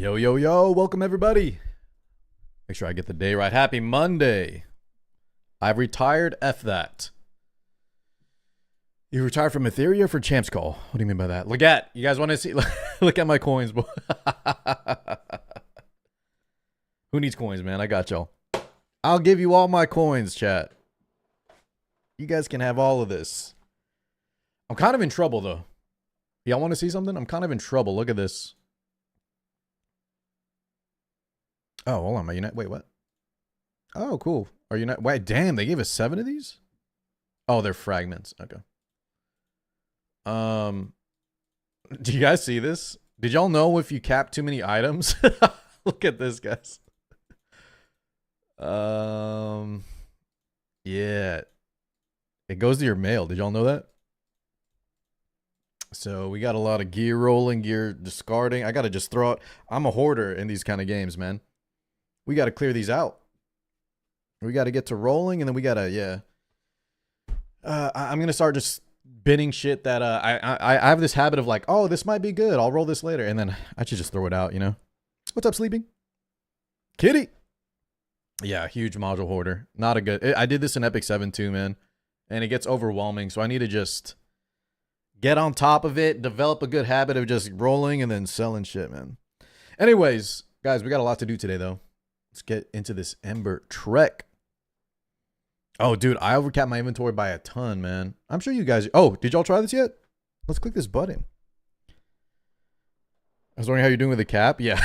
Yo, yo, yo, welcome everybody. Make sure I get the day right. Happy Monday. I've retired. F that. You retired from Ethereum for Champs Call. What do you mean by that? Look at, you guys want to see? Look at my coins, boy. Who needs coins, man? I got y'all. I'll give you all my coins, chat. You guys can have all of this. I'm kind of in trouble, though. Y'all want to see something? I'm kind of in trouble. Look at this. Oh, hold on. My Unite. Wait, what? Oh, cool. Are you not? Wait, damn. They gave us 7 of these? Oh, they're fragments. Okay. Do you guys see this? Did y'all know if you cap too many items? Look at this, guys. Yeah. It goes to your mail. Did y'all know that? So we got a lot of gear rolling, gear discarding. I got to just throw out. I'm a hoarder in these kind of games, man. We got to clear these out. We got to get to rolling, and then we got to, yeah. I'm going to start just binning shit that I have this habit of like, oh, this might be good. I'll roll this later. And then I should just throw it out, you know? What's up, sleeping? Kitty. Yeah, huge module hoarder. Not a good. I did this in Epic 7 too, man. And it gets overwhelming. So I need to just get on top of it, develop a good habit of just rolling and then selling shit, man. Anyways, guys, we got a lot to do today, though. Let's get into this Ember Trek. Oh, dude, I overcapped my inventory by a ton, man. I'm sure you guys... Oh, did y'all try this yet? Let's click this button. I was wondering how you're doing with the cap. Yeah.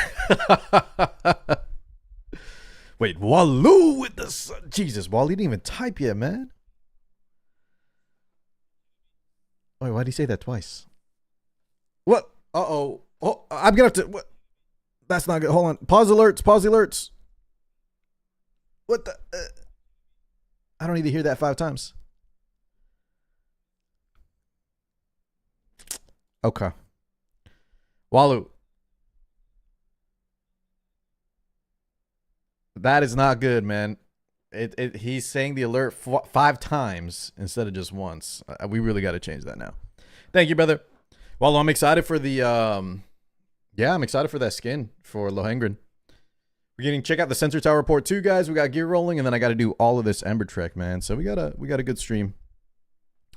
Wait, Waloo with the... Jesus, Wally didn't even type yet, man. Wait, why'd he say that twice? What? Uh-oh. Oh, I'm gonna have to... What? That's not good. Hold on. Pause alerts. Pause alerts. What the... I don't need to hear that 5 times. Okay. Waloo. That is not good, man. He's saying the alert 5 times instead of just once. We really got to change that now. Thank you, brother. Well, I'm excited for the yeah, I'm excited for that skin for Lohengrin. We're getting check out the sensor tower report too, guys. We got gear rolling, and then I got to do all of this Ember Trek, man. So we got a good stream.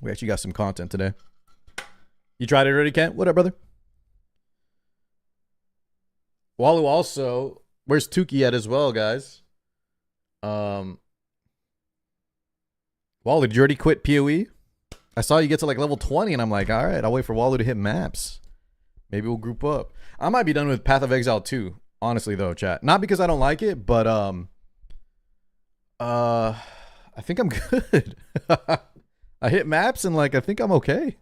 We actually got some content today. You tried it already, Kent? What up, brother? Waloo also, where's Tuki at as well, guys? Waloo, did you already quit PoE? I saw you get to like level 20, and I'm like, all right, I'll wait for Waloo to hit maps. Maybe we'll group up. I might be done with Path of Exile too. Honestly, though, chat. Not because I don't like it, but I think I'm good. I hit maps and like I think I'm okay.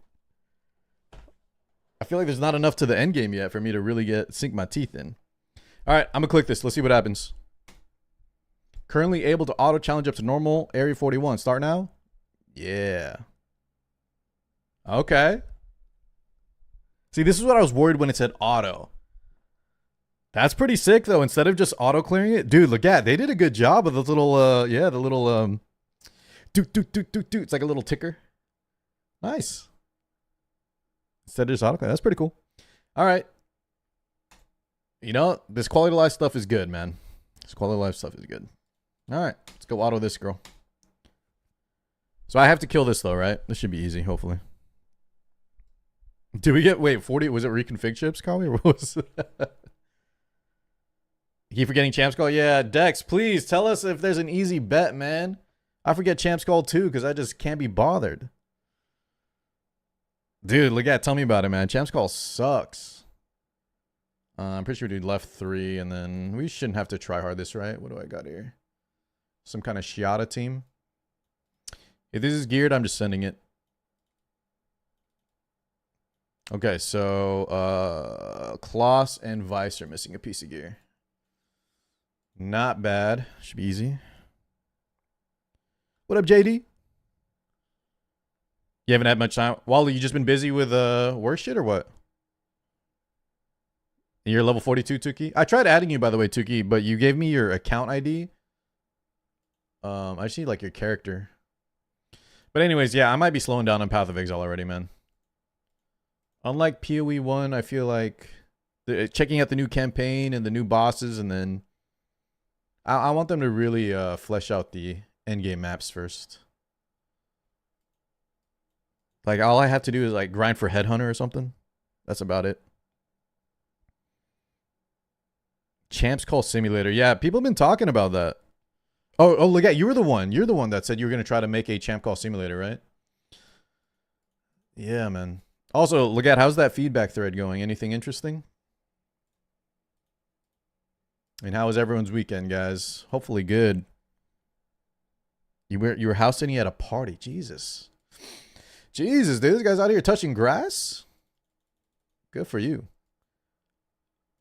I feel like there's not enough to the end game yet for me to really sink my teeth in. All right, I'm gonna click this. Let's see what happens. Currently able to auto challenge up to normal area 41. Start now. Yeah. Okay. See, this is what I was worried when it said auto. That's pretty sick, though. Instead of just auto-clearing it. Dude, look at it. They did a good job of the little, yeah, the little, doot. It's like a little ticker. Nice. Instead of just auto-clearing. That's pretty cool. All right. You know, this quality of life stuff is good, man. This quality of life stuff is good. All right. Let's go auto this girl. So I have to kill this, though, right? This should be easy, hopefully. Did we get, wait, 40? Was it reconfig chips, Kali? Or what was it? Keep forgetting Champs Call? Yeah, Dex, please tell us if there's an easy bet, man. I forget Champs Call too because I just can't be bothered. Dude, look at, tell me about it, man. Champs Call sucks. I'm pretty sure we did left 3, and then we shouldn't have to try hard this, right? What do I got here? Some kind of Shiata team. If this is geared, I'm just sending it. Okay, so Kloss and Vice are missing a piece of gear. Not bad. Should be easy. What up, JD? You haven't had much time. Wally, you just been busy with work shit or what? You're level 42, Tuki? I tried adding you, by the way, Tuki, but you gave me your account ID. I just need like your character. But anyways, yeah, I might be slowing down on Path of Exile already, man. Unlike PoE 1, I feel like checking out the new campaign and the new bosses, and then I want them to really flesh out the endgame maps first. Like, all I have to do is like grind for Headhunter or something. That's about it. Champs Call Simulator. Yeah, people have been talking about that. Oh, look at, you were the one. You're the one that said you were going to try to make a Champ Call Simulator, right? Yeah, man. Also, look at, how's that feedback thread going? Anything interesting? And how was everyone's weekend, guys? Hopefully good. You were house sitting at a party. Jesus. Jesus, dude, this guy's out here touching grass? Good for you.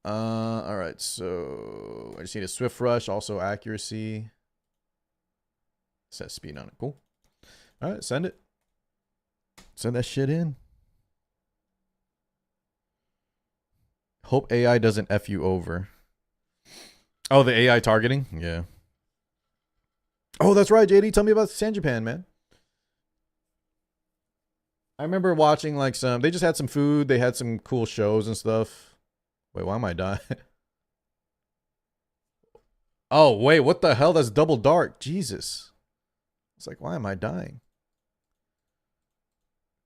All right, so I just need a swift rush, also accuracy. Set speed on it. Cool. All right, send it. Send that shit in. Hope AI doesn't F you over. Oh, the AI targeting? Yeah. Oh, that's right, JD. Tell me about San Japan, man. I remember watching like some, they just had some food. They had some cool shows and stuff. Wait, why am I dying? Oh, wait, what the hell? That's double dark. Jesus. It's like, why am I dying?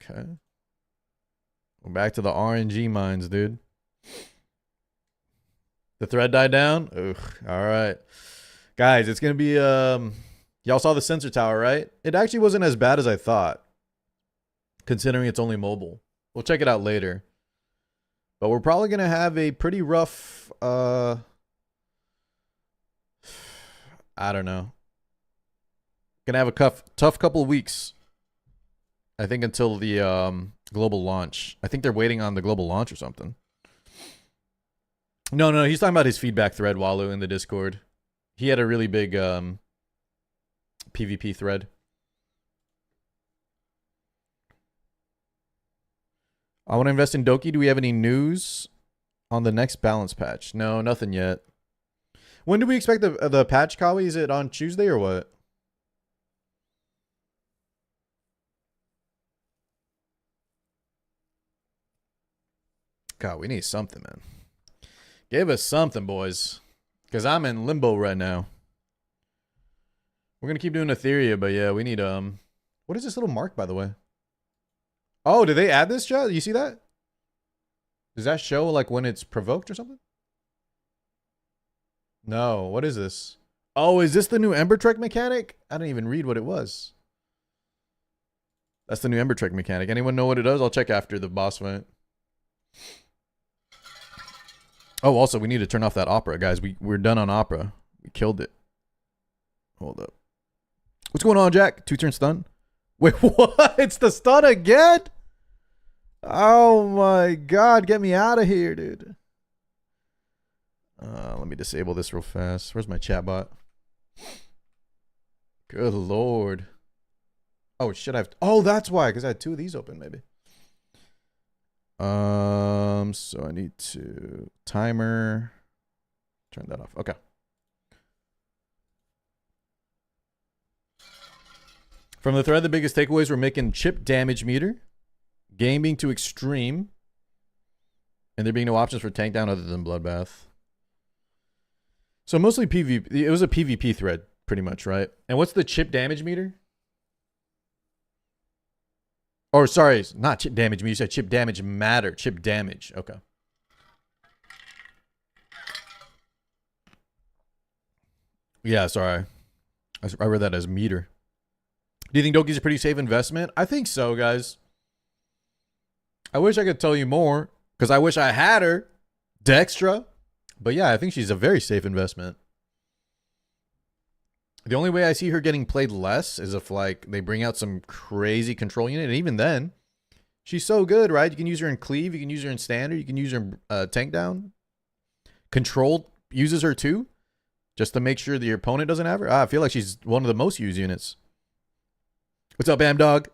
Okay. We're back to the RNG mines, dude. The thread died down? Ugh. All right. Guys, it's going to be, y'all saw the sensor tower, right? It actually wasn't as bad as I thought, considering it's only mobile. We'll check it out later. But we're probably going to have a pretty rough, I don't know. Going to have a tough couple of weeks. I think until the global launch. I think they're waiting on the global launch or something. No, he's talking about his feedback thread, Walu, in the Discord. He had a really big PvP thread. I want to invest in Doki. Do we have any news on the next balance patch? No, nothing yet. When do we expect the patch, Kawi? Is it on Tuesday or what? God, we need something, man. Give us something, boys. Because I'm in limbo right now. We're going to keep doing Etheria, but yeah, we need, what is this little mark, by the way? Oh, did they add this, chat? You see that? Does that show, like, when it's provoked or something? No, what is this? Oh, is this the new Ember Trek mechanic? I didn't even read what it was. That's the new Ember Trek mechanic. Anyone know what it does? I'll check after the boss fight. Oh, also, we need to turn off that opera, guys. We're done on opera. We killed it. Hold up. What's going on, Jack? 2-turn stun? Wait, what? It's the stun again? Oh my god, get me out of here, dude. Let me disable this real fast. Where's my chatbot? Good lord. Oh, shit, oh, that's why, because I had 2 of these open, maybe. So I need to timer. Turn that off. Okay. From the thread, the biggest takeaways were making chip damage meter, game being too extreme, and there being no options for tank down other than bloodbath. So mostly PvP. It was a PvP thread, pretty much, right? And what's the chip damage meter? Or sorry, not chip damage meter. You said chip damage matter. Chip damage. Okay. Yeah, sorry. I read that as meter. Do you think Doki's a pretty safe investment? I think so, guys. I wish I could tell you more, because I wish I had her. Dextra. But yeah, I think she's a very safe investment. The only way I see her getting played less is if, like, they bring out some crazy control unit. And even then, she's so good, right? You can use her in Cleave. You can use her in Standard. You can use her in Tank Down. Controlled uses her too, just to make sure that your opponent doesn't have her. I feel like she's one of the most used units. What's up, Bam Dog?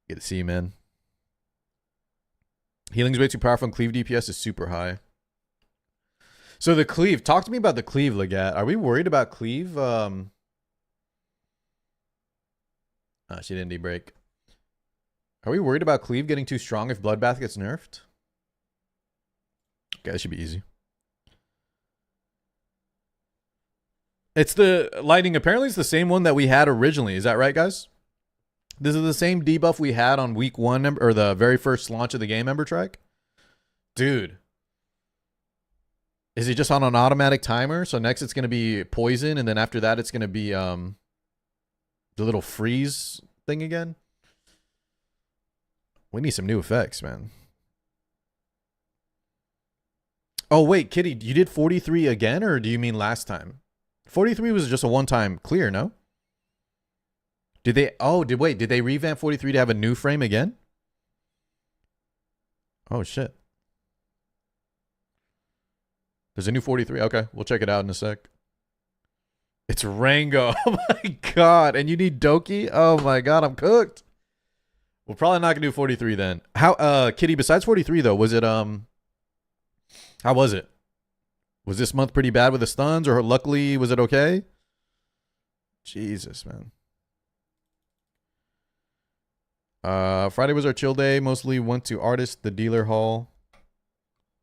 Good to see you, man. Healing's way too powerful and Cleave DPS is super high. So the Cleave, talk to me about the Cleave, Legat. Are we worried about Cleave? She didn't debreak. Are we worried about Cleave getting too strong if Bloodbath gets nerfed? Okay, that should be easy. It's the lightning. Apparently, it's the same one that we had originally. Is that right, guys? This is the same debuff we had on week 1 or the very first launch of the game, Ember Trek. Dude. Is he just on an automatic timer? So next it's going to be poison, and then after that it's going to be the little freeze thing again. We need some new effects, man. Oh, wait, Kitty, you did 43 again, or do you mean last time? 43 was just a one-time clear, no? Did they... Oh, did they revamp 43 to have a new frame again? Oh, shit. There's a new 43. Okay, we'll check it out in a sec. It's Rango. Oh, my God. And you need Doki? Oh, my God, I'm cooked. We're probably not going to do 43 then. How, Kitty, besides 43, though, was it, how was it? Was this month pretty bad with the stuns, or luckily was it okay? Jesus, man. Friday was our chill day. Mostly went to Artist, the dealer hall.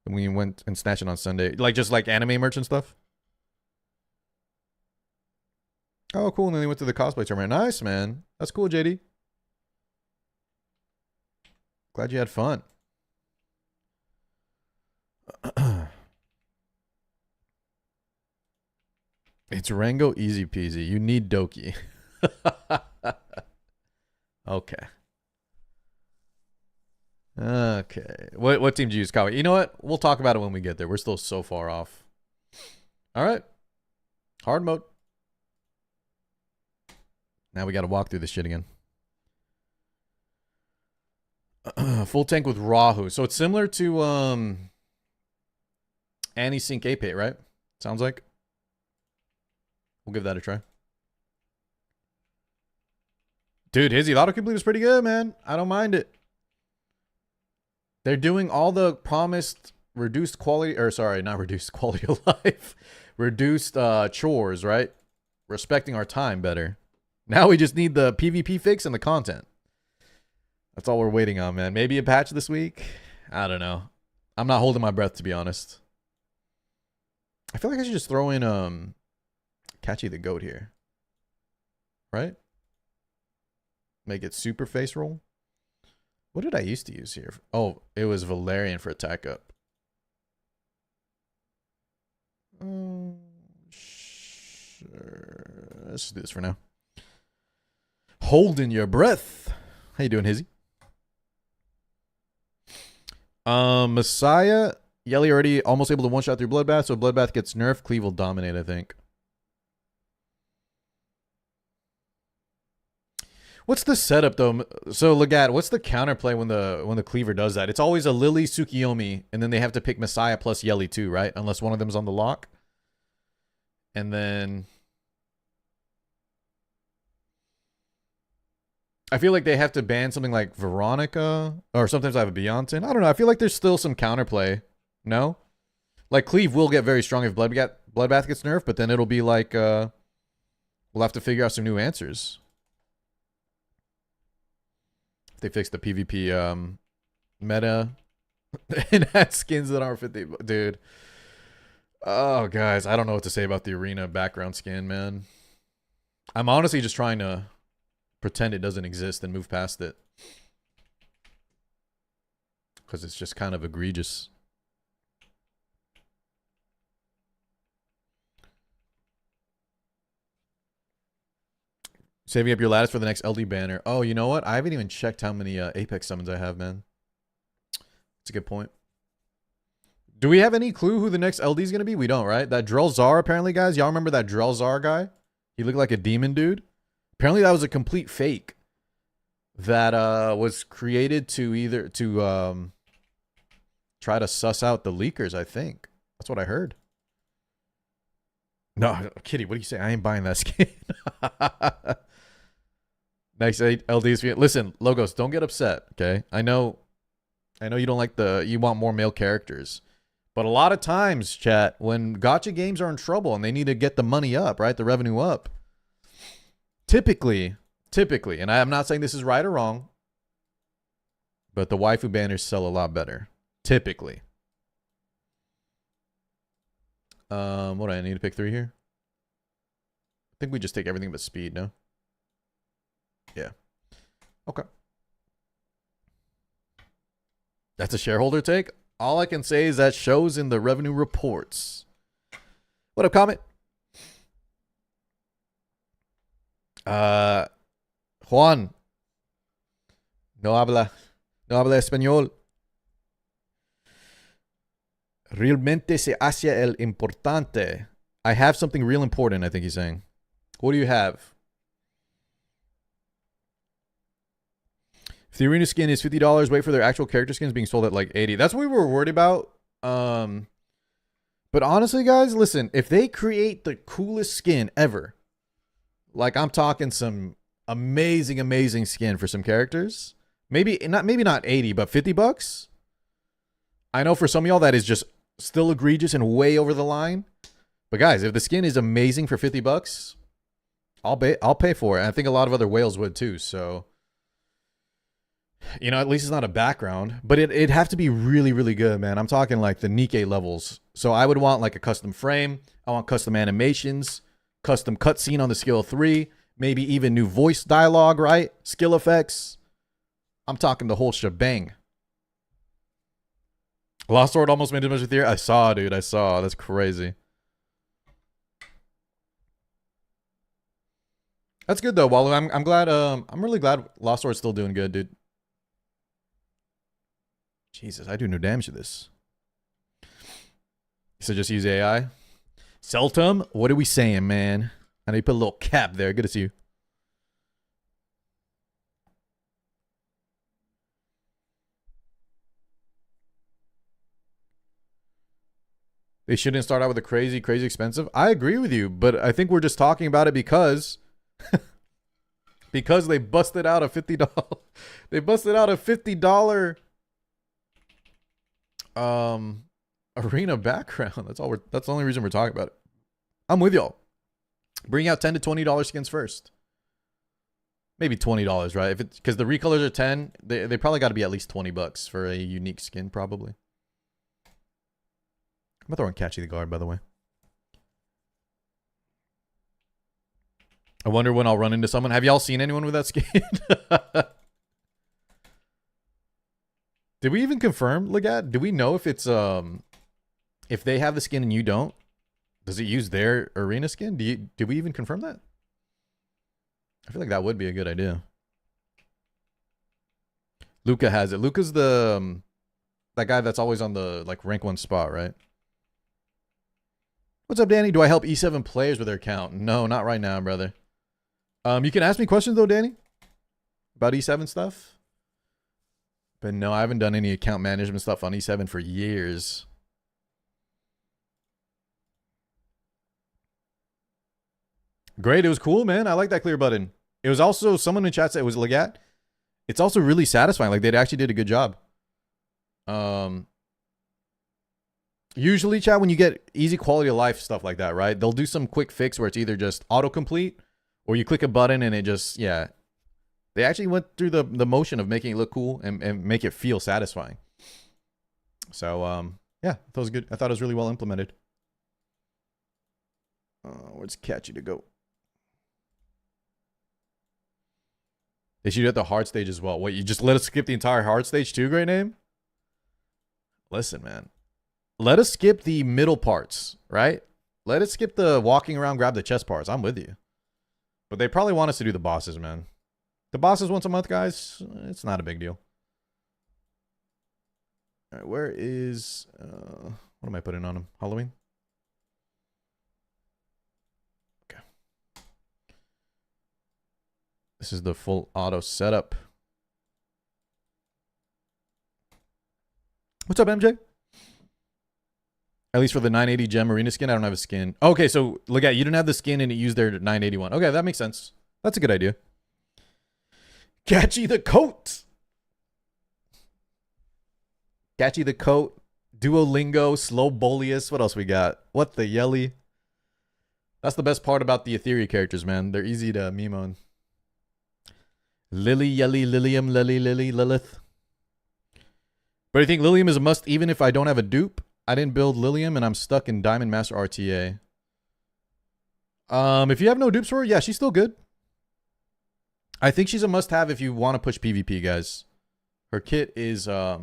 And we went and snatched it on Sunday. Like, just like anime merch and stuff? Oh, cool. And then we went to the cosplay tournament. Nice, man. That's cool, JD. Glad you had fun. It's Rango easy peasy. You need Doki. Okay. Okay. What team do you use, Kawi? You know what? We'll talk about it when we get there. We're still so far off. All right. Hard mode. Now we got to walk through this shit again. Full tank with Rahu. So it's similar to Anti-Sync Ape, right? Sounds like. We'll give that a try. Dude, his auto complete was pretty good, man. I don't mind it. They're doing all the promised reduced quality, or sorry, not reduced quality of life, reduced chores, right? Respecting our time better. Now we just need the PvP fix and the content. That's all we're waiting on, man. Maybe a patch this week? I don't know. I'm not holding my breath, to be honest. I feel like I should just throw in Catchy the Goat here. Right? Make it super face roll. What did I used to use here? Oh, it was Valerian for attack up. Sure. Let's just do this for now. Holding your breath. How you doing, Hizzy? Messiah. Yelly already almost able to one-shot through Bloodbath, so Bloodbath gets nerfed. Cleave will dominate, I think. What's the setup though? So Legat, what's the counterplay when the Cleaver does that? It's always a Lily Tsukiyomi, and then they have to pick Messiah plus Yelly too, right? Unless one of them's on the lock. And then I feel like they have to ban something like Veronica, or sometimes I have a Beyonce. I don't know. I feel like there's still some counterplay. No? Like Cleave will get very strong if Bloodbath gets nerfed, but then it'll be like we'll have to figure out some new answers. They fixed the PvP meta and had skins that aren't 50. Dude. Oh, guys. I don't know what to say about the arena background skin, man. I'm honestly just trying to pretend it doesn't exist and move past it. Because it's just kind of egregious. Saving up your lattice for the next LD banner. Oh, you know what? I haven't even checked how many Apex summons I have, man. That's a good point. Do we have any clue who the next LD is going to be? We don't, right? That Drelzar, apparently, guys. Y'all remember that Drelzar guy? He looked like a demon dude. Apparently, that was a complete fake that was created to try to suss out the leakers, I think. That's what I heard. No, Kitty, what do you say? I ain't buying that skin. Next 8 LDs. Listen, Logos, don't get upset, okay? I know you don't like you want more male characters. But a lot of times, chat, when gacha games are in trouble and they need to get the money up, right? The revenue up. Typically, and I'm not saying this is right or wrong, But the waifu banners sell a lot better. Typically. What do I need to pick 3 here? I think we just take everything but speed, no? Yeah. Okay. That's a shareholder take. All I can say is that shows in the revenue reports. What up, Comet? Juan. No habla español. Realmente se hace el importante. I have something real important, I think he's saying. What do you have? If the arena skin is $50, wait for their actual character skins being sold at like $80. That's what we were worried about. But honestly, guys, listen. If they create the coolest skin ever, like I'm talking some amazing skin for some characters, maybe not 80, but $50. I know for some of y'all that is just still egregious and way over the line. But guys, if the skin is amazing for $50, I'll pay for it. And I think a lot of other whales would too. So, you know, at least it's not a background, but it'd have to be really good, man. I'm talking like the Nikkei levels. So I would want like a custom frame. I want custom animations, custom cutscene on the skill 3, maybe even new voice dialogue, right? Skill effects. I'm talking the whole shebang. Lost Sword almost made it much with here. I saw, dude. I saw. That's crazy. That's good though, Walu. I'm glad. I'm really glad Lost Sword's still doing good, dude. Jesus, I do no damage to this. So just use AI. Seltum, what are we saying, man? I know you put a little cap there. Good to see you. They shouldn't start out with a crazy expensive. I agree with you, but I think we're just talking about it because because they busted out a $50 they busted out a $50 arena background. That's the only reason we're talking about it. I'm with y'all. Bring out $10 to $20 skins first. Maybe $20, right? If it's because the recolors are 10, they probably got to be at least $20 for a unique skin, probably. I'm gonna throw in Catchy the Guard, by the way. I wonder when I'll run into someone. Have y'all seen anyone with that skin? Did we even confirm, Legat? Do we know if it's if they have the skin and you don't? Does it use their arena skin? Did we even confirm that? I feel like that would be a good idea. Luca has it. Luca's the that guy that's always on the like rank 1 spot, right? What's up, Danny? Do I help E7 players with their account? No, not right now, brother. You can ask me questions though, Danny, about E7 stuff. But no, I haven't done any account management stuff on E7 for years. Great, it was cool, man. I like that clear button. It was also, someone in chat said it was Legat. It's also really satisfying. Like, they actually did a good job. Usually, chat, when you get easy quality of life stuff like that, right? They'll do some quick fix where it's either just autocomplete or you click a button and it just, yeah. They actually went through the motion of making it look cool and make it feel satisfying. So, yeah, that was good. I thought it was really well implemented. Where's Catchy to go? They should do it at the hard stage as well. Wait, you just let us skip the entire hard stage too, great name? Listen, man. Let us skip the middle parts, right? Let us skip the walking around, grab the chest parts. I'm with you. But they probably want us to do the bosses, man. The bosses once a month, guys. It's not a big deal. All right, where is... what am I putting on him? Halloween? Okay. This is the full auto setup. What's up, MJ? At least for the 980 gem arena skin, I don't have a skin. Okay, so look at you didn't have the skin and it used their 981. Okay, that makes sense. That's a good idea. Catchy the coat. Catchy the coat. Duolingo, Slow Boleus. What else we got? What the yelly? That's the best part about the Ethereum characters, man. They're easy to meme on. Lily, Yelly, Lilium, Lily, Lily, Lilith. But I think Lilium is a must even if I don't have a dupe. I didn't build Lilium and I'm stuck in Diamond Master RTA. If you have no dupes for her, yeah, she's still good. I think she's a must-have if you want to push PvP, guys. Her kit is, at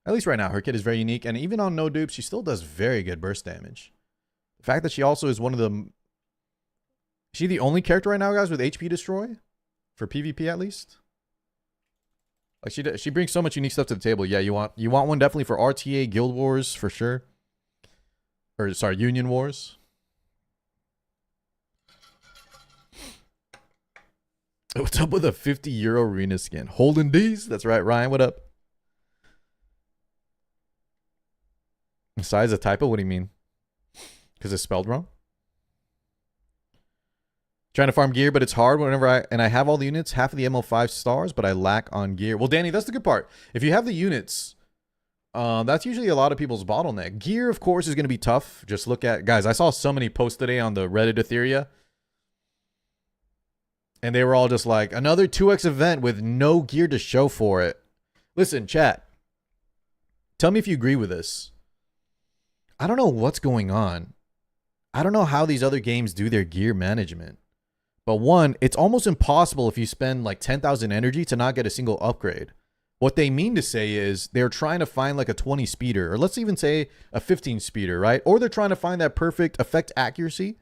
least right now, her kit is very unique. And even on no dupes, she still does very good burst damage. The fact that she also is one of the... Is she the only character right now, guys, with HP destroy? For PvP, at least? Like, she brings so much unique stuff to the table. Yeah, you want one definitely for RTA, Guild Wars, for sure. Or, sorry, Union Wars. What's up with a 50 euro arena skin? Holding D's? That's right, Ryan. What up? Size a typo? What do you mean? Because it's spelled wrong? Trying to farm gear, but it's hard whenever I have all the units, half of the ML5 stars, but I lack on gear. Well, Danny, that's the good part. If you have the units, that's usually a lot of people's bottleneck. Gear, of course, is going to be tough. Just look at... Guys, I saw so many posts today on the Reddit Etheria. And they were all just like, another 2x event with no gear to show for it. Listen, chat. Tell me if you agree with this. I don't know what's going on. I don't know how these other games do their gear management. But one, it's almost impossible if you spend like 10,000 energy to not get a single upgrade. What they mean to say is they're trying to find like a 20 speeder, or let's even say a 15 speeder, right? Or they're trying to find that perfect effect accuracy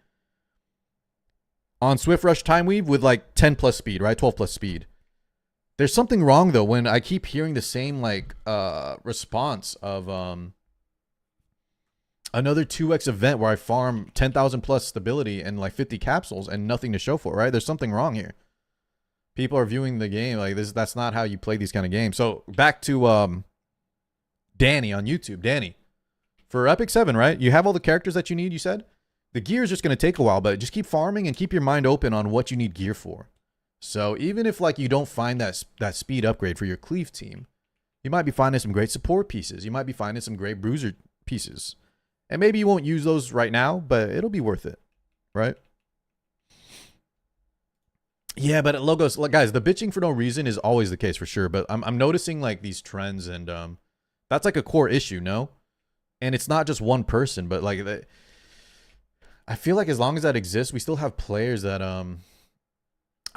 on Swift Rush Time Weave with like 10 plus speed, right? 12 plus speed. There's something wrong though when I keep hearing the same like response of another 2x event where I farm 10,000 plus stability and like 50 capsules and nothing to show for it, right? There's something wrong here. People are viewing the game like this. That's not how you play these kind of games. So back to Danny on YouTube. Danny, for Epic 7, right? You have all the characters that you need, you said? The gear is just going to take a while, but just keep farming and keep your mind open on what you need gear for. So even if like you don't find that speed upgrade for your Cleave team, you might be finding some great support pieces. You might be finding some great bruiser pieces. And maybe you won't use those right now, but it'll be worth it, right? Yeah, but logos, like, guys, the bitching for no reason is always the case for sure. But I'm noticing like these trends, and that's like a core issue, no? And it's not just one person, but like I feel like as long as that exists, we still have players that I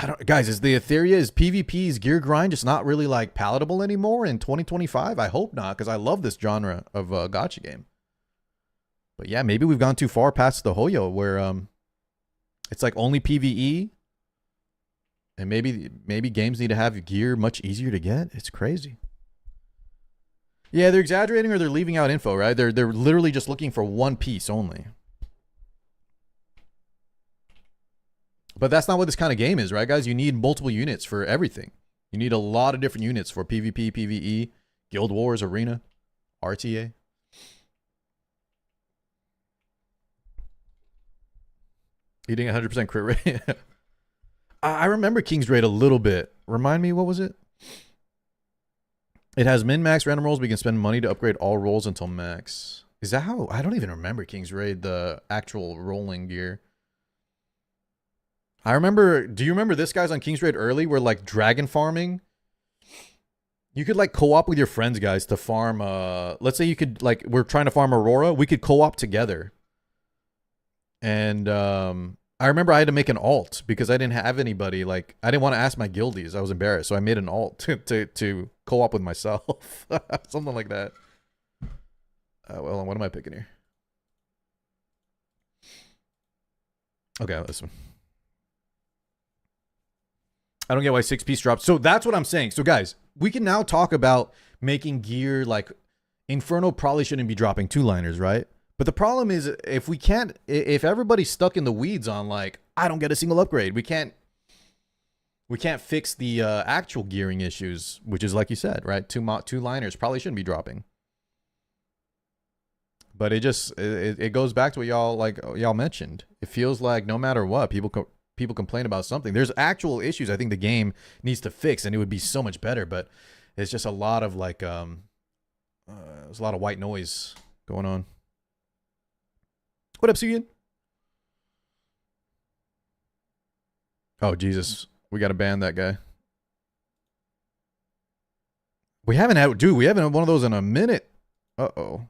don't, guys, is PvP's gear grind just not really like palatable anymore in 2025? I hope not, because I love this genre of gacha game. But yeah, maybe we've gone too far past the Hoyo where it's like only PvE, and maybe games need to have gear much easier to get. It's crazy. Yeah, they're exaggerating or they're leaving out info, right? They're literally just looking for one piece only. But that's not what this kind of game is, right, guys? You need multiple units for everything. You need a lot of different units for PvP, PvE, Guild Wars, Arena, RTA. Eating 100% crit rate. I remember King's Raid a little bit. Remind me, what was it? It has min-max random rolls. We can spend money to upgrade all rolls until max. Is that how? I don't even remember King's Raid, the actual rolling gear. I remember, do you remember this, guys, on King's Raid early where like dragon farming? You could like co-op with your friends, guys, to farm, let's say you could like, we're trying to farm Aurora. We could co-op together. And I remember I had to make an alt because I didn't have anybody. Like, I didn't want to ask my guildies. I was embarrassed. So I made an alt to co-op with myself. Something like that. Well, what am I picking here? Okay, this one. I don't get why 6-piece dropped. So that's what I'm saying. So guys, we can now talk about making gear like Inferno probably shouldn't be dropping 2-liners, right? But the problem is if everybody's stuck in the weeds on like, I don't get a single upgrade, we can't fix the actual gearing issues, which is like you said, right? 2-liners probably shouldn't be dropping. But it goes back to what y'all mentioned. It feels like no matter what, people complain about something. There's actual issues I think the game needs to fix, and it would be so much better. But it's just a lot of like there's a lot of white noise going on. What up, Suyin? Oh Jesus, we gotta ban that guy. We haven't had one of those in a minute. Uh-oh.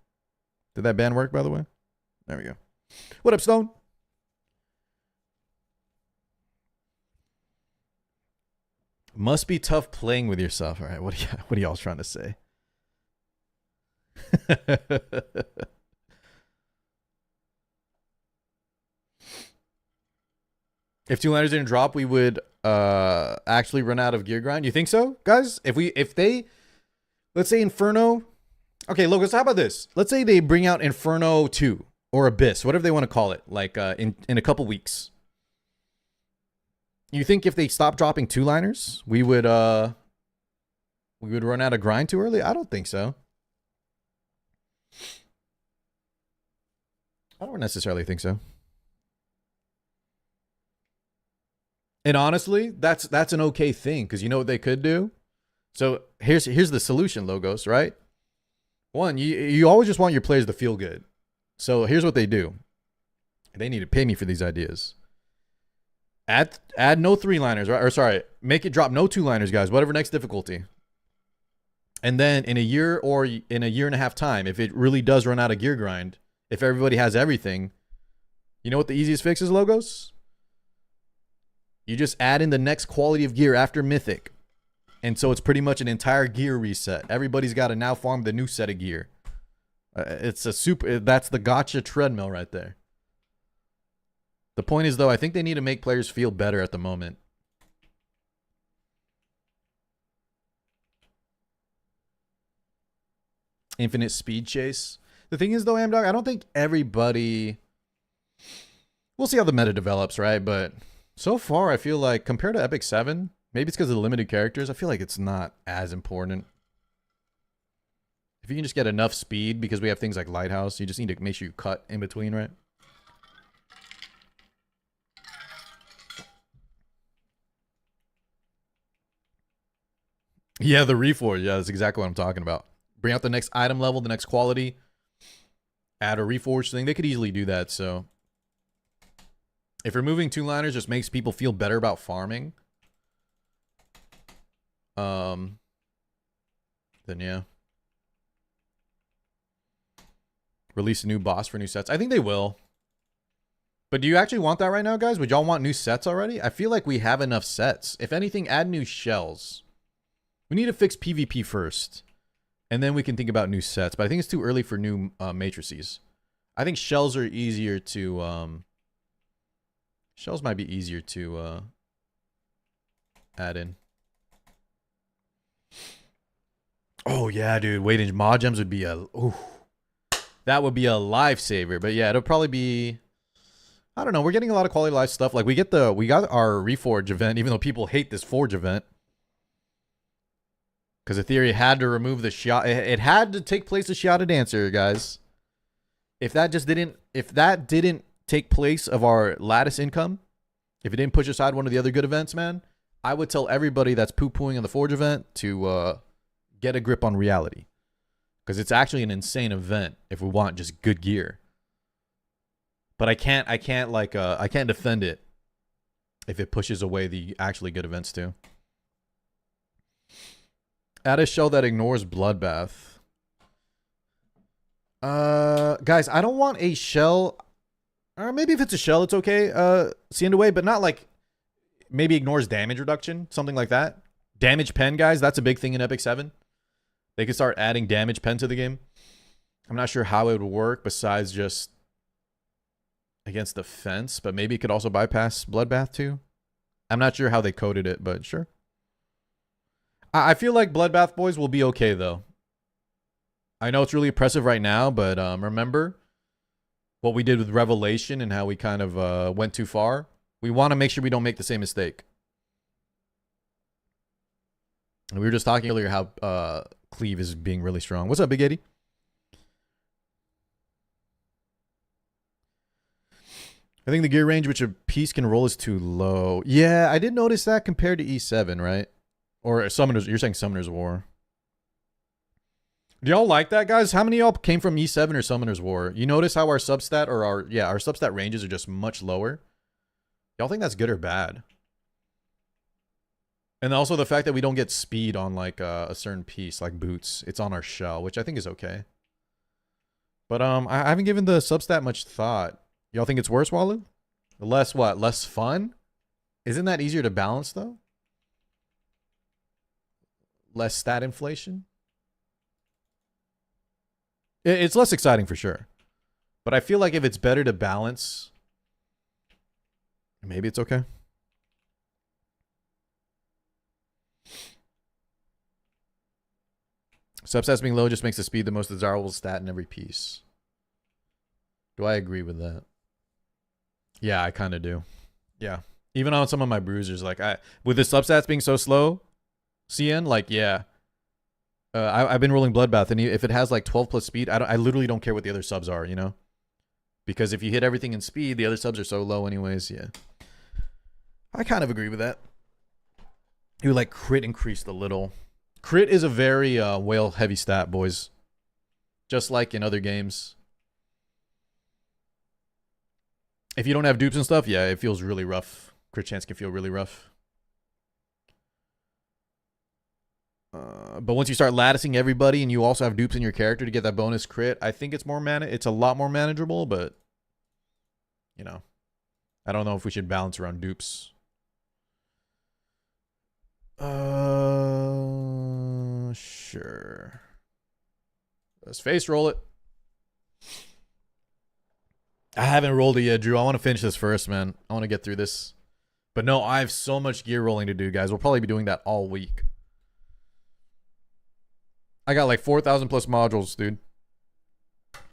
Did that ban work, by the way? There we go. What up, Stone? Must be tough playing with yourself. All right, what are y'all trying to say? If 2 liners didn't drop, we would actually run out of gear grind. You think so, guys? If they let's say Inferno. Okay, Logos, how about this? Let's say they bring out Inferno 2 or Abyss, whatever they want to call it, like in a couple weeks. You think if they stop dropping 2 liners, we would run out of grind too early? I don't think so. I don't necessarily think so. And honestly, that's an okay thing, because you know what they could do? So here's the solution, Logos, right? One, you always just want your players to feel good. So here's what they do. They need to pay me for these ideas. Add no 3-liners, right? Or sorry, make it drop no 2-liners, guys, whatever next difficulty. And then in a year or in a year and a half time, if it really does run out of gear grind, if everybody has everything, you know what the easiest fix is, Logos? You just add in the next quality of gear after Mythic. And so it's pretty much an entire gear reset. Everybody's got to now farm the new set of gear. That's the Gacha treadmill right there. The point is, though, I think they need to make players feel better at the moment. Infinite speed chase. The thing is, though, Amdog, I don't think everybody... We'll see how the meta develops, right? But so far, I feel like, compared to Epic 7, maybe it's because of the limited characters, I feel like it's not as important. If you can just get enough speed, because we have things like Lighthouse, you just need to make sure you cut in between, right? Yeah, the reforge. Yeah, that's exactly what I'm talking about. Bring out the next item level, the next quality. Add a reforge thing. They could easily do that, so... If removing 2-liners just makes people feel better about farming, then yeah. Release a new boss for new sets. I think they will. But do you actually want that right now, guys? Would y'all want new sets already? I feel like we have enough sets. If anything, add new shells. We need to fix PvP first. And then we can think about new sets. But I think it's too early for new matrices. I think shells are easier to... Shells might be easier to add in. Oh, yeah, dude. Waiting mod gems would be a... Ooh, that would be a lifesaver. But yeah, it'll probably be... I don't know. We're getting a lot of quality life stuff. Like, we got our Reforge event, even though people hate this Forge event. Because Ethereum had to remove the shot. It had to take place a shot at answer, guys. If that didn't take place of our Lattice income, if it didn't push aside one of the other good events, man, I would tell everybody that's poo-pooing on the Forge event to get a grip on reality. Because it's actually an insane event if we want just good gear. But I can't defend it if it pushes away the actually good events too. Add a shell that ignores Bloodbath. Guys, I don't want a shell... Or maybe if it's a shell, it's okay. Send away, but not like... Maybe ignores damage reduction. Something like that. Damage pen, guys. That's a big thing in Epic 7. They could start adding damage pen to the game. I'm not sure how it would work besides just... against the fence. But maybe it could also bypass Bloodbath too. I'm not sure how they coded it, but sure. I feel like Bloodbath boys will be okay, though. I know it's really oppressive right now, but remember what we did with Revelation and how we kind of went too far? We want to make sure we don't make the same mistake. And we were just talking earlier how Cleave is being really strong. What's up, Big Eddie? I think the gear range which a piece can roll is too low. Yeah, I did notice that compared to E7, right? Or Summoners, you're saying Summoner's War. Do y'all like that, guys? How many of y'all came from E7 or Summoner's War? You notice how our substat or our substat ranges are just much lower? Y'all think that's good or bad? And also the fact that we don't get speed on like a certain piece, like boots. It's on our shell, which I think is okay. But I haven't given the substat much thought. Y'all think it's worse, Walu? Less what? Less fun? Isn't that easier to balance though? Less stat inflation? It's less exciting for sure. But I feel like if it's better to balance, maybe it's okay. Substats being low just makes the speed the most desirable stat in every piece. Do I agree with that? Yeah, I kind of do. Yeah. Even on some of my bruisers, like with the substats being so slow, CN, like, yeah. I've been rolling Bloodbath, and if it has like 12 plus speed, I literally don't care what the other subs are, you know? Because if you hit everything in speed, the other subs are so low anyways, yeah. I kind of agree with that. You like crit increased a little. Crit is a very whale heavy stat, boys. Just like in other games. If you don't have dupes and stuff, yeah, it feels really rough. Crit chance can feel really rough. But once you start latticing everybody and you also have dupes in your character to get that bonus crit, I think it's it's a lot more manageable, but you know, I don't know if we should balance around dupes. Sure. Let's face roll it. I haven't rolled it yet, Drew. I want to finish this first, man. I want to get through this. But no, I have so much gear rolling to do, guys. We'll probably be doing that all week. I got like 4,000 plus modules, dude.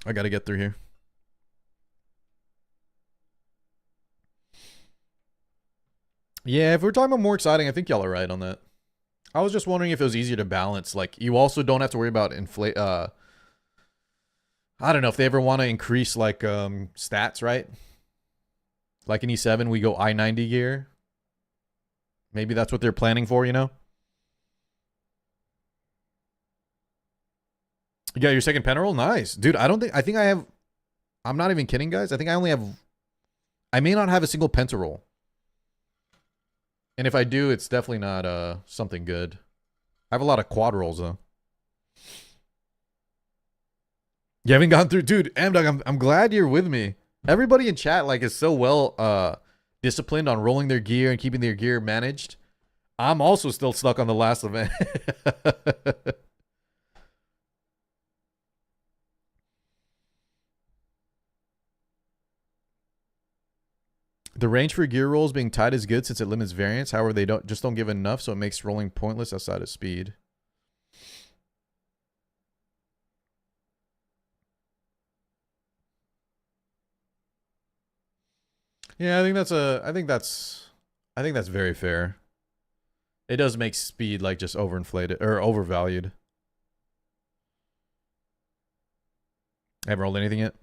I got to get through here. Yeah, if we're talking about more exciting, I think y'all are right on that. I was just wondering if it was easier to balance. Like, you also don't have to worry about I don't know if they ever want to increase like stats, right? Like in E7, we go I-90 gear. Maybe that's what they're planning for, you know? You got your second pen roll? Nice. Dude, I think I have, I'm not even kidding, guys. I think I may not have a single penta roll. And if I do, it's definitely not something good. I have a lot of quad rolls, though. You haven't gone through, dude. Amdog, I'm glad you're with me. Everybody in chat like is so well disciplined on rolling their gear and keeping their gear managed. I'm also still stuck on the last event. The range for gear rolls being tight is good since it limits variance. However, they don't give enough, so it makes rolling pointless outside of speed. Yeah, I think that's very fair. It does make speed like just overinflated or overvalued. I haven't rolled anything yet.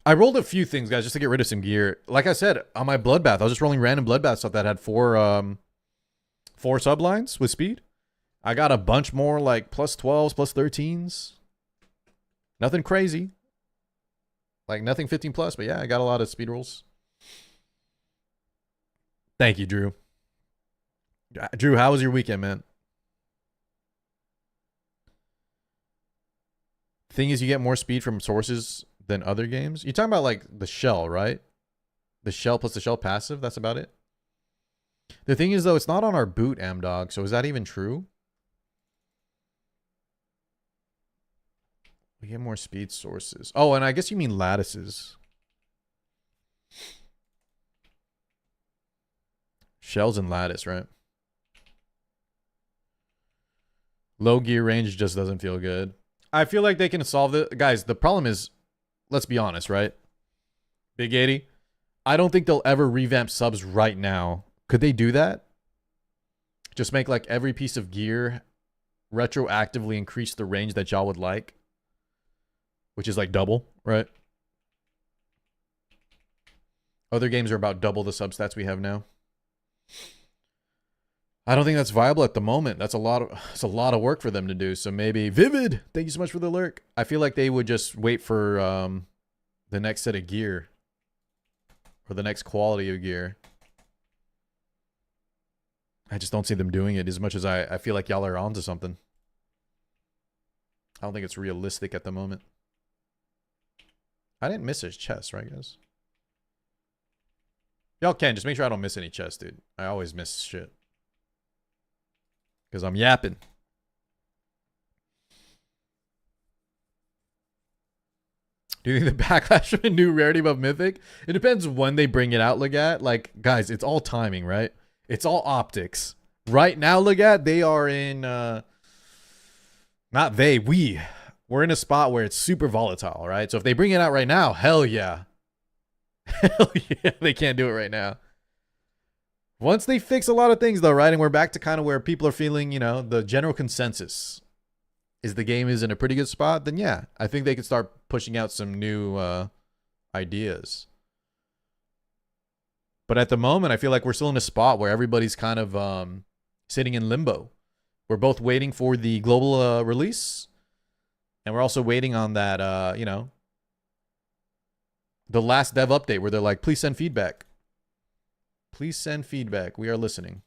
I rolled a few things, guys, just to get rid of some gear. Like I said, on my Bloodbath, I was just rolling random Bloodbath stuff that had four sublines with speed. I got a bunch more like plus 12s, plus 13s. Nothing crazy. Like nothing 15 plus, but yeah, I got a lot of speed rolls. Thank you, Drew. Drew, how was your weekend, man? Thing is, you get more speed from sources than other games. You're talking about like the shell, right? The shell plus the shell passive. That's about it. The thing is, though, it's not on our boot, Amdog. So is that even true? We get more speed sources. Oh, and I guess you mean lattices. Shells and lattice, right? Low gear range just doesn't feel good. I feel like they can solve it. Guys, the problem is, let's be honest, right? Big 80. I don't think they'll ever revamp subs right now. Could they do that? Just make like every piece of gear retroactively increase the range that y'all would like. Which is like double, right? Other games are about double the substats we have now. I don't think that's viable at the moment. It's a lot of work for them to do. So maybe Vivid, thank you so much for the lurk. I feel like they would just wait for the next set of gear or the next quality of gear. I just don't see them doing it as much as I feel like y'all are onto something. I don't think it's realistic at the moment. I didn't miss his chest, right, guys? Y'all can. Just make sure I don't miss any chests, dude. I always miss shit. Because I'm yapping. Do you think the backlash from a new rarity above mythic? It depends when they bring it out, Legat. Like, guys, it's all timing, right? It's all optics. Right now, Legat, they are in... Not they, we. We're in a spot where it's super volatile, right? So if they bring it out right now, hell yeah. Hell yeah, they can't do it right now. Once they fix a lot of things, though, right? And we're back to kind of where people are feeling, you know, the general consensus is the game is in a pretty good spot, then yeah, I think they could start pushing out some new ideas. But at the moment, I feel like we're still in a spot where everybody's kind of sitting in limbo. We're both waiting for the global release, and we're also waiting on that, you know, the last dev update where they're like, please send feedback. Please send feedback. We are listening.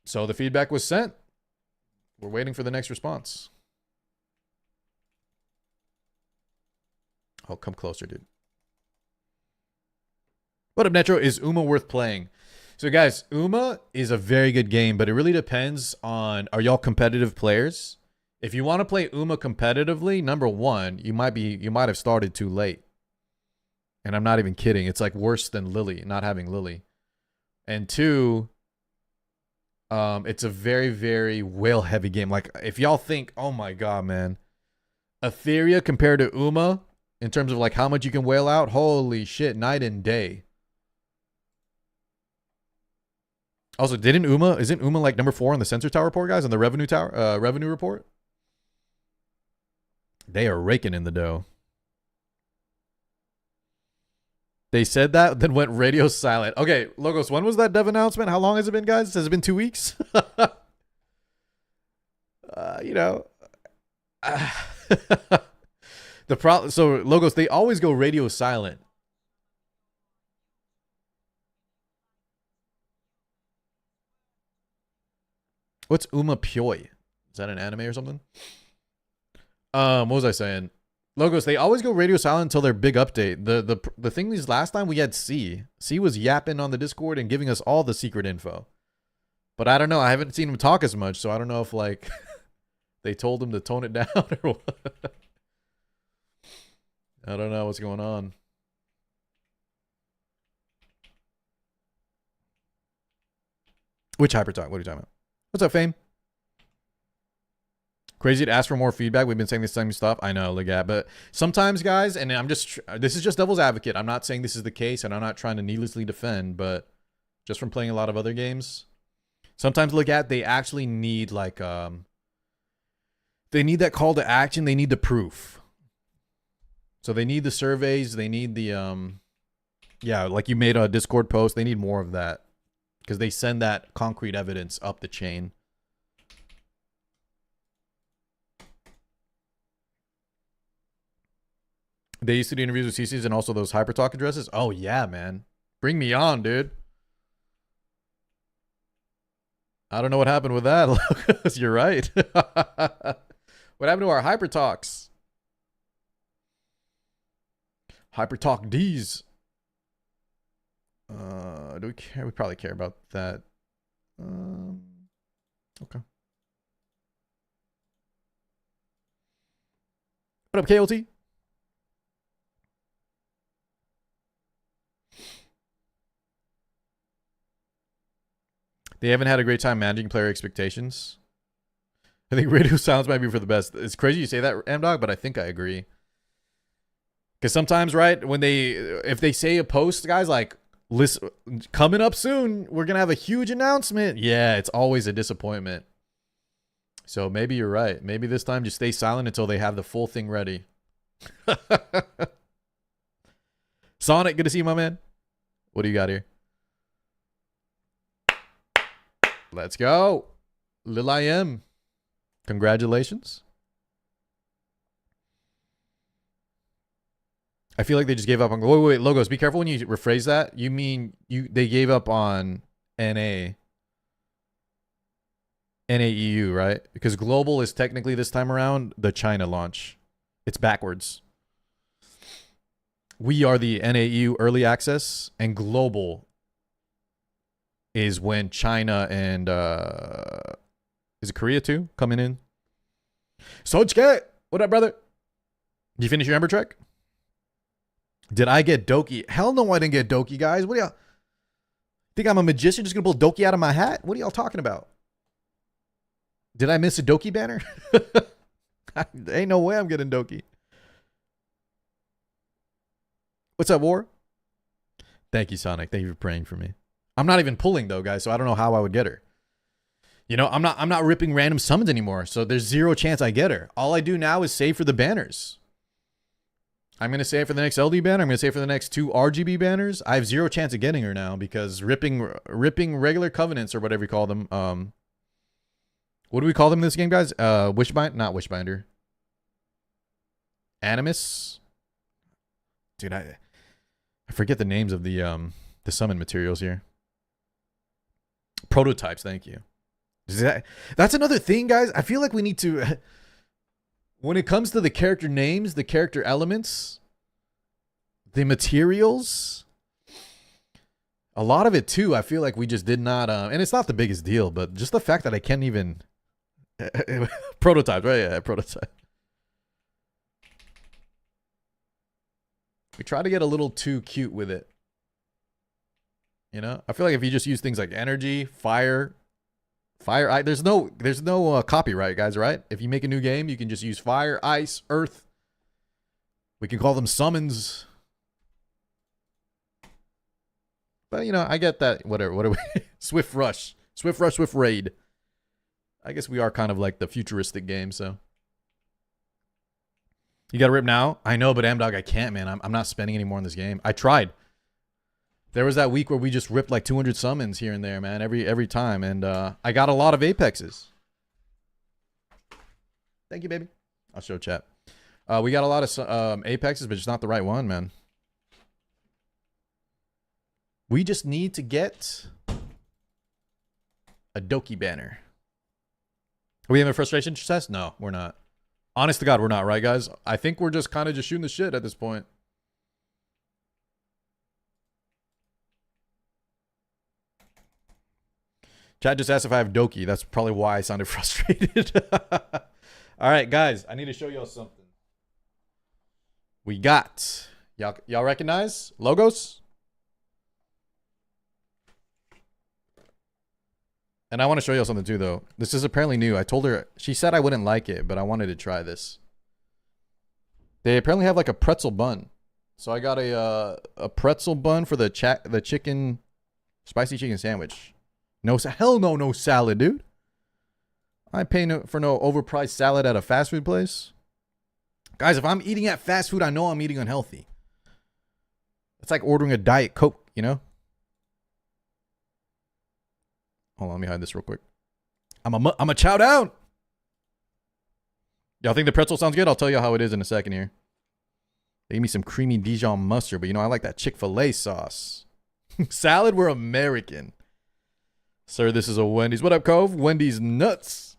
So the feedback was sent. We're waiting for the next response. Oh, come closer, dude. What up, Netro? Is Uma worth playing? So, guys, Uma is a very good game, but it really depends on, are y'all competitive players? If you want to play Uma competitively, number one, you might have started too late. And I'm not even kidding. It's like worse than Lily, not having Lily. And two, it's a very, very whale heavy game. Like, if y'all think, oh my god, man, Etheria compared to Uma in terms of like how much you can whale out, holy shit, night and day. Also, isn't Uma like number 4 on the Sensor Tower report, guys, on the revenue report? They are raking in the dough. They said that, then went radio silent. Okay, Logos, when was that dev announcement? How long has it been, guys? Has it been 2 weeks? You know. The problem. So, Logos, they always go radio silent. What's Uma Pyoi? Is that an anime or something? What was I saying? Logos, they always go radio silent until their big update. The thing is, last time we had C. C was yapping on the Discord and giving us all the secret info. But I don't know. I haven't seen him talk as much, so I don't know if, like, they told him to tone it down or what. I don't know what's going on. Which hyper talk? What are you talking about? What's up, Fame? Crazy to ask for more feedback. We've been saying the same stuff. I know, Legat. But sometimes, guys, and I'm just, this is just devil's advocate. I'm not saying this is the case, and I'm not trying to needlessly defend, but just from playing a lot of other games, sometimes, Legat, they actually need, like, they need that call to action. They need the proof. So they need the surveys. They need the, yeah, like you made a Discord post. They need more of that because they send that concrete evidence up the chain. They used to do interviews with CCs and also those hypertalk addresses. Oh, yeah, man. Bring me on, dude. I don't know what happened with that. You're right. What happened to our hypertalks? Hypertalk D's. Do we care? We probably care about that. Okay. What up, KLT? They haven't had a great time managing player expectations. I think radio silence might be for the best. It's crazy you say that, M-Dog, but I think I agree. Because sometimes, right, when if they say a post, guys, like, listen, coming up soon, we're going to have a huge announcement. Yeah, it's always a disappointment. So maybe you're right. Maybe this time just stay silent until they have the full thing ready. Sonic, good to see you, my man. What do you got here? Let's go. Lil I Am. Congratulations. I feel like they just gave up on... Wait, Logos, be careful when you rephrase that. You mean they gave up on NA. NAEU, right? Because global is technically this time around the China launch. It's backwards. We are the NAEU early access, and global is when China and is it Korea too coming in? Sochke, what up, brother? Did you finish your Ember Trek? Did I get Doki? Hell no, I didn't get Doki, guys. What do y'all think? I'm a magician just gonna pull Doki out of my hat? What are y'all talking about? Did I miss a Doki banner? Ain't no way I'm getting Doki. What's up, War? Thank you, Sonic. Thank you for praying for me. I'm not even pulling though, guys, so I don't know how I would get her. You know, I'm not ripping random summons anymore, so there's zero chance I get her. All I do now is save for the banners. I'm gonna save for the next LD banner. I'm gonna save for the next 2 RGB banners. I have zero chance of getting her now because ripping regular covenants or whatever you call them. What do we call them in this game, guys? Wishbind, not Wishbinder. Animus. Dude, I forget the names of the summon materials here. Prototypes, thank you. That's another thing, guys. I feel like we need to when it comes to the character names, the character elements, the materials, a lot of it too, I feel like we just did not and it's not the biggest deal, but just the fact that I can't even prototypes, right? Yeah, prototype. We try to get a little too cute with it. You know? I feel like if you just use things like energy, fire, there's no copyright, guys, right? If you make a new game, you can just use fire, ice, earth. We can call them summons. But, you know, I get that. Whatever. What are we? Swift Rush. Swift Rush, Swift Raid. I guess we are kind of like the futuristic game, so. You got to rip now? I know, but M-Dog, I can't, man. I'm not spending any more on this game. I tried. There was that week where we just ripped like 200 summons here and there, man, every time. And I got a lot of Apexes. Thank you, baby. I'll show chat. We got a lot of Apexes, but just not the right one, man. We just need to get a Doki banner. Are we having a frustration test? No, we're not. Honest to God, we're not, right, guys? I think we're just kind of just shooting the shit at this point. Chat just asked if I have Doki. That's probably why I sounded frustrated. All right, guys, I need to show y'all something. We got, y'all recognize logos? And I want to show y'all something too, though. This is apparently new. I told her, she said I wouldn't like it, but I wanted to try this. They apparently have like a pretzel bun. So I got a pretzel bun for the chicken, spicy chicken sandwich. Hell no, no salad, dude. I pay for no overpriced salad at a fast food place. Guys, if I'm eating at fast food, I know I'm eating unhealthy. It's like ordering a Diet Coke, you know? Hold on, let me hide this real quick. I'm a chow down. Y'all think the pretzel sounds good? I'll tell you how it is in a second here. They gave me some creamy Dijon mustard, but you know, I like that Chick-fil-A sauce. Salad, we're American. Sir, this is a Wendy's. What up, Cove? Wendy's nuts.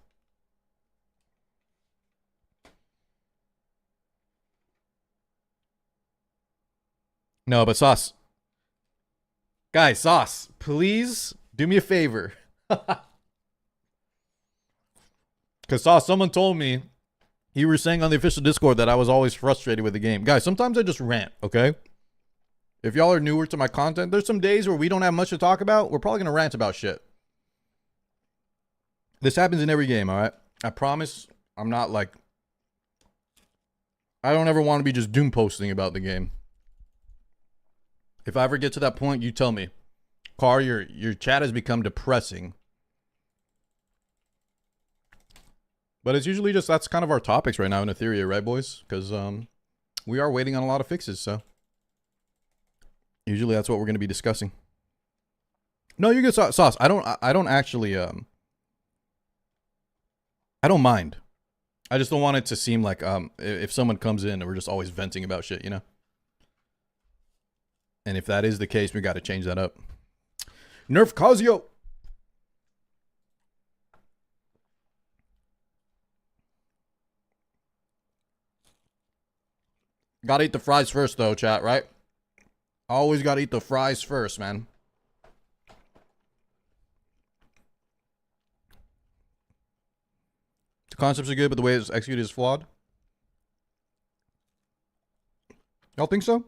No, but Sauce. Guys, Sauce, please do me a favor. Because Sauce, someone told me, you were saying on the official Discord that I was always frustrated with the game. Guys, sometimes I just rant, okay? If y'all are newer to my content, there's some days where we don't have much to talk about. We're probably going to rant about shit. This happens in every game, all right? I promise I'm not like... I don't ever want to be just doom posting about the game. If I ever get to that point, you tell me. Car, your chat has become depressing. But it's usually just, that's kind of our topics right now in Ethereum, right, boys? Because we are waiting on a lot of fixes, so. Usually that's what we're going to be discussing. No, you're good, Sauce. I don't actually, I don't mind. I just don't want it to seem like if someone comes in and we're just always venting about shit, you know? And if that is the case, we got to change that up. Nerf Casio. Gotta eat the fries first, though, chat, right? Always gotta eat the fries first, man. The concepts are good, but the way it's executed is flawed. Y'all think so?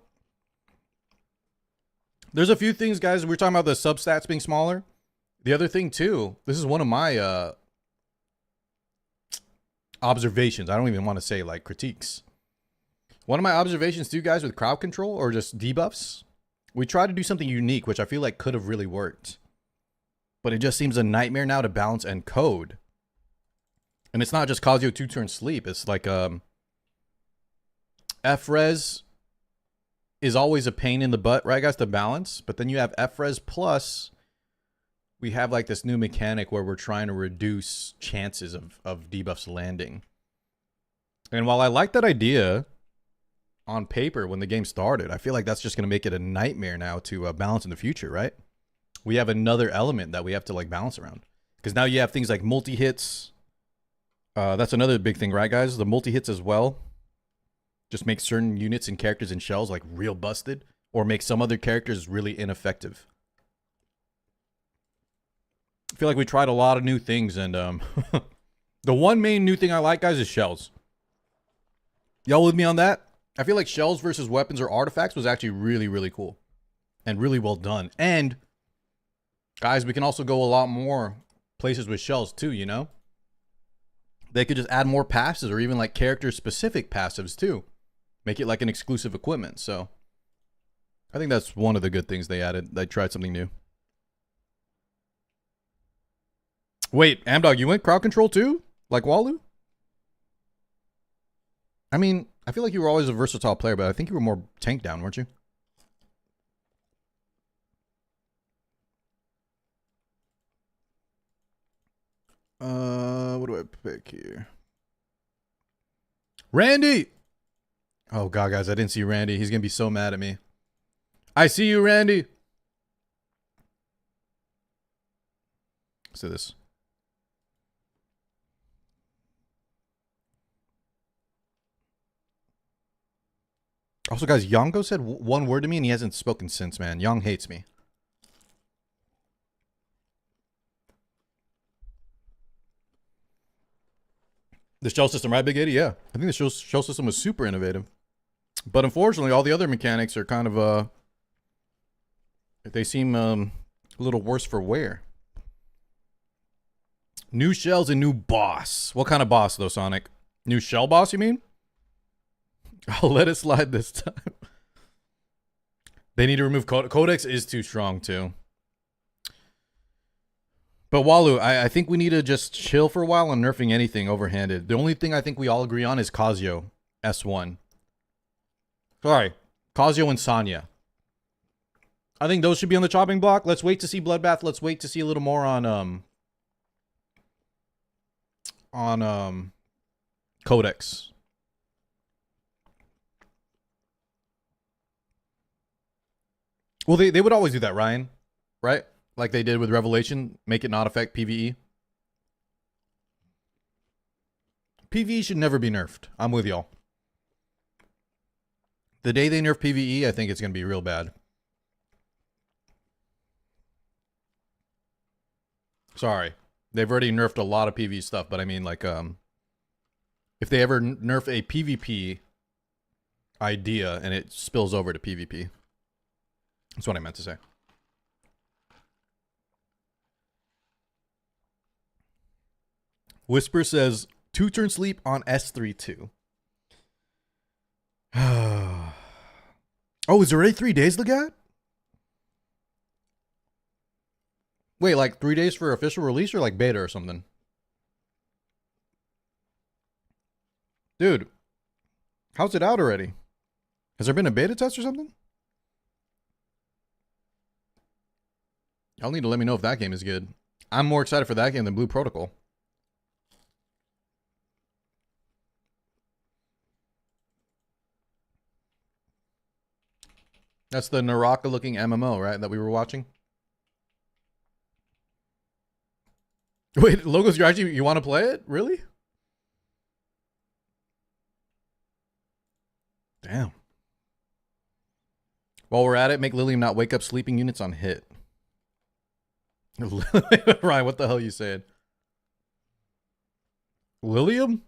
There's a few things, guys. We're talking about the substats being smaller. The other thing, too, this is one of my observations. I don't even want to say, like, critiques. One of my observations, too, guys, with crowd control or just debuffs, we try to do something unique, which I feel like could have really worked. But it just seems a nightmare now to balance and code. And it's not just Kazuyo 2-turn sleep. It's like F-Res is always a pain in the butt, right, guys, to balance. But then you have F-Res plus we have like this new mechanic where we're trying to reduce chances of debuffs landing. And while I like that idea on paper when the game started, I feel like that's just going to make it a nightmare now to balance in the future, right? We have another element that we have to like balance around. Because now you have things like multi-hits. That's another big thing, right, guys? The multi-hits as well. Just make certain units and characters and shells like real busted. Or make some other characters really ineffective. I feel like we tried a lot of new things, and the one main new thing I like, guys, is shells. Y'all with me on that? I feel like shells versus weapons or artifacts was actually really, really cool. And really well done. And, guys, we can also go a lot more places with shells too, you know? They could just add more passives or even like character-specific passives too. Make it like an exclusive equipment, so. I think that's one of the good things they added. They tried something new. Wait, Amdog, you went crowd control too? Like Walu? I mean, I feel like you were always a versatile player, but I think you were more tank down, weren't you? What do I pick here? Randy! Oh, God, guys, I didn't see Randy. He's going to be so mad at me. I see you, Randy. Let's do this. Also, guys, Yongo said one word to me, and he hasn't spoken since, man. Yang hates me. The shell system, right, Big 80? Yeah. I think the shell system was super innovative. But unfortunately, all the other mechanics are kind of, they seem a little worse for wear. New shells and new boss. What kind of boss, though, Sonic? New shell boss, you mean? I'll let it slide this time. They need to remove Codex is too strong, too. But Walu, I think we need to just chill for a while on nerfing anything overhanded. The only thing I think we all agree on is Kazuyo S1. Sorry, Kazuyo and Sanya. I think those should be on the chopping block. Let's wait to see Bloodbath. Let's wait to see a little more on Codex. Well, they would always do that, Ryan, right? Like they did with Revelation, make it not affect PvE. PvE should never be nerfed. I'm with y'all. The day they nerf PvE, I think it's going to be real bad. Sorry. They've already nerfed a lot of PvE stuff, but I mean, like, if they ever nerf a PvP idea and it spills over to PvP. That's what I meant to say. Whisper says, 2-turn sleep on S3-2. Oh, is there already 3 days, Legat? Wait, like 3 days for official release or like beta or something? Dude, how's it out already? Has there been a beta test or something? Y'all need to let me know if that game is good. I'm more excited for that game than Blue Protocol. That's the Naraka looking MMO, right? That we were watching. Wait, Logos, you want to play it? Really? Damn. While we're at it, make Lilium not wake up sleeping units on hit. Ryan, what the hell are you saying? Lilium?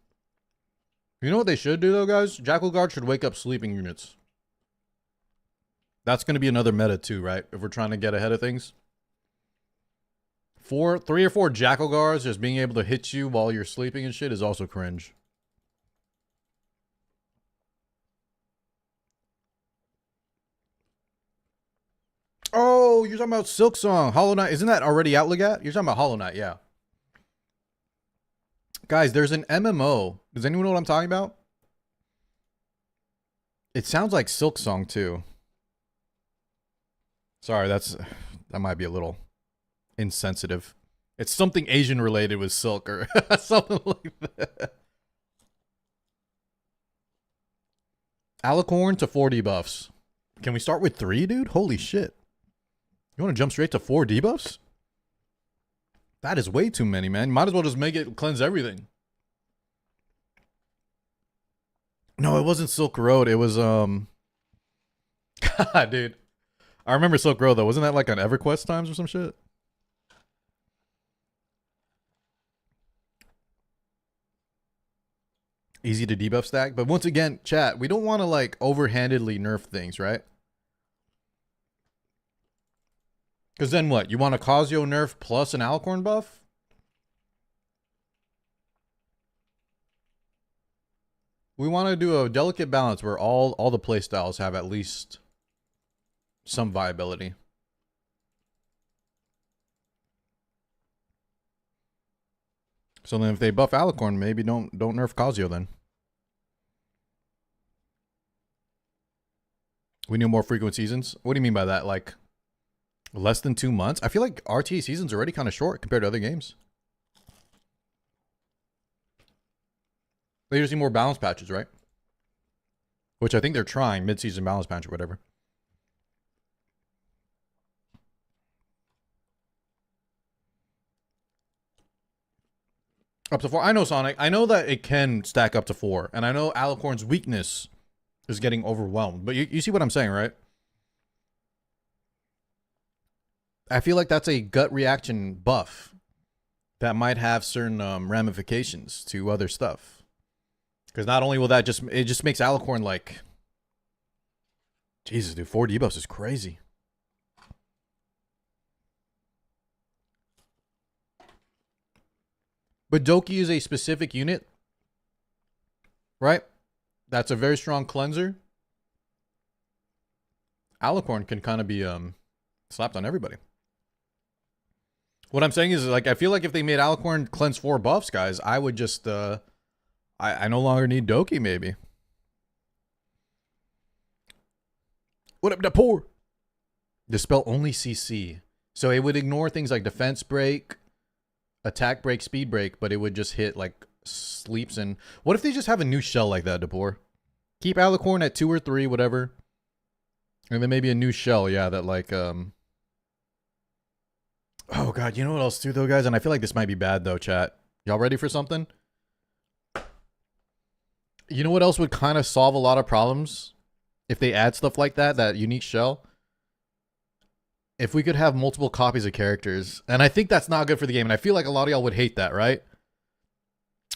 You know what they should do though, guys? Jackal Guard should wake up sleeping units. That's going to be another meta too, right? If we're trying to get ahead of things. 3 or 4 Jackal Guards just being able to hit you while you're sleeping and shit is also cringe. Oh, you're talking about Silk Song. Hollow Knight. Isn't that already out, Legat? You're talking about Hollow Knight, yeah. Guys, there's an MMO. Does anyone know what I'm talking about? It sounds like Silk Song too. Sorry, that might be a little insensitive. It's something Asian related with Silk or something like that. Alicorn to 4 debuffs. Can we start with 3, dude? Holy shit. You want to jump straight to 4 debuffs? That is way too many, man. You might as well just make it cleanse everything. No, it wasn't Silk Road. It was, God, dude. I remember Silk Road, though. Wasn't that like on EverQuest times or some shit? Easy to debuff stack. But once again, chat, we don't want to like overhandedly nerf things, right? Because then what? You want a Kazuo nerf plus an Alicorn buff? We want to do a delicate balance where all the playstyles have at least some viability. So then if they buff Alicorn, maybe don't nerf Kazuo then. We need more frequent seasons? What do you mean by that? Like less than 2 months? I feel like RTA season's already kind of short compared to other games. They just need more balance patches, right? Which I think they're trying, mid-season balance patch or whatever. Up to 4. I know, Sonic. I know that it can stack up to 4. And I know Alicorn's weakness is getting overwhelmed. But you see what I'm saying, right? I feel like that's a gut reaction buff that might have certain ramifications to other stuff. Because not only will that it just makes Alicorn like... Jesus, dude, 4 debuffs is crazy. But Doki is a specific unit, right? That's a very strong cleanser. Alicorn can kind of be slapped on everybody. What I'm saying is, like, I feel like if they made Alicorn cleanse 4 buffs, guys, I would just, I no longer need Doki, maybe. What up, Dapor? Dispel only CC. So it would ignore things like defense break, attack break, speed break, but it would just hit like sleeps. And what if they just have a new shell like that, Dapor? Keep Alicorn at 2 or 3, whatever. And then maybe a new shell, yeah, that like, oh God, you know what else too though, guys? And I feel like this might be bad though, chat. Y'all ready for something? You know what else would kind of solve a lot of problems? If they add stuff like that, that unique shell? If we could have multiple copies of characters. And I think that's not good for the game. And I feel like a lot of y'all would hate that, right?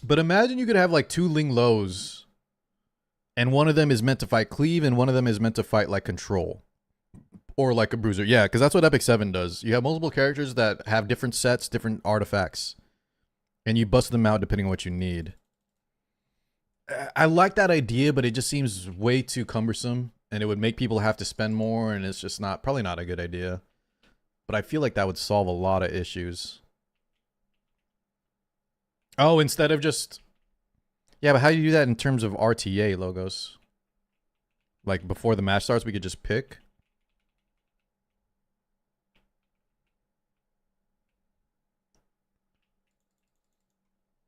But imagine you could have like 2 Ling Lows. And one of them is meant to fight Cleave. And one of them is meant to fight like Control. Or like a Bruiser. Yeah, because that's what Epic 7 does. You have multiple characters that have different sets, different artifacts. And you bust them out depending on what you need. I like that idea, but it just seems way too cumbersome. And it would make people have to spend more. And it's just probably not a good idea. But I feel like that would solve a lot of issues. Oh, instead of just... Yeah, but how do you do that in terms of RTA logos? Like, before the match starts, we could just pick?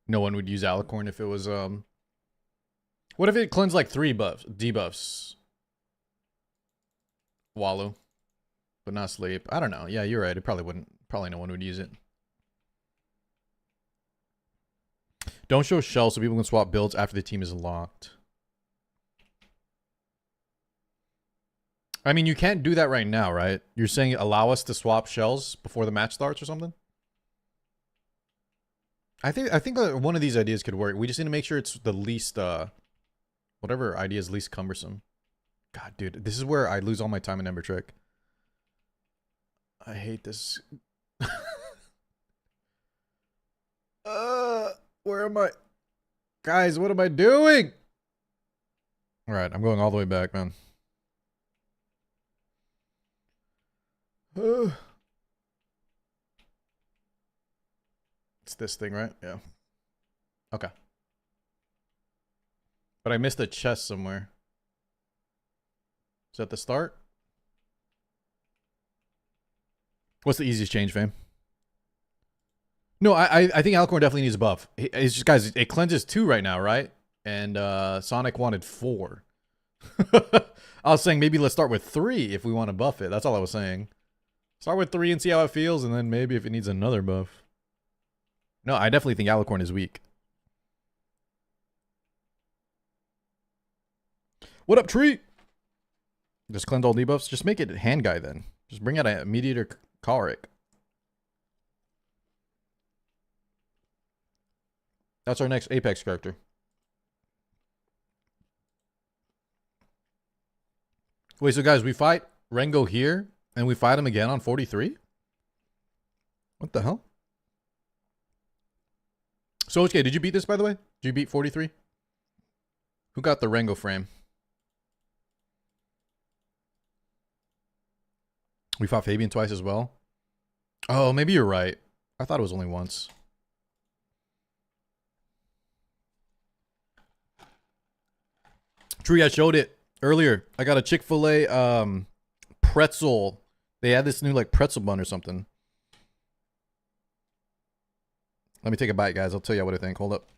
No one would use Alicorn if it was... What if it cleansed like 3 debuffs? Wallow. But not sleep. I don't know. Yeah, you're right. It probably wouldn't. Probably no one would use it. Don't show shells so people can swap builds after the team is locked. I mean, you can't do that right now, right? You're saying allow us to swap shells before the match starts or something? I think one of these ideas could work. We just need to make sure it's the least whatever idea is least cumbersome. God, dude, this is where I lose all my time in Ember Trek. I hate this. Where am I? Guys, what am I doing? All right, I'm going all the way back, man. It's this thing, right? Yeah. Okay. But I missed a chest somewhere. Is that the start? What's the easiest change, fam? No, I think Alicorn definitely needs a buff. It's just, guys, it cleanses 2 right now, right? And Sonic wanted 4. I was saying maybe let's start with 3 if we want to buff it. That's all I was saying. Start with 3 and see how it feels, and then maybe if it needs another buff. No, I definitely think Alicorn is weak. What up, Tree? Just cleanse all debuffs. Just make it hand guy then. Just bring out a Mediator Choleric. That's our next Apex character. Wait, so guys, we fight Rengo here, and we fight him again on 43? What the hell? So, okay, did you beat this, by the way? Did you beat 43? Who got the Rengo frame? We fought Fabian twice as well. Oh, maybe you're right. I thought it was only once. True, I showed it earlier. I got a Chick-fil-A pretzel. They had this new like pretzel bun or something. Let me take a bite, guys. I'll tell you what I think. Hold up.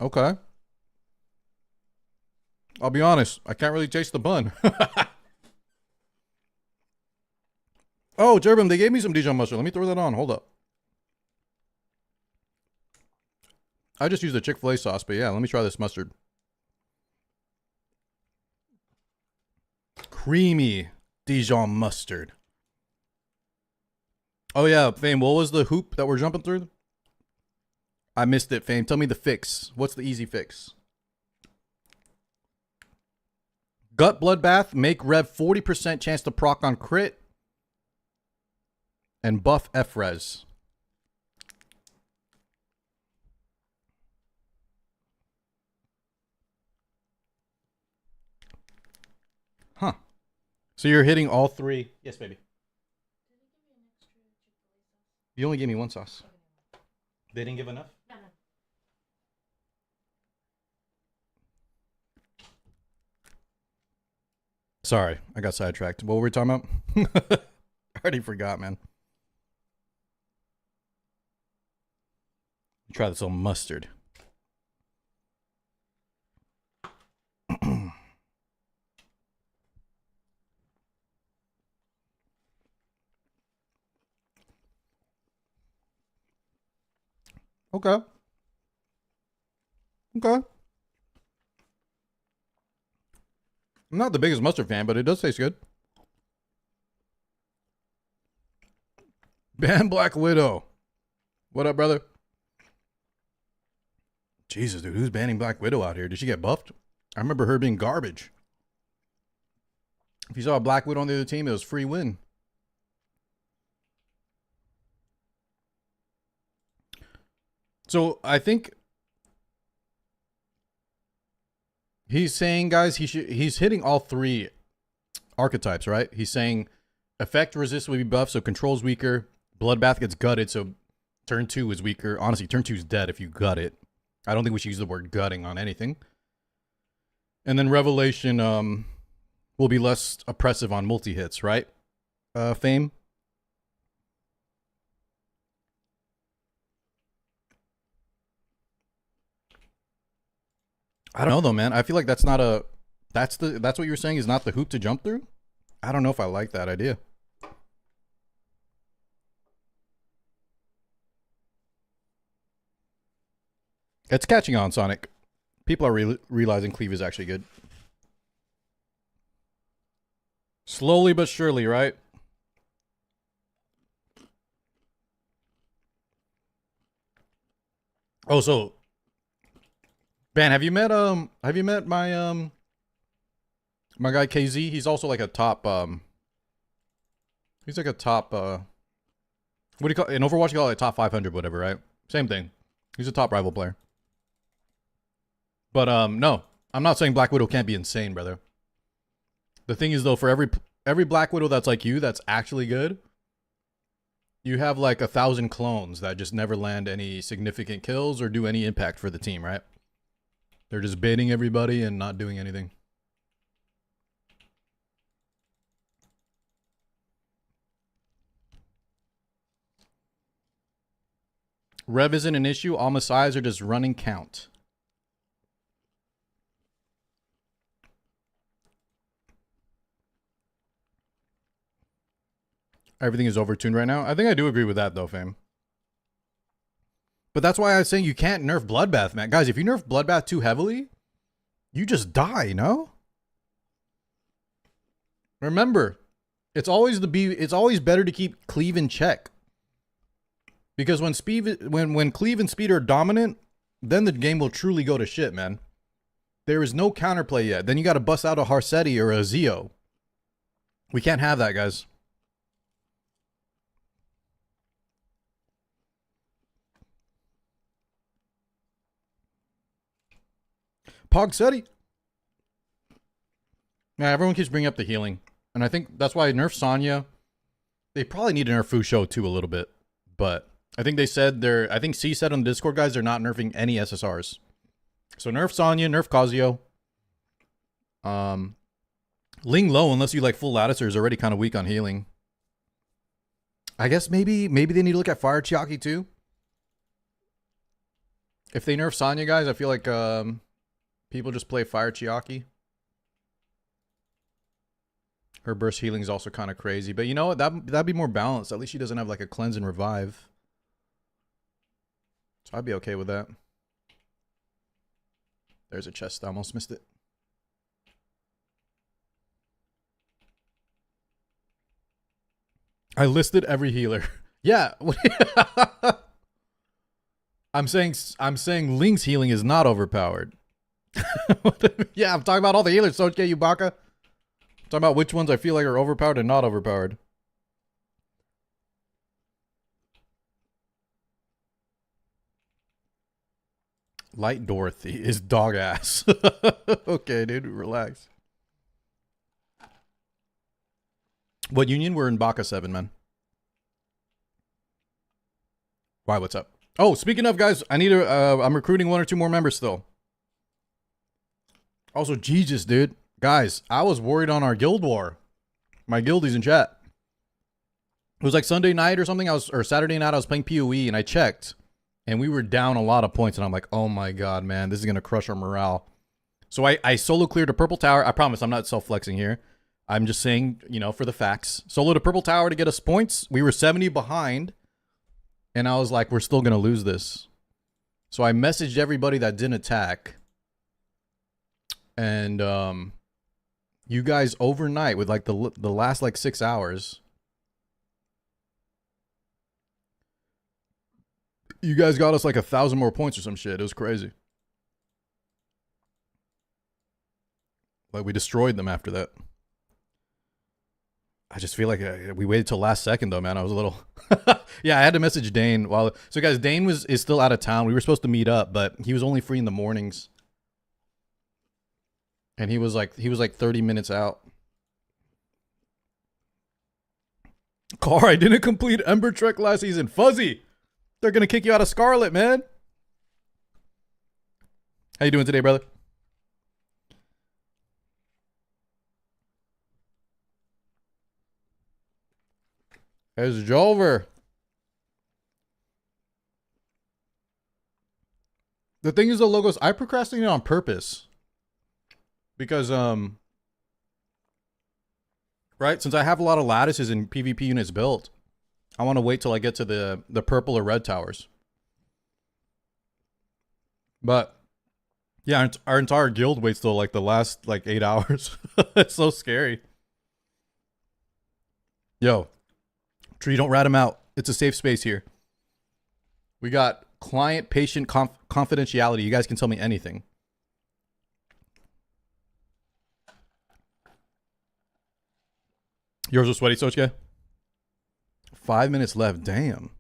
Okay. I'll be honest. I can't really taste the bun. Oh, Jerbim, they gave me some Dijon mustard. Let me throw that on. Hold up. I just used the Chick-fil-A sauce, but yeah, let me try this mustard. Creamy Dijon mustard. Oh yeah, Fame, what was the hoop that we're jumping through? I missed it, Fame. Tell me the fix. What's the easy fix? Gut Bloodbath, make Rev 40% chance to proc on crit. And buff F-Res. Huh. So you're hitting all 3. Yes, baby. You only gave me 1 sauce. They didn't give enough? No. Sorry, I got sidetracked. What were we talking about? I already forgot, man. Try this little mustard. Okay. Okay. I'm not the biggest mustard fan, but it does taste good. Ban Black Widow. What up, brother? Jesus, dude, who's banning Black Widow out here? Did she get buffed? I remember her being garbage. If you saw a Black Widow on the other team, it was free win. So I think he's saying, guys, he's hitting all 3 archetypes, right? He's saying effect resist will be buffed, so control's weaker. Bloodbath gets gutted, so turn 2 is weaker. Honestly, turn 2 is dead if you gut it. I don't think we should use the word gutting on anything. And then Revelation will be less oppressive on multi-hits, right? Fame? I don't know, though, man. I feel like that's not That's what you were saying is not the hoop to jump through? I don't know if I like that idea. It's catching on, Sonic. People are realizing Cleave is actually good. Slowly but surely, right? Oh, so Ben, have you met my my guy KZ? He's also like a top he's like a top what do you call in Overwatch, you call it like top 500 whatever, right? Same thing. He's a top rival player. But no, I'm not saying Black Widow can't be insane, brother. The thing is though, for every Black Widow that's like you, that's actually good, you have like 1,000 clones that just never land any significant kills or do any impact for the team, right? They're just baiting everybody and not doing anything. Rev isn't an issue. All Messiahs are just running count. Everything is overtuned right now. I think I do agree with that though, fam. But that's why I was saying you can't nerf Bloodbath, man. Guys, if you nerf Bloodbath too heavily, you just die, no? Remember, it's always better to keep Cleave in check. Because when Cleave and Speed are dominant, then the game will truly go to shit, man. There is no counterplay yet. Then you got to bust out a Harsetti or a Zeo. We can't have that, guys. Pogsetti. Yeah, everyone keeps bringing up the healing. And I think that's why nerf Sonya. They probably need to nerf Fusho too a little bit. But I think they said I think C said on the Discord, guys, they're not nerfing any SSRs. So nerf Sonya, nerf Kazuyo. Ling Lo, unless you like full Latticer, is already kind of weak on healing. I guess maybe they need to look at Fire Chiaki too. If they nerf Sonya, guys, I feel like people just play Fire Chiaki. Her burst healing is also kind of crazy. But you know what? That'd be more balanced. At least she doesn't have like a cleanse and revive. So I'd be okay with that. There's a chest. I almost missed it. I listed every healer. Yeah. I'm saying Link's healing is not overpowered. Yeah, I'm talking about all the healers, Sochke Yubaka. I'm talking about which ones I feel like are overpowered and not overpowered. Light Dorothy is dog ass. Okay, dude, relax. What union? We're in Baka 7, man. Why, what's up? Oh, speaking of, guys, I need to, I'm recruiting 1 or 2 more members still. Also, Jesus, dude. Guys, I was worried on our guild war. My guildies in chat. It was like Sunday night or something. Or Saturday night, I was playing PoE and I checked. And we were down a lot of points. And I'm like, oh my God, man, this is going to crush our morale. So I solo cleared a purple tower. I promise I'm not self-flexing here. I'm just saying, you know, for the facts. Soloed a purple tower to get us points. We were 70 behind. And I was like, we're still going to lose this. So I messaged everybody that didn't attack. And you guys overnight with like the last like 6 hours. You guys got us like 1,000 more points or some shit. It was crazy. Like we destroyed them after that. I just feel like we waited till last second though, man. I was a little yeah, I had to message Dane so guys, Dane is still out of town. We were supposed to meet up, but he was only free in the mornings. And he was like 30 minutes out. Car, I didn't complete Ember Trek last season. Fuzzy, they're gonna kick you out of Scarlet, man. How you doing today, brother? There's Jover. The thing is, the logos, I procrastinated on purpose. Because right, since I have a lot of lattices and PvP units built, I want to wait till I get to the purple or red towers. But yeah, our entire guild waits till like the last like 8 hours. It's so scary. Yo, Tree, don't rat him out. It's a safe space here. We got client patient confidentiality. You guys can tell me anything. Yours was sweaty, Sochka? 5 minutes left. Damn.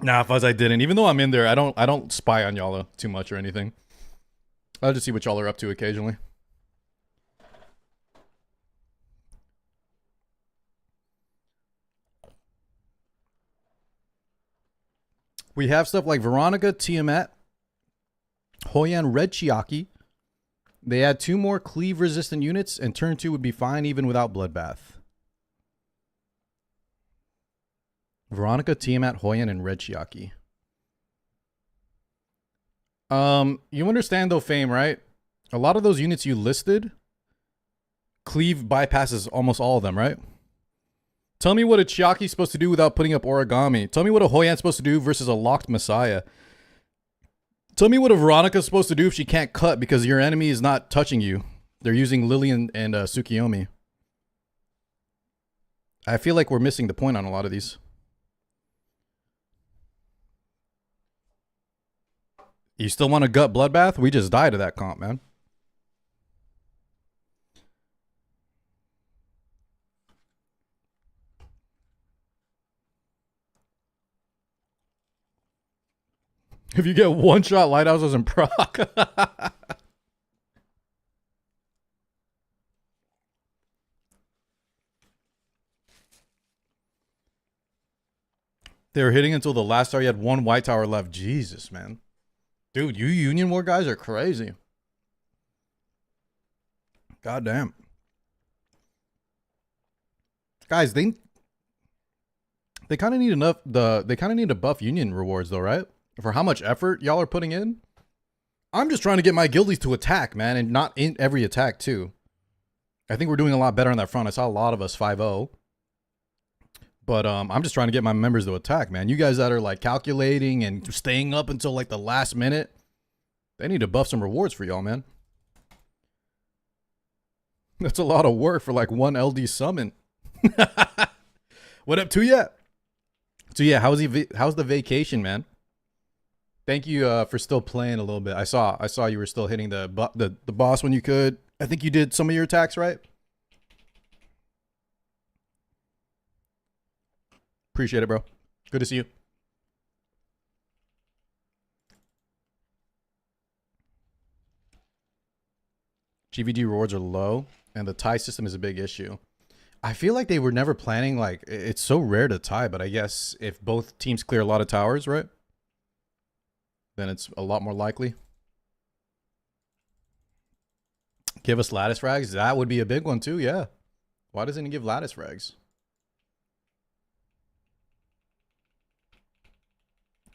Nah, Fuzz, I didn't. Even though I'm in there, I don't spy on y'all too much or anything. I'll just see what y'all are up to occasionally. We have stuff like Veronica, Tiamat, Hoyan, Red Chiaki. They add 2 more Cleave resistant units, and turn 2 would be fine even without Bloodbath. Veronica, Tiamat, Hoyan, and Red Chiaki. You understand though, Fame, right? A lot of those units you listed, Cleave bypasses almost all of them, right? Tell me what a Chiaki's supposed to do without putting up origami. Tell me what a Hoyan's supposed to do versus a locked Messiah. Tell me what a Veronica's supposed to do if she can't cut because your enemy is not touching you. They're using Lillian and Tsukiyomi. I feel like we're missing the point on a lot of these. You still want a gut bloodbath? We just died to that comp, man. If you get one shot lighthouses in proc. They were hitting until the last tower. You had 1 white tower left. Jesus, man. Dude, you Union War guys are crazy. God damn. Guys, they kind of need enough they kind of need to buff Union rewards though, right? For how much effort y'all are putting in. I'm just trying to get my guildies to attack, man, and not in every attack too. I think we're doing a lot better on that front. I saw a lot of us 5-0. But I'm just trying to get my members to attack, man. You guys that are like calculating and staying up until like the last minute, they need to buff some rewards for y'all, man. That's a lot of work for like 1 LD summon. What up, Tuya? Tuya, how's the vacation, man? Thank you for still playing a little bit. I saw you were still hitting the boss when you could. I think you did some of your attacks, right? Appreciate it, bro. Good to see you. GVD rewards are low, and the tie system is a big issue. I feel like they were never planning, like, it's so rare to tie, but I guess if both teams clear a lot of towers, right? Then it's a lot more likely. Give us lattice frags? That would be a big one too, yeah. Why doesn't he give lattice frags?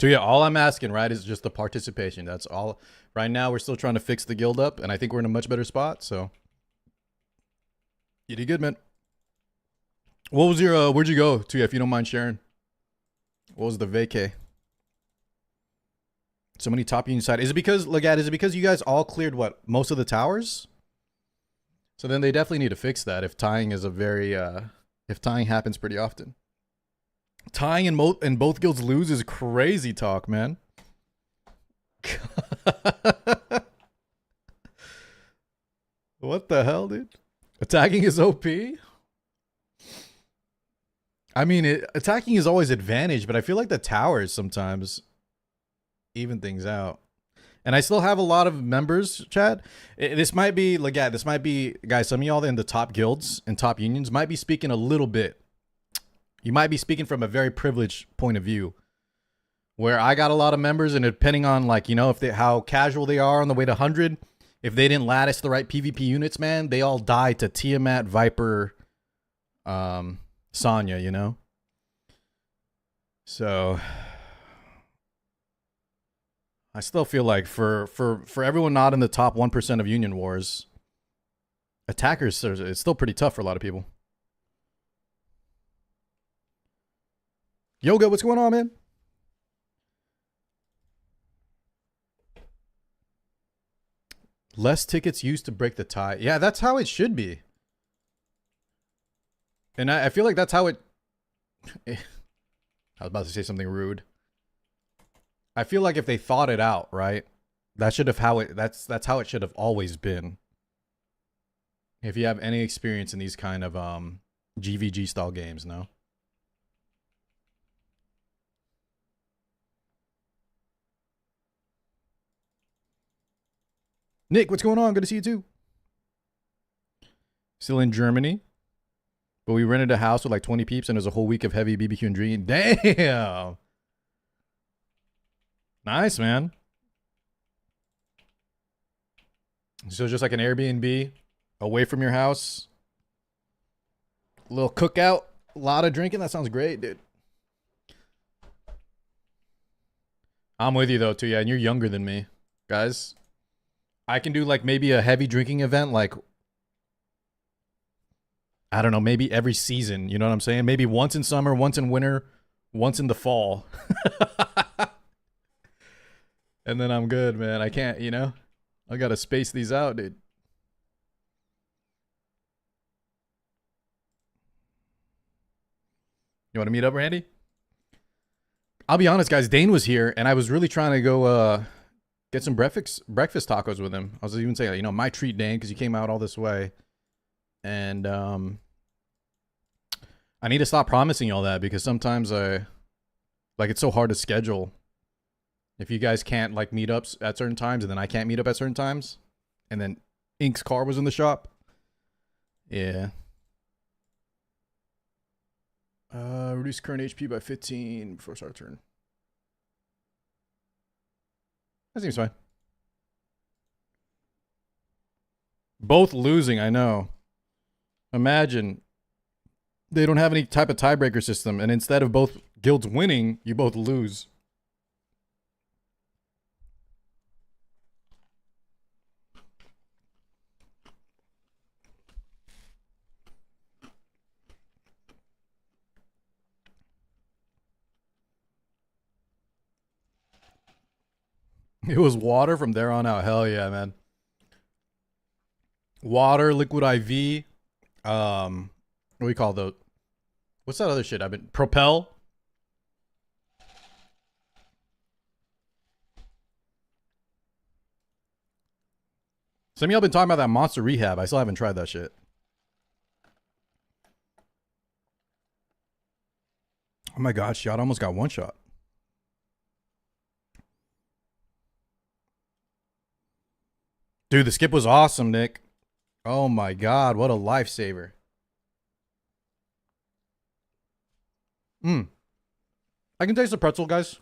So yeah, all I'm asking, right, is just the participation. That's all. Right now, we're still trying to fix the guild up, and I think we're in a much better spot, so. You did good, man. What was your, where'd you go to, if you don't mind sharing? What was the vacay? So many top union side. Is it because, look at, is it because you guys all cleared, what, most of the towers? So then they definitely need to fix that if tying is a very, if tying happens pretty often. Tying and both guilds lose is crazy talk, man. What the hell, dude? Attacking is OP? I mean, attacking is always advantage, but I feel like the towers sometimes even things out. And I still have a lot of members, chat. This might be, like, yeah, this might be, guys, some of y'all in the top guilds and top unions might be speaking a little bit. You might be speaking from a very privileged point of view. Where I got a lot of members, and depending on, like, you know, if they, how casual they are on the way to 100, if they didn't lattice the right PvP units, man, they all died to Tiamat, Viper, Sonya, you know? So I still feel like for everyone not in the top 1% of union wars, attackers, it's still pretty tough for a lot of people. Yoga, what's going on, man? Less tickets used to break the tie. Yeah, that's how it should be. And I feel like that's how it... I was about to say something rude. I feel like if they thought it out, right? That should have that's how it should have always been. If you have any experience in these kind of GVG style games, no? Nick, what's going on? Good to see you too. Still in Germany. But we rented a house with like 20 peeps and it was a whole week of heavy BBQ and drinking. Damn. Nice, man. So just like an Airbnb away from your house. A little cookout. A lot of drinking. That sounds great, dude. I'm with you though too, yeah. And you're younger than me, guys. I can do like maybe a heavy drinking event, like I don't know, maybe every season. You know what I'm saying? Maybe once in summer, once in winter, once in the fall. And then I'm good, man. I can't, you know? I gotta space these out, dude. You want to meet up, Randy? I'll be honest, guys. Dane was here, and I was really trying to go get some breakfast tacos with him. I was even saying, you know, my treat, Dane, because you came out all this way. And I need to stop promising y'all that because sometimes it's so hard to schedule. If you guys can't like meet up at certain times and then I can't meet up at certain times and then Ink's car was in the shop. Yeah. Reduce current HP by 15 before start turn. That seems fine. Both losing, I know. Imagine they don't have any type of tiebreaker system, and instead of both guilds winning, you both lose. It was water from there on out. Hell yeah, man. Water, liquid IV. What do we call those? What's that other shit? Propel. Some of y'all been talking about that Monster Rehab. I still haven't tried that shit. Oh my god, shot almost got one shot. Dude, the skip was awesome, Nick. Oh my god, what a lifesaver. I can taste the pretzel, guys.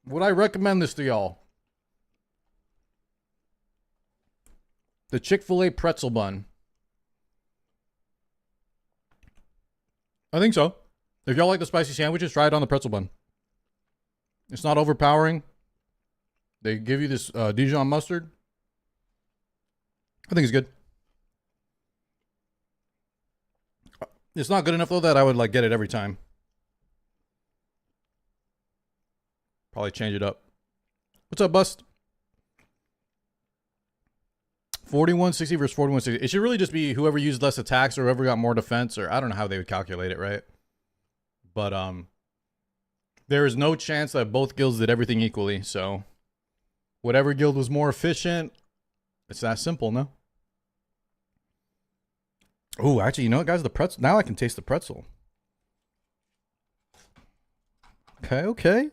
Would I recommend this to y'all? The Chick-fil-A pretzel bun. I think so. If y'all like the spicy sandwiches, try it on the pretzel bun. It's not overpowering. They give you this Dijon mustard. I think it's good. It's not good enough though that I would like get it every time. Probably change it up. What's up, Bust? 4160 versus 4160. It should really just be whoever used less attacks or whoever got more defense, or I don't know how they would calculate it, right? But there is no chance that both guilds did everything equally, so whatever guild was more efficient, it's that simple, no? Oh, actually, you know what, guys? The pretzel. Now I can taste the pretzel. Okay, okay.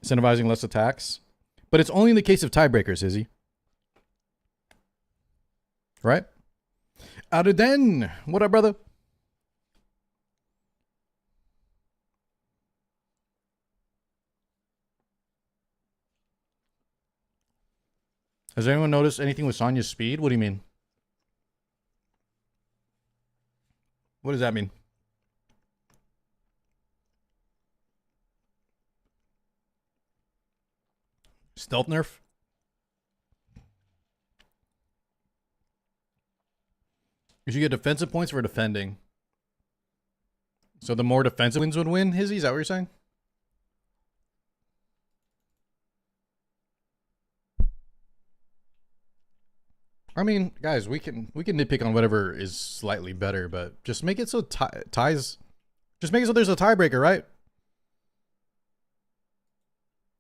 Incentivizing less attacks. But it's only in the case of tiebreakers, Izzy. Right? Aden, what up, brother? Has anyone noticed anything with Sonya's speed? What do you mean? What does that mean? Stealth nerf? You should get defensive points for defending. So the more defensive wins would win, Hizzy? Is that what you're saying? I mean, guys, we can nitpick on whatever is slightly better, but just make it so ties. Just make it so there's a tiebreaker, right?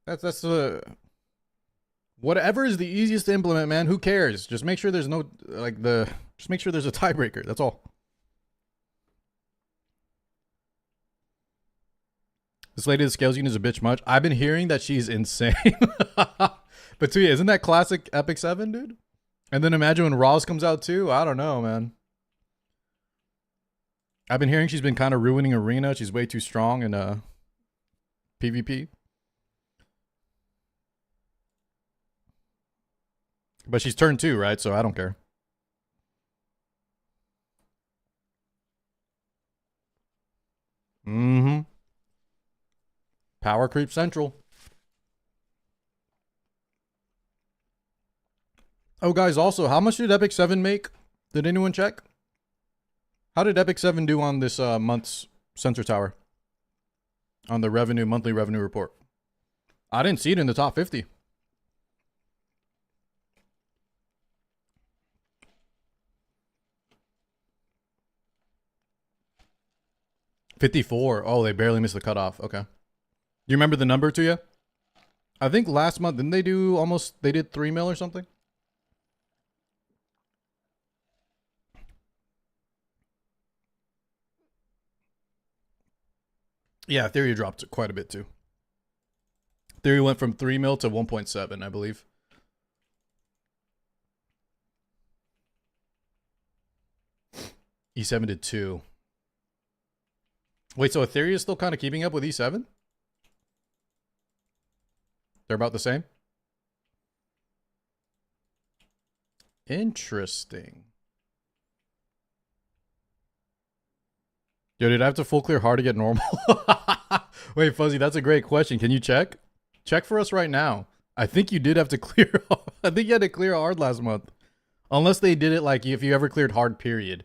That's the whatever is the easiest to implement, man. Who cares? Just make sure there's no just make sure there's a tiebreaker. That's all. This lady that scales unit is a bitch much. I've been hearing that she's insane. But Tuya, isn't that classic Epic 7, dude? And then imagine when Roz comes out too. I don't know, man. I've been hearing she's been kind of ruining Arena. She's way too strong in PvP. But she's turn 2, right? So I don't care. Mm-hmm. Power creep central. Oh, guys, also, how much did Epic 7 make? Did anyone check? How did Epic 7 do on this month's Sensor Tower? On the monthly revenue report. I didn't see it in the top 50. $54. Oh, they barely missed the cutoff. Okay. Do you remember the number to you? I think last month, didn't they do they did 3 mil or something? Yeah, Theory dropped quite a bit too. Theory went from 3 mil to 1.7, I believe. E7 did 2. Wait, so Ethereum is still kind of keeping up with E7? They're about the same? Interesting. Yo, did I have to full clear hard to get normal? Wait, Fuzzy, that's a great question. Can you check? Check for us right now. I think you did have to clear. I think you had to clear hard last month. Unless they did it like if you ever cleared hard, period.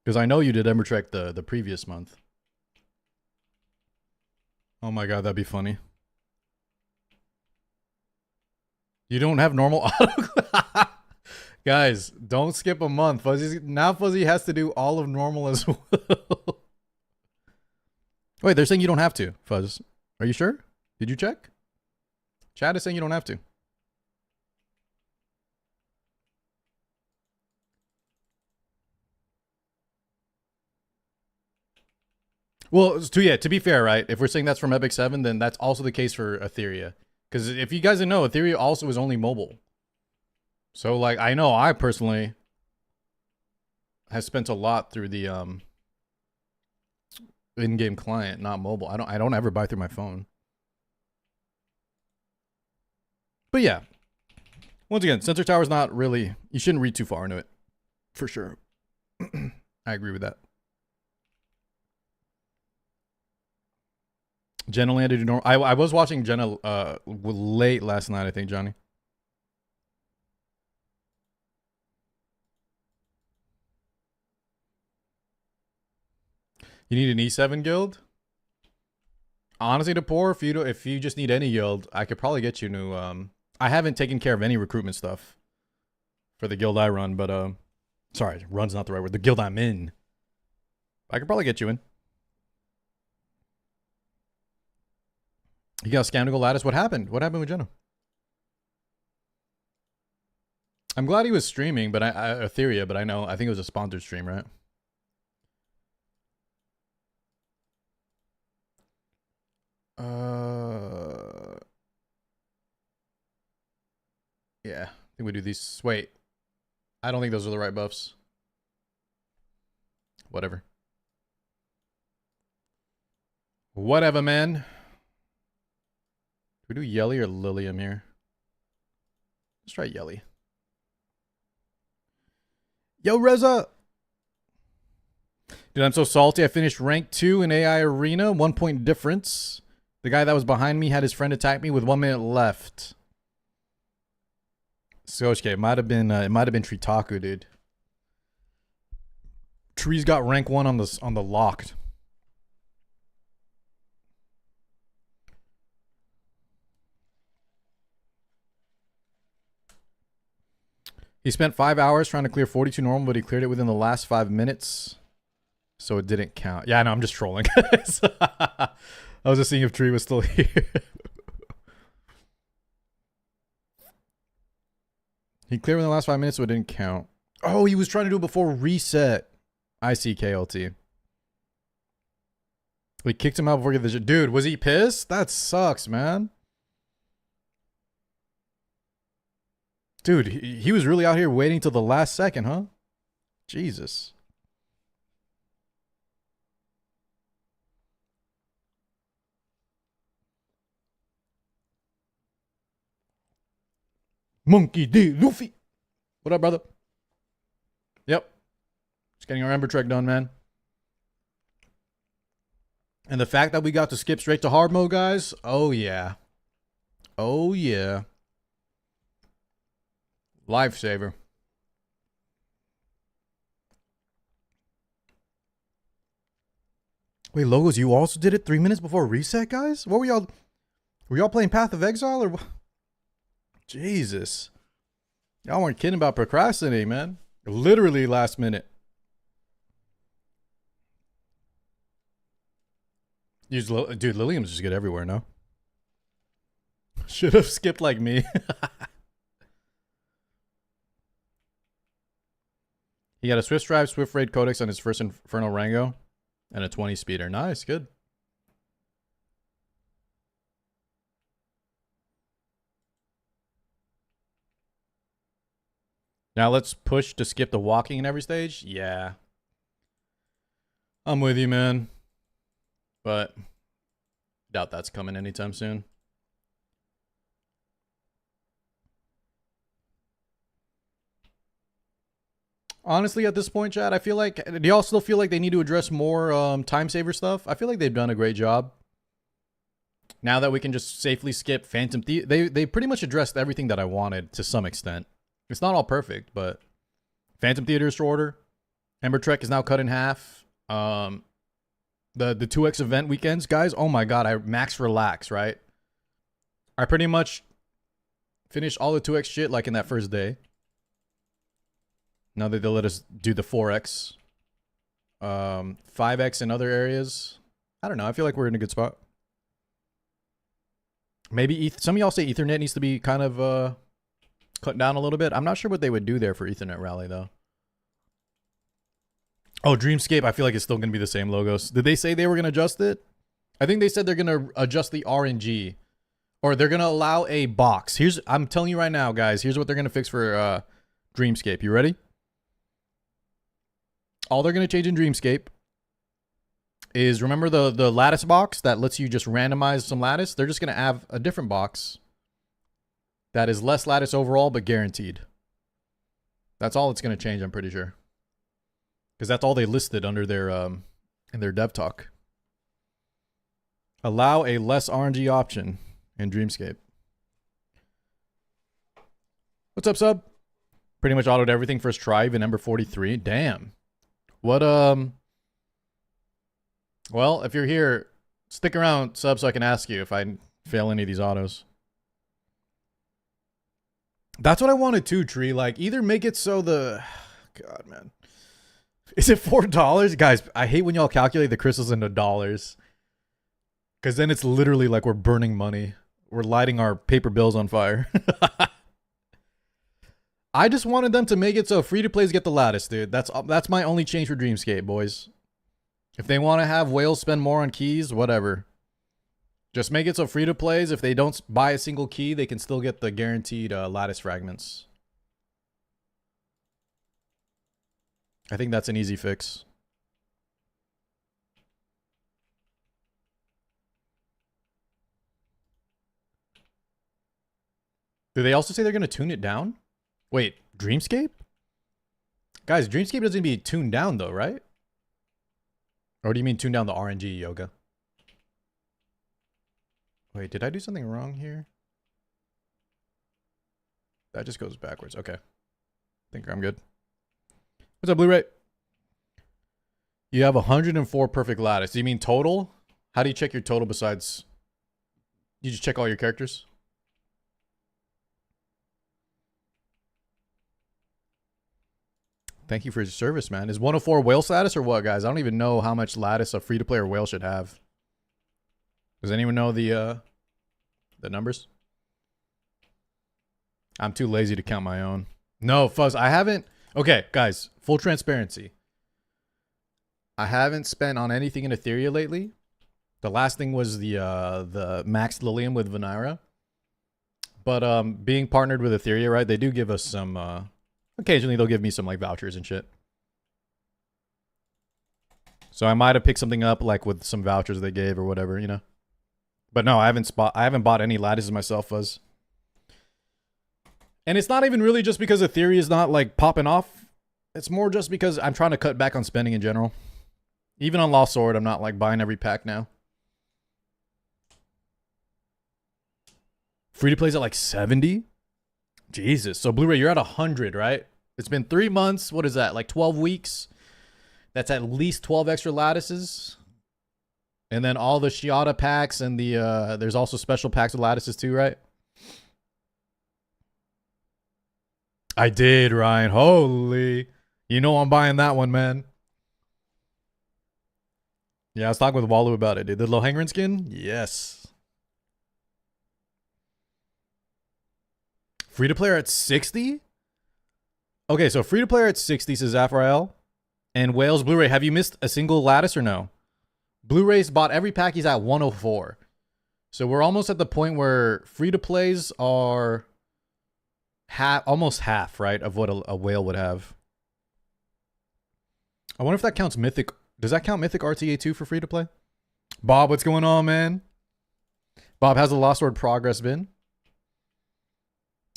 Because I know you did Ember Trek the previous month. Oh my god, that'd be funny. You don't have normal auto. Guys, don't skip a month. Now Fuzzy has to do all of normal as well. Wait, they're saying you don't have to, Fuzz. Are you sure? Did you check? Chat is saying you don't have to. Well, to be fair, right? If we're saying that's from Epic 7, then that's also the case for Etheria. Because if you guys didn't know, Etheria also is only mobile. So, like, I know I personally have spent a lot through the in-game client, not mobile. I don't ever buy through my phone. But yeah. Once again, Sensor Tower is not really, you shouldn't read too far into it. For sure. I agree with that. Jenna landed to normal. I was watching Jenna late last night, I think, Johnny. You need an E7 guild? Honestly, to pour, if you just need any guild, I could probably get you new. I haven't taken care of any recruitment stuff for the guild I run, but sorry, run's not the right word. The guild I'm in, I could probably get you in. You got scammed to go Lattice. What happened? What happened with Jenna? I'm glad he was streaming, but Etheria, but I think it was a sponsored stream, right? Yeah, I think we do these. Wait, I don't think those are the right buffs. Whatever. Whatever, man. Do we do Yelly or Lilium here? Let's try Yelly. Yo, Reza! Dude, I'm so salty. I finished rank 2 in AI Arena. 1 point difference. The guy that was behind me had his friend attack me with 1 minute left. So okay, it might have been Tritaku, dude. Tree's got rank 1 on the locked. He spent 5 hours trying to clear 42 normal, but he cleared it within the last 5 minutes. So it didn't count. Yeah, no, I'm just trolling. I was just seeing if Tree was still here. He cleared within the last 5 minutes, so it didn't count. Oh, he was trying to do it before reset. I see KLT. We kicked him out before he did the... Dude, was he pissed? That sucks, man. Dude, he was really out here waiting till the last second, huh? Jesus. Monkey D. Luffy. What up, brother? Yep. Just getting our Ember Trek done, man. And the fact that we got to skip straight to hard mode, guys. Oh, yeah. Oh, yeah. Lifesaver. Wait, Logos, you also did it 3 minutes before reset, guys? What were y'all... Were y'all playing Path of Exile or what? Jesus. Y'all weren't kidding about procrastinating, man. Literally last minute. Dude, Lilium's just good everywhere, no? Should have skipped like me. He got a Swift Drive, Swift Raid Codex on his first Infernal Rango. And a 20 speeder. Nice, good. Now let's push to skip the walking in every stage. Yeah. I'm with you, man. But doubt that's coming anytime soon. Honestly, at this point, Chad, I feel like... Do y'all still feel like they need to address more time saver stuff? I feel like they've done a great job. Now that we can just safely skip Phantom Theater... They pretty much addressed everything that I wanted to some extent. It's not all perfect, but... Phantom Theater is shorter. Ember Trek is now cut in half. The 2x event weekends, guys. Oh my god, I max relax, right? I pretty much finished all the 2x shit like in that first day. Now that they'll let us do the 4x. 5x in other areas. I don't know. I feel like we're in a good spot. Maybe some of y'all say Ethernet needs to be kind of cut down a little bit. I'm not sure what they would do there for Ethernet Rally, though. Oh, Dreamscape, I feel like it's still going to be the same logos. Did they say they were going to adjust it? I think they said they're going to adjust the RNG. Or they're going to allow a box. I'm telling you right now, guys. Here's what they're going to fix for Dreamscape. You ready? All they're going to change in Dreamscape is, remember the lattice box that lets you just randomize some lattice? They're just going to have a different box that is less lattice overall, but guaranteed. That's all it's going to change, I'm pretty sure. Because that's all they listed under their in their dev talk. Allow a less RNG option in Dreamscape. What's up, sub? Pretty much autoed everything first try, even Ember 43. Damn. What, well, if you're here, stick around, sub, so I can ask you if I fail any of these autos. That's what I wanted too, Tree. Like, either make it so the... God, man. Is it $4? Guys, I hate when y'all calculate the crystals into dollars. Because then it's literally like we're burning money. We're lighting our paper bills on fire. I just wanted them to make it so free-to-plays get the lattice, dude. That's my only change for Dreamscape, boys. If they want to have whales spend more on keys, whatever. Just make it so free-to-plays, if they don't buy a single key, they can still get the guaranteed lattice fragments. I think that's an easy fix. Do they also say they're going to tune it down? Wait, Dreamscape? Guys, Dreamscape doesn't be tuned down though, right? Or do you mean tune down the RNG, Yoga? Wait, did I do something wrong here? That just goes backwards. Okay. I think I'm good. What's up, Blu-ray? You have 104 perfect lattice. Do you mean total? How do you check your total besides... You just check all your characters? Thank you for your service, man. Is 104 whale status or what, guys? I don't even know how much lattice a free-to-play or whale should have. Does anyone know the numbers? I'm too lazy to count my own. No, Fuzz, I haven't... Okay, guys, full transparency. I haven't spent on anything in Ethereum lately. The last thing was the Max Lilium with Venira. But being partnered with Ethereum, right, they do give us some... occasionally they'll give me some like vouchers and shit. So I might have picked something up like with some vouchers they gave or whatever, you know. But no, I haven't bought any lattices myself, Fuzz. And it's not even really just because Ethereum is not like popping off. It's more just because I'm trying to cut back on spending in general. Even on Lost Sword, I'm not like buying every pack now. Free to play's at like 70? Jesus. So Blu-ray, you're at 100, right? It's been 3 months. What is that? Like 12 weeks? That's at least 12 extra lattices. And then all the Shiata packs and the there's also special packs with lattices too, right? I did, Ryan. Holy. You know I'm buying that one, man. Yeah, I was talking with Walu about it, dude. The Lohengrin skin? Yes. Free-to-player at 60? Okay, so free-to-player at 60, says Zafrael. And Wales Blu-ray, have you missed a single lattice or no? Blu-ray's bought every pack. He's at 104. So we're almost at the point where free-to-plays are almost half, right, of what a whale would have. I wonder if that counts Mythic. Does that count Mythic RTA 2 for free-to-play? Bob, what's going on, man? Bob, how's the Lost Sword progress been?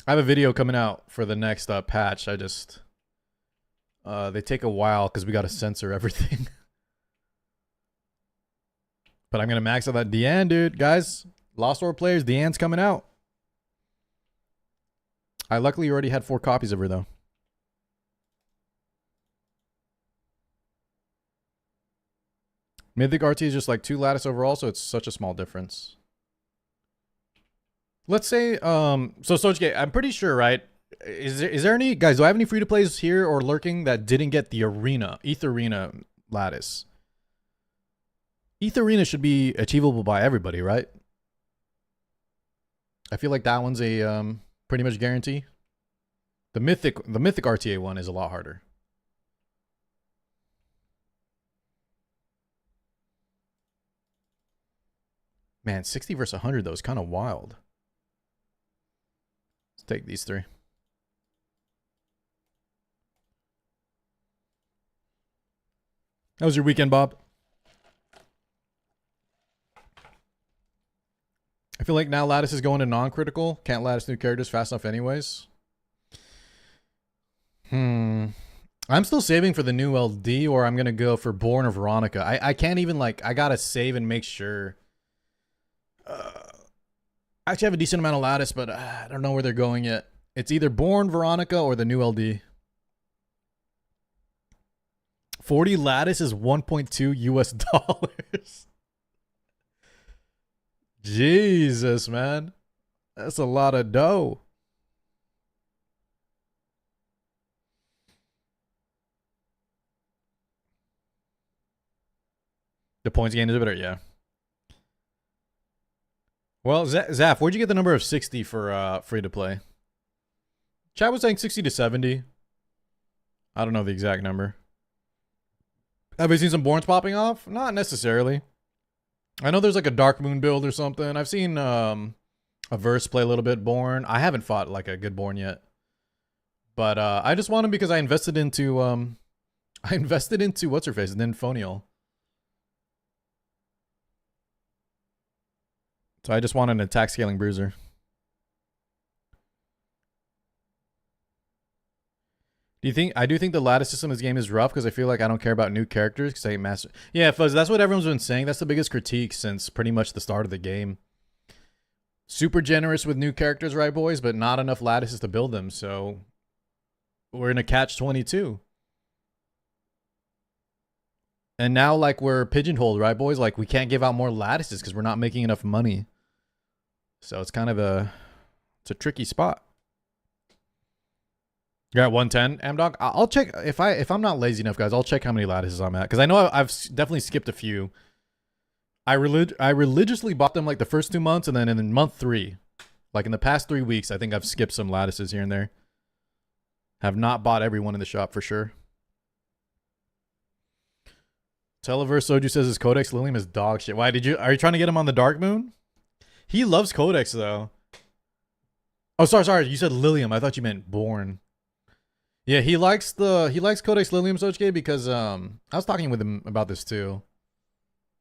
I have a video coming out for the next patch. I just... they take a while because we got to censor everything. But I'm going to max out that Deanne, dude. Guys, Lost Sword players, Deanne's coming out. I luckily already had 4 copies of her, though. Mythic RT is just like 2 lattice overall, so it's such a small difference. Let's say, so Sochke, I'm pretty sure, right? Is there any, guys, do I have any free-to-plays here or lurking that didn't get the Arena, ETH Arena lattice? ETH Arena should be achievable by everybody, right? I feel like that one's a pretty much guarantee. The Mythic RTA one is a lot harder. Man, 60 versus 100 though is kind of wild. Let's take these 3. How was your weekend, Bob? I feel like now Lattice is going to non-critical. Can't Lattice new characters fast enough anyways. I'm still saving for the new LD, or I'm going to go for Born or Veronica. I can't even, like, I got to save and make sure. I actually have a decent amount of Lattice, but I don't know where they're going yet. It's either Born, Veronica, or the new LD. 40 Lattice is 1.2 US dollars. Jesus, man. That's a lot of dough. The points gained is better, yeah. Well, Zaf, where'd you get the number of 60 for free to play? Chat was saying 60 to 70. I don't know the exact number. Have you seen some Borns popping off? Not necessarily. I know there's like a Dark Moon build or something. I've seen a Verse play a little bit Born. I haven't fought like a good Born yet. But I just want him because I invested into what's her face, Nymphonial. So I just want an attack scaling bruiser. I do think the lattice system in this game is rough because I feel like I don't care about new characters because I ain't master. Yeah, Fuzz, that's what everyone's been saying. That's the biggest critique since pretty much the start of the game. Super generous with new characters, right, boys? But not enough lattices to build them, so we're in a catch-22. And now, like, we're pigeonholed, right, boys? Like, we can't give out more lattices because we're not making enough money. So it's kind of a tricky spot. You're at 110, Amdog. I'll check if I'm not lazy enough, guys. I'll check how many lattices I'm at because I know I've definitely skipped a few. I religiously bought them like the first 2 months, and then in month 3, like in the past 3 weeks, I think I've skipped some lattices here and there. Have not bought everyone in the shop for sure. Televerse Soju says his Codex Lilium is dog shit. Why are you trying to get him on the Dark Moon? He loves Codex though. Oh, sorry. You said Lilium. I thought you meant Born. Yeah, he likes Codex Lilium Sochke because I was talking with him about this too.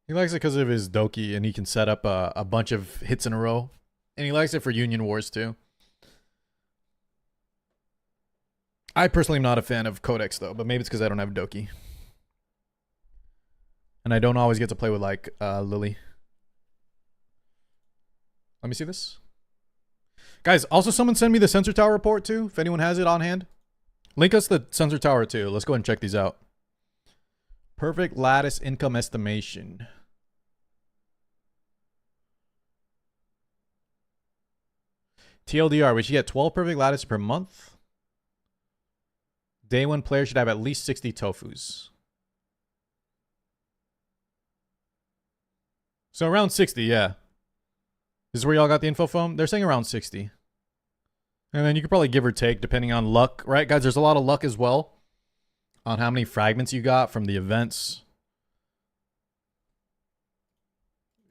He likes it because of his Doki and he can set up a bunch of hits in a row. And he likes it for Union Wars too. I personally am not a fan of Codex though, but maybe it's because I don't have Doki. And I don't always get to play with like Lily. Let me see this. Guys, also someone send me the Sensor Tower report too, if anyone has it on hand. Link us the Sensor Tower too. Let's go ahead and check these out. Perfect lattice income estimation. TLDR, we should get 12 perfect lattice per month. Day 1 player should have at least 60 tofus. So around 60, yeah. This is where y'all got the info from? They're saying around 60. And then you could probably give or take depending on luck, right, guys? There's a lot of luck as well on how many fragments you got from the events.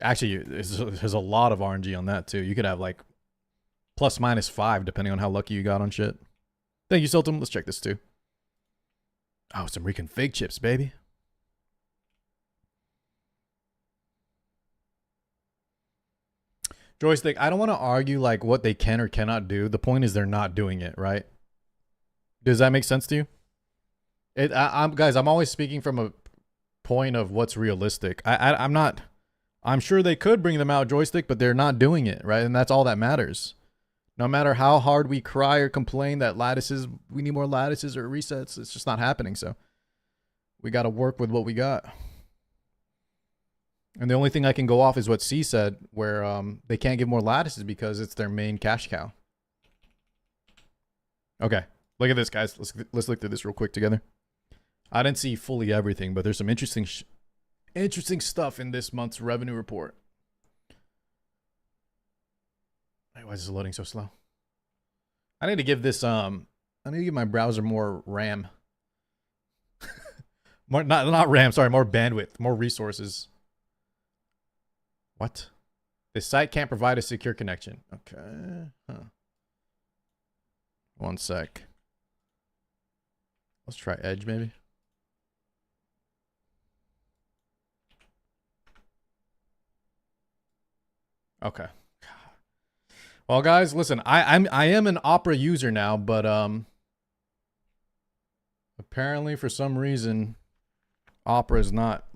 Actually, there's a lot of RNG on that too. You could have like plus minus 5 depending on how lucky you got on shit. Thank you, Sultan. Let's check this too. Oh, some reconfig chips, baby. Joystick, I don't want to argue like what they can or cannot do. The point is they're not doing it, right? Does that make sense to you? Guys, I'm always speaking from a point of what's realistic. I'm sure they could bring them out, Joystick, but they're not doing it, right? And that's all that matters. No matter how hard we cry or complain that we need more lattices or resets, it's just not happening. So we got to work with what we got. And the only thing I can go off is what C said, where they can't give more lattices because it's their main cash cow. Okay, look at this, guys. Let's look through this real quick together. I didn't see fully everything, but there's some interesting stuff in this month's revenue report. Why is this loading so slow? I need to give this I need to give my browser more RAM. not RAM, sorry, more bandwidth, more resources. What? This site can't provide a secure connection. Okay. Huh. One sec. Let's try Edge maybe. Okay. Well, guys, listen. I am an Opera user now, but apparently for some reason Opera is not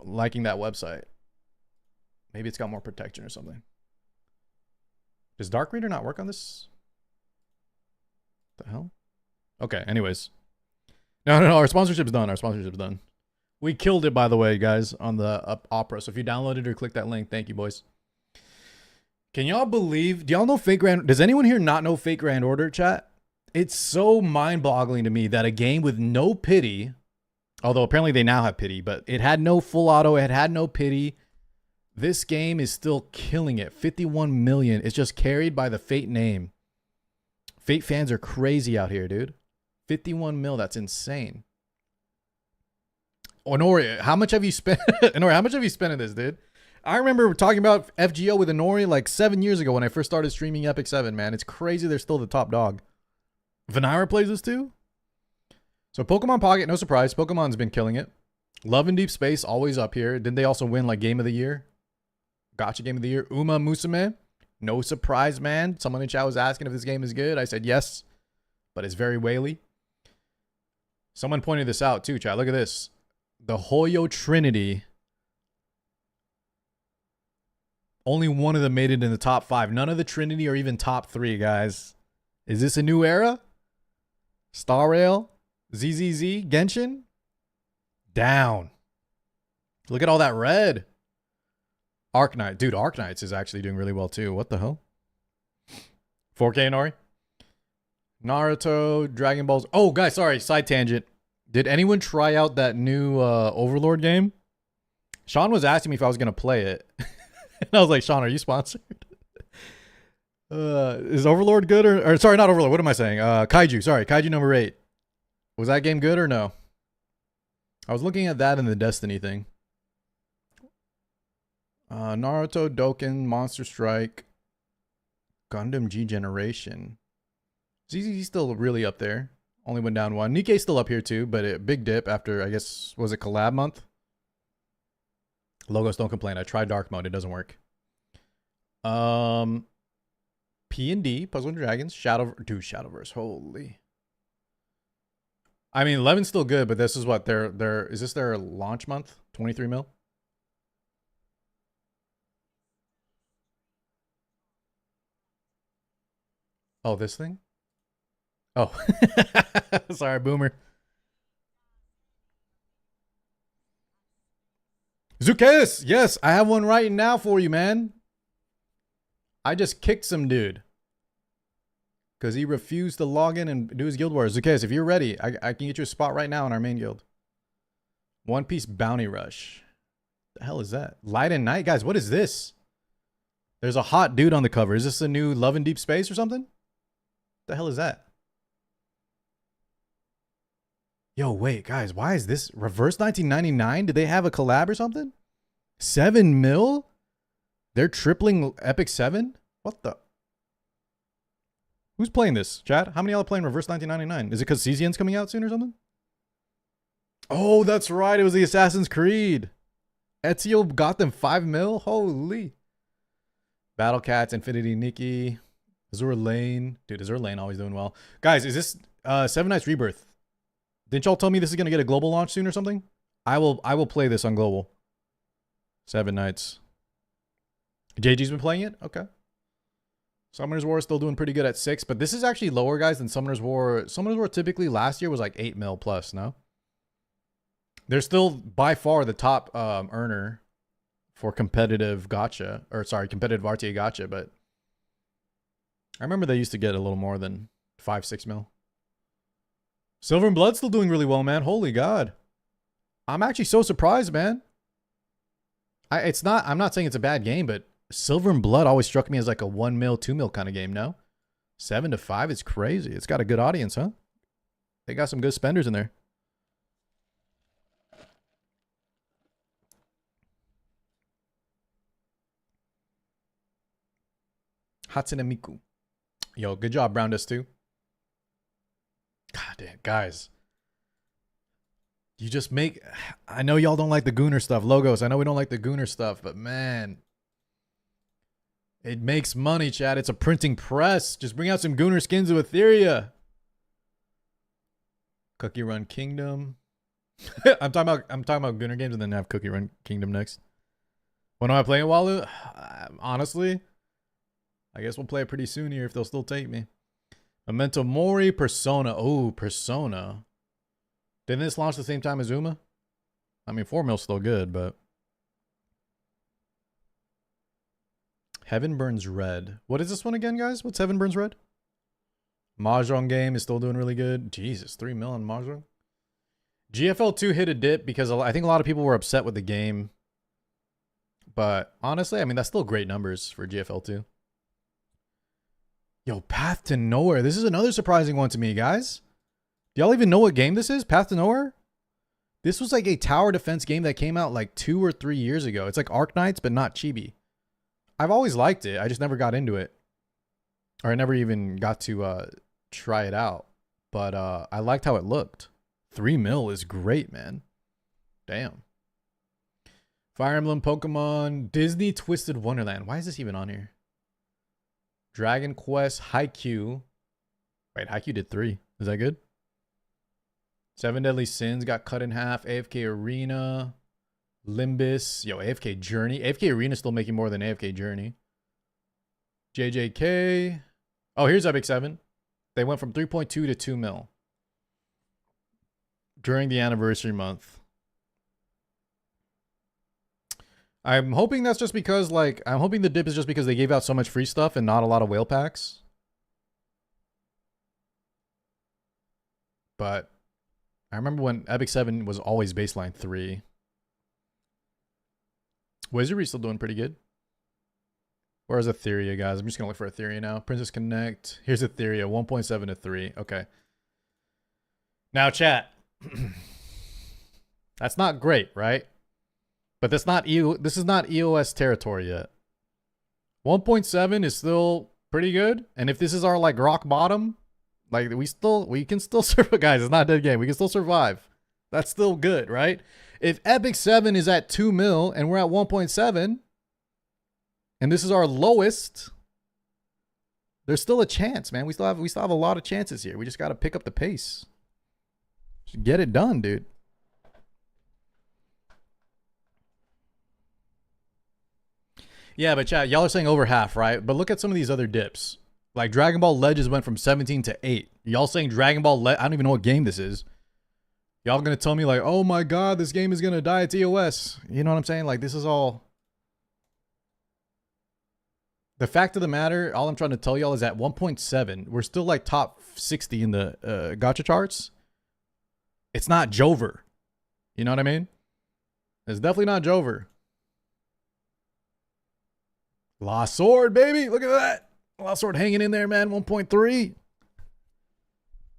liking that website. Maybe it's got more protection or something. Does Dark Reader not work on this? What the hell? Okay, anyways. No, our sponsorship's done. We killed it, by the way, guys, on the Opera. So if you downloaded or click that link, thank you, boys. Can y'all believe? Do y'all know Fate Grand? Does anyone here not know Fate Grand Order, chat? It's so mind-boggling to me that a game with no pity, although apparently they now have pity, but it had no full auto, it had no pity. This game is still killing it. 51 million. It's just carried by the Fate name. Fate fans are crazy out here, dude. 51 mil. That's insane. Honori, how much have you spent? Honori, how much have you spent in this, dude? I remember talking about FGO with Honori like 7 years ago when I first started streaming Epic 7, man. It's crazy they're still the top dog. Venira plays this too? So Pokemon Pocket, no surprise. Pokemon's been killing it. Love and Deep Space, always up here. Didn't they also win like Game of the Year? Gacha Game of the Year. Uma Musume. No surprise, man. Someone in chat was asking if this game is good. I said yes, but it's very whaley. Someone pointed this out too, chat. Look at this. The Hoyo Trinity. Only one of them made it in the top 5. None of the Trinity are even top 3, guys. Is this a new era? Star Rail? ZZZ? Genshin? Down. Look at all that red. Arknight. Dude, Arknights is actually doing really well too. What the hell? 4K Nori? Naruto, Dragon Balls. Oh, guys, sorry. Side tangent. Did anyone try out that new Overlord game? Sean was asking me if I was going to play it. And I was like, Sean, are you sponsored? Is Overlord good or sorry, not Overlord. What am I saying? Kaiju. Sorry, Kaiju number 8. Was that game good or no? I was looking at that in the Destiny thing. Naruto, Dokkan, Monster Strike, Gundam G Generation. ZZ's still really up there. Only went down 1. Nikkei's still up here too, but a big dip after, I guess, was it collab month? Logos, don't complain. I tried dark mode. It doesn't work. P&D, Puzzle and Dragons, Shadowverse. Holy. I mean, 11's still good, but this is what is this their launch month? 23 mil? Oh, this thing? Oh. Sorry, boomer. Zucchus! Yes, I have one right now for you, man. I just kicked some dude. Because he refused to log in and do his guild wars. Zucchus, if you're ready, I can get you a spot right now in our main guild. One Piece Bounty Rush. The hell is that? Light and Night? Guys, what is this? There's a hot dude on the cover. Is this a new Love in Deep Space or something? The hell is that? Yo, wait, guys, why is this Reverse 1999? Did they have a collab or something? 7 mil? They're tripling Epic 7? What the? Who's playing this, chat? How many of y'all are playing Reverse 1999? Is it because CZN's coming out soon or something? Oh, that's right. It was the Assassin's Creed. Ezio got them 5 mil? Holy. Battle Cats, Infinity Nikki, Azure Lane. Dude, Azure Lane always doing well. Guys, is this Seven Nights Rebirth? Didn't y'all tell me this is going to get a global launch soon or something? I will play this on global. 7 Nights. JG's been playing it? Okay. Summoner's War is still doing pretty good at 6, but this is actually lower, guys, than Summoner's War. Summoner's War typically last year was like 8 mil plus, no? They're still by far the top earner for competitive gacha, or sorry, competitive RTA gacha, but I remember they used to get a little more than 5-6 mil. Silver and Blood's still doing really well, man. Holy God. I'm actually so surprised, man. I'm not saying it's a bad game, but Silver and Blood always struck me as like a 1 mil, 2 mil kind of game, no? 7 to 5 is crazy. It's got a good audience, huh? They got some good spenders in there. Hatsune Miku. Yo, good job, Brown Dust 2. God damn, guys. You just make... I know y'all don't like the Gooner stuff. Logos, I know we don't like the Gooner stuff, but man... It makes money, chat. It's a printing press. Just bring out some Gooner skins of Etheria. Cookie Run Kingdom. I'm talking about Gooner games and then have Cookie Run Kingdom next. When am I playing Walu? Honestly, I guess we'll play it pretty soon here if they'll still take me. Memento Mori, Persona. Oh, Persona. Didn't this launch the same time as Uma? I mean, 4 mil's still good, but... Heaven Burns Red. What is this one again, guys? What's Heaven Burns Red? Mahjong game is still doing really good. Jesus, 3 mil on Mahjong. GFL 2 hit a dip because I think a lot of people were upset with the game. But honestly, I mean, that's still great numbers for GFL 2. Yo, Path to Nowhere. This is another surprising one to me, guys. Do y'all even know what game this is? Path to Nowhere? This was like a tower defense game that came out like 2 or 3 years ago. It's like Arknights, but not chibi. I've always liked it. I just never got into it. Or I never even got to try it out. But I liked how it looked. 3 mil is great, man. Damn. Fire Emblem, Pokemon, Disney Twisted Wonderland. Why is this even on here? Dragon Quest, Haikyuu. Wait, Haikyuu did 3. Is that good? Seven Deadly Sins got cut in half. AFK Arena. Limbus. Yo, AFK Journey. AFK Arena still making more than AFK Journey. JJK. Oh, here's Epic 7. They went from 3.2 to 2 mil. During the anniversary month. I'm hoping that's just because, like, I'm hoping the dip is just because they gave out so much free stuff and not a lot of whale packs. But I remember when Epic 7 was always baseline 3. Wizardry still doing pretty good. Where's Etheria, guys? I'm just going to look for Etheria now. Princess Connect. Here's Etheria, 1.7 to 3. Okay. Now, chat. That's not great, right? But this is not EOS territory yet. 1.7 is still pretty good. And if this is our like rock bottom, like we can still survive. Guys, it's not a dead game. We can still survive. That's still good, right? If Epic 7 is at 2 mil and we're at 1.7, and this is our lowest, there's still a chance, man. We still have a lot of chances here. We just got to pick up the pace. Just get it done, dude. Yeah, but chat, y'all are saying over half, right? But look at some of these other dips. Like Dragon Ball Legends went from 17 to 8. Y'all saying Dragon Ball I don't even know what game this is. Y'all gonna tell me like, oh my god, this game is gonna die at EOS. You know what I'm saying? Like this is all. The fact of the matter, all I'm trying to tell y'all is at 1.7, we're still like top 60 in the gacha charts. It's not Jover. You know what I mean? It's definitely not Jover. Lost Sword, baby. Look at that. Lost Sword hanging in there, man. 1.3.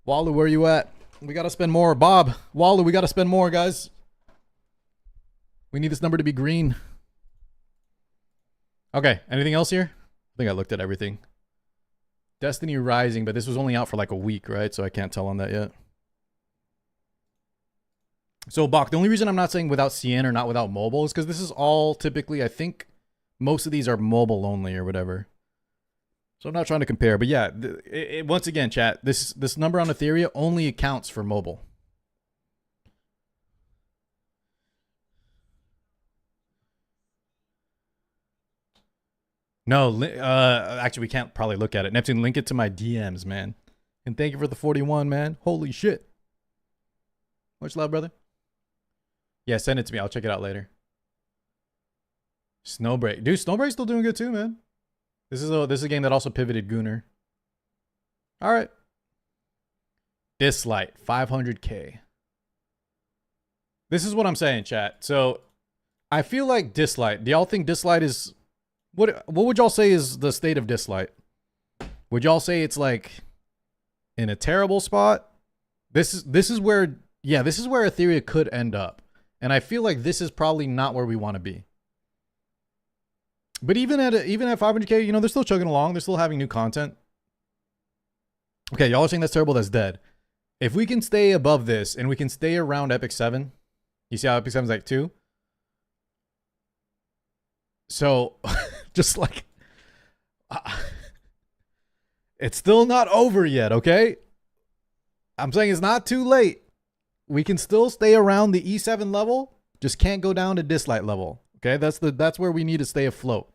Wallu, where you at? We got to spend more. Bob, Wallu, we got to spend more, guys. We need this number to be green. Okay, anything else here? I think I looked at everything. Destiny Rising, but this was only out for like a week, right? So I can't tell on that yet. So, Bach, the only reason I'm not saying without CN or not without mobile is because this is all typically, I think, most of these are mobile only or whatever. So I'm not trying to compare. But yeah, once again, chat, this number on Etheria only accounts for mobile. No, actually, we can't probably look at it. Neptune, link it to my DMs, man. And thank you for the 41, man. Holy shit. Much love, brother. Yeah, send it to me. I'll check it out later. Snowbreak. Dude, Snowbreak's still doing good too, man. This is a game that also pivoted Gunnar. All right. Dislight, 500K. This is what I'm saying, chat. So, I feel like Dislight. Do y'all think Dislight is... What would y'all say is the state of Dislight? Would y'all say it's like in a terrible spot? This is where... Yeah, this is where Etheria could end up. And I feel like this is probably not where we want to be. But even at 500K, you know, they're still chugging along. They're still having new content. Okay, y'all are saying that's terrible. That's dead. If we can stay above this and we can stay around Epic 7, you see how Epic 7 is like 2? So, just like, it's still not over yet, okay? I'm saying it's not too late. We can still stay around the E7 level, just can't go down to Dislight level. Okay, that's where we need to stay afloat.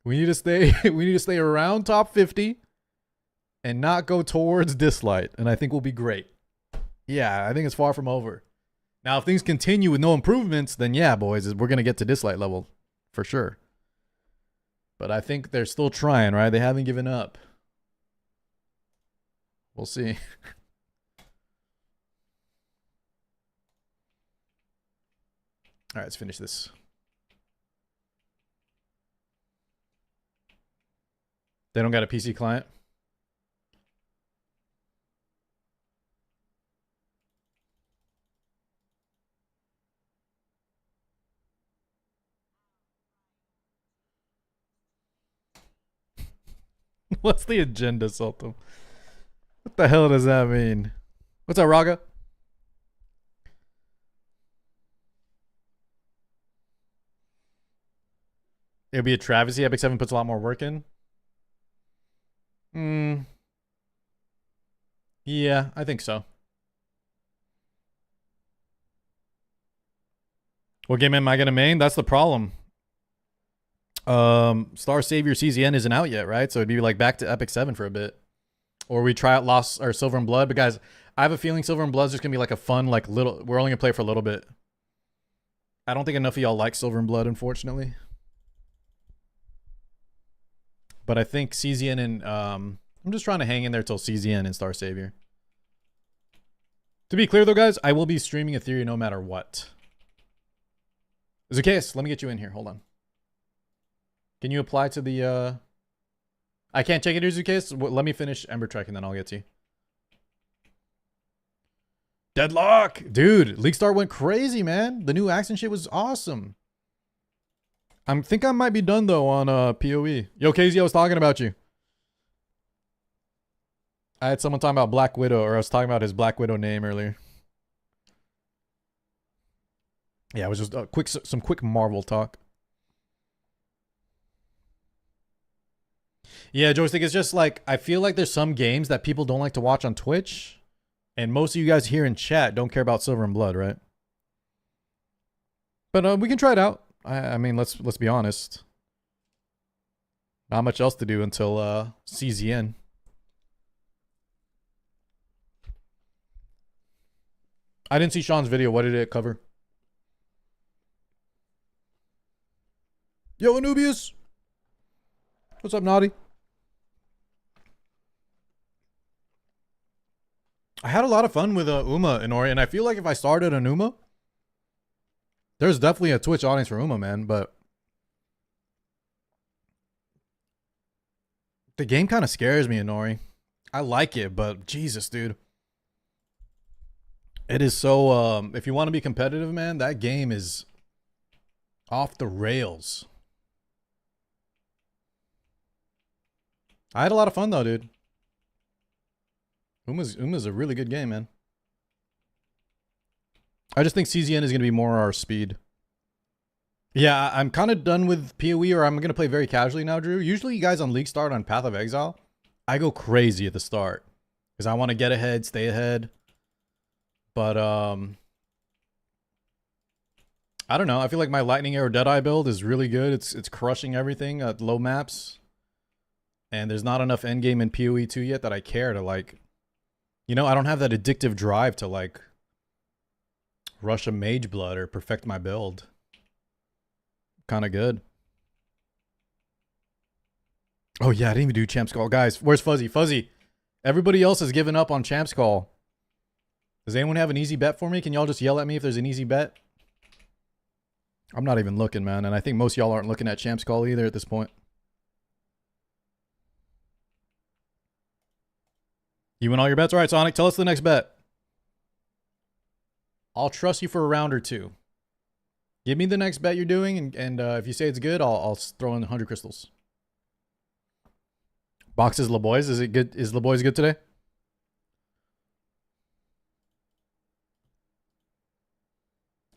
We need to stay around top 50 and not go towards Dislight, and I think we'll be great. Yeah, I think it's far from over. Now, if things continue with no improvements, then yeah, boys, we're gonna get to Dislight level for sure. But I think they're still trying, right? They haven't given up. We'll see. All right, let's finish this. They don't got a PC client? What's the agenda, Sultan? What the hell does that mean? What's up, Raga? It'll be a travesty. Epic 7 puts a lot more work in. Yeah, I think so. What game am I gonna main? That's the problem. Star Savior CZN isn't out yet, right? So it'd be like back to Epic 7 for a bit. Or we try out Lost or Silver and Blood. But guys, I have a feeling Silver and Blood's just gonna be like a fun, like little, we're only gonna play for a little bit. I don't think enough of y'all like Silver and Blood, unfortunately. But I think CZN and I'm just trying to hang in there till CZN and Star Savior. To be clear though, guys, I will be streaming Ethereum no matter what. Zacchaeus, let me get you in here. Hold on. Can you apply to the I can't check it here, Zacchaeus. Let me finish Ember Trek and then I'll get to you. Deadlock! Dude, League Star went crazy, man. The new accent shit was awesome. I think I might be done though on PoE. Yo, KZ, I was talking about you. I had someone talking about Black Widow, or I was talking about his Black Widow name earlier. Yeah, it was just some quick Marvel talk. Yeah, Joystick, it's just like, I feel like there's some games that people don't like to watch on Twitch, and most of you guys here in chat don't care about Silver and Blood, right? But we can try it out. I mean, let's be honest. Not much else to do until CZN. I didn't see Sean's video. What did it cover? Yo, Anubius. What's up, Naughty? I had a lot of fun with Uma and Ori, and I feel like if I started an Uma, there's definitely a Twitch audience for Uma, man, but the game kind of scares me, Inori. I like it, but Jesus, dude. It is so, if you want to be competitive, man, that game is off the rails. I had a lot of fun, though, dude. Uma's a really good game, man. I just think CZN is going to be more our speed. Yeah, I'm kind of done with PoE, or I'm going to play very casually now, Drew. Usually you guys on League start on Path of Exile. I go crazy at the start because I want to get ahead, stay ahead. But I don't know. I feel like my Lightning Arrow Deadeye build is really good. It's crushing everything at low maps. And there's not enough endgame in PoE 2 yet that I care to, like, you know, I don't have that addictive drive to, like, rush a Mage Blood or perfect my build. Kind of good. Oh, yeah, I didn't even do Champ's Call. Guys, where's Fuzzy? Fuzzy, everybody else has given up on Champ's Call. Does anyone have an easy bet for me? Can y'all just yell at me if there's an easy bet? I'm not even looking, man. And I think most y'all aren't looking at Champ's Call either at this point. You win all your bets? All right, Sonic, tell us the next bet. I'll trust you for a round or two. Give me the next bet you're doing, and if you say it's good, I'll throw in 100 crystals. Boxes LeBoys, is it good? Is LeBoys good today?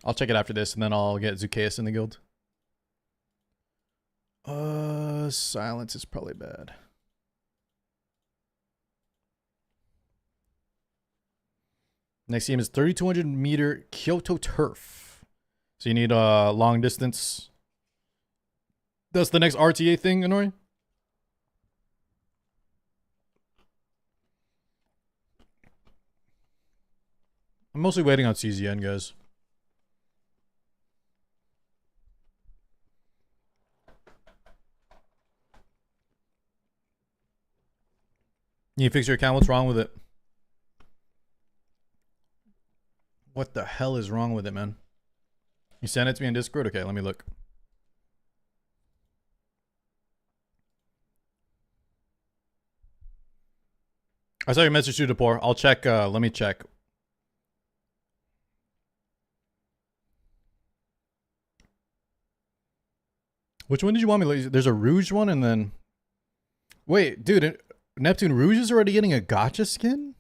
I'll check it after this, and then I'll get Zacchaeus in the guild. Silence is probably bad. Next game is 3,200 meter Kyoto turf. So you need a long distance. That's the next RTA thing, Honori? I'm mostly waiting on CZN, guys. You fix your account? What's wrong with it? What the hell is wrong with it, man? You sent it to me in Discord? Okay, let me look. I saw your message to Depor. I'll check. Let me check. Which one did you want me to? There's a Rouge one and then... Wait, dude. Neptune Rouge is already getting a Gacha skin?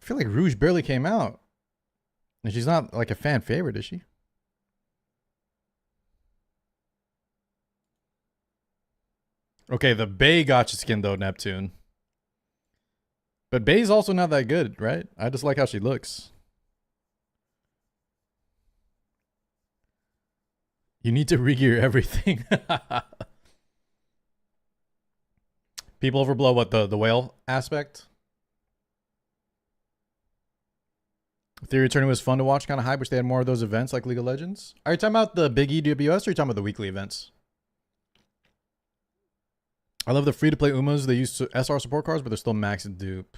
I feel like Rouge barely came out. And she's not like a fan favorite, is she? Okay, the Bay Gacha skin though, Neptune. But Bey's also not that good, right? I just like how she looks. You need to regear everything. People overblow what the whale aspect. Theory Attorney was fun to watch, kind of hype. Wish they had more of those events like League of Legends. Are you talking about the big EWS or are you talking about the weekly events? I love the free-to-play Umas. They use SR support cards, but they're still max and dupe.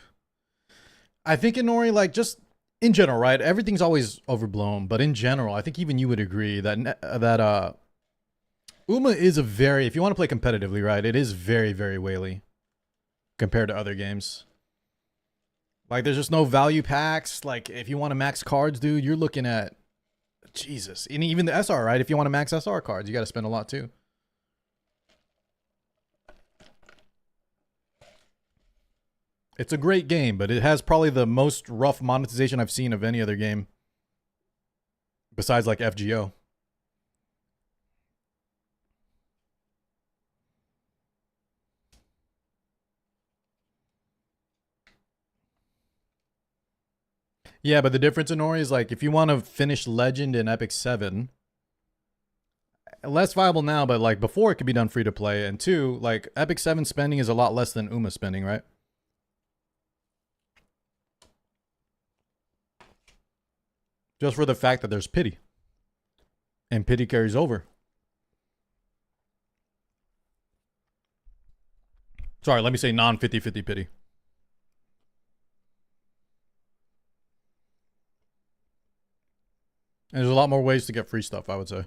I think Inori, like, just in general, right? Everything's always overblown, but in general, I think even you would agree that Uma is a very, if you want to play competitively, right, it is very, very whaley compared to other games. Like, there's just no value packs. Like, if you want to max cards, dude, you're looking at, Jesus. And even the SR, right? If you want to max SR cards, you got to spend a lot, too. It's a great game, but it has probably the most rough monetization I've seen of any other game. Besides, like, FGO. Yeah, but the difference in Ori is, like, if you want to finish Legend in Epic 7, less viable now, but, like, before it could be done free to play. And 2, like, Epic 7 spending is a lot less than Uma spending, right? Just for the fact that there's pity. And pity carries over. Sorry, let me say non-50-50 pity. And there's a lot more ways to get free stuff, I would say.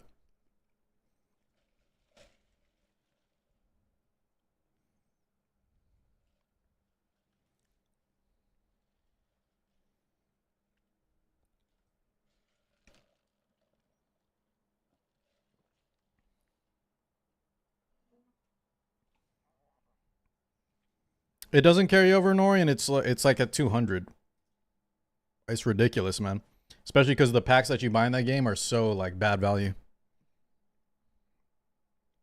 It doesn't carry over Nori, and it's like at 200. It's ridiculous, man. Especially because the packs that you buy in that game are so, like, bad value.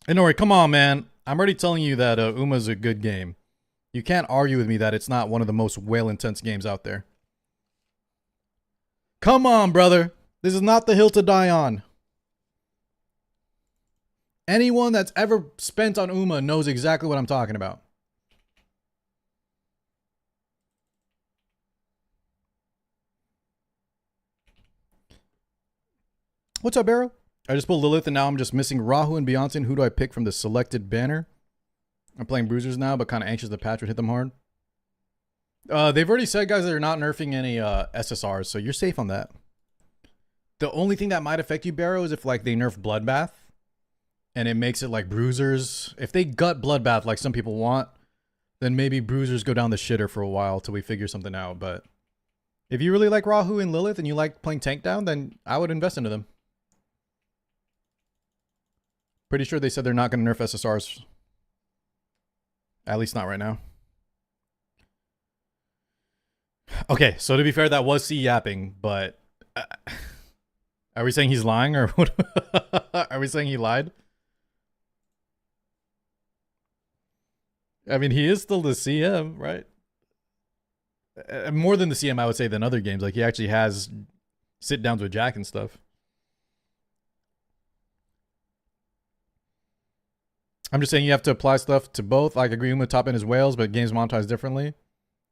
And Nori, come on, man. I'm already telling you that Uma's a good game. You can't argue with me that it's not one of the most whale-intense games out there. Come on, brother. This is not the hill to die on. Anyone that's ever spent on Uma knows exactly what I'm talking about. What's up, Arrow? I just pulled Lilith and now I'm just missing Rahu and Beyonce. Who do I pick from the selected banner? I'm playing Bruisers now, but kind of anxious the patch would hit them hard. They've already said, guys, that they're not nerfing any SSRs, so you're safe on that. The only thing that might affect you, Barrow, is if, like, they nerf Bloodbath and it makes it like Bruisers. If they gut Bloodbath like some people want, then maybe Bruisers go down the shitter for a while till we figure something out. But if you really like Rahu and Lilith and you like playing tank down, then I would invest into them. Pretty sure they said they're not going to nerf SSRs. At least not right now. Okay, so to be fair, that was C yapping, but are we saying he's lying or what? Are we saying he lied? I mean, he is still the CM, right? More than the CM, I would say, than other games. Like, he actually has sit downs with Jack and stuff. I'm just saying you have to apply stuff to both. Like, agree with top end is whales, but games monetize differently.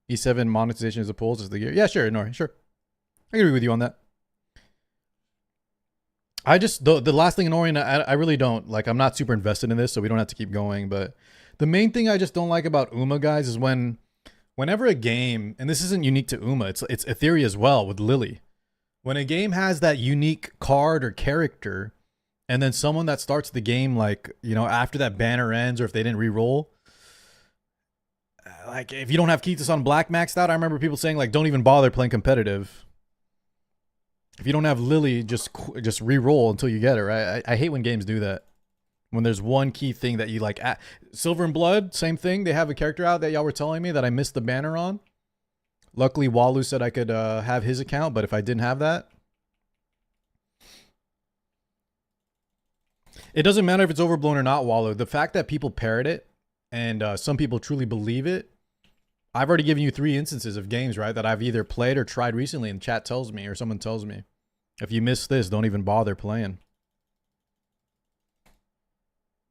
E7 monetization is the pools is the gear. Yeah, sure, Nori, sure. I agree with you on that. I just, the last thing in Orient, I really don't, like, I'm not super invested in this, so we don't have to keep going, but the main thing I just don't like about Uma, guys, is whenever a game, and this isn't unique to Uma, it's Etheria as well with Lily. When a game has that unique card or character, and then someone that starts the game, like, you know, after that banner ends or if they didn't re-roll, like, if you don't have Keithus on Black maxed out, I remember people saying, like, don't even bother playing competitive. If you don't have Lily, just re-roll until you get it, right? I hate when games do that. When there's one key thing that you like. Silver and Blood, same thing. They have a character out that y'all were telling me that I missed the banner on. Luckily, Walu said I could have his account, but if I didn't have that, it doesn't matter if it's overblown or not, Walu. The fact that people parrot it and some people truly believe it, I've already given you 3 instances of games, right, that I've either played or tried recently, and chat tells me or someone tells me, if you miss this, don't even bother playing.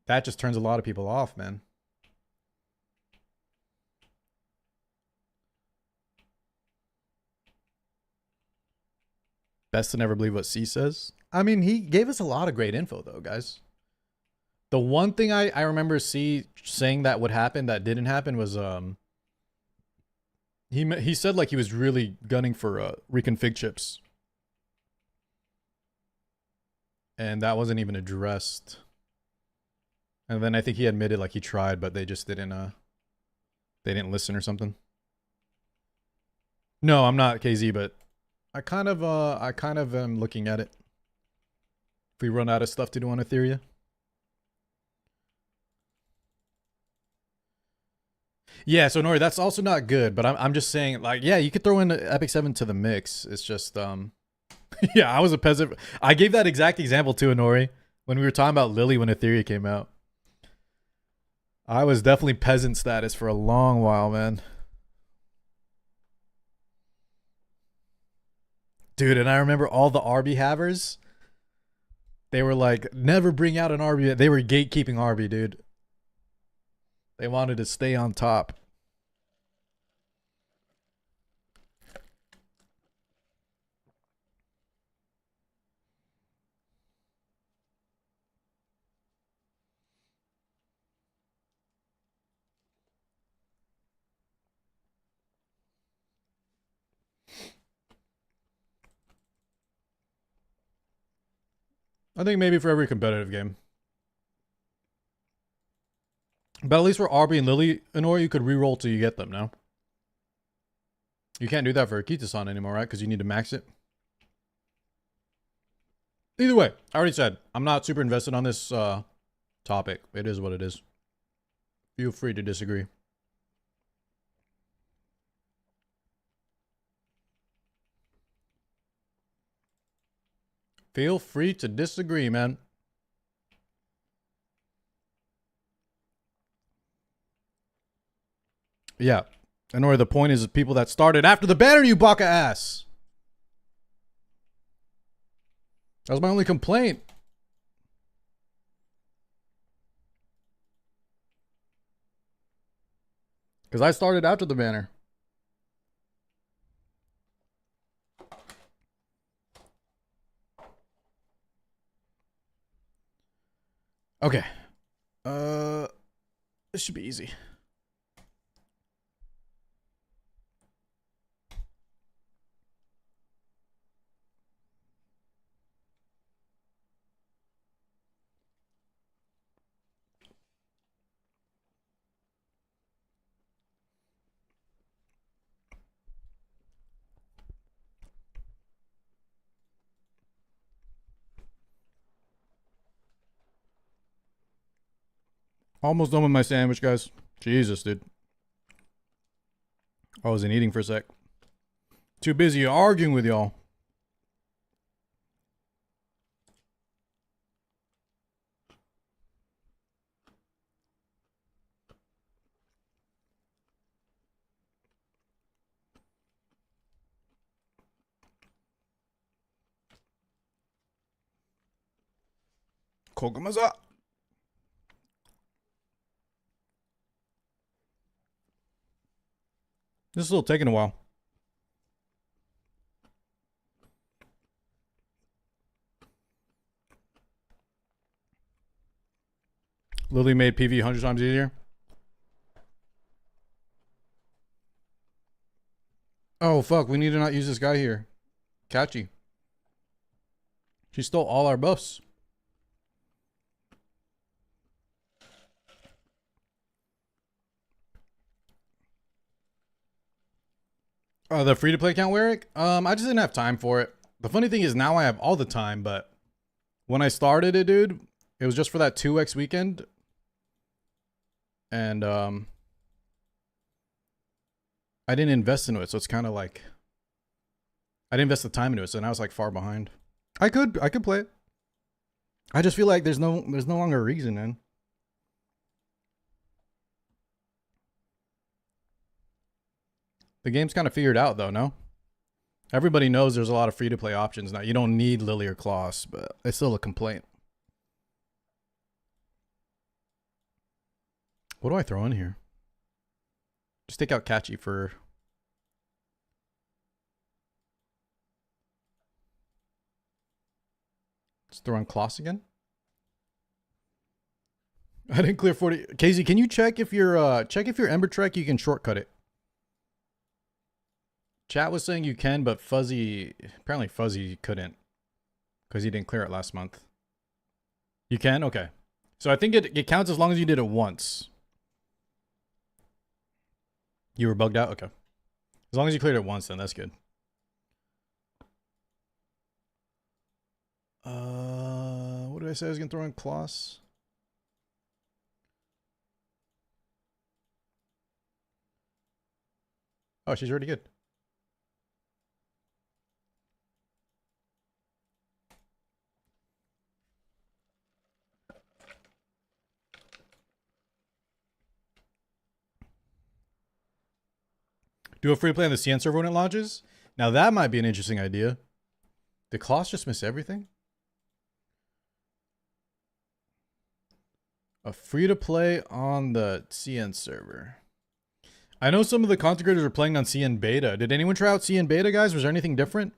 That just turns a lot of people off, man. Best to never believe what C says. I mean, he gave us a lot of great info, though, guys. The one thing I remember C saying that would happen that didn't happen was he said like he was really gunning for reconfig chips, and that wasn't even addressed. And then I think he admitted like he tried, but they just didn't listen or something. No, I'm not KZ, but I kind of am looking at it. If we run out of stuff to do on Ethereum. Yeah, so Nori, that's also not good, but I'm just saying, like, yeah, you could throw in Epic 7 to the mix. It's just yeah, I was a peasant. I gave that exact example to Nori when we were talking about Lily when Ethereum came out. I was definitely peasant status for a long while, man. Dude, and I remember all the RB havers. They were like, never bring out an RB. They were gatekeeping RB, dude. They wanted to stay on top. I think maybe for every competitive game. But at least for RB and Lily, Anor, you could reroll till you get them, no? You can't do that for Akita-san anymore, right? Because you need to max it. Either way, I already said, I'm not super invested on this topic. It is what it is. Feel free to disagree. Feel free to disagree, man. Yeah. And the point is people that started after the banner, you baka ass. That was my only complaint. Because I started after the banner. Okay. This should be easy. Almost done with my sandwich, guys. Jesus, dude. I wasn't eating for a sec. Too busy arguing with y'all. Kokomaza. This is still taking a while. Lily made PV 100 times easier. Oh, fuck. We need to not use this guy here. Catchy. She stole all our buffs. The free-to-play account, Warwick? I just didn't have time for it. The funny thing is now I have all the time, but when I started it, dude, it was just for that 2x weekend. And I didn't invest into it, so it's kind of like I didn't invest the time into it, so now it's like far behind. I could play it. I just feel like there's no longer a reason, man. The game's kind of figured out though, no? Everybody knows there's a lot of free-to-play options now. You don't need Lily or Kloss, but it's still a complaint. What do I throw in here? Just take out Catchy for... Just throw on Kloss again? I didn't clear 40. Casey, can you check if your Ember Trek you can shortcut it? Chat was saying you can, but apparently Fuzzy couldn't because he didn't clear it last month. You can? Okay. So I think it counts as long as you did it once. You were bugged out? Okay. As long as you cleared it once, then that's good. What did I say I was going to throw in Kloss? Oh, she's already good. Do a free play on the CN server when it launches? Now that might be an interesting idea. Did Kloss just miss everything? A free to play on the CN server. I know some of the content creators are playing on CN beta. Did anyone try out CN beta, guys? Was there anything different?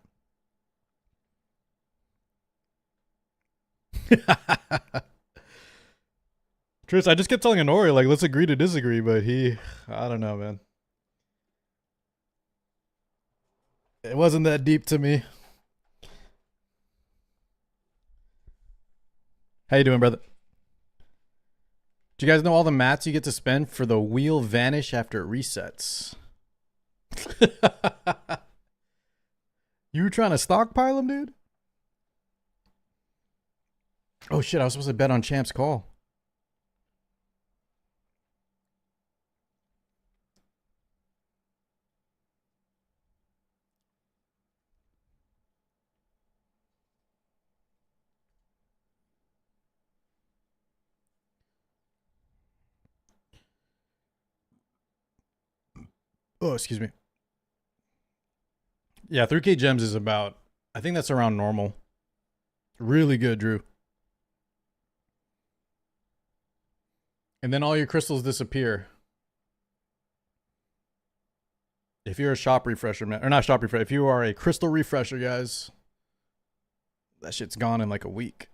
Tris, I just kept telling Honori, like, let's agree to disagree, but I don't know, man. It wasn't that deep to me. How you doing, brother? Do you guys know all the mats you get to spend for the wheel vanish after it resets? You were trying to stockpile them, dude? Oh shit, I was supposed to bet on Champ's call. Oh, excuse me. Yeah, 3K gems is about, I think that's around normal. Really good, Drew. And then all your crystals disappear. If you're a shop refresher, man, or not shop refresher, if you are a crystal refresher, guys, that shit's gone in like a week.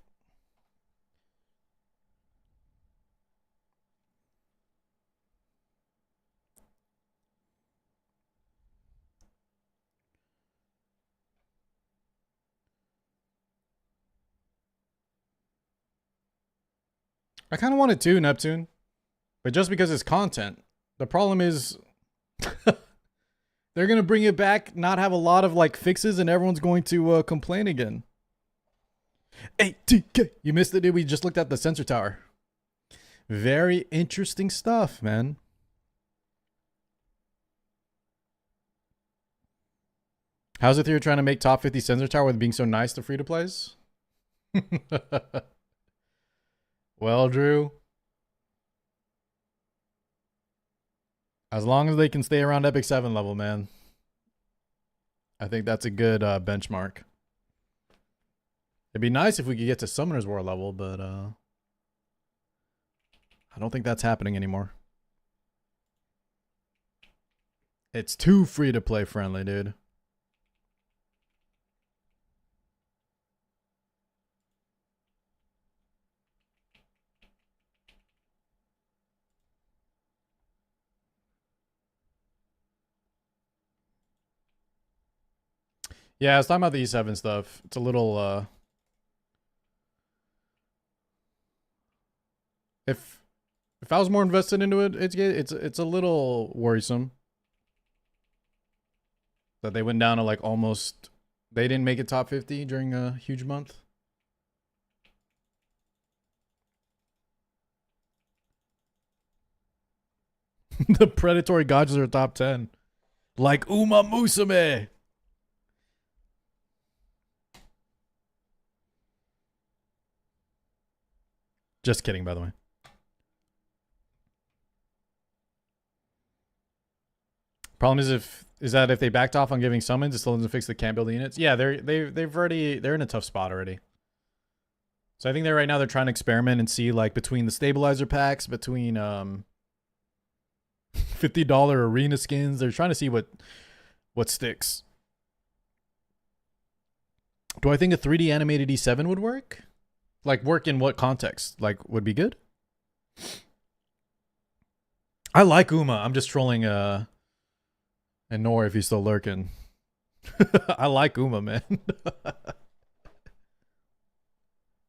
I kind of want it too, Neptune. But just because it's content. The problem is they're going to bring it back, not have a lot of like fixes, and everyone's going to complain again. ATK. You missed it, dude. We just looked at the sensor tower. Very interesting stuff, man. How's it that you're trying to make top 50 sensor tower with being so nice to free-to-plays? Well, Drew. As long as they can stay around Epic 7 level, man. I think that's a good benchmark. It'd be nice if we could get to Summoner's War level, but I don't think that's happening anymore. It's too free-to-play friendly, dude. Yeah, I was talking about the E7 stuff. It's a little if I was more invested into it, it's a little worrisome that they went down to like almost, they didn't make it top 50 during a huge month. The predatory gotchas are top 10. Like Uma Musume. Just kidding, by the way. Problem is if Is that if they backed off on giving summons, it still doesn't fix the can't build the units? Yeah, they're in a tough spot already. So I think they're right now they're trying to experiment and see like between the stabilizer packs, between $50 arena skins, they're trying to see what sticks. Do I think a 3D animated E7 would work? Like work in what context? Like would be good? I like Uma. I'm just trolling and Nor if he's still lurking. I like Uma, man.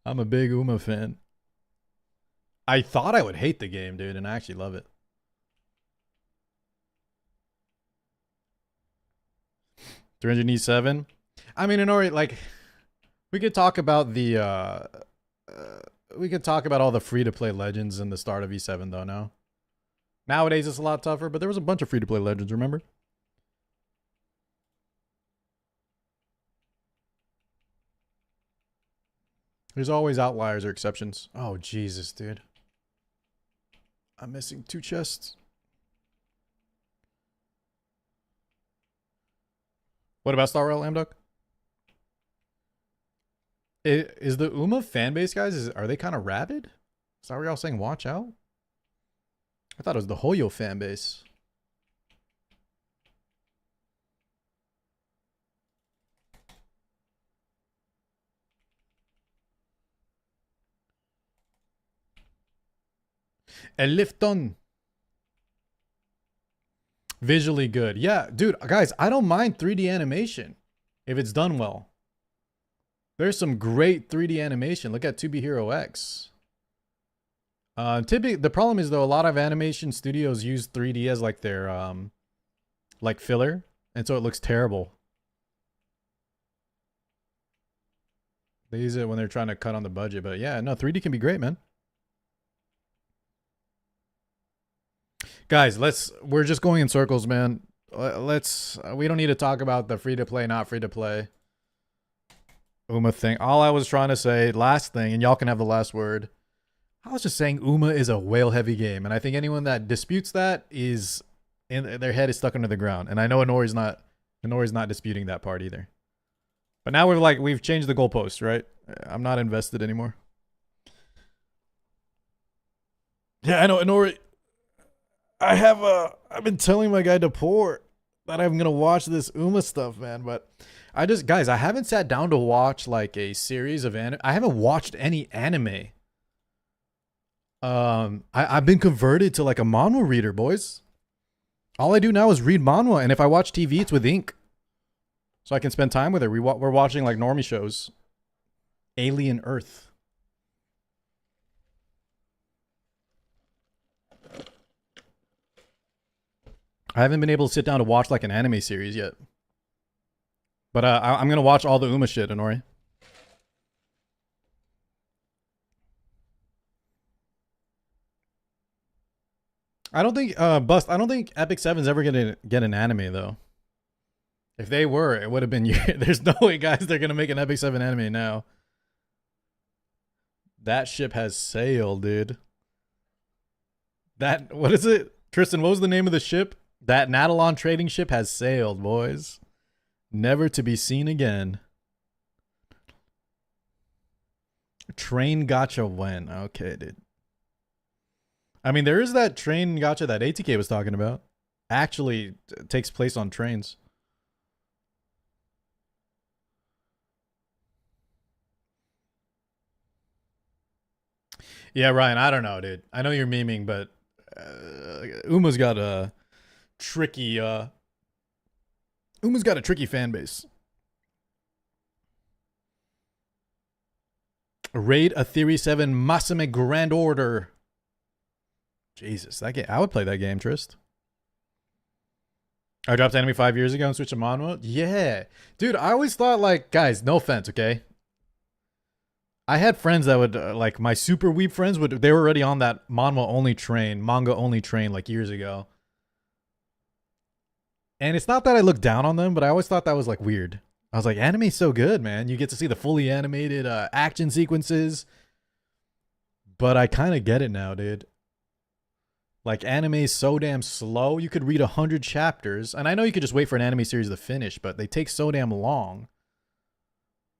I'm a big Uma fan. I thought I would hate the game, dude, and I actually love it. $300E7. I mean, Nor, like, we could talk about the we could talk about all the free-to-play legends in the start of E7, though, no? Nowadays, it's a lot tougher, but there was a bunch of free-to-play legends, remember? There's always outliers or exceptions. Oh, Jesus, dude. I'm missing 2 chests. What about Star Rail, Amduck? Is the Uma fan base, guys, are they kind of rabid? Is that what y'all saying watch out? I thought it was the Hoyo fan base. El Lifton. Visually good. Yeah, dude, guys, I don't mind 3D animation if it's done well. There's some great 3D animation. Look at 2B Hero X. Typically, the problem is though, a lot of animation studios use 3D as like their like filler, and so it looks terrible. They use it when they're trying to cut on the budget, but yeah, no, 3D can be great, man. Guys, we're just going in circles, man. We don't need to talk about the free to play, not free to play Uma thing. All I was trying to say, last thing, and y'all can have the last word. I was just saying Uma is a whale heavy game, and I think anyone that disputes that is in their head is stuck under the ground. And I know Inori's not disputing that part either. But now we've changed the goalpost, right? I'm not invested anymore. Yeah, I know Inori. I've been telling my guy to pour that I'm gonna watch this Uma stuff, man. But guys, I haven't sat down to watch like a series of anime. I haven't watched any anime. I've been converted to like a manhwa reader, boys. All I do now is read manhwa, and if I watch TV, it's with ink, so I can spend time with her. We're watching like normie shows. Alien Earth. I haven't been able to sit down to watch like an anime series yet. But I'm going to watch all the Uma shit, Inori. I don't think I don't think Epic 7's ever going to get an anime though. If they were, it would have been there's no way, guys, they're going to make an Epic 7 anime now. That ship has sailed, dude. What is it? Tristan, what was the name of the ship? That Natalon trading ship has sailed, boys. Never to be seen again. Train gacha when? Okay, dude. I mean, there is that train gacha that ATK was talking about. Actually takes place on trains. Yeah, Ryan, I don't know, dude. I know you're memeing, but Uma's got a tricky fan base. Raid a Theory 7 Masame Grand Order. Jesus, that game, I would play that game, Trist. I dropped anime 5 years ago and switched to manhwa. Yeah. Dude, I always thought, like, guys, no offense, okay? I had friends that would, like, my super weeb friends, they were already on that manhwa only train, manga only train, like, years ago. And it's not that I look down on them, but I always thought that was, like, weird. I was like, anime's so good, man. You get to see the fully animated action sequences. But I kind of get it now, dude. Like, anime is so damn slow. You could read 100 chapters. And I know you could just wait for an anime series to finish, but they take so damn long.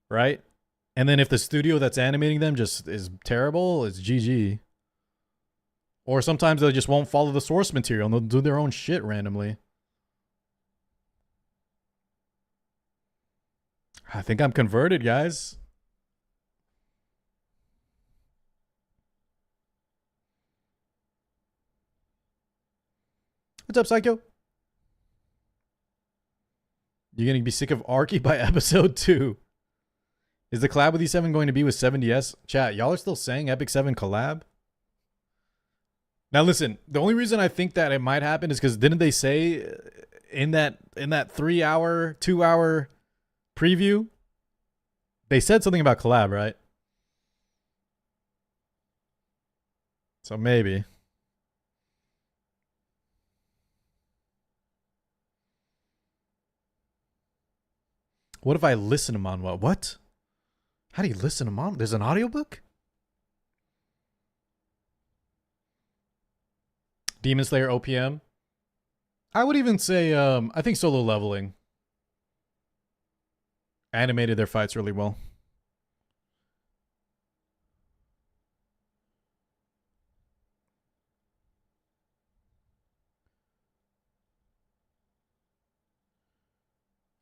Right? And then if the studio that's animating them just is terrible, it's GG. Or sometimes they just won't follow the source material and they'll do their own shit randomly. I think I'm converted, guys. What's up, Psycho? You're going to be sick of Arky by episode 2. Is the collab with E7 going to be with 7DS? Chat, y'all are still saying Epic 7 collab? Now listen, the only reason I think that it might happen is because didn't they say in that 3-hour, 2-hour preview, they said something about collab, right? So maybe. What if I listen to manhwa? What? How do you listen to manhwa? There's an audiobook? Demon Slayer OPM? I would even say, I think Solo Leveling animated their fights really well.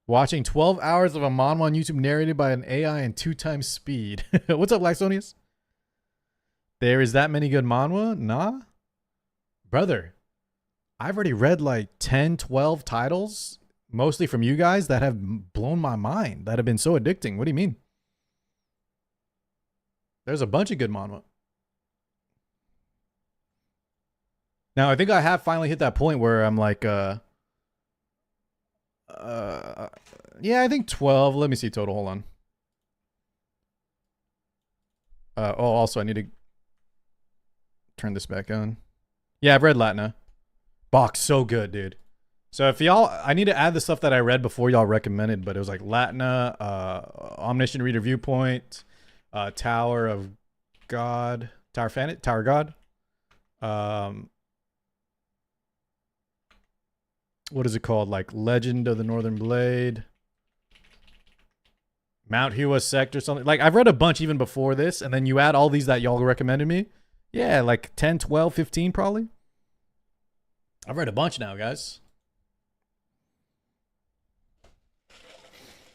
Watching 12 hours of a manhwa on YouTube narrated by an AI in 2 times speed. What's up, Laxonius? There is that many good manhwa? Nah. Brother, I've already read like 10, 12 titles, mostly from you guys, that have blown my mind, that have been so addicting. What do you mean? There's a bunch of good manhwa. Now, I think I have finally hit that point where I'm like, yeah, I think 12. Let me see total. Hold on. Also, I need to turn this back on. Yeah, I've read Latna. Bach, so good, dude. So if y'all, I need to add the stuff that I read before y'all recommended, but it was like Latna, Omniscient Reader Viewpoint, Tower of God, Tower God. What is it called? Like Legend of the Northern Blade, Mount Hua Sect or something. Like I've read a bunch even before this, and then you add all these that y'all recommended me. Yeah, like 10, 12, 15 probably. I've read a bunch now, guys.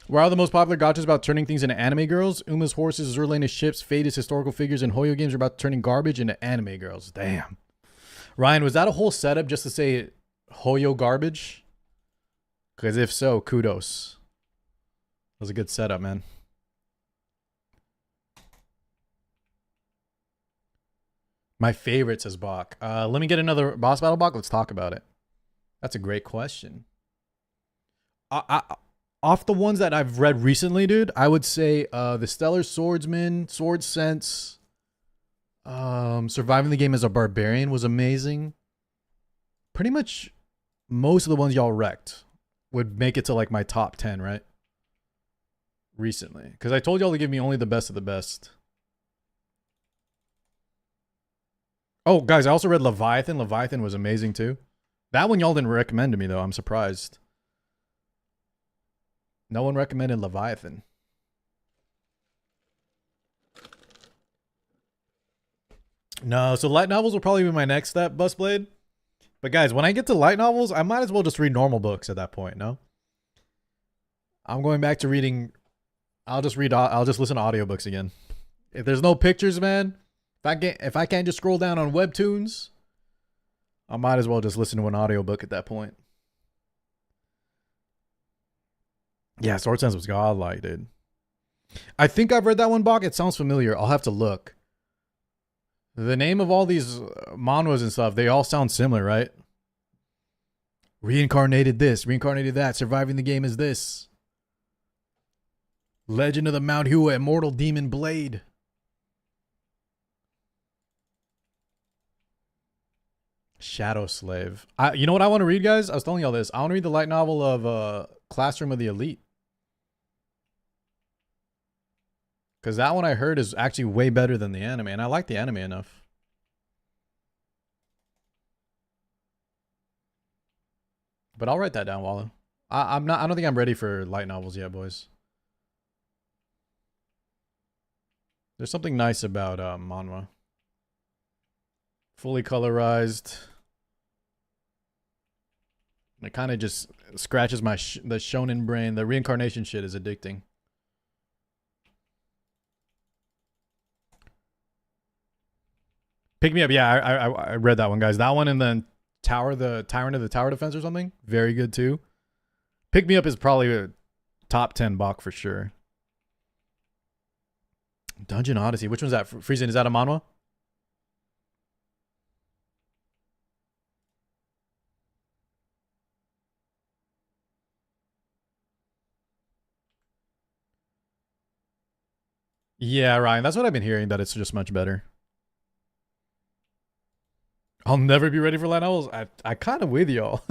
Where are the most popular gachas about turning things into anime girls? Uma's horses, Zerlane's ships, Fate historical figures, and Hoyo games are about turning garbage into anime girls. Damn. Ryan, was that a whole setup just to say Hoyo garbage? Because if so, kudos. That was a good setup, man. My favorite, says Bach. Let me get another boss battle, Bach. Let's talk about it. That's a great question. Off the ones that I've read recently, dude, I would say the Stellar Swordsman, Sword Sense, Surviving the Game as a Barbarian was amazing. Pretty much most of the ones y'all wrecked would make it to like my top 10, right? Recently. Because I told y'all to give me only the best of the best. Oh, guys, I also read Leviathan. Leviathan was amazing too. That one y'all didn't recommend to me, though. I'm surprised. No one recommended Leviathan. No, so light novels will probably be my next step, Busblade. But guys, when I get to light novels, I might as well just read normal books at that point, no? I'm going back to reading. I'll just listen to audiobooks again. If there's no pictures, man, if I can't just scroll down on webtoons, I might as well just listen to an audiobook at that point. Yeah, Sword Sense was godlike, dude. I think I've read that one, Bach. It sounds familiar. I'll have to look. The name of all these manhwas and stuff, they all sound similar, right? Reincarnated this, reincarnated that, surviving the game is this. Legend of the Mount Hua, Immortal Demon Blade. Shadow Slave. You know what I want to read, guys? I was telling y'all this. I want to read the light novel of Classroom of the Elite. Because that one I heard is actually way better than the anime. And I like the anime enough. But I'll write that down, Wallow. I'm not. I don't think I'm ready for light novels yet, boys. There's something nice about manhwa. Fully colorized. It kind of just scratches my the shonen brain. The reincarnation shit is addicting. Pick Me Up. Yeah, I read that one, guys. That one and then the Tyrant of the Tower Defense or something. Very good too. Pick Me Up is probably a top 10 bok for sure. Dungeon Odyssey. Which one's that? Friesen, is that a manhwa? Yeah, Ryan. That's what I've been hearing, that it's just much better. I'll never be ready for light novels. I kind of with y'all.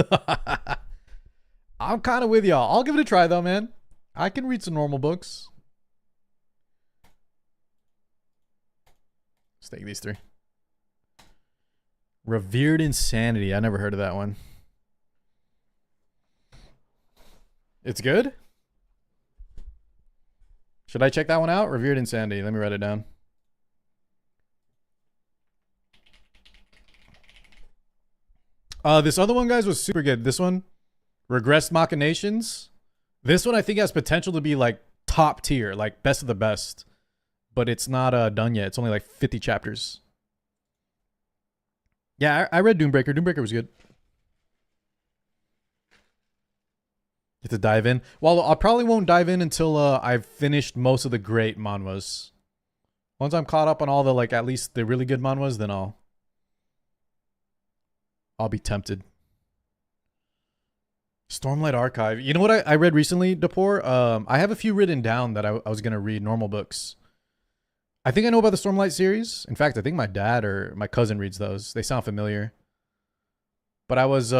I'm kind of with y'all. I'll give it a try though, man. I can read some normal books. Let's take these 3. Revered Insanity. I never heard of that one. It's good? Should I check that one out? Revered Insanity. Let me write it down. This other one, guys, was super good. This one, Regressed Machinations. This one I think has potential to be like top tier, like best of the best. But it's not done yet. It's only like 50 chapters. Yeah, I read Doombreaker. Doombreaker was good. Get to dive in. Well, I probably won't dive in until I've finished most of the great manhwas. Once I'm caught up on all the, like, at least the really good manhwas, then I'll be tempted. Stormlight Archive. You know what I read recently, Dapor? I have a few written down that I was going to read, normal books. I think I know about the Stormlight series. In fact, I think my dad or my cousin reads those. They sound familiar. But I was...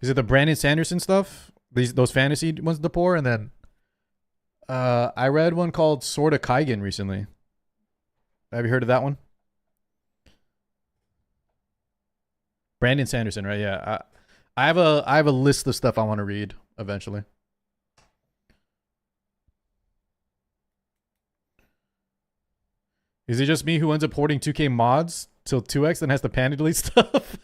is it the Brandon Sanderson stuff? Those fantasy ones, Dapor? And then I read one called Sword of Kaigen recently. Have you heard of that one? Brandon Sanderson, right? Yeah. I have a list of stuff I want to read eventually. Is it just me who ends up hoarding 2K mods till 2x and has to panic delete stuff?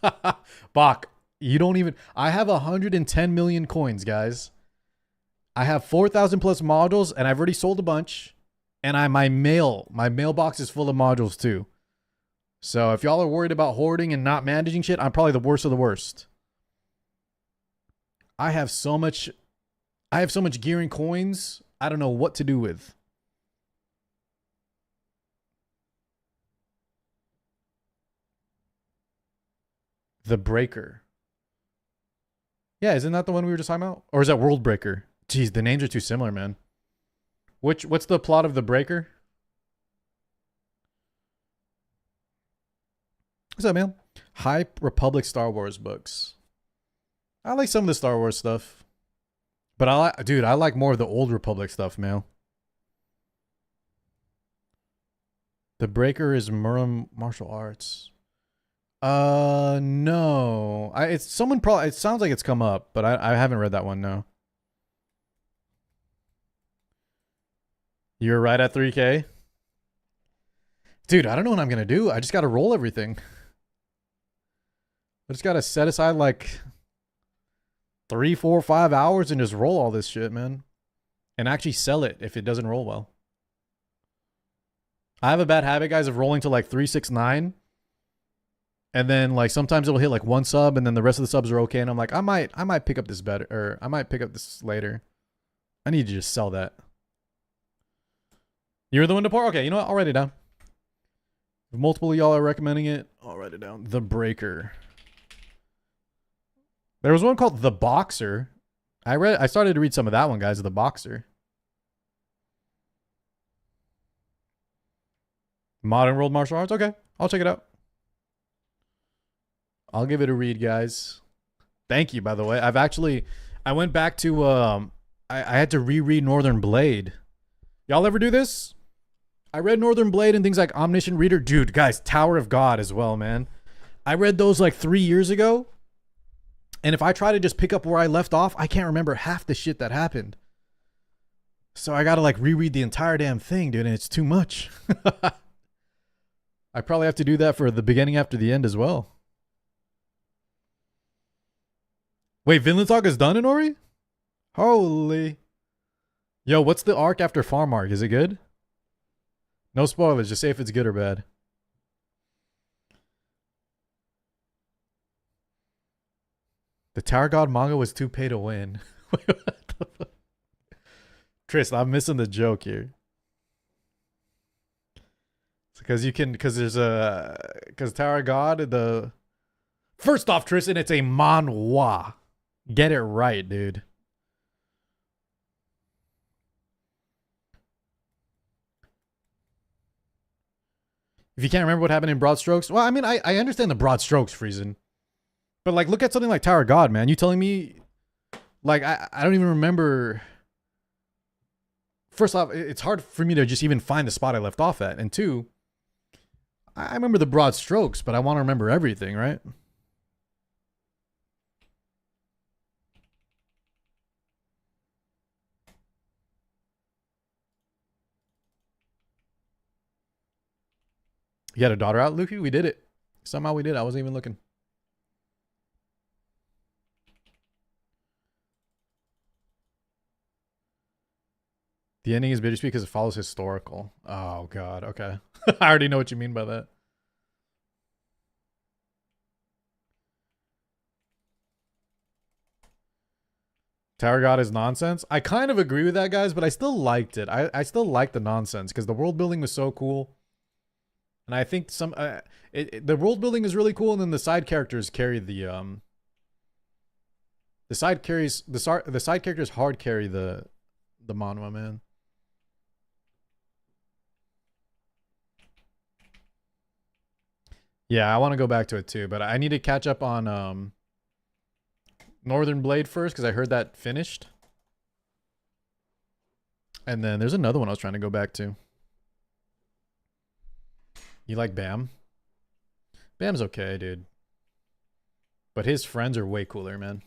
Bok, you don't even... I have 110 million coins, guys. I have 4,000 plus modules, and I've already sold a bunch. And my mailbox is full of modules too. So if y'all are worried about hoarding and not managing shit, I'm probably the worst of the worst. I have so much gear and coins, I don't know what to do with. The Breaker. Yeah, isn't that the one we were just talking about? Or is that World Breaker? Jeez, the names are too similar, man. What's the plot of The Breaker? What's up, man? High Republic Star Wars books. I like some of the Star Wars stuff. But I like more of the Old Republic stuff, man. The Breaker is Muram martial arts. No. It sounds like it's come up, but I haven't read that one, no. You're right at 3K? Dude, I don't know what I'm gonna do. I just gotta roll everything. I just gotta set aside like 3, 4, 5 hours and just roll all this shit, man. And actually sell it if it doesn't roll well. I have a bad habit, guys, of rolling to like 3, 6, 9. And then like sometimes it'll hit like 1 sub and then the rest of the subs are okay. And I'm like, I might pick up this better, or I might pick up this later. I need to just sell that. You're the one to pour? Okay, you know what? I'll write it down. If multiple of y'all are recommending it, I'll write it down. The Breaker. There was one called The Boxer. I started to read some of that one, guys. The Boxer. Modern World Martial Arts. Okay, I'll check it out. I'll give it a read, guys. Thank you, by the way. I went back to I had to reread Northern Blade. Y'all ever do this? I read Northern Blade and things like Omniscient Reader. Dude, guys, Tower of God as well, man. I read those like 3 years ago. And if I try to just pick up where I left off, I can't remember half the shit that happened. So I gotta like reread the entire damn thing, dude, and it's too much. I probably have to do that for the beginning after the end as well. Wait, Vinland Saga is done in Ori? Holy. Yo, what's the arc after Farm Arc? Is it good? No spoilers, just say if it's good or bad. The Tower God manga was too pay to win. Wait, what the fuck? Tris, I'm missing the joke here. Because because Tower God, first off, Tristan, it's a manhwa. Get it right, dude. If you can't remember what happened in broad strokes, well, I mean, I understand the broad strokes, Friesen. But like, look at something like Tower God, man. You telling me, like, I don't even remember. First off, it's hard for me to just even find the spot I left off at. And two, I remember the broad strokes, but I want to remember everything, right? You had a daughter out, Luffy? We did it. Somehow we did. I wasn't even looking. The ending is bittersweet because it follows historical. Oh, God. Okay. I already know what you mean by that. Tower God is nonsense. I kind of agree with that, guys, but I still liked it. I still liked the nonsense because the world building was so cool. And I think the world building is really cool, and then the side characters carry the side characters hard carry the manhwa, man. Yeah, I want to go back to it too, but I need to catch up on Northern Blade first because I heard that finished. And then there's another one I was trying to go back to. You like Bam? Bam's okay, dude. But his friends are way cooler, man.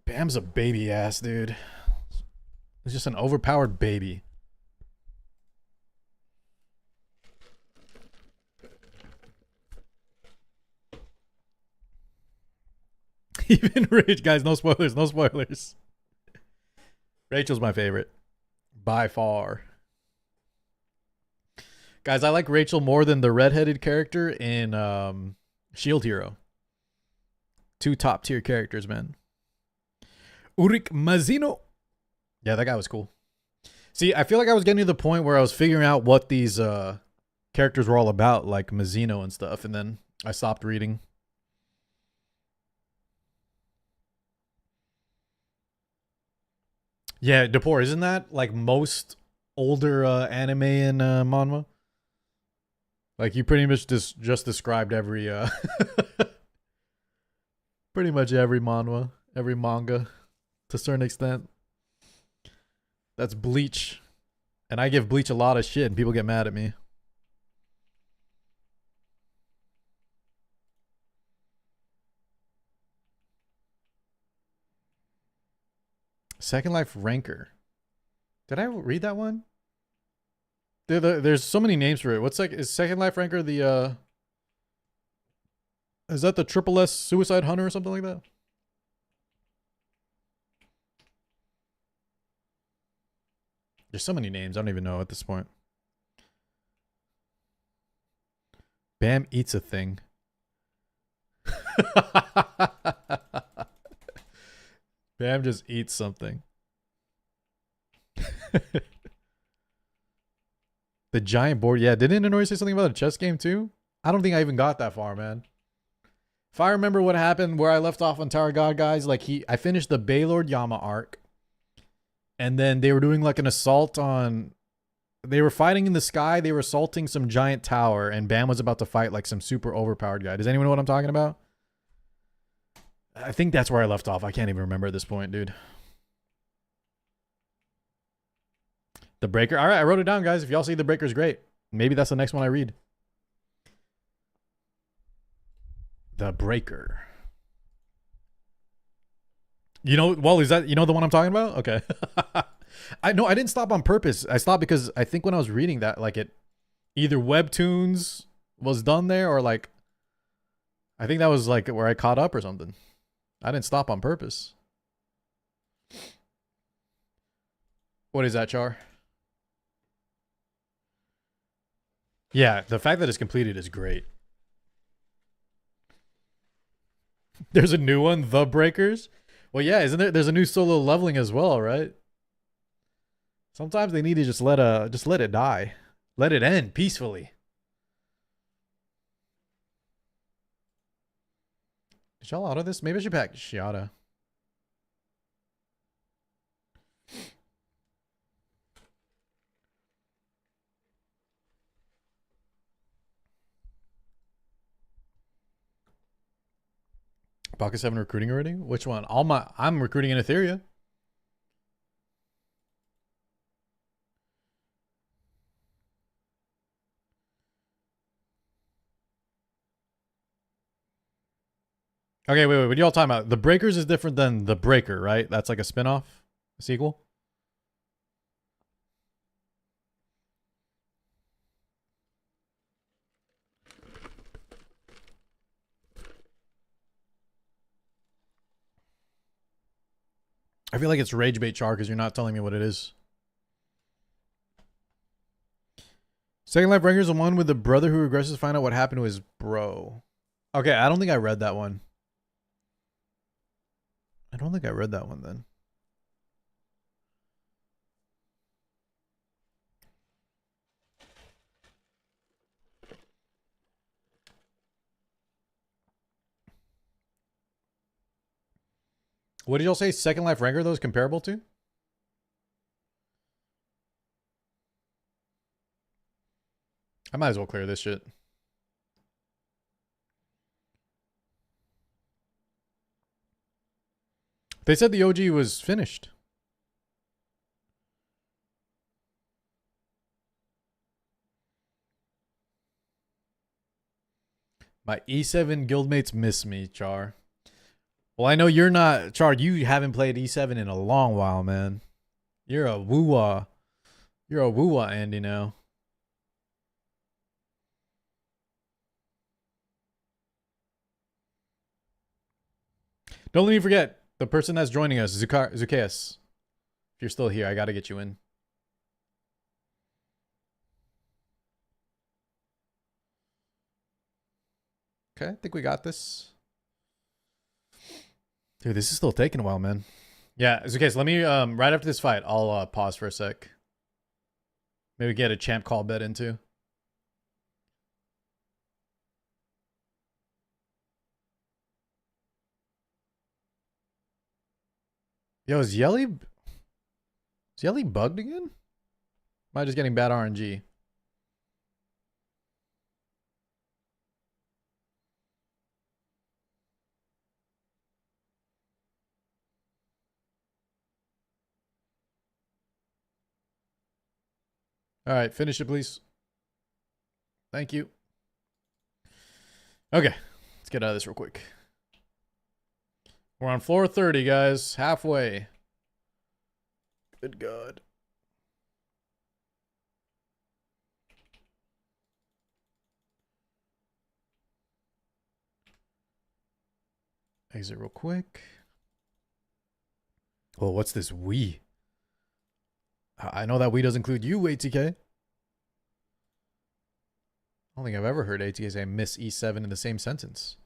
Bam's a baby ass, dude. He's just an overpowered baby. Even Rich, guys, no spoilers, no spoilers. Rachel's my favorite. By far. Guys, I like Rachel more than the redheaded character in Shield Hero. Two top tier characters, man. Ulrich Mazino. Yeah, that guy was cool. See, I feel like I was getting to the point where I was figuring out what these characters were all about, like Mazino and stuff, and then I stopped reading. Yeah, Depor, isn't that like most older anime and manhwa? Like you pretty much just described every pretty much every manhwa, every manga to a certain extent. That's Bleach. And I give Bleach a lot of shit and people get mad at me. Second Life Ranker. Did I read that one? There's so many names for it. What's like, is Second Life Ranker the is that the Triple S Suicide Hunter or something like that? There's so many names. I don't even know at this point. Bam eats a thing. Bam just eats something. The giant board. Yeah, didn't Inori say something about a chess game too? I don't think I even got that far, man. If I remember what happened where I left off on Tower God, guys, like I finished the Baylord Yama arc. And then they were doing like an assault on... They were fighting in the sky. They were assaulting some giant tower. And Bam was about to fight like some super overpowered guy. Does anyone know what I'm talking about? I think that's where I left off. I can't even remember at this point, dude. The Breaker. All right, I wrote it down, guys. If y'all see The Breaker's great. Maybe that's the next one I read. The breaker. You know, is that the one I'm talking about? Okay. I didn't stop on purpose. I stopped because I think when I was reading that, like, it either Webtoons was done there or like I think that was like where I caught up or something. I didn't stop on purpose. What is that, Char? Yeah, the fact that it's completed is great. There's a new one, The Breakers. Well, yeah, isn't there? There's a new solo leveling as well, right? Sometimes they need to just let it die. Let it end peacefully. Did y'all auto this? Maybe I should pack Shiata. Pocket 7 recruiting already? Which one? I'm recruiting in Etheria. Okay, wait. What are y'all talking about? The Breakers is different than The Breaker, right? That's like a spin-off? A sequel? I feel like it's rage bait, Char, because you're not telling me what it is. Second Life Rankers, the one with the brother who regresses to find out what happened to his bro. Okay, I don't think I read that one. I don't think I read that one then. What did y'all say Second Life Ranker though is comparable to? I might as well clear this shit. They said the OG was finished. My E7 guildmates miss me, Char. Well, I know you're not, Char, you haven't played E7 in a long while, man. You're a woo-wah. You're a woo-wah, Andy, now. Don't let me forget, the person that's joining us, Zukeus. If you're still here, I gotta get you in. Okay, I think we got this. Dude, this is still taking a while, man. Yeah, Zukeus, let me, right after this fight, I'll pause for a sec. Maybe get a champ call bet into. Yo, is Yelly bugged again? Am I just getting bad RNG? All right, finish it, please. Thank you. Okay, let's get out of this real quick. We're on floor 30, guys. Halfway. Good God. Exit real quick. Oh, what's this we? I know that we does include you, ATK. I don't think I've ever heard ATK say miss E7 in the same sentence.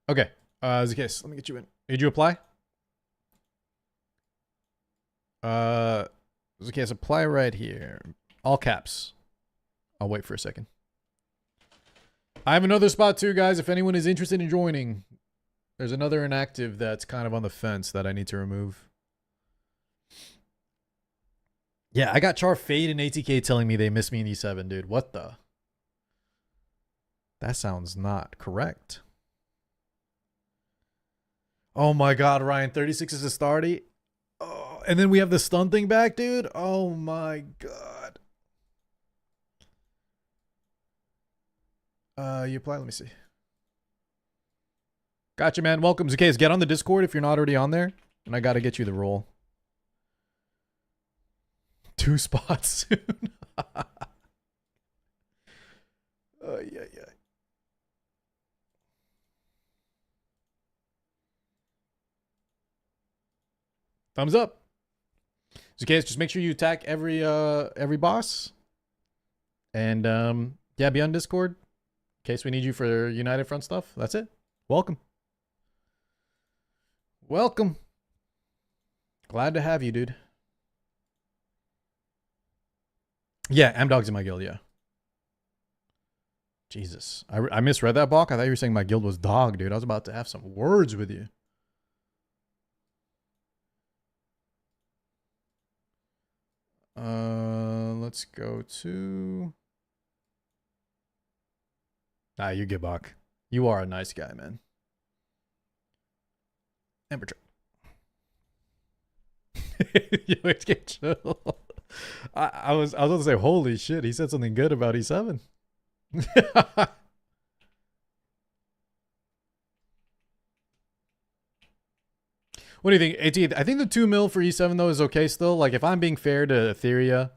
Okay. Zacchaeus, let me get you in. Did you apply? Zacchaeus, apply right here. All caps. I'll wait for a second. I have another spot too, guys. If anyone is interested in joining, there's another inactive that's kind of on the fence that I need to remove. Yeah, I got Char Fade and ATK telling me they miss me in E7, dude. What the? That sounds not correct. Oh my God, Ryan, 36 is a starty. Oh, and then we have the stun thing back, dude. Oh my God. You apply, let me see. Gotcha, man. Welcome, Zacchaeus. Get on the Discord if you're not already on there, and I got to get you the role. 2 spots soon. Yeah. Thumbs up. Zacchaeus, just make sure you attack every boss. And yeah, be on Discord in case we need you for United Front stuff. That's it. Welcome. Welcome. Glad to have you, dude. Yeah, M-Dog's in my guild, yeah. Jesus. I misread that, Balk. I thought you were saying my guild was dog, dude. I was about to have some words with you. Let's go to... Ah, you get Bach. You are a nice guy, man. Ember Trek. Yo, it's get chill. I was about to say, holy shit, he said something good about E7. What do you think, AT? I think the 2 mil for E7 though is okay still. Like if I'm being fair to Etheria,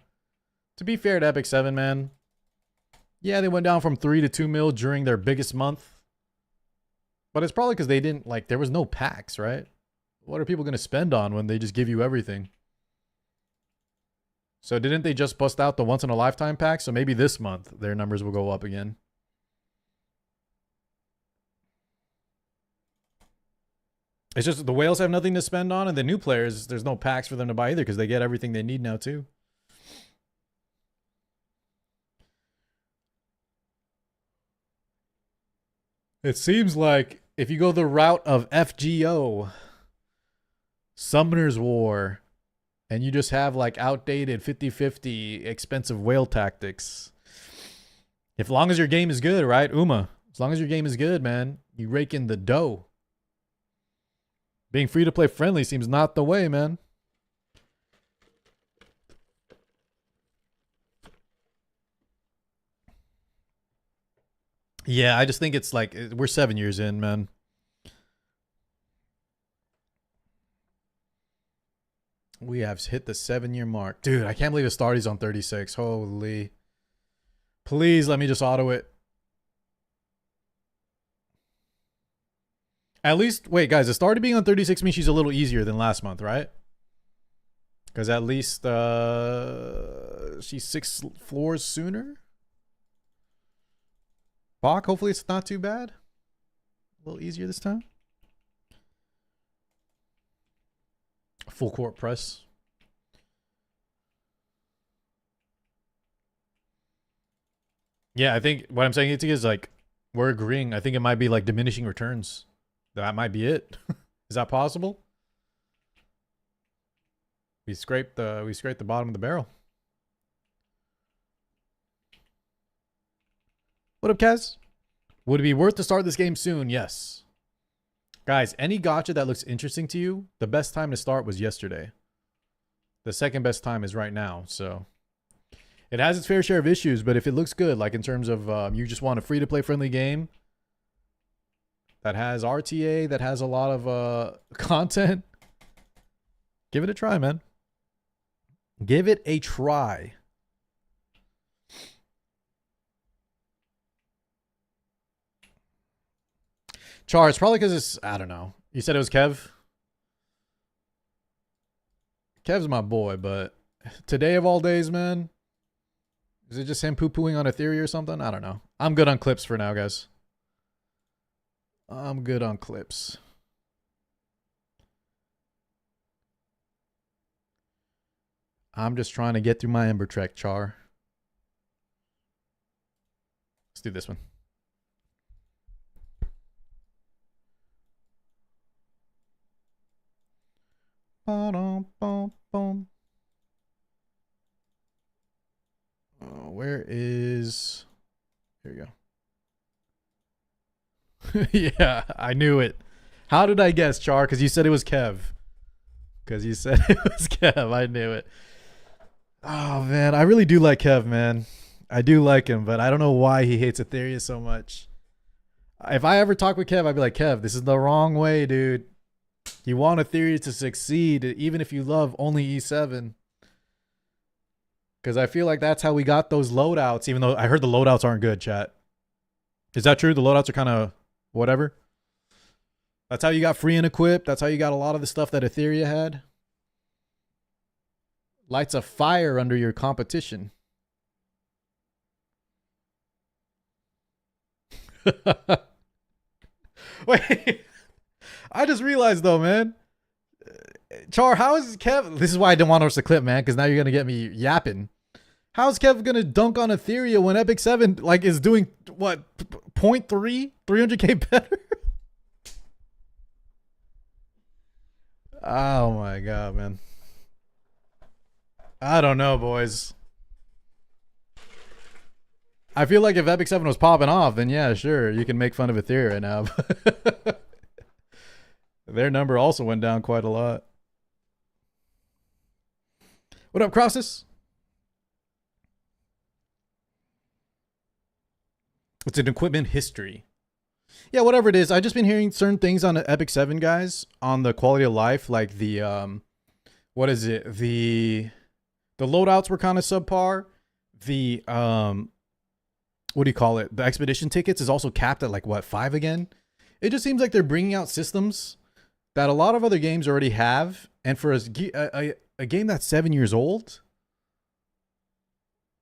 to be fair to Epic 7, man. Yeah, they went down from 3 to 2 mil during their biggest month. But it's probably because they didn't, like, there was no packs, right? What are people going to spend on when they just give you everything? So didn't they just bust out the once-in-a-lifetime pack? So maybe this month their numbers will go up again. It's just the whales have nothing to spend on, and the new players, there's no packs for them to buy either because they get everything they need now too. It seems like if you go the route of FGO, Summoner's War, and you just have like outdated 50-50 expensive whale tactics, as long as your game is good, right, Uma? As long as your game is good, man, you rake in the dough. Being free to play friendly seems not the way, man. Yeah, I just think it's like we're 7 years in, man. We have hit the 7-year mark. Dude, I can't believe Astartes on 36. Holy. Please let me just auto it. At least, wait, guys, Astarte being on 36 means she's a little easier than last month, right? Because at least she's 6 floors sooner. Bach, hopefully it's not too bad. A little easier this time. Full court press. Yeah, I think what I'm saying is like, we're agreeing. I think it might be like diminishing returns. That might be it. Is that possible? We scraped the bottom of the barrel. What up, Kaz? Would it be worth to start this game soon? Yes. Guys, any gacha that looks interesting to you, the best time to start was yesterday. The second best time is right now, so... It has its fair share of issues, but if it looks good, like in terms of you just want a free-to-play friendly game that has RTA, that has a lot of content, give it a try, man. Give it a try. Char, it's probably because it's, I don't know. You said it was Kev? Kev's my boy, but today of all days, man, is it just him poo-pooing on Ethereum or something? I don't know. I'm good on clips for now, guys. I'm good on clips. I'm just trying to get through my Ember Trek, Char. Let's do this one. Where is... Here we go. Yeah, I knew it. How did I guess, Char? Because you said it was Kev. Because you said it was Kev. I knew it. Oh, man. I really do like Kev, man. I do like him, but I don't know why he hates Ethereum so much. If I ever talk with Kev, I'd be like, Kev, this is the wrong way, dude. You want a theory to succeed, even if you love only E7. Because I feel like that's how we got those loadouts, even though I heard the loadouts aren't good, chat. Is that true? The loadouts are kind of whatever? That's how you got free and equip. That's how you got a lot of the stuff that Etheria had. Lights a fire under your competition. Wait, I just realized though, man. Char, how is Kev? This is why I didn't want to watch the clip, man, because now you're gonna get me yapping. How's Kev gonna dunk on Etheria when Epic 7 like is doing what 0.3 300k better? Oh my god, man. I don't know, boys. I feel like if Epic 7 was popping off, then yeah, sure, you can make fun of Etheria right now. Their number also went down quite a lot. What up, Crosses? It's an equipment history. Yeah, whatever it is. I've just been hearing certain things on Epic 7, guys, on the quality of life, like the what is it? The loadouts were kind of subpar. The what do you call it? The expedition tickets is also capped at like what, 5 again? It just seems like they're bringing out systems that a lot of other games already have, and for a game that's 7 years old,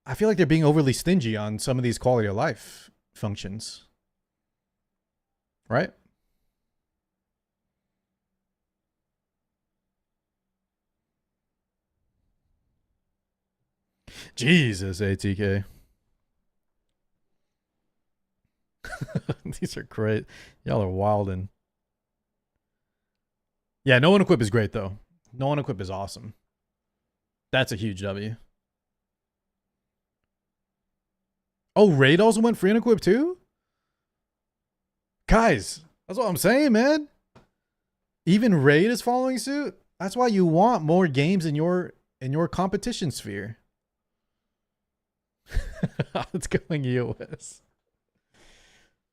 I feel like they're being overly stingy on some of these quality of life functions. Right? Jesus, ATK. These are great. Y'all are wildin'. Yeah, no one equip is great though. No one equip is awesome. That's a huge W. Oh, Raid also went free and equip too? Guys, that's what I'm saying, man. Even Raid is following suit. That's why you want more games in your competition sphere. It's going EOS.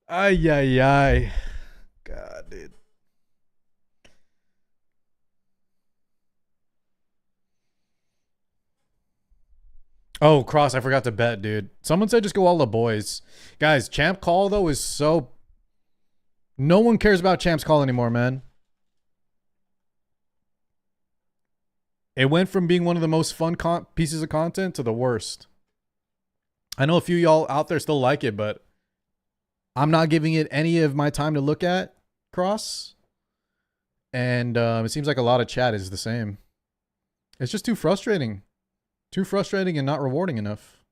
Ay, ay, ay. God, dude. Oh, Cross, I forgot to bet, dude. Someone said just go all the boys. Guys, Champ Call, though, is so... No one cares about Champ's Call anymore, man. It went from being one of the most fun pieces of content to the worst. I know a few y'all out there still like it, but I'm not giving it any of my time to look at, Cross. And it seems like a lot of chat is the same. It's just too frustrating. Too frustrating and not rewarding enough.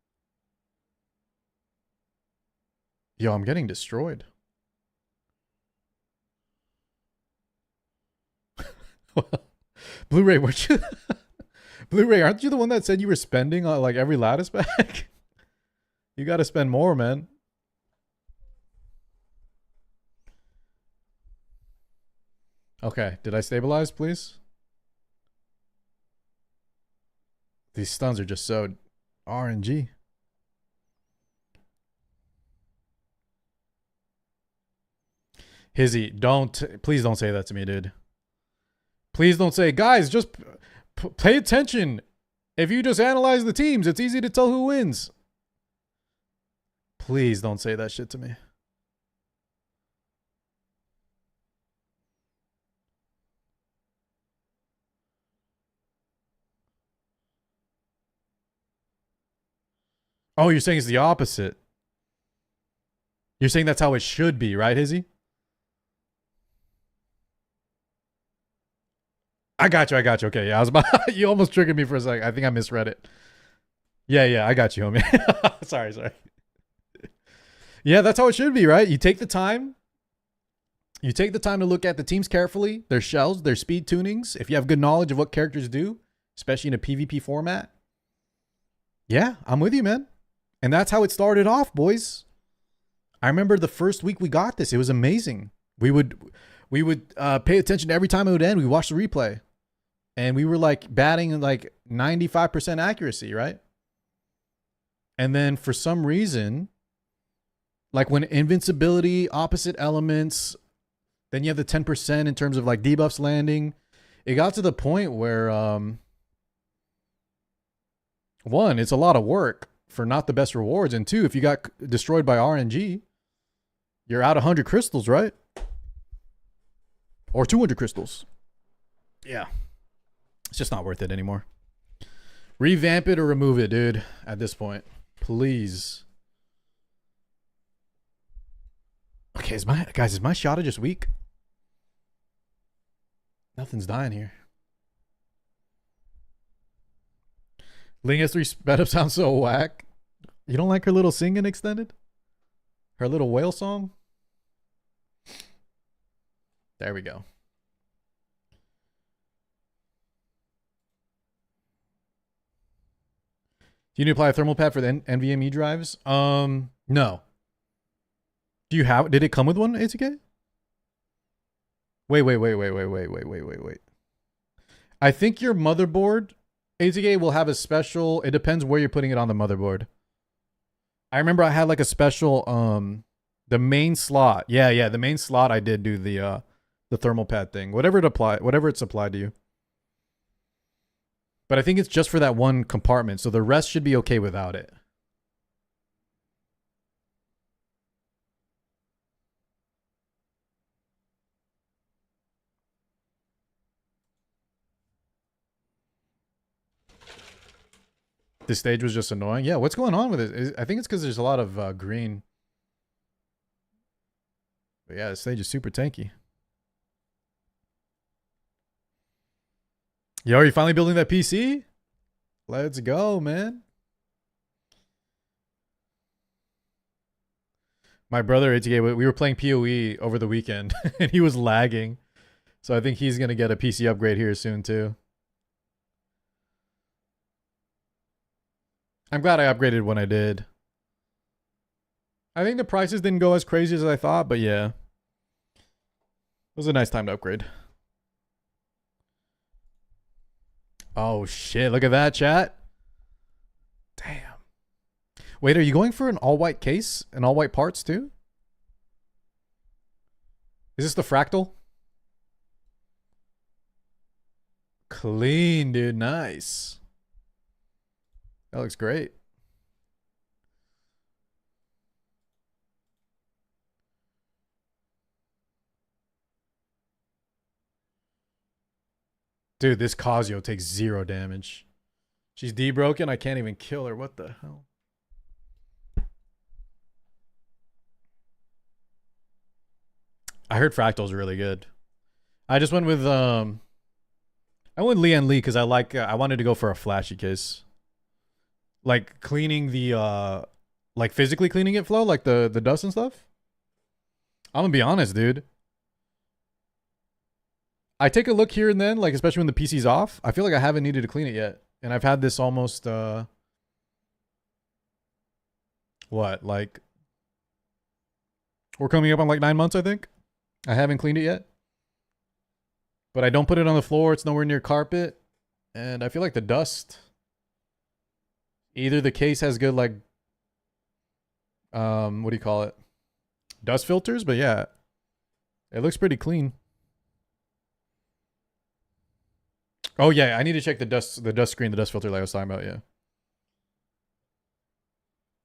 Yo, I'm getting destroyed. Blu-ray, weren't you? Blu-ray, aren't you the one that said you were spending on like every Lattice pack? You got to spend more, man. Okay, did I stabilize, please? These stuns are just so RNG. Hizzy, please don't say that to me, dude. Please don't say, guys, just pay attention. If you just analyze the teams, it's easy to tell who wins. Please don't say that shit to me. Oh, you're saying it's the opposite. You're saying that's how it should be, right, Hizzy? I got you. Okay, yeah, I was about... You almost triggered me for a second. I think I misread it. Yeah, I got you, homie. Sorry. Yeah, that's how it should be, right? You take the time. You take the time to look at the teams carefully, their shells, their speed tunings. If you have good knowledge of what characters do, especially in a PvP format. Yeah, I'm with you, man. And that's how it started off, boys. I remember the first week we got this. It was amazing. We would pay attention to every time it would end. We watched the replay. And we were like batting like 95% accuracy, right? And then for some reason, Like when invincibility, opposite elements, then you have the 10% in terms of like debuffs landing. It got to the point where one, it's a lot of work for not the best rewards, and two, if you got destroyed by RNG, you're out 100 crystals, right? Or 200 crystals. Yeah. It's just not worth it anymore. Revamp it or remove it, dude, at this point. Please. Okay, is my Shada just weak? Nothing's dying here. Ling S3 sped up sounds so whack. You don't like her little singing extended? Her little whale song? There we go. Do you need to apply a thermal pad for the NVMe drives? No. Do you have? Did it come with one, ATK? Wait. I think your motherboard, ATK, will have a special. It depends where you're putting it on the motherboard. I remember I had like a special the main slot. Yeah, the main slot I did do the thermal pad thing. Whatever it's applied to you. But I think it's just for that one compartment, so the rest should be okay without it. This stage was just annoying. Yeah, what's going on with it? I think it's because there's a lot of green. But yeah, the stage is super tanky. Yo, are you finally building that PC? Let's go, man. My brother, ATK, we were playing PoE over the weekend, and he was lagging. So I think he's going to get a PC upgrade here soon, too. I'm glad I upgraded when I did. I think the prices didn't go as crazy as I thought, but yeah. It was a nice time to upgrade. Oh, shit. Look at that, chat. Damn. Wait, are you going for an all-white case and all-white parts, too? Is this the fractal? Clean, dude. Nice. That looks great. Dude, this Kazuyo takes 0 damage. She's debroken. I can't even kill her. What the hell? I heard Fractal's really good. I just went with I went Lian Li because I wanted to go for a flashy case. Like cleaning the like physically cleaning it flow, like the dust and stuff. I'm gonna be honest, dude. I take a look here and then, like especially when the PC's off. I feel like I haven't needed to clean it yet. And I've had this almost what, like we're coming up on like 9 months, I think. I haven't cleaned it yet. But I don't put it on the floor, it's nowhere near carpet. And I feel like the dust, either the case has good like what do you call it? Dust filters, but yeah. It looks pretty clean. Oh yeah, I need to check the dust screen, the dust filter like I was talking about, yeah.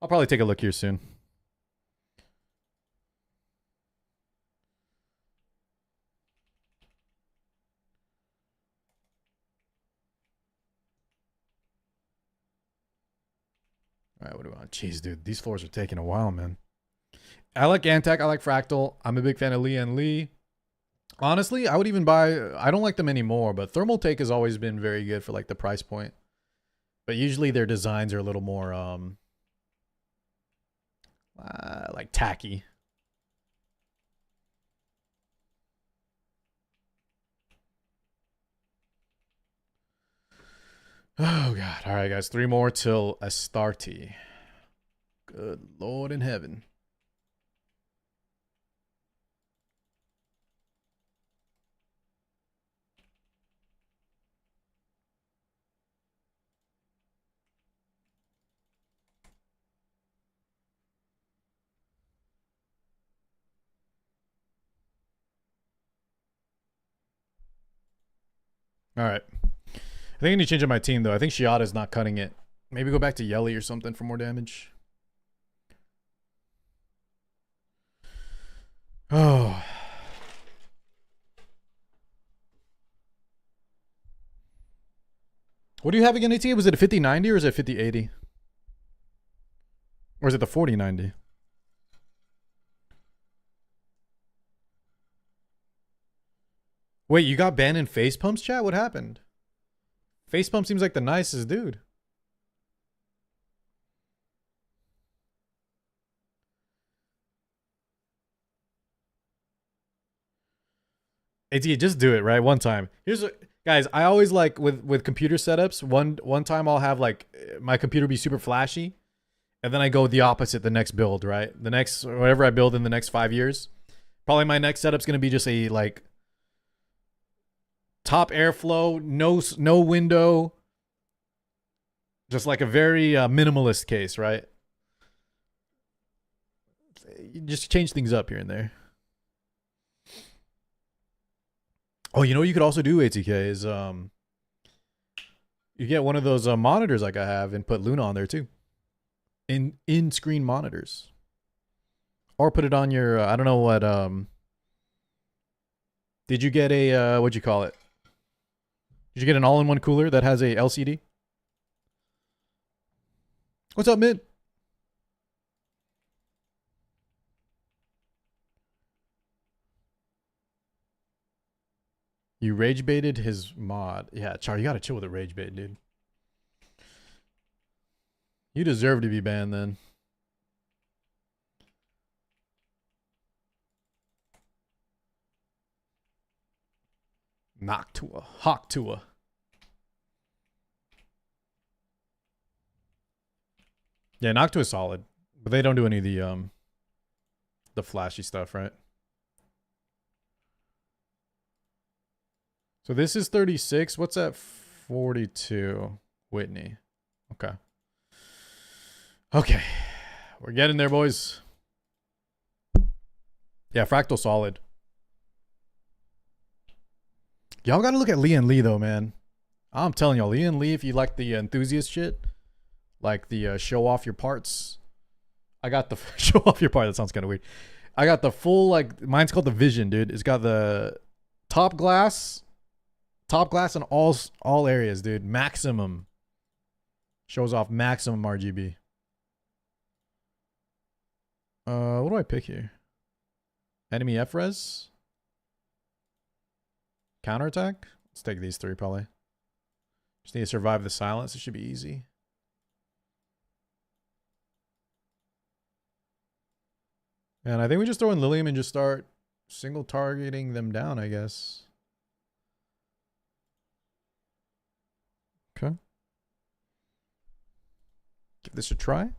I'll probably take a look here soon. All right, what do we want? Jeez, dude, these floors are taking a while, man. I like Antec. I like Fractal. I'm a big fan of Lian Li. Honestly, I would even buy. I don't like them anymore, but Thermal Take has always been very good for like the price point. But usually their designs are a little more like tacky. Oh god. All right, guys. 3 more till Astarte. Good Lord in heaven. All right. I think I need to change up my team though. I think Shiada's not cutting it. Maybe go back to Yelly or something for more damage. Oh. What do you have again, AT? Was it a 50-90 or is it 50-80? Or is it the 40-90? Wait, you got banned in face pumps, chat? What happened? Face pump seems like the nicest dude. AT, just do it, right? One time. Here's what, guys, I always like with computer setups, one time I'll have like my computer be super flashy, and then I go the opposite the next build, right? The next whatever I build in the next 5 years. Probably my next setup's gonna be just a like top airflow, no window, just like a very minimalist case, right? You just change things up here and there. Oh, you know what you could also do, ATK, is you get one of those monitors like I have and put Luna on there too. In-screen monitors. Or put it on your, I don't know what, did you get a, what'd you call it? Did you get an all-in-one cooler that has a LCD? What's up, Mid? You rage baited his mod. Yeah, Char, you gotta chill with the rage bait, dude. You deserve to be banned then. Noctua. Hawktua. Yeah, Noctua is solid. But they don't do any of the flashy stuff, right? So this is 36. What's that? 42. Whitney. Okay. Okay. We're getting there, boys. Yeah, Fractal solid. Y'all gotta look at Lee and Lee, though, man. I'm telling y'all, Lee and Lee, if you like the enthusiast shit, like the show off your parts. I got the show off your part. That sounds kind of weird. I got the full, like, mine's called the Vision, dude. It's got the top glass in all areas, dude. Maximum. Shows off maximum RGB. What do I pick here? Enemy F-res? Counterattack? Let's take these three, probably. Just need to survive the silence. It should be easy. And I think we just throw in Lilium and just start single targeting them down, I guess. Okay. Give this a try.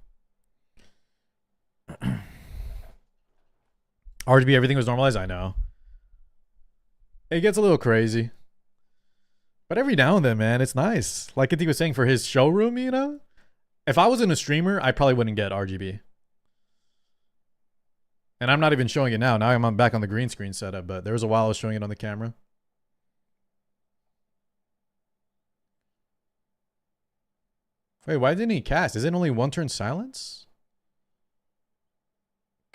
RGB, everything was normalized? I know. It gets a little crazy. But every now and then, man, it's nice. Like Katie was saying for his showroom, you know? If I wasn't a streamer, I probably wouldn't get RGB. And I'm not even showing it now. Now I'm back on the green screen setup, but there was a while I was showing it on the camera. Wait, why didn't he cast? Is it only one turn silence?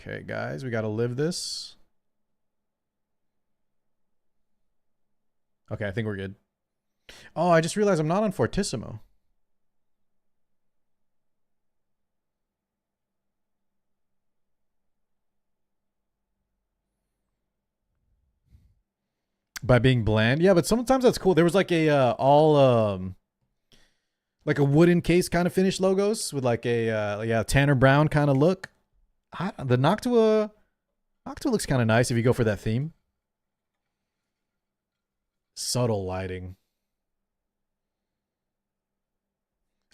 Okay, guys, we got to live this. Okay, I think we're good. Oh, I just realized I'm not on Fortissimo. By being bland? Yeah, but sometimes that's cool. There was like a like a wooden case kind of finish logos with like a Tanner Brown kind of look. The Noctua looks kind of nice if you go for that theme. Subtle lighting.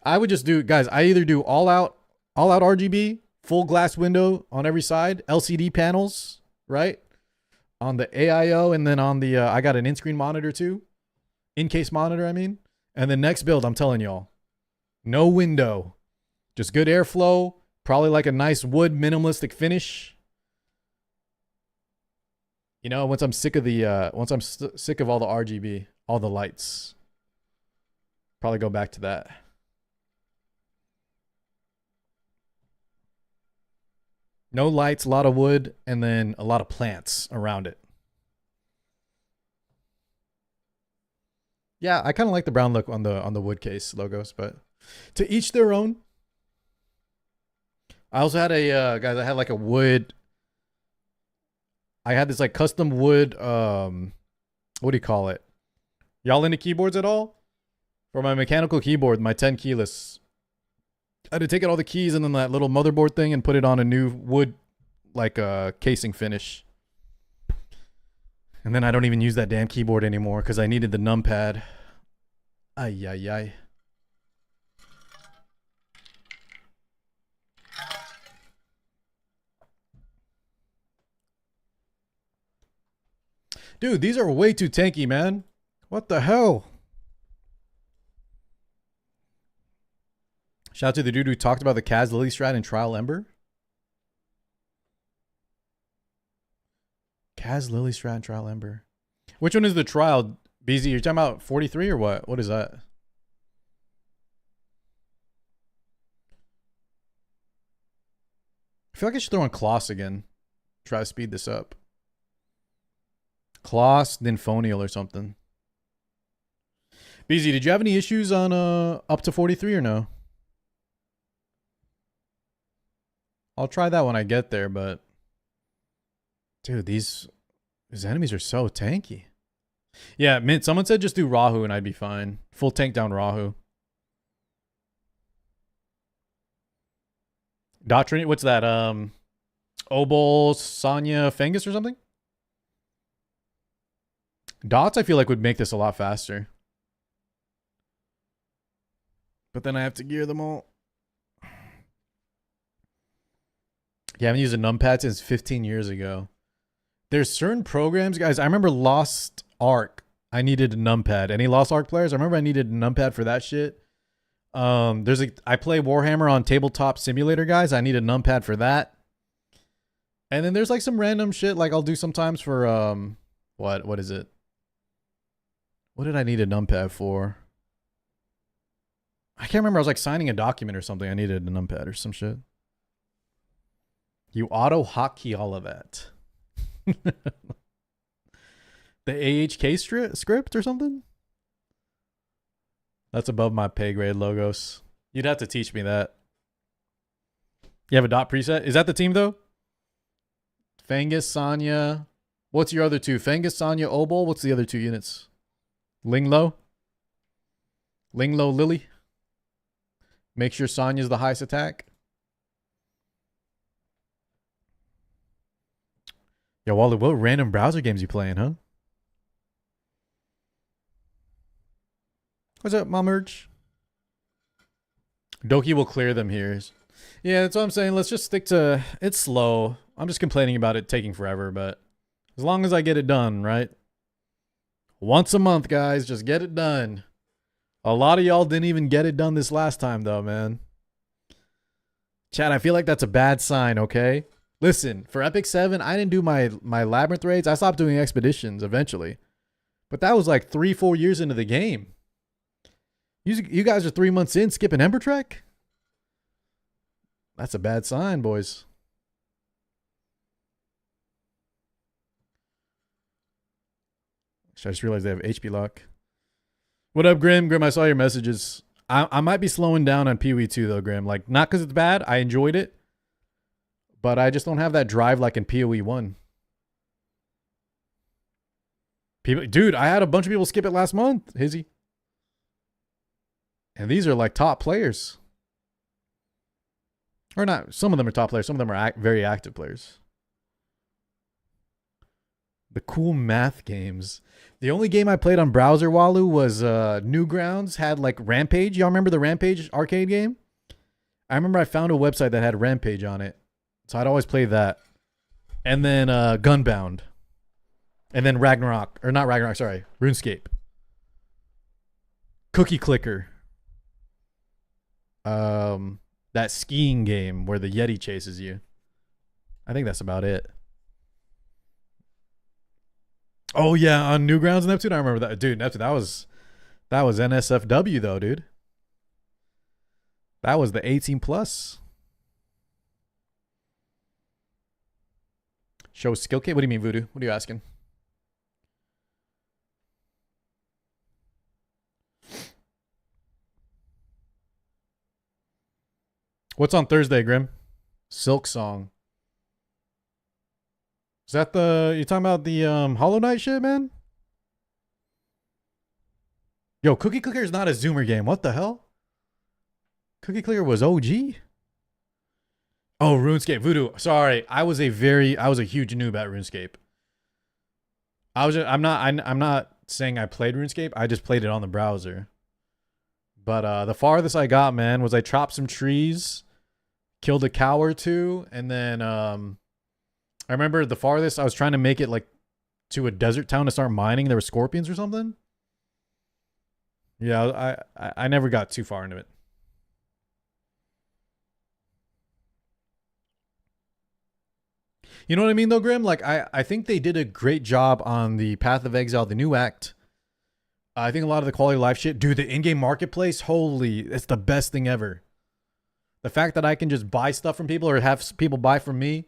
I would just do, guys, I either do all out RGB, full glass window on every side, LCD panels, right? On the AIO, and then on the, I got an in-screen monitor too. In-case monitor, I mean. And the next build, I'm telling y'all, no window. Just good airflow, probably like a nice wood minimalistic finish. You know, once I'm sick of the sick of all the RGB, all the lights, probably go back to that. No lights, a lot of wood, and then a lot of plants around it. Yeah, I kind of like the brown look on the wood case logos, but to each their own. I also had a guys. I had like a wood. I had this like custom wood. What do you call it? Y'all into keyboards at all? For my mechanical keyboard, my 10 keyless, I had to take out all the keys and then that little motherboard thing and put it on a new wood, like casing finish. And then I don't even use that damn keyboard anymore because I needed the numpad. Ay, ay, ay. Dude, these are way too tanky, man. What the hell? Shout out to the dude who talked about the Kaz Lily strat and Trial Ember. Kaz Lily strat and Trial Ember. Which one is the trial? BZ, you're talking about 43 or what? What is that? I feel like I should throw on Kloss again. Try to speed this up. Kloss, then Phonial or something. BZ, did you have any issues on up to 43 or no? I'll try that when I get there, but dude, these enemies are so tanky. Yeah, Mint, someone said just do Rahu and I'd be fine. Full tank down Rahu. Doctrine, what's that? Obol, Sonya, Fengus or something? Dots I feel like would make this a lot faster. But then I have to gear them all. Yeah, I haven't used a numpad since 15 years ago. There's certain programs, guys. I remember Lost Ark. I needed a numpad. Any Lost Ark players? I remember I needed a numpad for that shit. I play Warhammer on Tabletop Simulator, guys. I need a numpad for that. And then there's like some random shit like I'll do sometimes for what is it? What did I need a numpad for? I can't remember. I was like signing a document or something. I needed a numpad or some shit. You auto hotkey all of that. The AHK script or something? That's above my pay grade, Logos. You'd have to teach me that. You have a dot preset? Is that the team though? Fengus, Sonya. What's your other two? Fengus, Sonya, Obol. What's the other two units? Linglo? Linglo, Lily. Make sure Sonya's the highest attack. Yo, Wally, what random browser games you playing, huh? What's up, Mom Urge? Doki will clear them here. Yeah, that's what I'm saying. Let's just stick to... It's slow. I'm just complaining about it taking forever, but as long as I get it done, right? Once a month, guys. Just get it done. A lot of y'all didn't even get it done this last time, though, man. Chad, I feel like that's a bad sign, okay? Listen, for Epic 7, I didn't do my Labyrinth raids. I stopped doing expeditions eventually. But that was like 3-4 years into the game. You guys are 3 months in skipping Ember Trek? That's a bad sign, boys. I just realized they have HP lock. What up, Grim? Grim, I saw your messages. I might be slowing down on PoE 2 though, Grim. Like, not because it's bad. I enjoyed it. But I just don't have that drive like in PoE 1. People, dude, I had a bunch of people skip it last month, Hizzy. And these are like top players. Or not, some of them are top players. Some of them are very active players. The cool math games. The only game I played on browser, Walu, was Newgrounds had like Rampage. Y'all remember the Rampage arcade game? I remember I found a website that had Rampage on it. So I'd always play that. And then Gunbound. And then Ragnarok. Or not Ragnarok, sorry. RuneScape. Cookie Clicker. That skiing game where the Yeti chases you. I think that's about it. Oh yeah, on Newgrounds Neptune, I remember that, dude. Neptune, that was NSFW though, dude. That was the 18 plus. Show skill kit. What do you mean, Voodoo? What are you asking? What's on Thursday, Grim? Silk Song. Is that the you talking about the Hollow Knight shit, man? Yo, Cookie Clicker is not a Zoomer game. What the hell? Cookie Clicker was OG. Oh, RuneScape, Voodoo. Sorry, I was a huge noob at RuneScape. I'm not saying I played RuneScape. I just played it on the browser. But the farthest I got, man, was I chopped some trees, killed a cow or two, and then I remember the farthest I was trying to make it like to a desert town to start mining. There were scorpions or something. Yeah, I never got too far into it. You know what I mean though, Grim? Like I think they did a great job on the Path of Exile, the new act. I think a lot of the quality of life shit, dude, the in-game marketplace, holy, it's the best thing ever. The fact that I can just buy stuff from people or have people buy from me,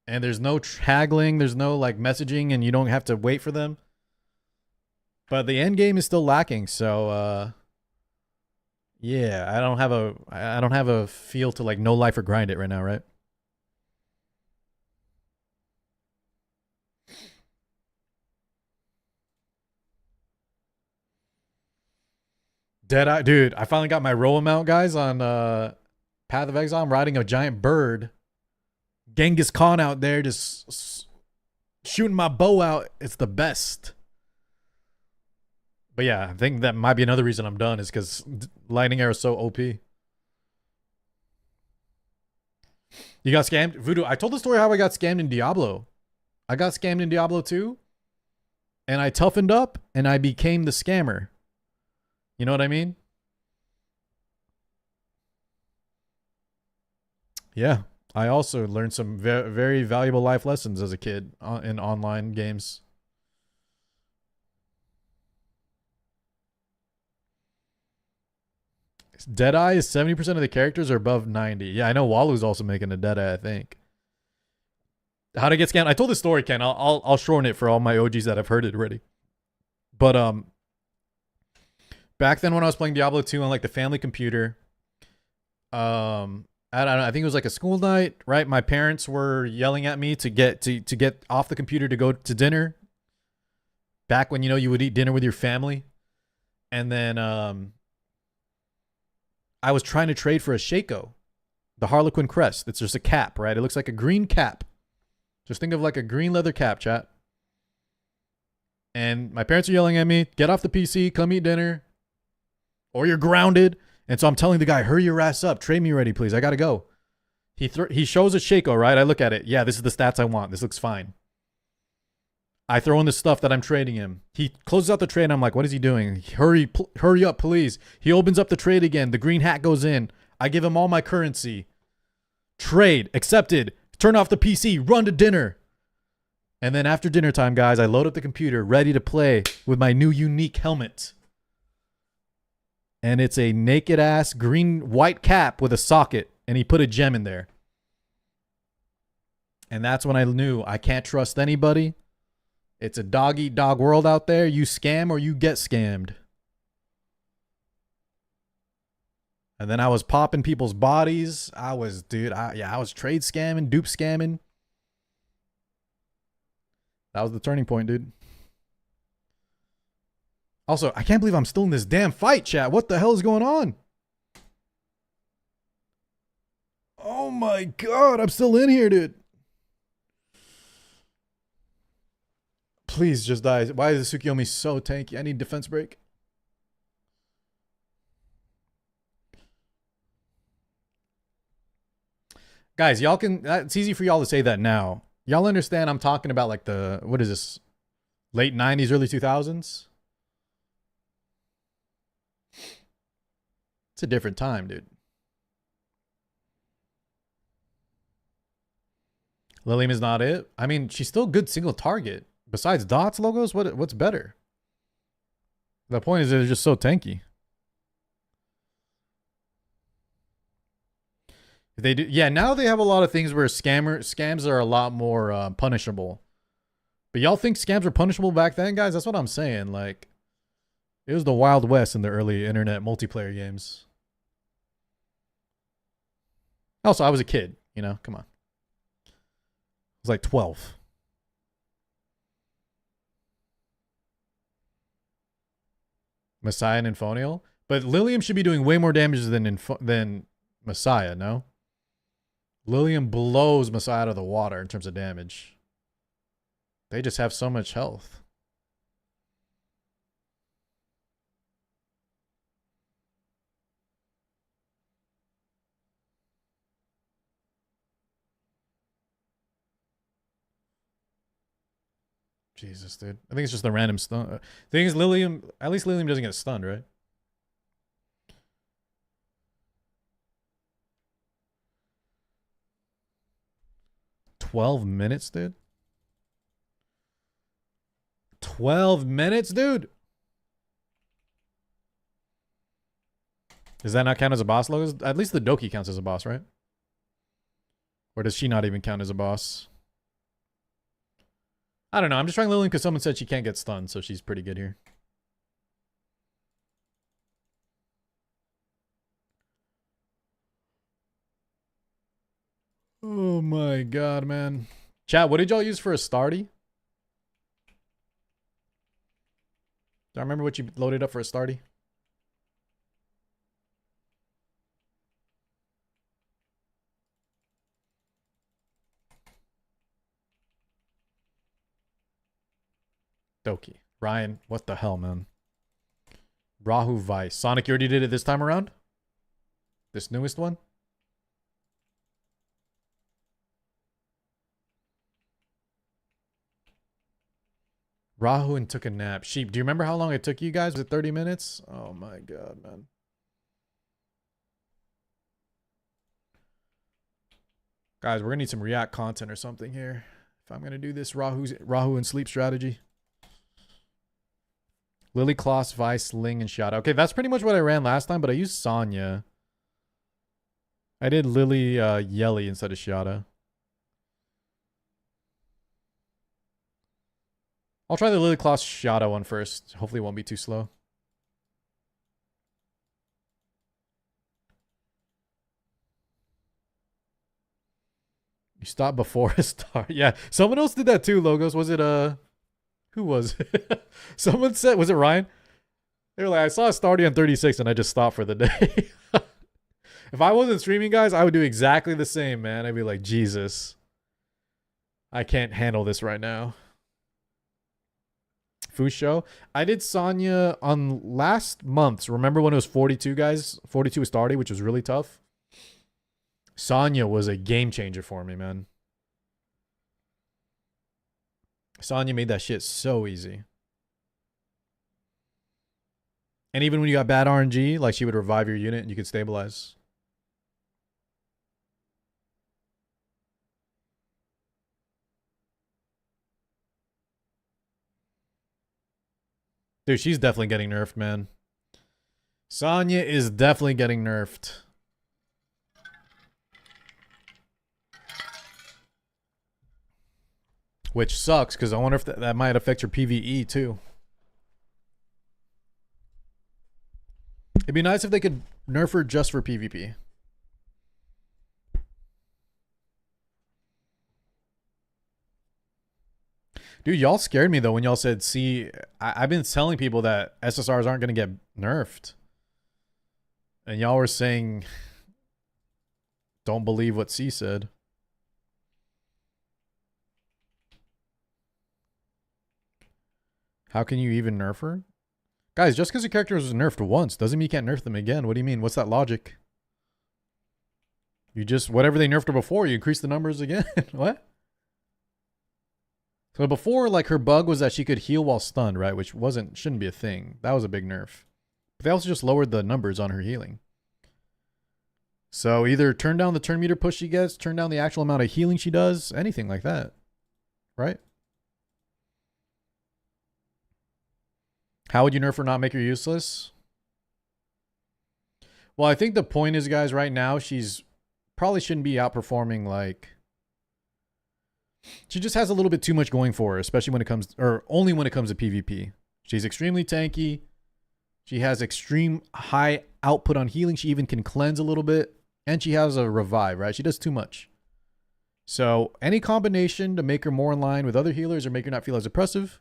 and there's no haggling, there's no like messaging, and you don't have to wait for them. But the end game is still lacking, so yeah, I don't have a feel to like no life or grind it right now, right? Deadeye, dude, I finally got my roll amount, guys, on Path of Exile. I'm riding a giant bird. Genghis Khan out there just shooting my bow out. It's the best. But yeah, I think that might be another reason I'm done is because lightning arrow is so OP. You got scammed? Voodoo, I told the story how I got scammed in Diablo. I got scammed in Diablo 2, and I toughened up, and I became the scammer. You know what I mean? Yeah. I also learned some very valuable life lessons as a kid in online games. Deadeye is 70% of the characters are above 90. Yeah, I know Walu's also making a Deadeye, I think. How to get scammed? I told this story, Ken. I'll shorten it for all my OGs that have heard it already. But back then when I was playing Diablo 2 on like the family computer, I don't know, I think it was like a school night, right? My parents were yelling at me to get off the computer to go to dinner. Back when you would eat dinner with your family. And then I was trying to trade for a Shaco, the Harlequin crest. It's just a cap, right? It looks like a green cap. Just think of like a green leather cap, chat. And my parents are yelling at me, get off the PC, come eat dinner, or you're grounded. And so I'm telling the guy, hurry your ass up, trade me already, please. I gotta go. He shows a Shaco, right? I look at it. Yeah, this is the stats I want. This looks fine. I throw in the stuff that I'm trading him. He closes out the trade. And I'm like, what is he doing? Hurry up, please. He opens up the trade again. The green hat goes in. I give him all my currency. Trade accepted. Turn off the PC. Run to dinner. And then after dinner time, guys, I load up the computer, ready to play with my new unique helmet. And it's a naked ass white cap with a socket. And he put a gem in there. And that's when I knew I can't trust anybody. It's a dog eat dog world out there. You scam or you get scammed. And then I was popping people's bodies. I was trade scamming, dupe scamming. That was the turning point, dude. Also, I can't believe I'm still in this damn fight, chat. What the hell is going on? Oh my god, I'm still in here, dude. Please just die. Why is the Tsukiyomi so tanky? I need defense break. Guys, y'all can... It's easy for y'all to say that now. Y'all understand I'm talking about like the... What is this? Late 90s, early 2000s? It's a different time, dude. Lilium is not it. I mean, she's still a good single target. Besides dots logos, what's better? The point is they're just so tanky. They do, yeah. Now they have a lot of things where scams are a lot more punishable. But y'all think scams were punishable back then, guys? That's what I'm saying. Like, it was the Wild West in the early internet multiplayer games. Also, I was a kid. You know, come on. I was like 12. Messiah and Infonial, but Lilium should be doing way more damage than Messiah. No. Lilium blows Messiah out of the water in terms of damage. They just have so much health. Jesus, dude. I think it's just the random stun. Thing is, Lilium, at least Lilium doesn't get stunned, right? $12 minutes, dude. 12 minutes, dude. Does that not count as a boss logos? At least the Doki counts as a boss, right? Or does she not even count as a boss? I don't know. I'm just trying Lilium because someone said she can't get stunned, so she's pretty good here. Oh my god, man. Chat, what did y'all use for a starty? Do I remember what you loaded up for a starty? Doki. Ryan, what the hell, man? Rahu Vice. Sonic, you already did it this time around? This newest one? Rahu and took a nap. Sheep, do you remember how long it took you guys? Was it 30 minutes? Oh my god, man. Guys, we're gonna need some React content or something here. If I'm gonna do this Rahu and sleep strategy. Lily, Kloss, Vice, Ling, and Shada. Okay, that's pretty much what I ran last time, but I used Sonya. I did Lily Yelly instead of Shada. I'll try the Lily Kloss Shada one first. Hopefully it won't be too slow. You stop before a start. Yeah, someone else did that too, Logos. Was it who was it? Someone said, was it Ryan? They were like, I saw a starty on 36 and I just stopped for the day. If I wasn't streaming, guys, I would do exactly the same, man. I'd be like, Jesus, I can't handle this right now. Fusho. I did Sonya on last month's. Remember when it was 42, guys? 42 was starty, which was really tough. Sonya was a game changer for me, man. Sonya made that shit so easy. And even when you got bad RNG, like she would revive your unit and you could stabilize. Dude, she's definitely getting nerfed, man. Sonya is definitely getting nerfed. Which sucks, because I wonder if that might affect your PvE, too. It'd be nice if they could nerf her just for PvP. Dude, y'all scared me, though, when y'all said, see, I've been telling people that SSRs aren't going to get nerfed. And y'all were saying, don't believe what C said. How can you even nerf her? Guys, just because your character was nerfed once doesn't mean you can't nerf them again. What do you mean? What's that logic? You just, whatever they nerfed her before, you increase the numbers again. What? So before, like, her bug was that she could heal while stunned, right? Which shouldn't be a thing. That was a big nerf. But they also just lowered the numbers on her healing. So either turn down the turn meter push she gets, turn down the actual amount of healing she does, anything like that. Right? How would you nerf or not make her useless? Well, I think the point is, guys, right now she's probably shouldn't be outperforming like. She just has a little bit too much going for her, especially when it comes, or only when it comes to PvP. She's extremely tanky. She has extreme high output on healing. She even can cleanse a little bit. And she has a revive, right? She does too much. So any combination to make her more in line with other healers or make her not feel as oppressive.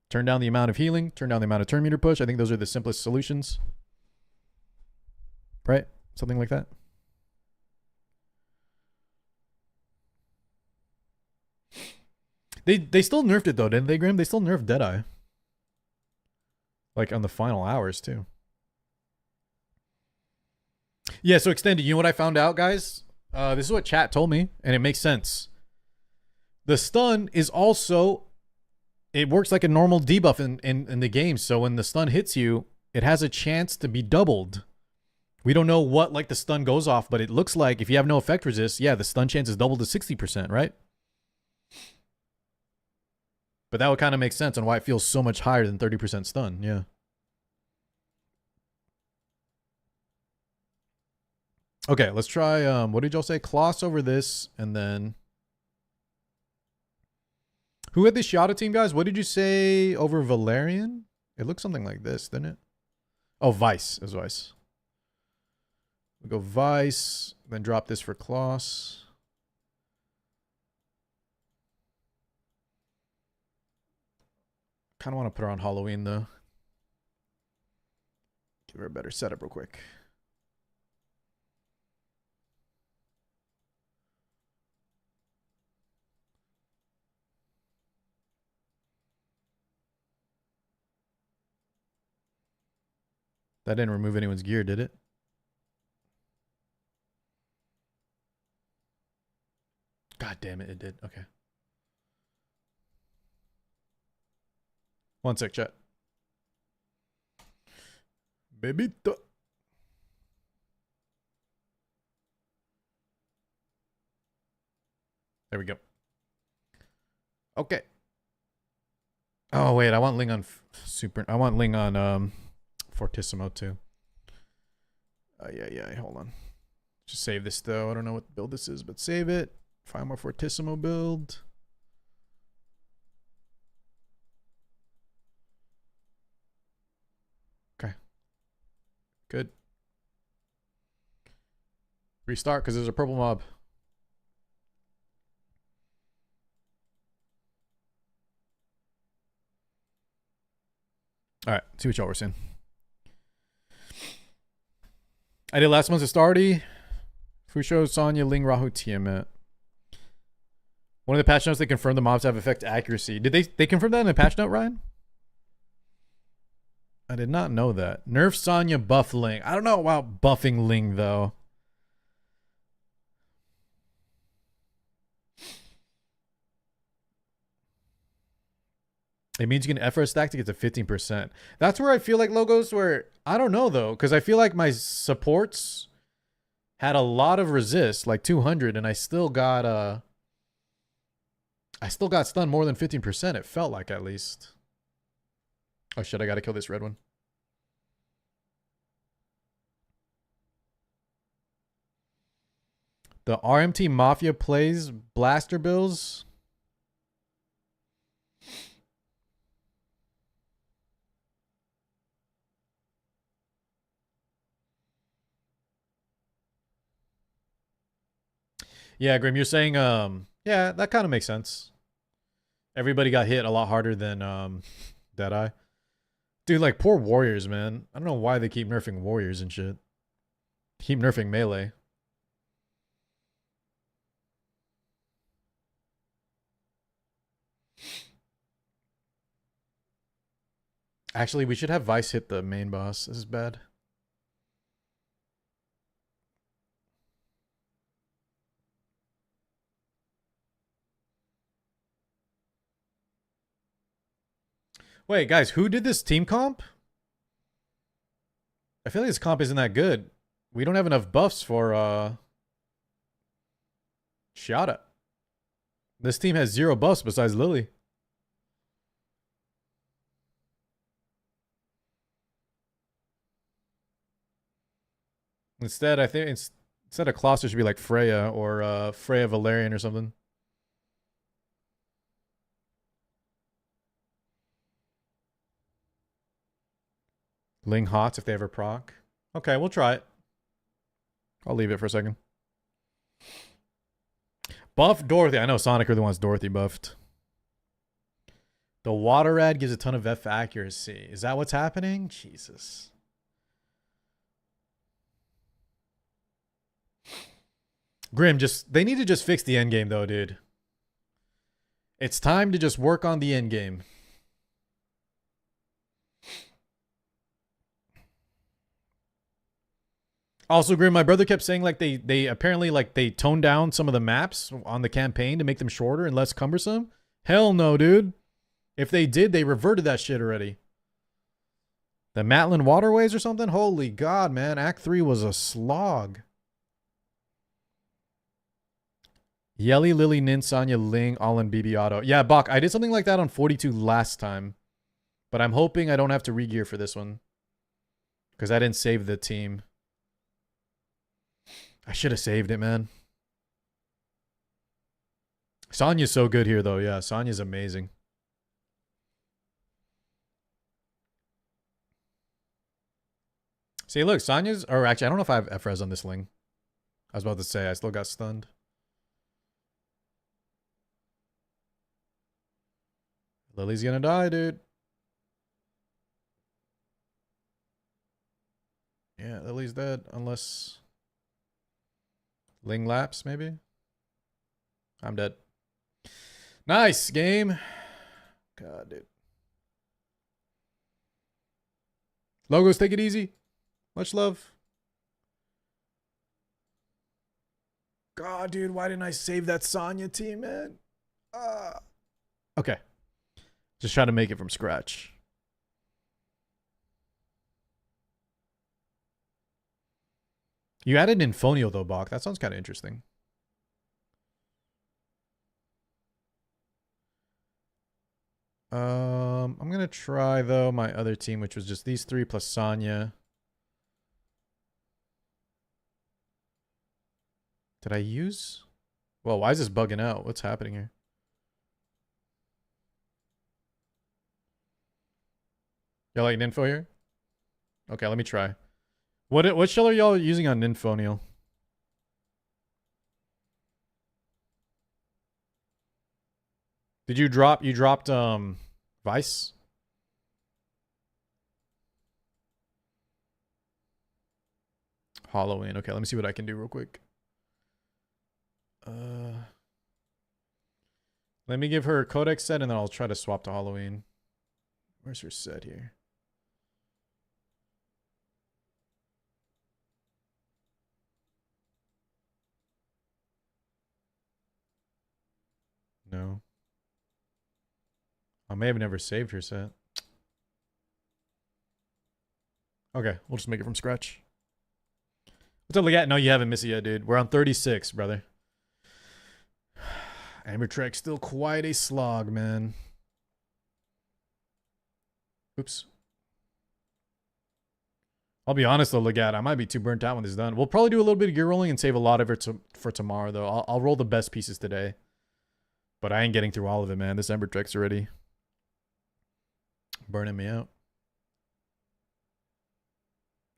Turn down the amount of healing. Turn down the amount of turn meter push. I think those are the simplest solutions. Right? Something like that. They still nerfed it though, didn't they, Grim? They still nerfed Deadeye. Like on the final hours too. Yeah, so extended. You know what I found out, guys? This is what chat told me, and it makes sense. The stun is also, it works like a normal debuff in the game. So when the stun hits you, it has a chance to be doubled. We don't know what like the stun goes off, but it looks like if you have no effect resist, yeah, the stun chance is doubled to 60%, right? But that would kind of make sense on why it feels so much higher than 30% stun, yeah. Okay, let's try, what did y'all say? Kloss over this, and then... Who had the Shiata team, guys? What did you say over Valerian? It looks something like this, didn't it? Oh, Vice. It was Vice. We go Vice, then drop this for Kloss. Kind of want to put her on Halloween, though. Give her a better setup real quick. That didn't remove anyone's gear, did it? God damn it, it did. Okay. One sec, chat. Bebito. There we go. Okay. Oh, wait. I want Ling on Super. I want Ling on Fortissimo, too. Yeah. Hold on. Just save this, though. I don't know what build this is, but save it. Find more Fortissimo build. Okay. Good. Restart because there's a purple mob. All right. See what y'all were saying. I did last month's Astardi. Fusho, Sonya, Ling, Rahu, Tiamat. One of the patch notes, they confirmed the mobs have effect accuracy. Did they confirm that in the patch note, Ryan? I did not know that. Nerf Sonya, buff Ling. I don't know about buffing Ling, though. It means you can effort stack to get to 15%. That's where I feel like logos where, I don't know, though, because I feel like my supports had a lot of resist, like 200, and I still got stunned more than 15%, it felt like, at least. Oh shit, I gotta kill this red one. The RMT Mafia plays blaster bills. Yeah, Grim, you're saying, yeah, that kind of makes sense. Everybody got hit a lot harder than Deadeye. Dude, like, poor Warriors, man. I don't know why they keep nerfing Warriors and shit. Keep nerfing melee. Actually, we should have Vice hit the main boss. This is bad. Wait, guys, who did this team comp? I feel like this comp isn't that good. We don't have enough buffs for Shiata. This team has 0 buffs besides Lily. Instead, I think instead of Colossus should be like Freya or Freya Valerian or something. Ling Hots if they ever proc. Okay, we'll try it. I'll leave it for a second. Buff Dorothy. I know Sonic really wants Dorothy buffed. The water rad gives a ton of F accuracy. Is that what's happening? Jesus. Grim, they need to just fix the end game though, dude. It's time to just work on the end game. Also, Grim, my brother kept saying like they apparently like they toned down some of the maps on the campaign to make them shorter and less cumbersome. Hell no, dude. If they did, they reverted that shit already. The Matlin Waterways or something? Holy God, man. Act 3 was a slog. Yelly, Lily, Nin, Sonya, Ling, all in BB Auto. Yeah, Bach, I did something like that on 42 last time. But I'm hoping I don't have to re-gear for this one. Because I didn't save the team. I should have saved it, man. Sonya's so good here, though. Yeah, Sonya's amazing. See, look, Sonya's... Or actually, I don't know if I have F-Res on this Ling. I was about to say, I still got stunned. Lily's gonna die, dude. Yeah, Lily's dead. Unless... Ling laps, maybe? I'm dead. Nice game. God, dude. Logos, take it easy. Much love. God, dude, why didn't I save that Sonya team, man? Okay. Just try to make it from scratch. You added Infonio, though, Bach. That sounds kind of interesting. I'm going to try, though, my other team, which was just these three plus Sonya. Did I use? Well, why is this bugging out? What's happening here? Y'all like Ninfo here? Okay, let me try. What shell are y'all using on Ninfo, Neil? Did you drop? You dropped Vice? Halloween. Okay, let me see what I can do real quick. Let me give her a Codex set and then I'll try to swap to Halloween. Where's her set here? No. I may have never saved her set. Okay, we'll just make it from scratch. What's up, Legat? No, you haven't missed it yet, dude. We're on 36, brother. Ember Trek still quite a slog, man. Oops. I'll be honest though, Legat, I might be too burnt out when this is done. We'll probably do a little bit of gear rolling and save a lot of it for tomorrow, though. I'll roll the best pieces today. But I ain't getting through all of it, man. This Ember Trek's already burning me out.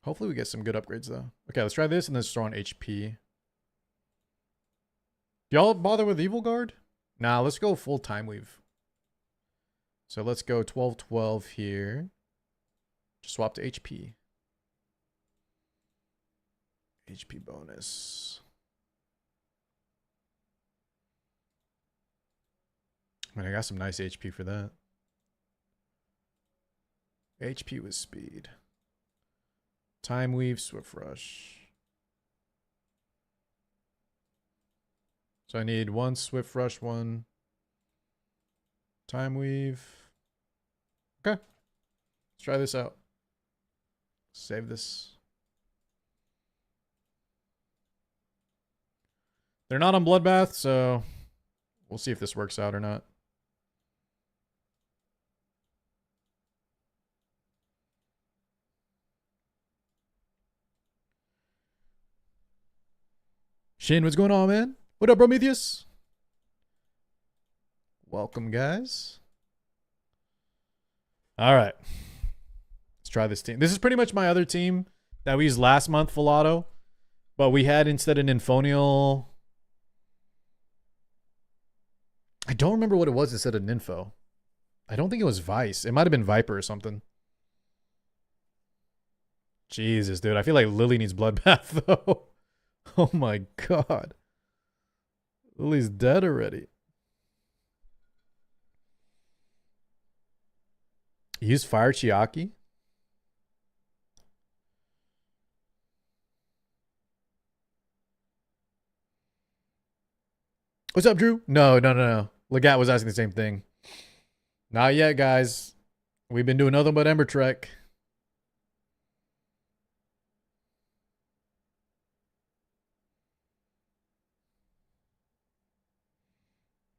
Hopefully we get some good upgrades, though. Okay, let's try this and then just throw on HP. Y'all bother with Evil Guard? Nah, let's go full Time Weave. So let's go 12-12 here. Just swap to HP. HP bonus. Man, I got some nice HP for that. HP with speed. Time Weave, Swift Rush. So I need one Swift Rush, one Time Weave. Okay. Let's try this out. Save this. They're not on Bloodbath, so we'll see if this works out or not. Shin, what's going on, man? What up, Prometheus? Welcome, guys. All right. Let's try this team. This is pretty much my other team that we used last month, full auto. But we had instead an Infonial. I don't remember what it was instead of Ninfo. I don't think it was Vice. It might have been Viper or something. Jesus, dude. I feel like Lily needs Bloodbath, though. Oh my god. Lily's dead already. Use Fire Chiaki? What's up, Drew? No. Legat was asking the same thing. Not yet, guys. We've been doing nothing but Ember Trek.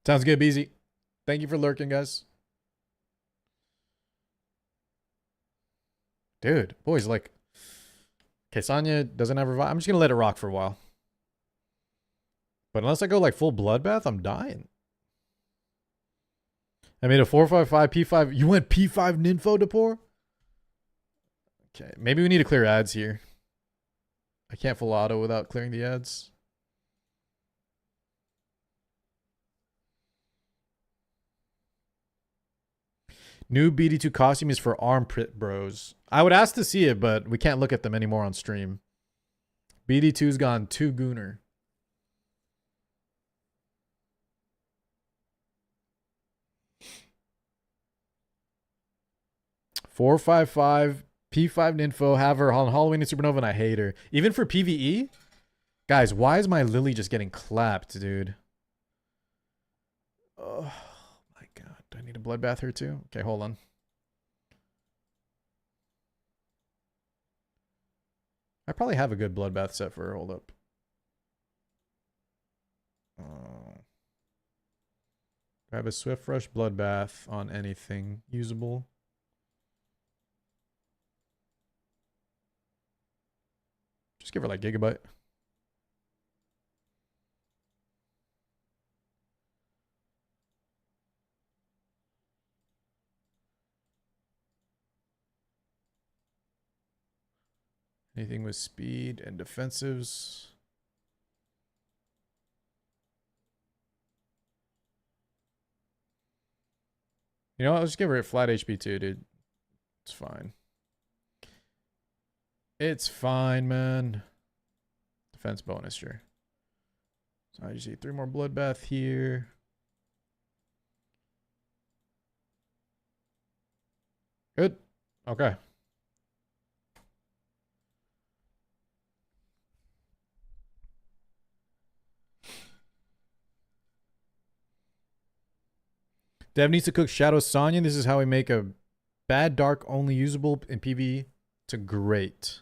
Sounds good, Beezy. Thank you for lurking, guys. Dude, boys, like, okay, Sonya doesn't have revive. I'm just going to let it rock for a while. But unless I go like full Bloodbath, I'm dying. I made a 455 P5. You went P5 Ninfo Depor? Okay, maybe we need to clear ads here. I can't full auto without clearing the ads. New BD2 costume is for armpit bros. I would ask to see it, but we can't look at them anymore on stream. BD2's gone too gooner. $455 P5 Ninfo. Have her on Halloween and Supernova, and I hate her. Even for PvE, guys, why is my Lily just getting clapped, dude? Oh my god, do I need a Bloodbath her too? Okay, hold on. I probably have a good Bloodbath set for her. Hold up. I have a Swift Rush Bloodbath on anything usable. Just give her like Gigabyte. Anything with speed and defensives. You know what? Let's just give her a flat HP too, dude. It's fine. It's fine, man. Defense bonus, sure. So I just need 3 more Bloodbath here. Good. Okay. Dev needs to cook Shadow Sonya. This is how we make a bad dark only usable in PvE to great.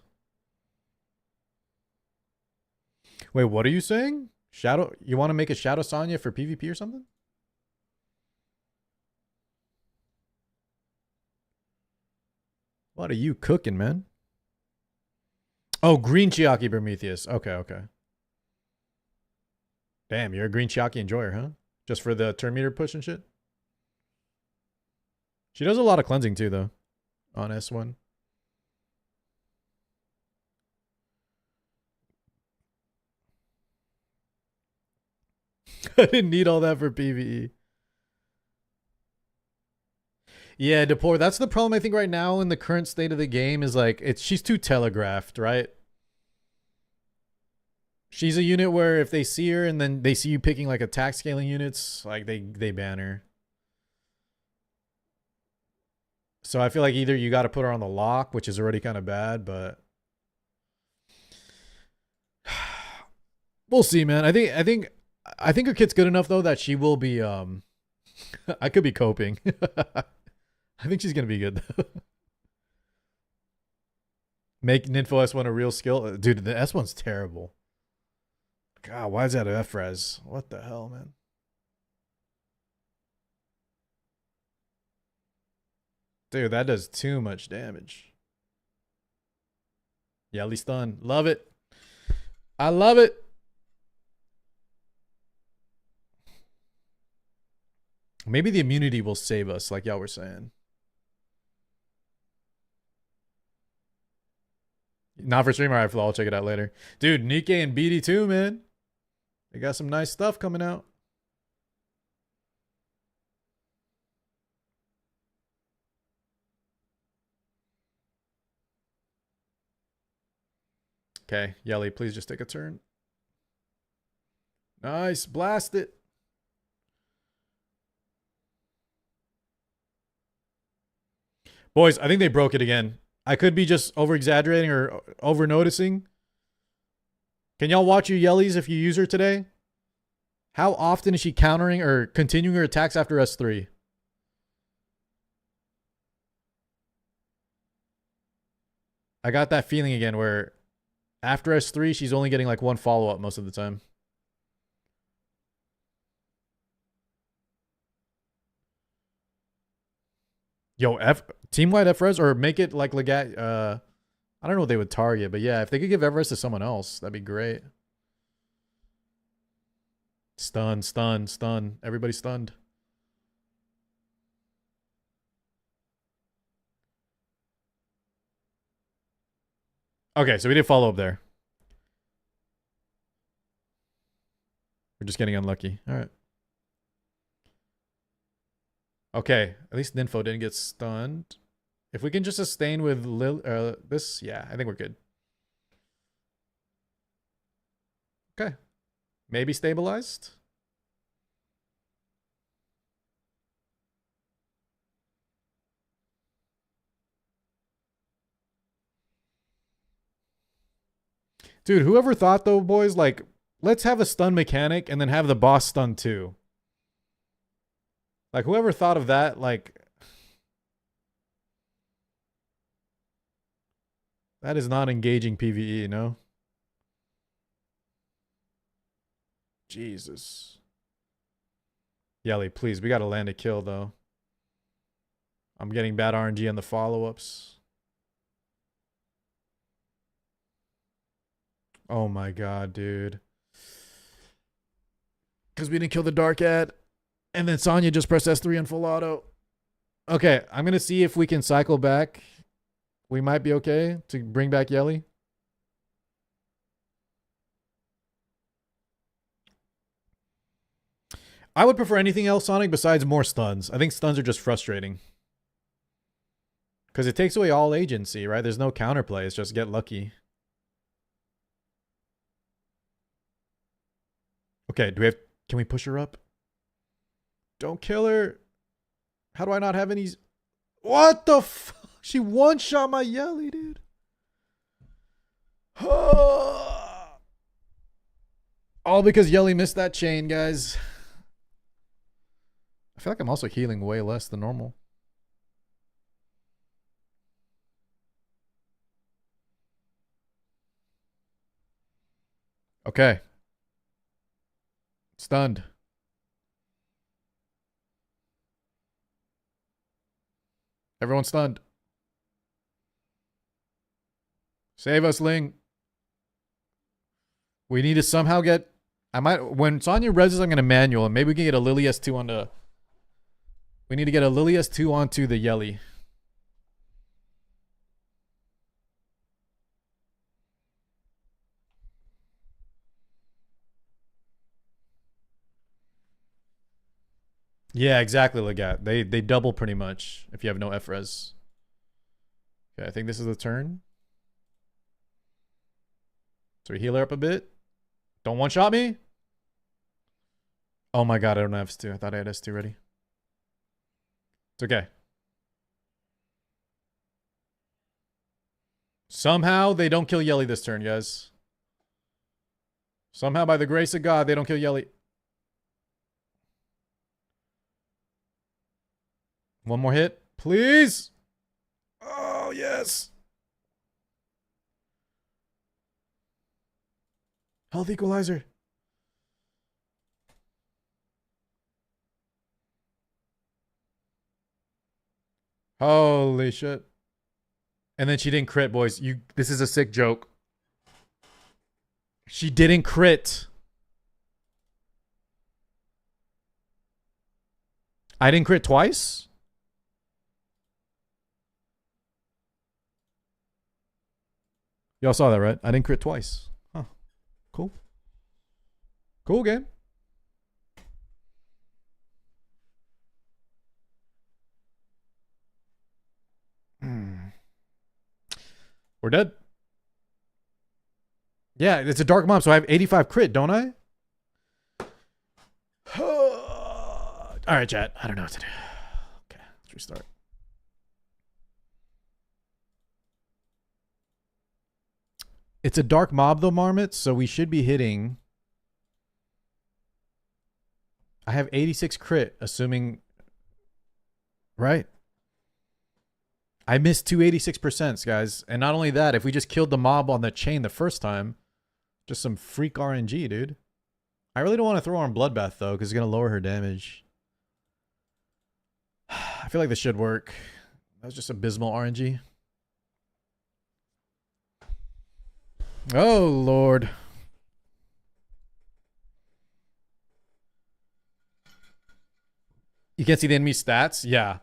Wait, what are you saying? Shadow, you want to make a Shadow Sonya for PvP or something? What are you cooking, man? Oh, green Chiaki Prometheus. Okay. Damn, you're a green Chiaki enjoyer, huh? Just for the turn meter push and shit? She does a lot of cleansing too, though, on S1. I didn't need all that for PvE. Yeah, Depor, that's the problem I think right now in the current state of the game is like she's too telegraphed, right? She's a unit where if they see her and then they see you picking like attack scaling units, like they ban her. So I feel like either you got to put her on the lock, which is already kind of bad, but we'll see, man. I think her kit's good enough though that she will be I could be coping. I think she's going to be good though. Make Ninfo S1 a real skill. Dude, the S1's terrible. God, why is that a F-res? What the hell, man? Dude, that does too much damage. Yelly stun. Love it. I love it. Maybe the immunity will save us, like y'all were saying. Not for streamer rifle. I'll check it out later. Dude, Nikkei and BD2, man. They got some nice stuff coming out. Okay, Yelly, please just take a turn. Nice. Blast it. Boys, I think they broke it again. I could be just over exaggerating or over noticing. Can y'all watch your Yellies if you use her today? How often is she countering or continuing her attacks after S3? I got that feeling again where after S3, she's only getting like one follow-up most of the time. Yo, team-wide FRES or make it like Legat. I don't know what they would target, but yeah, if they could give FRES to someone else, that'd be great. Stun, stun, stun. Everybody stunned. Okay, so we did follow up there. We're just getting unlucky. All right. Okay, at least Ninfo didn't get stunned. If we can just sustain with this, yeah, I think we're good. Okay. Maybe stabilized. Dude, whoever thought though, boys, like, let's have a stun mechanic and then have the boss stun too. Like, whoever thought of that, like, that is not engaging PvE, no? Jesus. Yelly, please, we gotta land a kill though. I'm getting bad RNG on the follow-ups. Oh my god, dude. Because we didn't kill the Dark Ad. And then Sonya just pressed S3 on full auto. Okay, I'm going to see if we can cycle back. We might be okay to bring back Yelly. I would prefer anything else, Sonic, besides more stuns. I think stuns are just frustrating. Because it takes away all agency, right? There's no counterplay. It's just get lucky. Okay, can we push her up? Don't kill her. How do I not have any? What the fuck? She one-shot my Yelly, dude. All because Yelly missed that chain, guys. I feel like I'm also healing way less than normal. Okay. Stunned. Everyone stunned. Save us, Ling. We need to somehow get... when Sonya reses, I'm going to manual, and maybe we can get a Lily S2 onto... We need to get a Lily S2 onto the Yelly. Yeah, exactly, Legat. They double pretty much if you have no FRES. Okay, I think this is the turn. So we heal her up a bit. Don't one-shot me. Oh my god, I don't have S2. I thought I had S2 ready. It's okay. Somehow they don't kill Yelly this turn, guys. Somehow, by the grace of God, they don't kill Yelly. One more hit, please. Oh, yes. Health equalizer. Holy shit. And then she didn't crit, boys. This is a sick joke. She didn't crit. I didn't crit twice? Y'all saw that, right? I didn't crit twice. Huh. Cool. Cool game. We're dead. Yeah, it's a dark mob, so I have 85 crit, don't I? All right, chat. I don't know what to do. Okay, let's restart. It's a dark mob, though, Marmot, so we should be hitting. I have 86 crit, assuming. Right. I missed 286%, guys. And not only that, if we just killed the mob on the chain the first time, just some freak RNG, dude. I really don't want to throw her on Bloodbath, though, because it's going to lower her damage. I feel like this should work. That was just abysmal RNG. Oh, Lord. You can't see the enemy stats? Yeah.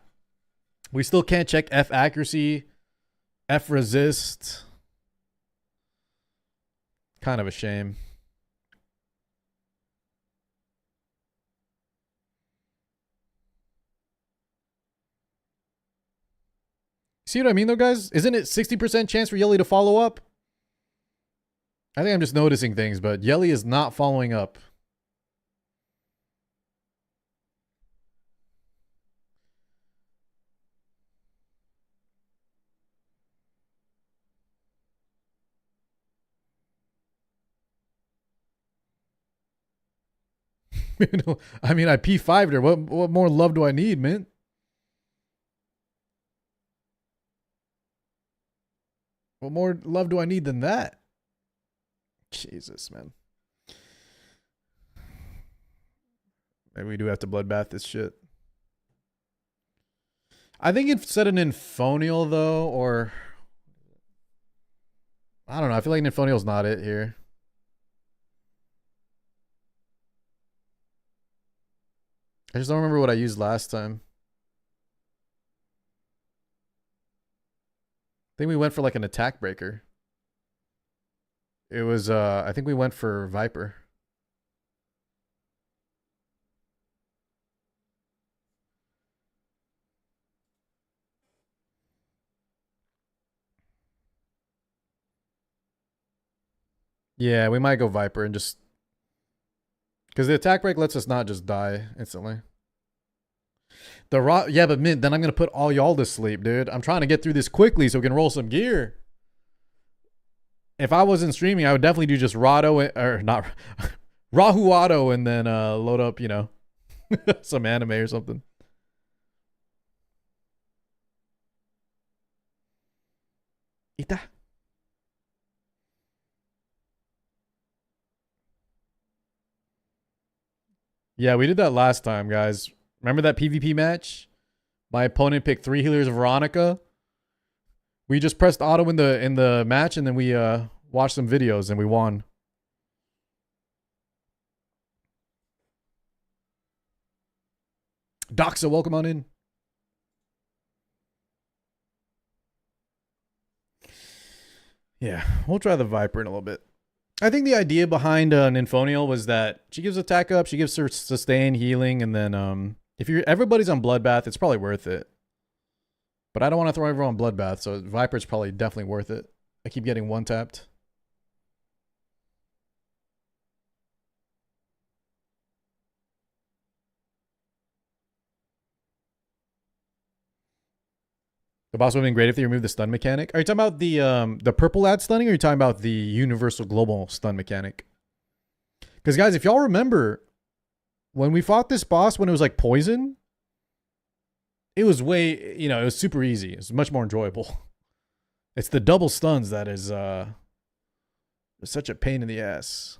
We still can't check F accuracy, F resist. Kind of a shame. See what I mean, though, guys? Isn't it 60% chance for Yelly to follow up? I think I'm just noticing things, but Yelly is not following up. I mean, I P5'd her. What more love do I need, man? What more love do I need than that? Jesus, man. Maybe we do have to bloodbath this shit. I think instead of Nymphonial, though, or... I don't know. I feel like Nymphonial's not it here. I just don't remember what I used last time. I think we went for like an attack breaker. It was, I think we went for Viper. Yeah, we might go Viper and just... Because the attack break lets us not just die instantly. Yeah, but Mint, then I'm going to put all y'all to sleep, dude. I'm trying to get through this quickly so we can roll some gear. If I wasn't streaming, I would definitely do just Rado, or not, Rahu Auto, and then load up, you know, some anime or something. Ita. Yeah, we did that last time, guys. Remember that PvP match? My opponent picked 3 healers of Veronica. We just pressed auto in the match, and then we watched some videos, and we won. Doxa, welcome on in. Yeah, we'll try the Viper in a little bit. I think the idea behind Nymphonial was that she gives attack up, she gives her sustain, healing, and then if everybody's on Bloodbath, it's probably worth it. But I don't want to throw everyone on Bloodbath, so Viper's probably definitely worth it. I keep getting one tapped. The boss would have been great if they removed the stun mechanic. Are you talking about the purple ad stunning, or are you talking about the universal global stun mechanic? Because guys, if y'all remember, when we fought this boss when it was like poison, it was way, you know, it was super easy. It was much more enjoyable. It's the double stuns that is such a pain in the ass.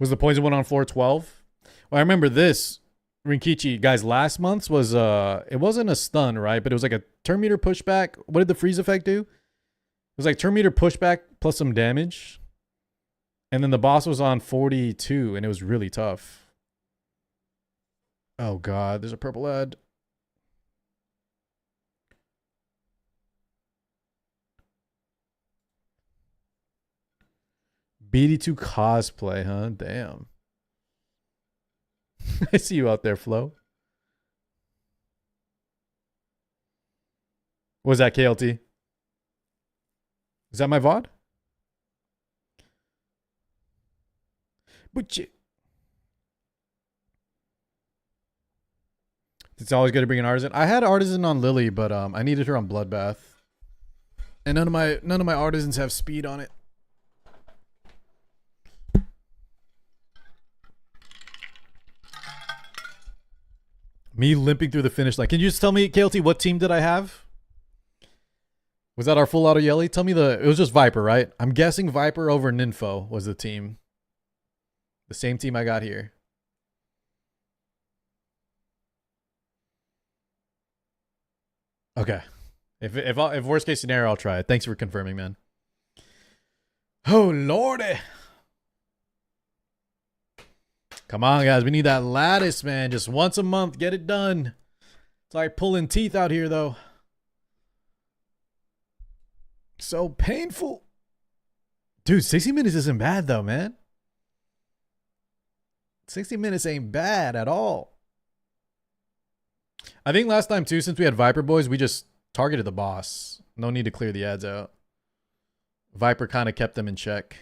Was the poison one on floor 12? Well, I remember this. Rinkichi, guys, last month's was, it wasn't a stun, right? But it was like a turn meter pushback. What did the freeze effect do? It was like turn meter pushback plus some damage. And then the boss was on 42, and it was really tough. Oh, God. There's a purple ad. BD2 cosplay, huh? Damn. I see you out there, Flo. What was that, KLT? Is that my VOD? But it's always good to bring an artisan. I had artisan on Lily, but I needed her on Bloodbath. And none of my artisans have speed on it. Me limping through the finish line. Can you just tell me, KLT, what team did I have? Was that our full auto Yelly? Tell me it was just Viper, right? I'm guessing Viper over Ninfo was the team. The same team I got here. Okay. If worst case scenario, I'll try it. Thanks for confirming, man. Oh, lordy. Come on, guys. We need that Lattice, man. Just once a month. Get it done. It's like pulling teeth out here, though. So painful. Dude, 60 minutes isn't bad, though, man. 60 minutes ain't bad at all. I think last time, too, since we had Viper Boys, we just targeted the boss. No need to clear the ads out. Viper kind of kept them in check.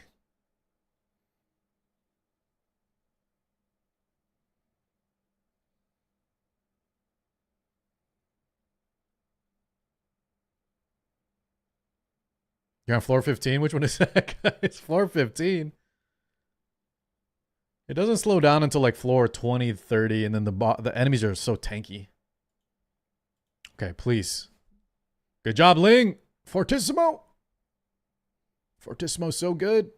You're on floor 15? Which one is that, guys? Floor 15. It doesn't slow down until like floor 20, 30, and then the enemies are so tanky. Okay, please. Good job, Ling. Fortissimo. Fortissimo's so good.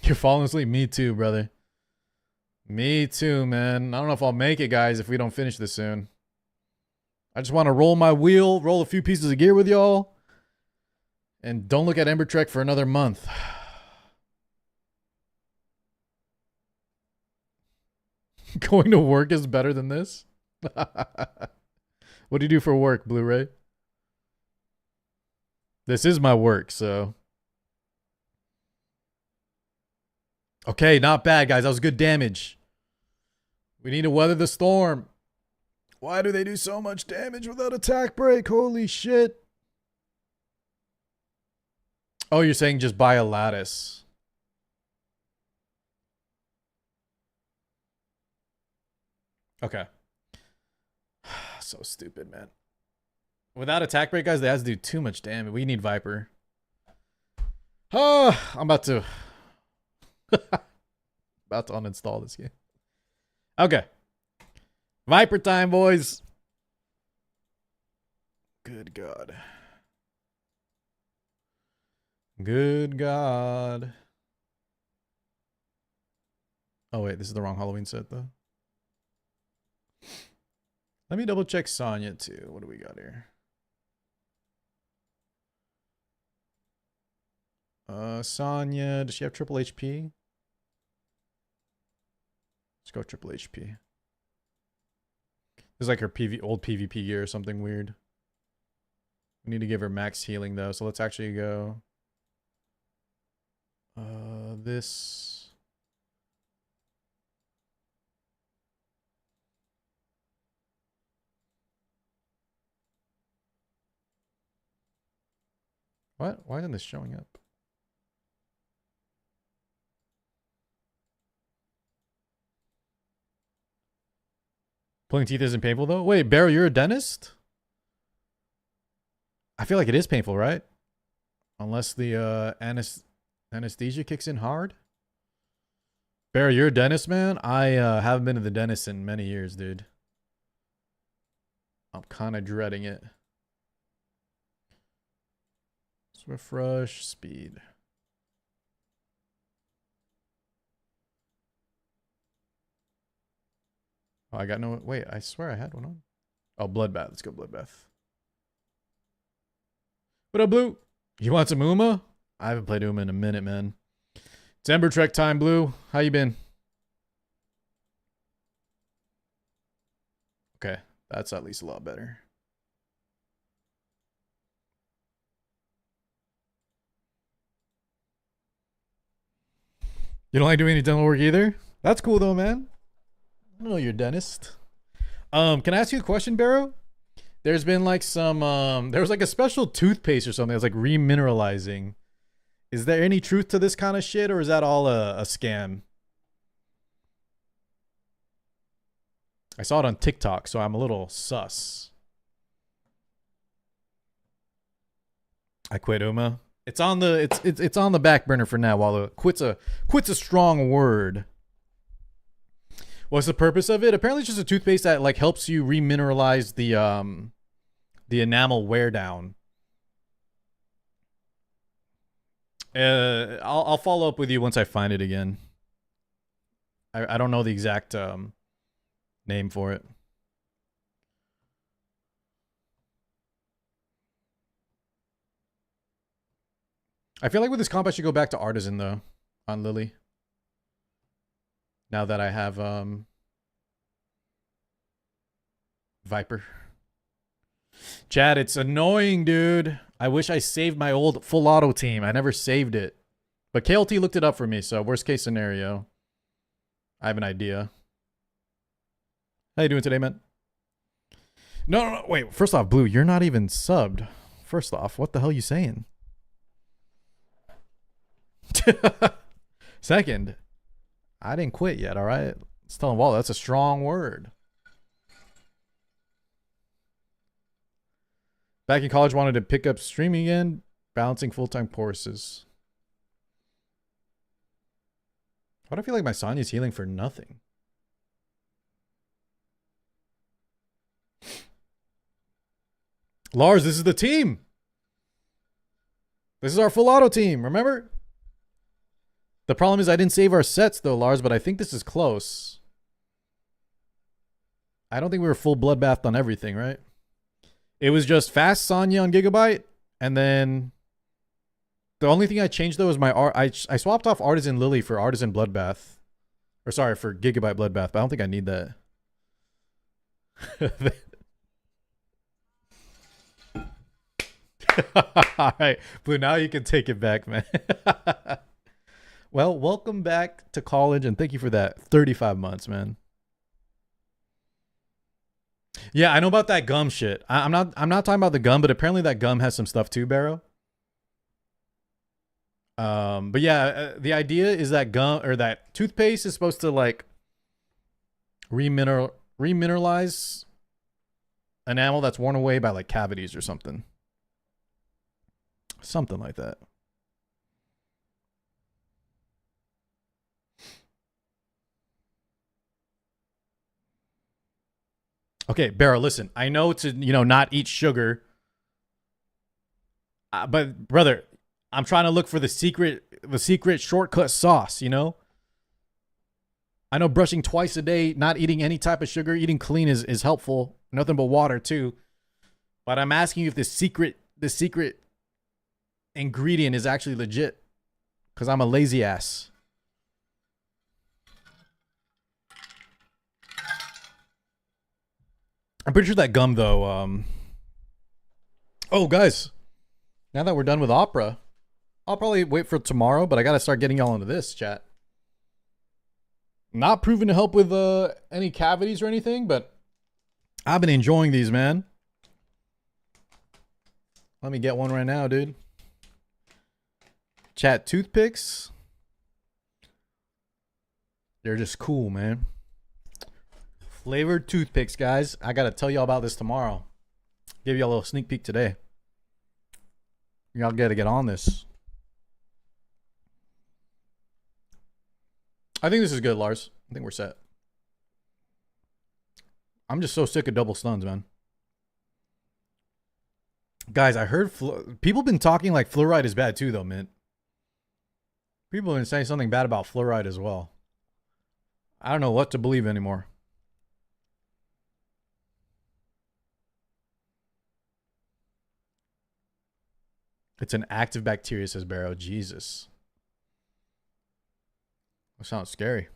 You're falling asleep? Me too, brother. Me too, man. I don't know if I'll make it, guys, if we don't finish this soon. I just want to roll my wheel, roll a few pieces of gear with y'all. And don't look at Ember Trek for another month. Going to work is better than this? What do you do for work, Blu-ray? This is my work, so. Okay, not bad, guys. That was good damage. We need to weather the storm. Why do they do so much damage without attack break? Holy shit. Oh, you're saying just buy a Lattice. Okay. So stupid, man. Without attack break, guys, they have to do too much damage. We need Viper. Oh, I'm about to uninstall this game. Okay. Viper time, boys. Good God. Good God. Oh, wait. This is the wrong Halloween set, though. Let me double check Sonya, too. What do we got here? Sonya. Does she have triple HP? Let's go triple HP. This is like her old PvP gear or something weird. We need to give her max healing, though. So let's actually go... this. What? Why isn't this showing up? Pulling teeth isn't painful, though? Wait, Barrow, you're a dentist? I feel like it is painful, right? Unless the anesthesia kicks in hard. Barrow, you're a dentist, man? I haven't been to the dentist in many years, dude. I'm kind of dreading it. Swift rush, speed. Oh, I got no. Wait, I swear I had one on. Oh, Bloodbath. Let's go Bloodbath. What up, Blue? You want some Uma? I haven't played Uma in a minute, man. It's Ember Trek time, Blue. How you been? Okay, that's at least a lot better. You don't like doing any dental work either? That's cool though, man. I know you're a dentist. Can I ask you a question, Barrow? There's been like some there was like a special toothpaste or something that's like remineralizing. Is there any truth to this kind of shit, or is that all a scam? I saw it on TikTok, so I'm a little sus. I quit Uma. It's on the it's on the back burner for now. While quit's a strong word. What's the purpose of it? Apparently, it's just a toothpaste that like helps you remineralize the enamel wear down. I'll follow up with you once I find it again. I don't know the exact name for it. I feel like with this comp I should go back to Artisan though on Lily. Now that I have Viper. Chad, it's annoying, dude. I wish I saved my old full auto team. I never saved it. But KLT looked it up for me, so worst case scenario. I have an idea. How you doing today, man? No. Wait, first off, Blue, you're not even subbed. First off, what the hell are you saying? Second, I didn't quit yet, all right? It's telling Wall, that's a strong word. Back in college, wanted to pick up streaming again, balancing full-time courses. Why do I feel like my Sonya's healing for nothing? Lars, this is the team. This is our full auto team, remember? The problem is I didn't save our sets though, Lars, but I think this is close. I don't think we were full bloodbathed on everything, right? It was just fast Sonya on Gigabyte, and then the only thing I changed though is I swapped off Artisan Lily for Artisan Bloodbath. Or sorry, for Gigabyte Bloodbath, but I don't think I need that. All right, Blue, now you can take it back, man. Well, welcome back to college, and thank you for that 35 months, man. Yeah, I know about that gum shit. I'm not talking about the gum, but apparently that gum has some stuff too, Barrow. But yeah, the idea is that gum or that toothpaste is supposed to like remineralize enamel that's worn away by like cavities or something. Something like that. Okay, Barrow, listen. I know to, not eat sugar. But brother, I'm trying to look for the secret shortcut sauce, I know brushing twice a day, not eating any type of sugar, eating clean is helpful. Nothing but water too. But I'm asking you if the secret ingredient is actually legit. Because I'm a lazy ass. I'm pretty sure that gum though. Oh guys, now that we're done with opera, I'll probably wait for tomorrow, but I gotta start getting y'all into this chat. Not proven to help with any cavities or anything, but I've been enjoying these, man. Let me get one right now, dude. Chat, Toothpicks. They're just cool, man. Flavored toothpicks, guys. I gotta tell y'all about this tomorrow. Give y'all a little sneak peek today. Y'all gotta get on this. I think this is good, Lars. I think we're set. I'm just so sick of double stuns, man. Guys, I heard people been talking like fluoride is bad too, though, Mint. People have been saying something bad about fluoride as well. I don't know what to believe anymore. It's an active bacteria, says Barrow. Jesus. That sounds scary.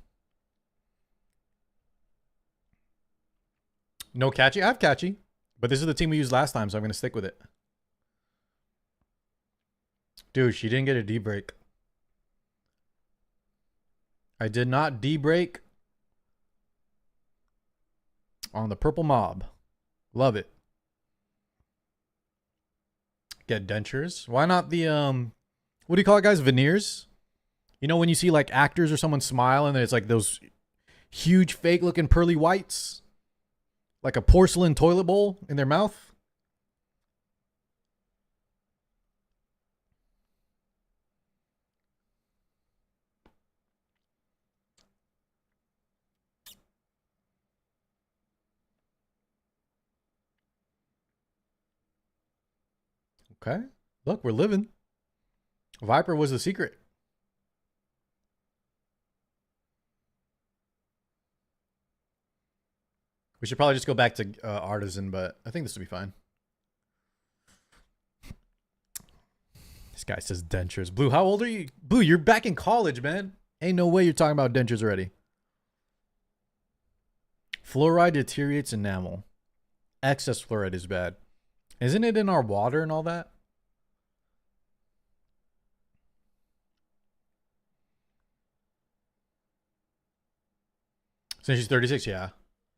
No catchy? I have catchy. But this is the team we used last time, so I'm going to stick with it. Dude, she didn't get a D-break. I did not D-break on the purple mob. Love it. Get dentures. Why not the, what do you call it, guys? Veneers? You know when you see like actors or someone smile and then it's like those huge fake looking pearly whites? Like a porcelain toilet bowl in their mouth? Okay. Look, we're living. Viper was the secret. We should probably just go back to Artisan, but I think this will be fine. This guy says dentures. Blue, how old are you? Blue, you're back in college, man. Ain't no way you're talking about dentures already. Fluoride deteriorates enamel. Excess fluoride is bad. Isn't it in our water and all that? Since she's 36, yeah.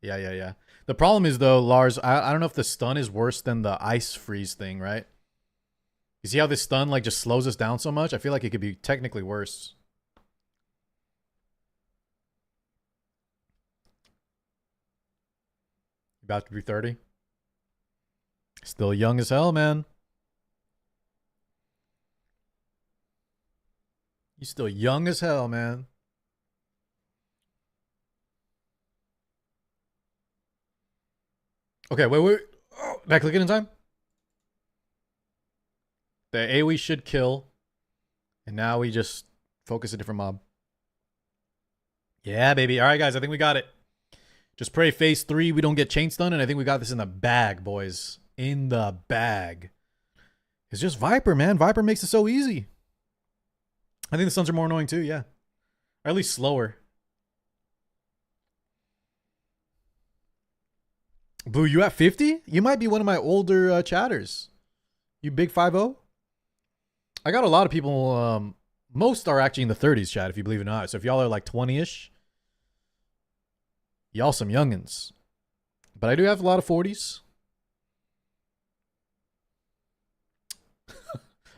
Yeah. The problem is, though, Lars, I don't know if the stun is worse than the ice freeze thing, right? You see how this stun, like, just slows us down so much? I feel like it could be technically worse. About to be 30. Still young as hell, man. You're still young as hell, man. Okay, wait. Oh, did I click it in time? The AoE should kill. And now we just focus a different mob. Yeah, baby. All right, guys. I think we got it. Just pray phase 3 we don't get chain stun. And I think we got this in the bag, boys. In the bag. It's just Viper, man. Viper makes it so easy. I think the stuns are more annoying too, yeah. Or at least slower. Blue, you at 50? You might be one of my older chatters. You big 5-0? I got a lot of people, most are actually in the 30s, chat, if you believe it or not. So if y'all are like 20-ish, y'all some youngins. But I do have a lot of 40s.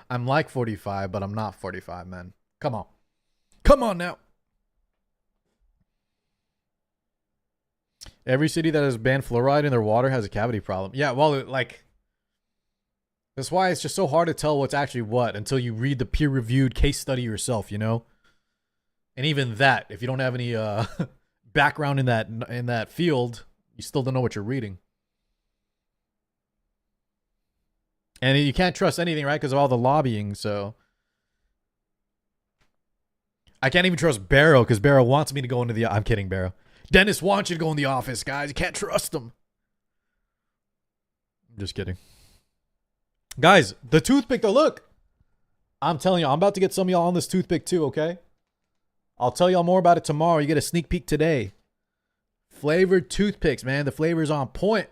I'm like 45, but I'm not 45, man. Come on. Come on now. Every city that has banned fluoride in their water has a cavity problem. Yeah, well, like, that's why it's just so hard to tell what's actually what until you read the peer-reviewed case study yourself, you know? And even that, if you don't have any background in that field, you still don't know what you're reading. And you can't trust anything, right? Because of all the lobbying, so. I can't even trust Barrow because Barrow wants me to go into the... I'm kidding, Barrow. Dennis wants you to go in the office, guys. You can't trust him. I'm just kidding. Guys, the toothpick, though, look. I'm telling you, I'm about to get some of y'all on this toothpick too, okay? I'll tell y'all more about it tomorrow. You get a sneak peek today. Flavored toothpicks, man. The flavor's on point.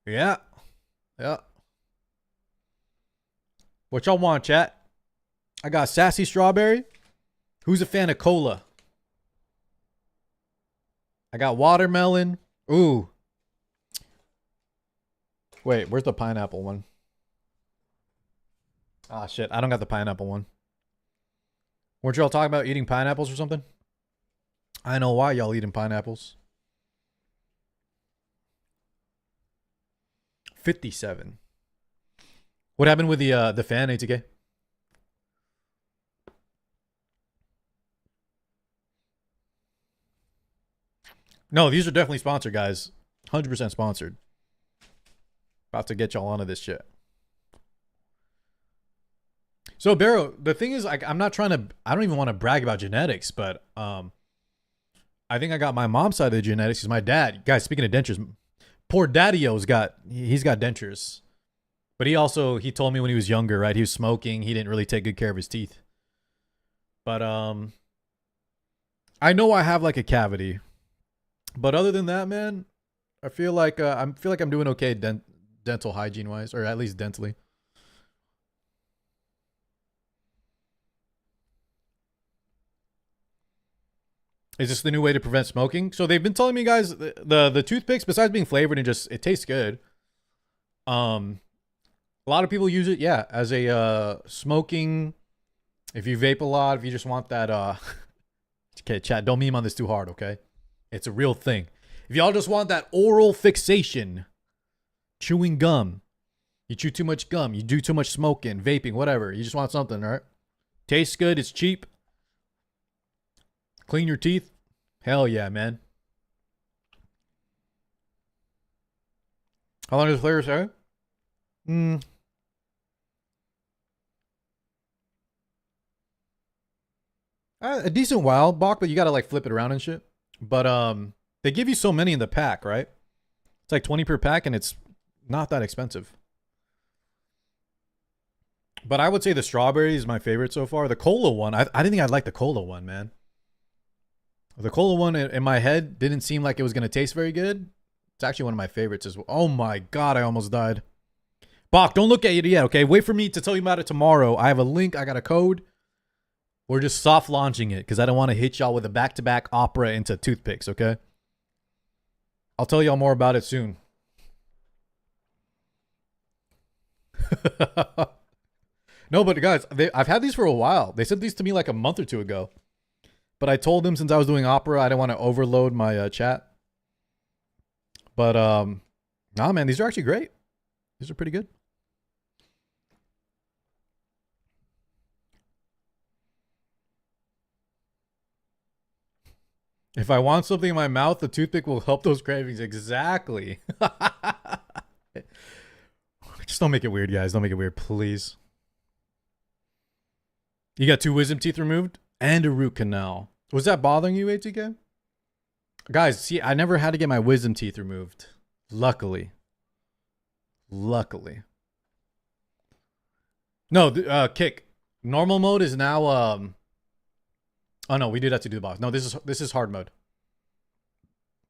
Yeah. What y'all want, chat? I got sassy strawberry. Who's a fan of cola? I got watermelon. Ooh. Wait, where's the pineapple one? Ah, shit. I don't got the pineapple one. Weren't y'all talking about eating pineapples or something? I know why y'all eating pineapples. 57. What happened with the fan, ATK? No, these are definitely sponsored, guys. 100% sponsored. About to get y'all onto this shit. So, Barrow, the thing is, I'm not trying to... I don't even want to brag about genetics, but I think I got my mom's side of the genetics because my dad... Guys, speaking of dentures, poor Daddy-O's he's got dentures. But he told me when he was younger, right? He was smoking. He didn't really take good care of his teeth. But I know I have like a cavity. But other than that, man, I feel like I'm doing okay dental hygiene wise, or at least dentally. Is this the new way to prevent smoking? So they've been telling me, guys, the toothpicks, besides being flavored and just it tastes good. A lot of people use it, yeah, as a smoking. If you vape a lot, if you just want that, okay, chat, don't meme on this too hard, okay? It's a real thing. If y'all just want that oral fixation, chewing gum, you chew too much gum, you do too much smoking, vaping, whatever. You just want something, all right? Tastes good, it's cheap. Clean your teeth. Hell yeah, man. How long does the flavor say? A decent while, Bach, but you gotta like flip it around and shit. But they give you so many in the pack, right? It's like 20 per pack, and it's not that expensive. But I would say the strawberry is my favorite so far. The cola one, I didn't think I'd like the cola one, man. The cola one in my head didn't seem like it was going to taste very good. It's actually one of my favorites as well. Oh my God, I almost died. Bach, don't look at it yet, okay? Wait for me to tell you about it tomorrow. I have a link. I got a code. We're just soft launching it because I don't want to hit y'all with a back-to-back opera into toothpicks, okay? I'll tell y'all more about it soon. No, but guys, I've had these for a while. They sent these to me like a month or two ago. But I told them since I was doing opera, I didn't want to overload my chat. But, nah, man, these are actually great. These are pretty good. If I want something in my mouth, the toothpick will help those cravings. Exactly. Just don't make it weird, guys. Don't make it weird, please. You got 2 wisdom teeth removed and a root canal. Was that bothering you, ATK? Guys, see, I never had to get my wisdom teeth removed. Luckily. Luckily. No, kick. Normal mode is now oh no, we did have to do the box. No, this is hard mode.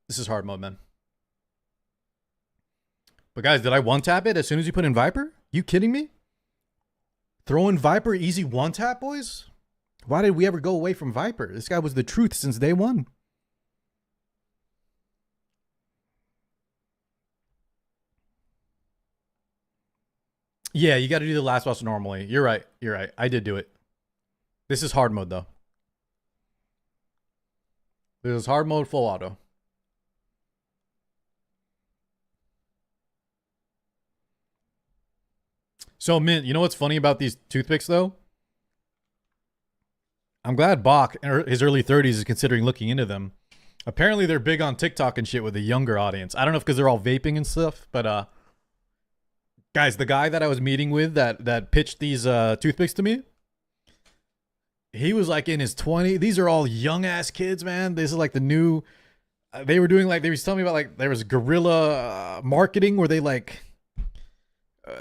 This is hard mode, man. But guys, did I one tap it as soon as you put in Viper? You kidding me? Throw in Viper easy one tap, boys? Why did we ever go away from Viper? This guy was the truth since day one. Yeah, you got to do the last boss normally. You're right. You're right. I did do it. This is hard mode, though. This is hard mode full auto. So, Mint, you know what's funny about these toothpicks, though? I'm glad Bach, in his early 30s, is considering looking into them. Apparently, they're big on TikTok and shit with a younger audience. I don't know if because they're all vaping and stuff, but guys, the guy that I was meeting with that pitched these toothpicks to me, he was like in his 20s. These are all young ass kids, man. This is like the new. They were doing like they was telling me about like there was guerrilla marketing where they like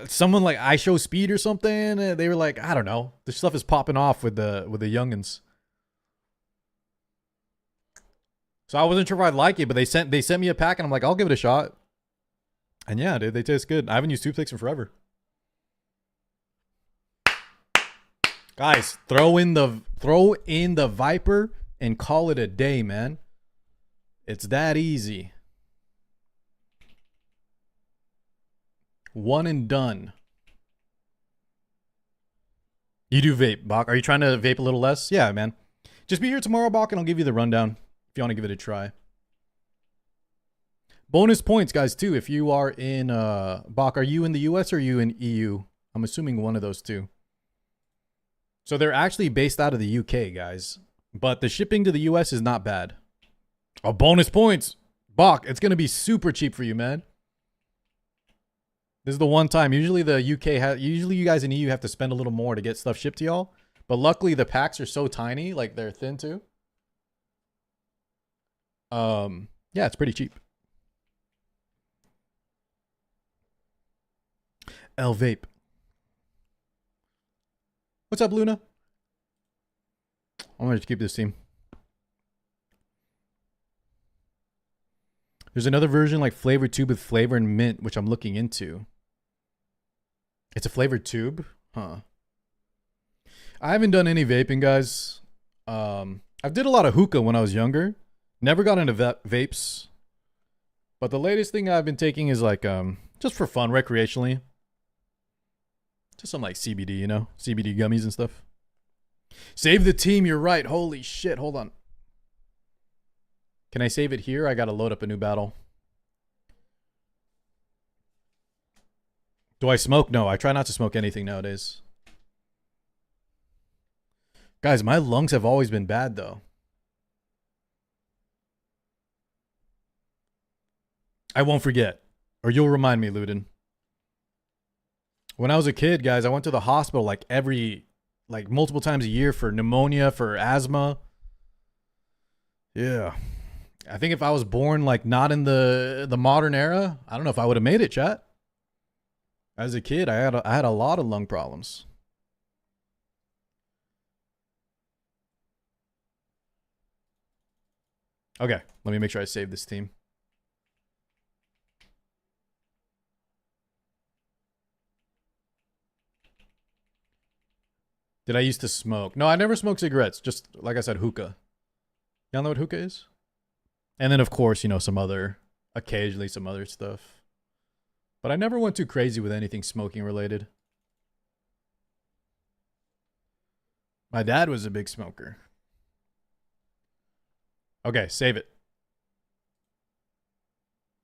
someone like I Show Speed or something. They were like, I don't know. This stuff is popping off with the youngins. So I wasn't sure if I'd like it, but they sent me a pack and I'm like, I'll give it a shot. And yeah, dude, they taste good. I haven't used toothpicks in forever. Guys, throw in the Viper and call it a day, man. It's that easy. One and done. You do vape, Bach. Are you trying to vape a little less? Yeah, man. Just be here tomorrow, Bach, and I'll give you the rundown if you want to give it a try. Bonus points, guys, too. If you are in Bach, are you in the US or are you in EU? I'm assuming one of those two. So they're actually based out of the UK, guys. But the shipping to the US is not bad. Oh, bonus points. Bach, it's going to be super cheap for you, man. This is the one time. Usually the UK usually you guys in EU have to spend a little more to get stuff shipped to y'all. But luckily the packs are so tiny, like they're thin too. Yeah, it's pretty cheap. L Vape. What's up, Luna? I'm going to keep this team. There's another version like flavored tube with flavor and mint, which I'm looking into. It's a flavored tube? Huh. I haven't done any vaping, guys. I did a lot of hookah when I was younger. Never got into vapes. But the latest thing I've been taking is like, just for fun, recreationally. Just some like CBD, you know? CBD gummies and stuff. Save the team, you're right. Holy shit, hold on. Can I save it here? I gotta load up a new battle. Do I smoke? No, I try not to smoke anything nowadays. Guys, my lungs have always been bad though. I won't forget. Or you'll remind me, Luden. When I was a kid, guys, I went to the hospital like multiple times a year for pneumonia, for asthma. Yeah. I think if I was born like not in the modern era, I don't know if I would have made it, chat. As a kid, I had a lot of lung problems. Okay, let me make sure I save this team. Did I used to smoke? No, I never smoked cigarettes. Just like I said, hookah. Y'all know what hookah is? And then, of course, you know, occasionally some other stuff. But I never went too crazy with anything smoking related. My dad was a big smoker. Okay, save it.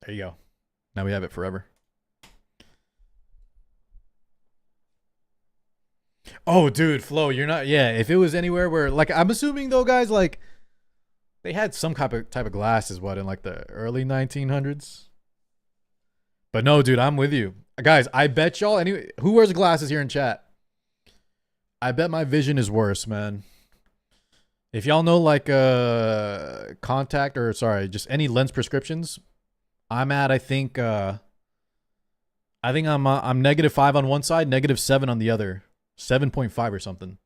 There you go. Now we have it forever. Oh, dude, Flo, you're not. Yeah, if it was anywhere where, like, I'm assuming though, guys, like, they had some type of glasses, what, in like the early 1900s? But no, dude, I'm with you. Guys, I bet y'all, anyway, who wears glasses here in chat? I bet my vision is worse, man. If y'all know like contact or sorry, just any lens prescriptions, I'm at I think I'm -5 on one side, -7 on the other. 7.5 or something.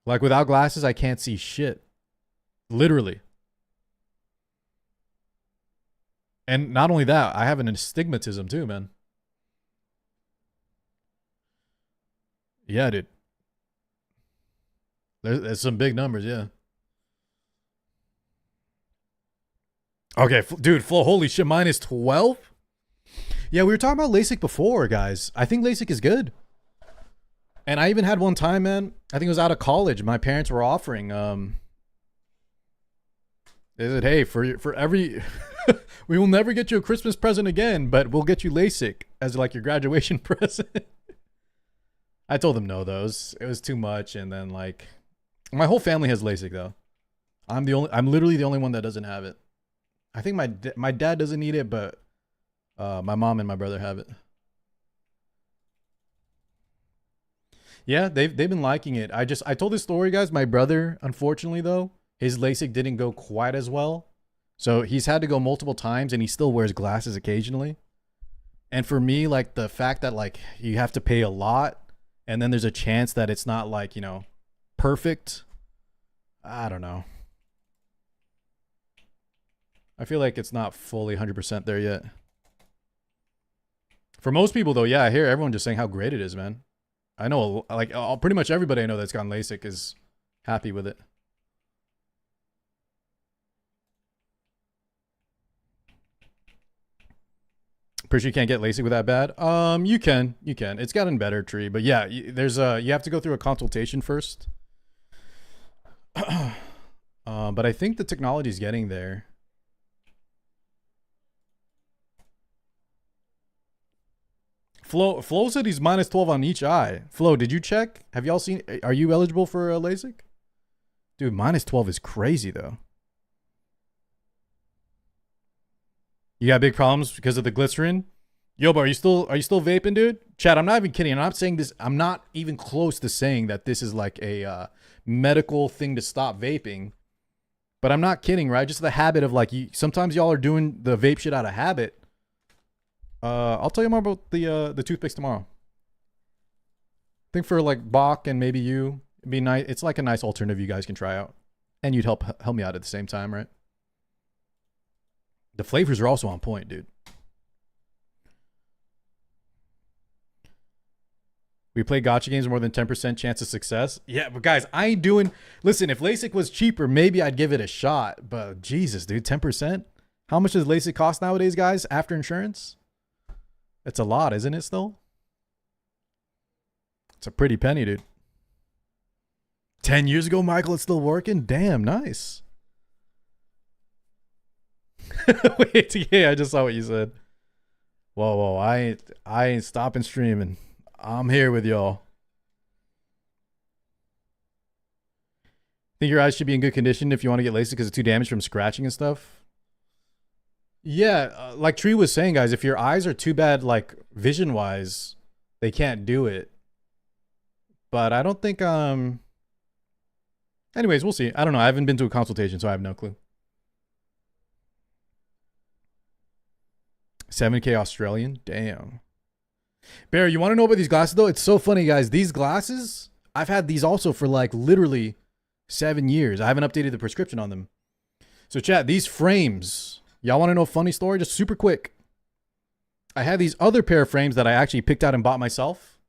Like without glasses, I can't see shit. Literally. And not only that, I have an astigmatism too, man. Yeah, dude. There's some big numbers, yeah. Okay, dude, Flo, holy shit, mine is 12? Yeah, we were talking about LASIK before, guys. I think LASIK is good. And I even had one time, man, I think it was out of college. My parents were offering, they said, hey, for every, we will never get you a Christmas present again, but we'll get you LASIK as like your graduation present. I told them no, though. It was too much. And then like, my whole family has LASIK though. I'm literally the only one that doesn't have it. I think my dad doesn't need it, but my mom and my brother have it. Yeah, they've been liking it. I told this story, guys. My brother, unfortunately though, his LASIK didn't go quite as well. So he's had to go multiple times and he still wears glasses occasionally. And for me, like the fact that like you have to pay a lot and then there's a chance that it's not like, you know, perfect. I don't know. I feel like it's not fully 100% there yet. For most people though, yeah, I hear everyone just saying how great it is, man. I know like pretty much everybody I know that's gotten LASIK is happy with it. Pretty sure you can't get LASIK with that bad. You can. It's gotten better, Tree. But yeah, there's you have to go through a consultation first. But I think the technology's getting there. Flo said he's -12 on each eye. Flo, did you check? Have y'all seen? Are you eligible for a LASIK? Dude, -12 is crazy though. You got big problems because of the glycerin? Yo, bro, are you still vaping, dude? Chad, I'm not even kidding. I'm not saying this. I'm not even close to saying that this is like a medical thing to stop vaping. But I'm not kidding, right? Just the habit of like, sometimes y'all are doing the vape shit out of habit. I'll tell you more about the toothpicks tomorrow. I think for like Bach and maybe you, it'd be nice. It's like a nice alternative you guys can try out, and you'd help me out at the same time, right? The flavors are also on point, dude. We play Gacha games more than 10% chance of success. Yeah, but guys, I ain't doing. Listen, if LASIK was cheaper, maybe I'd give it a shot. But Jesus, dude, 10%. How much does LASIK cost nowadays, guys? After insurance, it's a lot, isn't it? Still, it's a pretty penny, dude. 10 years ago, Michael, it's still working. Damn, nice. Wait, yeah, I just saw what you said. Whoa, I ain't stopping streaming. I'm here with y'all. Think your eyes should be in good condition if you want to get LASIK because it's too damaged from scratching and stuff? Yeah, like Tree was saying, guys, if your eyes are too bad, like vision-wise, they can't do it. But I don't think, anyways, we'll see. I don't know. I haven't been to a consultation, so I have no clue. 7K Australian? Damn. Bear, you want to know about these glasses, though? It's so funny, guys. These glasses, I've had these also for like literally 7 years. I haven't updated the prescription on them. So chat, these frames, y'all want to know a funny story? Just super quick. I had these other pair of frames that I actually picked out and bought myself.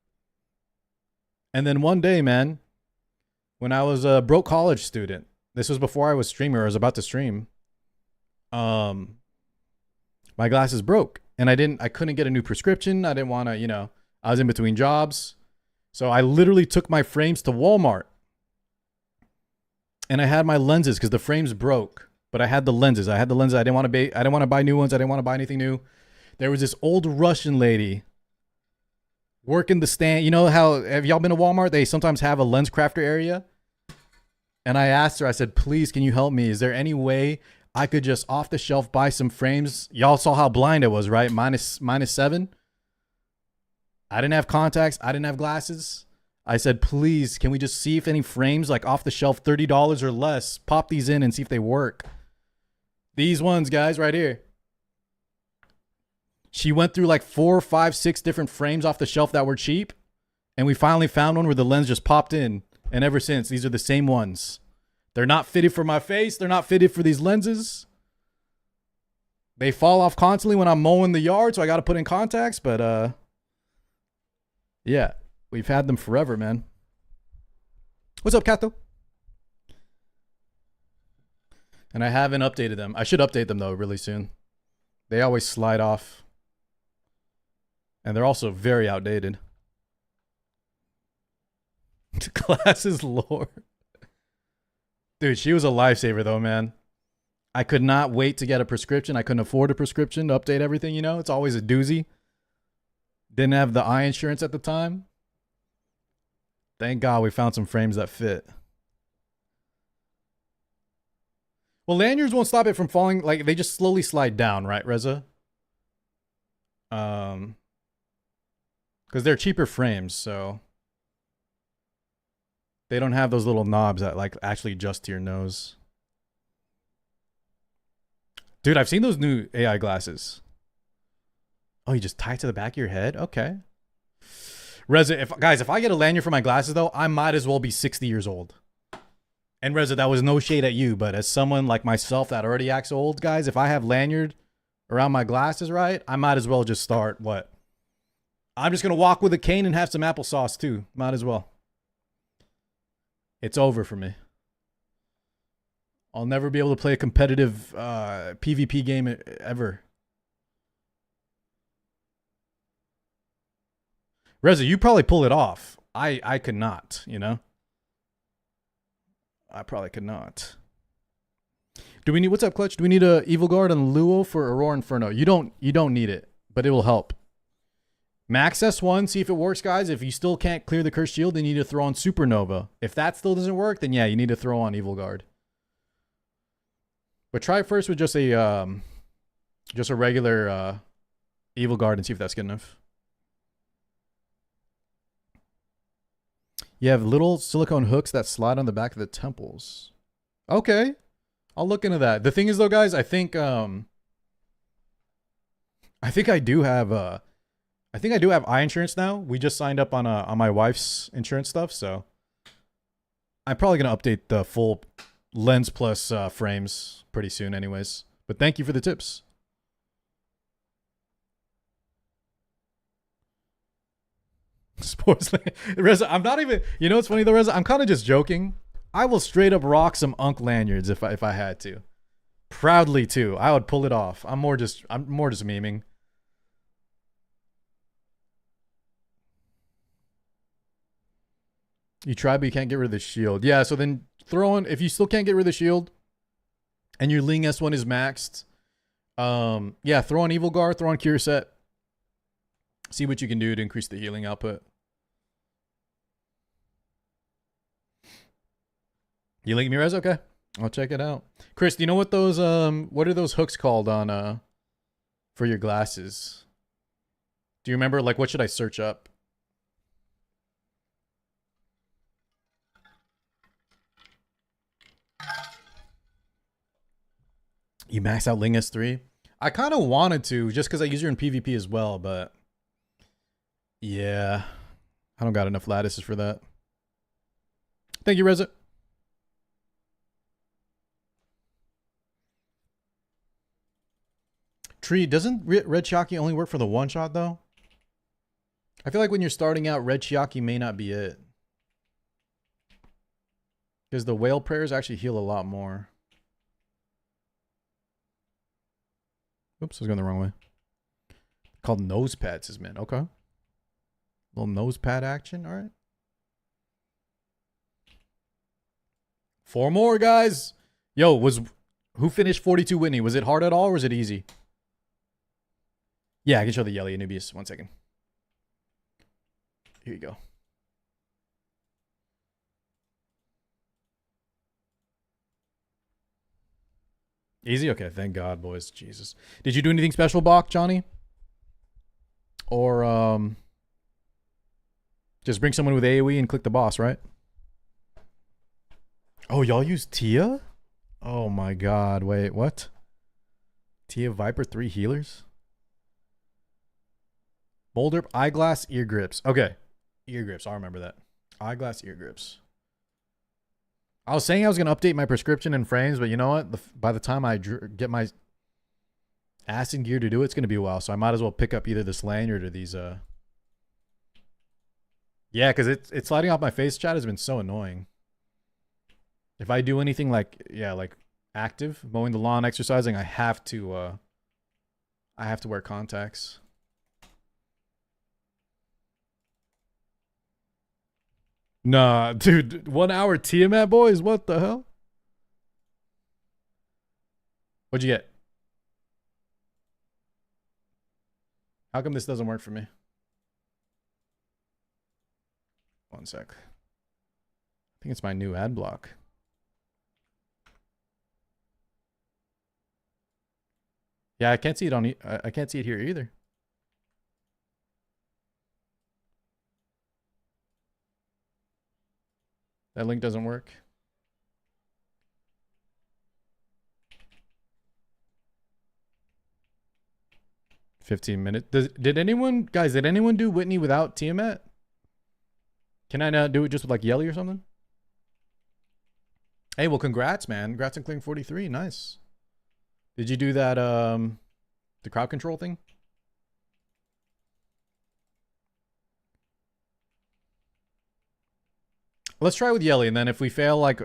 And then one day, man, when I was a broke college student, this was before I was streaming or I was about to stream, my glasses broke. And I couldn't get a new prescription. I didn't want to, I was in between jobs. So I literally took my frames to Walmart. And I had my lenses because the frames broke. But I had the lenses. I didn't want to buy new ones. I didn't want to buy anything new. There was this old Russian lady working the stand. You know how, have y'all been to Walmart? They sometimes have a lens crafter area. And I asked her, I said, please, can you help me? Is there any way I could just off the shelf buy some frames? Y'all saw how blind I was, right? -7. I didn't have contacts. I didn't have glasses. I said, please, can we just see if any frames like off the shelf, $30 or less, pop these in and see if they work. These ones, guys, right here. She went through like 4, 5, 6 different frames off the shelf that were cheap. And we finally found one where the lens just popped in. And ever since, these are the same ones. They're not fitted for my face. They're not fitted for these lenses. They fall off constantly when I'm mowing the yard, so I got to put in contacts. But, yeah, we've had them forever, man. What's up, Kato? And I haven't updated them. I should update them, though, really soon. They always slide off. And they're also very outdated. Glasses lore. Dude, she was a lifesaver, though, man. I could not wait to get a prescription. I couldn't afford a prescription to update everything, It's always a doozy. Didn't have the eye insurance at the time. Thank God we found some frames that fit. Well, lanyards won't stop it from falling. Like, they just slowly slide down, right, Reza? Because they're cheaper frames, so they don't have those little knobs that like actually adjust to your nose. Dude, I've seen those new AI glasses. Oh, you just tie it to the back of your head? Okay. Reza, if I get a lanyard for my glasses, though, I might as well be 60 years old. And Reza, that was no shade at you, but as someone like myself that already acts old, guys, if I have lanyard around my glasses, right, I might as well just start what? I'm just going to walk with a cane and have some applesauce, too. Might as well. It's over for me. I'll never be able to play a competitive PvP game ever. Reza, you probably pull it off. I could not, I probably could not. Do we need, what's up, Clutch? Do we need a Evil Guard and Luo for Aurora Inferno? You don't need it, but it will help. Max S1, see if it works, guys. If you still can't clear the Cursed Shield, then you need to throw on Supernova. If that still doesn't work, then yeah, you need to throw on Evil Guard. But try first with just a regular Evil Guard and see if that's good enough. You have little silicone hooks that slide on the back of the temples. Okay. I'll look into that. The thing is, though, guys, I think I think I do have eye insurance now. We just signed up on my wife's insurance stuff, so I'm probably gonna update the full lens plus frames pretty soon, anyways. But thank you for the tips. Sports, Reza, I'm not even. You know what's funny though, Reza? I'm kind of just joking. I will straight up rock some Unk lanyards if I had to. Proudly too. I would pull it off. I'm more just memeing. You try, but you can't get rid of the shield. Yeah, so then if you still can't get rid of the shield, and your Ling S1 is maxed, yeah, throw on Evil Guard, throw on Cure Set. See what you can do to increase the healing output. You link me, Rez? Okay. I'll check it out. Chris, do you know what those what are those hooks called on for your glasses? Do you remember, like, what should I search up? You max out Ling S3? I kind of wanted to, just because I use her in PvP as well, but yeah, I don't got enough lattices for that. Thank you, Reza. Tree, doesn't Red Chiaki only work for the one shot though? I feel like when you're starting out, Red Chiaki may not be it. Because the whale prayers actually heal a lot more. Oops, I was going the wrong way. Called nose pad, says man. Okay. Little nose pad action. All right. 4 more, guys. Yo, who finished 42 Whitney? Was it hard at all or was it easy? Yeah, I can show the Yelly Anubius. 1 second. Here you go. Easy? Okay, thank God, boys. Jesus. Did you do anything special, Bach, Johnny? Or just bring someone with AoE and click the boss, right? Oh, y'all use Tia? Oh my God. Wait, what? Tia Viper 3 healers? Boulder, eyeglass, ear grips. Okay. Ear grips. I'll remember that. Eyeglass, ear grips. I was saying I was going to update my prescription and frames, but you know what? By the time I get my acid gear to do it, it's going to be a while. So I might as well pick up either this lanyard or these. Yeah, because it's sliding off my face chat has been so annoying. If I do anything like, yeah, like active, mowing the lawn, exercising, I have to wear contacts. Nah, dude, 1 hour Tiamat, boys. What the hell? What'd you get? How come this doesn't work for me? 1 sec. I think it's my new ad block. Yeah, I can't see it on. I can't see it here either. That link doesn't work. $15. Did anyone, guys? Did anyone do Whitney without Tiamat? Can I not do it just with like Yelly or something? Hey, well, congrats, man. Congrats on clearing 43. Nice. Did you do that? The crowd control thing. Let's try with Yelly, and then if we fail, like,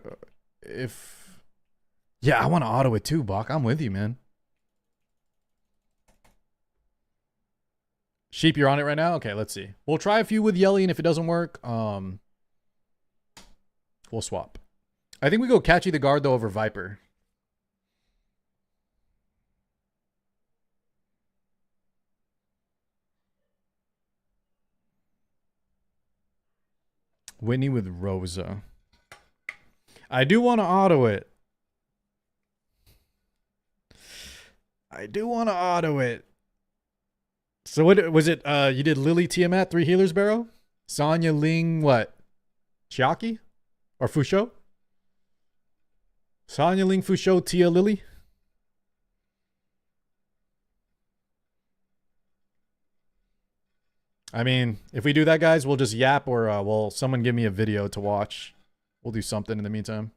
yeah, I want to auto it too, Bach. I'm with you, man. Sheep, you're on it right now? Okay, let's see. We'll try a few with Yelly, and if it doesn't work, we'll swap. I think we go Catchy the Guard, though, over Viper. Whitney with Rosa. I do want to auto it. So what was it? You did Lily Tiamat, 3 healers, Barrow? Sonya Ling, what? Chiaki? Or Fusho? Sonya Ling, Fusho, Tia Lily? I mean, if we do that, guys, we'll just yap or will someone give me a video to watch. We'll do something in the meantime.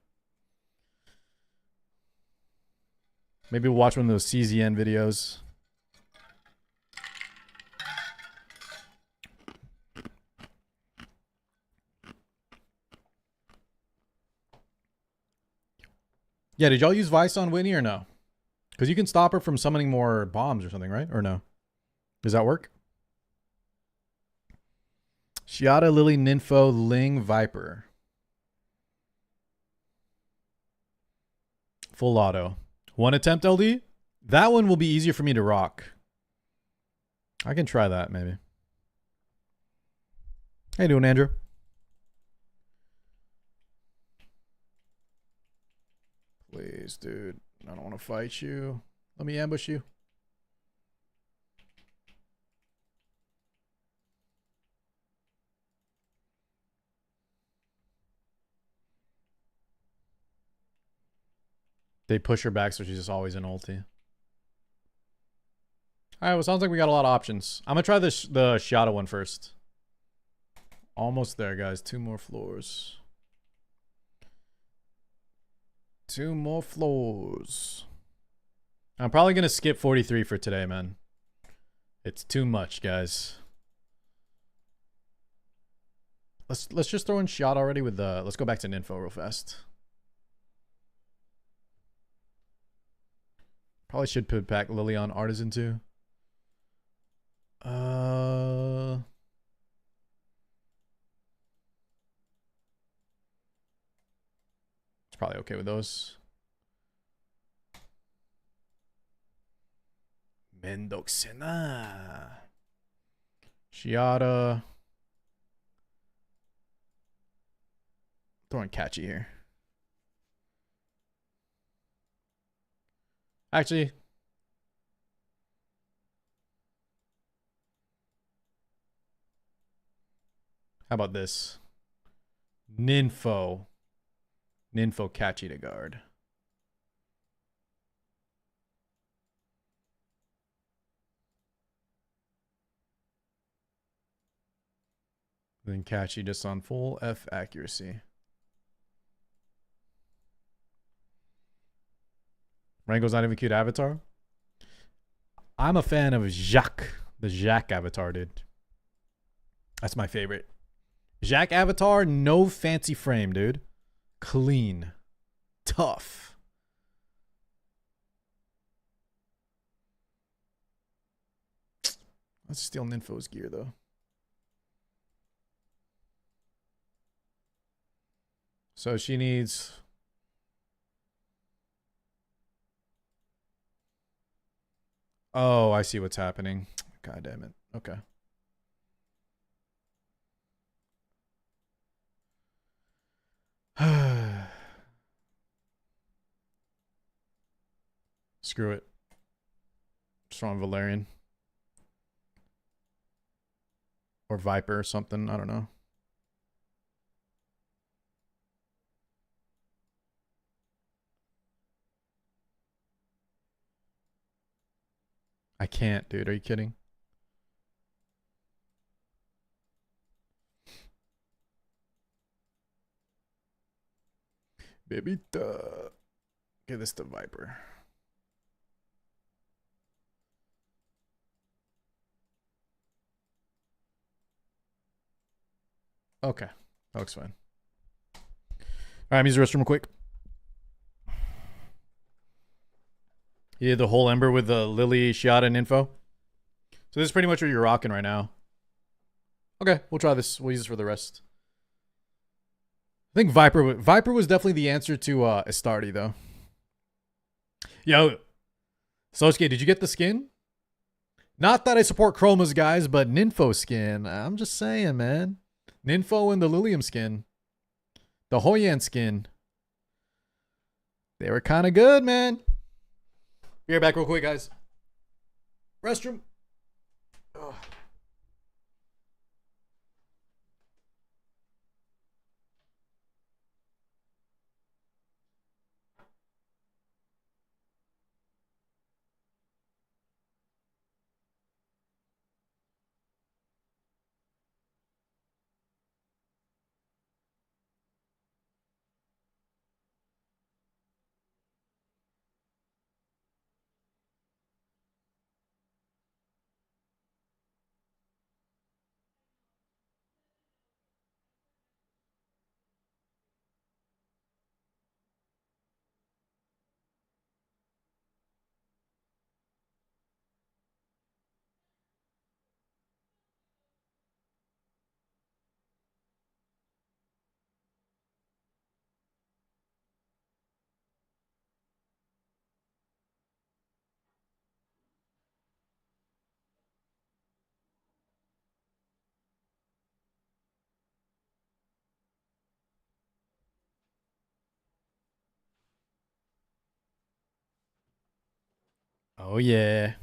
Maybe we'll watch one of those CZN videos. Yeah, did y'all use Vice on Whitney or no? Because you can stop her from summoning more bombs or something, right? Or no? Does that work? Shiata, Lily, Ninfo, Ling, Viper. Full auto. One attempt LD? That one will be easier for me to rock. I can try that, maybe. How you doing, Andrew? Please, dude. I don't want to fight you. Let me ambush you. They push her back, so she's just always in ulti. All right, well, sounds like we got a lot of options. I'm going to try the Shiata one first. Almost there, guys. 2 more floors. 2 more floors. I'm probably going to skip 43 for today, man. It's too much, guys. Let's just throw in Shiata already with the... Let's go back to Ninfo real fast. Probably should put back Lily on Artisan too. It's probably okay with those. Mendoxena. Shiata. Throwing catchy here. Actually, how about this? Ninfo catchy to guard. Then catchy just on full F accuracy. Rango's not even cute avatar. I'm a fan of Jacques. The Jacques avatar, dude. That's my favorite. Jacques avatar, no fancy frame, dude. Clean. Tough. Let's steal Ninfo's gear, though. So she needs... Oh, I see what's happening. God damn it. Okay. Screw it. Just on Valerian. Or Viper or something. I don't know. I can't, dude. Are you kidding? Baby, give this to Viper. Okay. That looks fine. All right, I'm using the restroom real quick. You did the whole Ember with the Lily, Shiata, and Info. So this is pretty much what you're rocking right now. Okay, we'll try this. We'll use this for the rest. I think Viper was definitely the answer to Astardi, though. Yo, Sosuke, did you get the skin? Not that I support Chromas, guys, but Ninfo skin. I'm just saying, man. Ninfo and the Lilium skin. The Hoyan skin. They were kind of good, man. Be right back real quick, guys. Restroom. Ugh. Oh, yeah.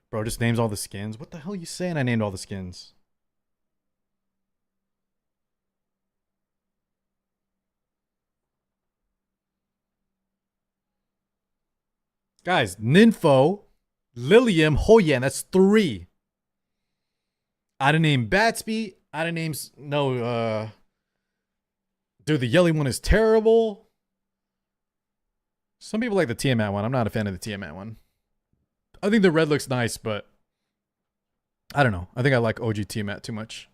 Bro just names all the skins. What the hell are you saying I named all the skins? Guys, Ninfo, Lilium, Hoyan, that's 3. I didn't name Batsby. I didn't name dude, the yelly one is terrible. Some people like the Tiamat one. I'm not a fan of the Tiamat one. I think the red looks nice, but I don't know. I think I like OG Tiamat too much.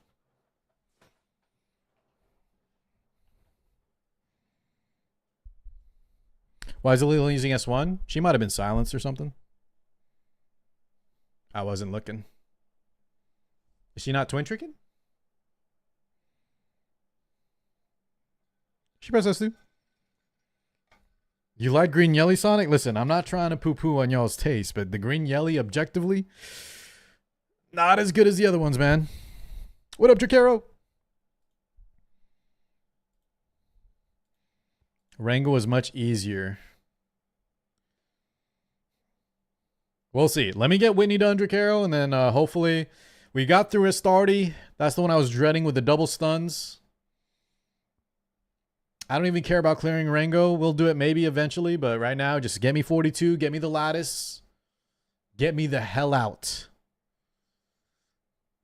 Why is Lily using S1? She might have been silenced or something. I wasn't looking. Is she not twin tricking? She pressed S2. You like green yelly, Sonic? Listen, I'm not trying to poo-poo on y'all's taste, but the green yelly, objectively, not as good as the other ones, man. What up, Tricaro? Rango is much easier. We'll see. Let me get Whitney done, Tricaro, and then hopefully we got through Astardi. That's the one I was dreading with the double stuns. I don't even care about clearing Rango. We'll do it maybe eventually, but right now, just get me 42, get me the Lattice, get me the hell out.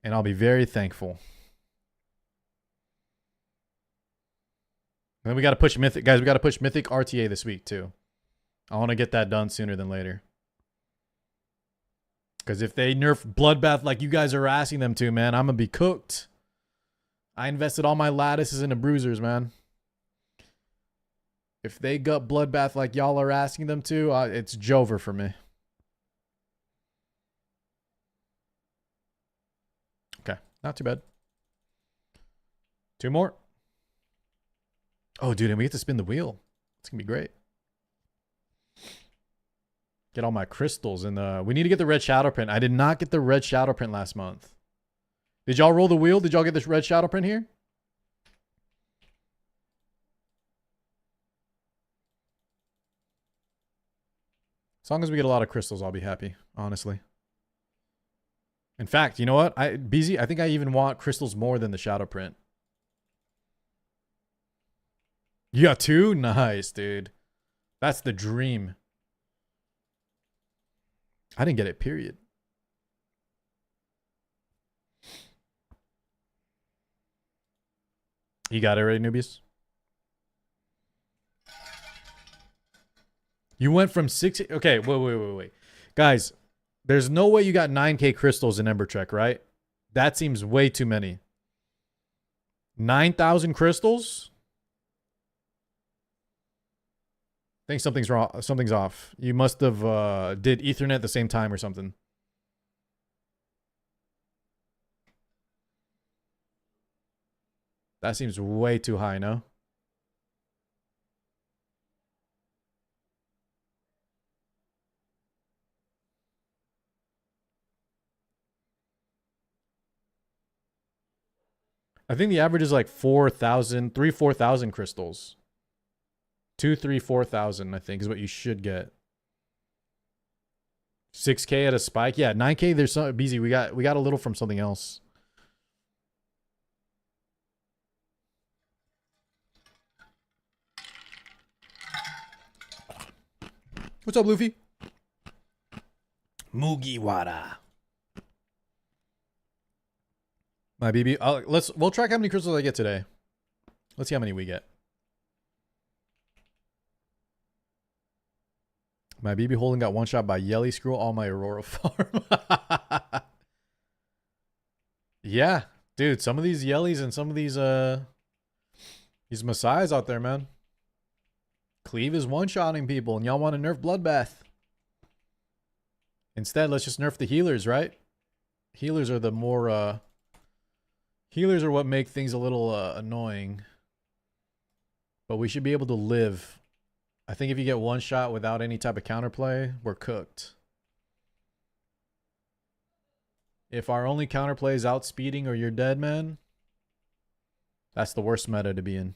And I'll be very thankful. And then we got to push Mythic. Guys, we got to push Mythic RTA this week, too. I want to get that done sooner than later. Because if they nerf Bloodbath like you guys are asking them to, man, I'm going to be cooked. I invested all my Lattices into Bruisers, man. If they gut Bloodbath like y'all are asking them to, it's Jover for me. Okay, not too bad. 2 more. Oh, dude, and we get to spin the wheel. It's going to be great. Get all my crystals. And we need to get the red shadow print. I did not get the red shadow print last month. Did y'all roll the wheel? Did y'all get this red shadow print here? As long as we get a lot of crystals, I'll be happy, honestly. In fact, you know what? BZ, I think I even want crystals more than the shadow print. You got 2? Nice, dude. That's the dream. I didn't get it, period. You got it already, newbies? You went from 6... Okay, wait. Guys, there's no way you got 9k crystals in Ember Trek, right? That seems way too many. 9,000 crystals? I think something's wrong. Something's off. You must have did Ethernet at the same time or something. That seems way too high, no? I think the average is like 4,000, 4,000 crystals. 2, 3, 4,000, I think, is what you should get. 6k at a spike. Yeah, 9k, there's some BZ. We got a little from something else. What's up, Luffy? Mugiwara. My BB. We'll track how many crystals I get today. Let's see how many we get. My BB Holding got one shot by Yelly. Screw all my Aurora farm. Yeah, dude. Some of these Yellies and some of these Messiahs out there, man. Cleave is one-shotting people, and y'all want to nerf Bloodbath. Instead, let's just nerf the healers, right? Healers are the more healers are what make things a little annoying. But we should be able to live. I think if you get one shot without any type of counterplay, we're cooked. If our only counterplay is outspeeding or you're dead, man, that's the worst meta to be in.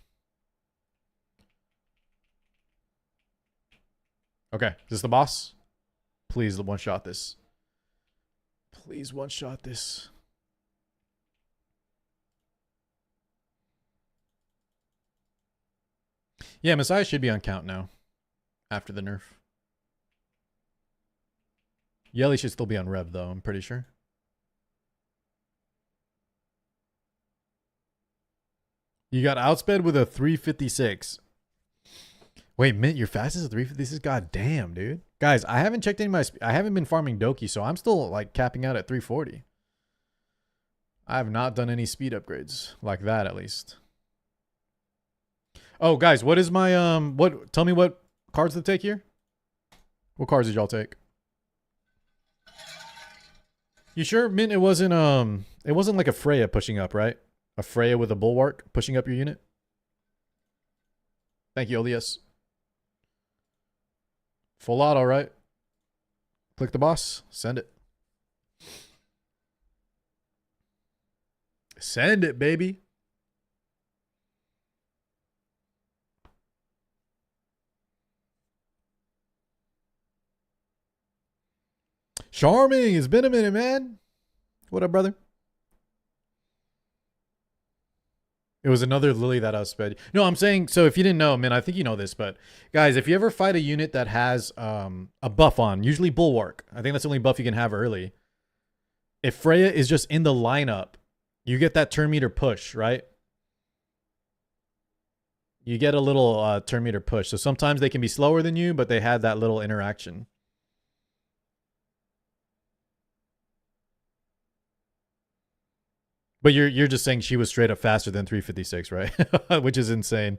Okay, is this the boss? Please one shot this. Please one shot this. Yeah, Messiah should be on count now. After the nerf. Yelly should still be on rev though, I'm pretty sure. You got outsped with a 356. Wait, Mint, your fastest is 356? God damn, dude. Guys, I haven't checked any of my I haven't been farming Doki, so I'm still like capping out at 340. I have not done any speed upgrades like that at least. Oh, guys, what is my tell me what cards to take here? What cards did y'all take? You sure, Mint, it wasn't like a Freya pushing up, right? A Freya with a bulwark pushing up your unit? Thank you, Elias. Full auto, right? Click the boss. Send it. Send it, baby. Charming, it's been a minute, man. What up, brother? It was another Lily that outsped. No, I'm saying, so if you didn't know, man, I think you know this, but guys, if you ever fight a unit that has a buff on, usually Bulwark, I think that's the only buff you can have early. If Freya is just in the lineup, you get that turn meter push, right? You get a little turn meter push. So sometimes they can be slower than you, but they had that little interaction. But you're just saying she was straight up faster than 356, right? Which is insane.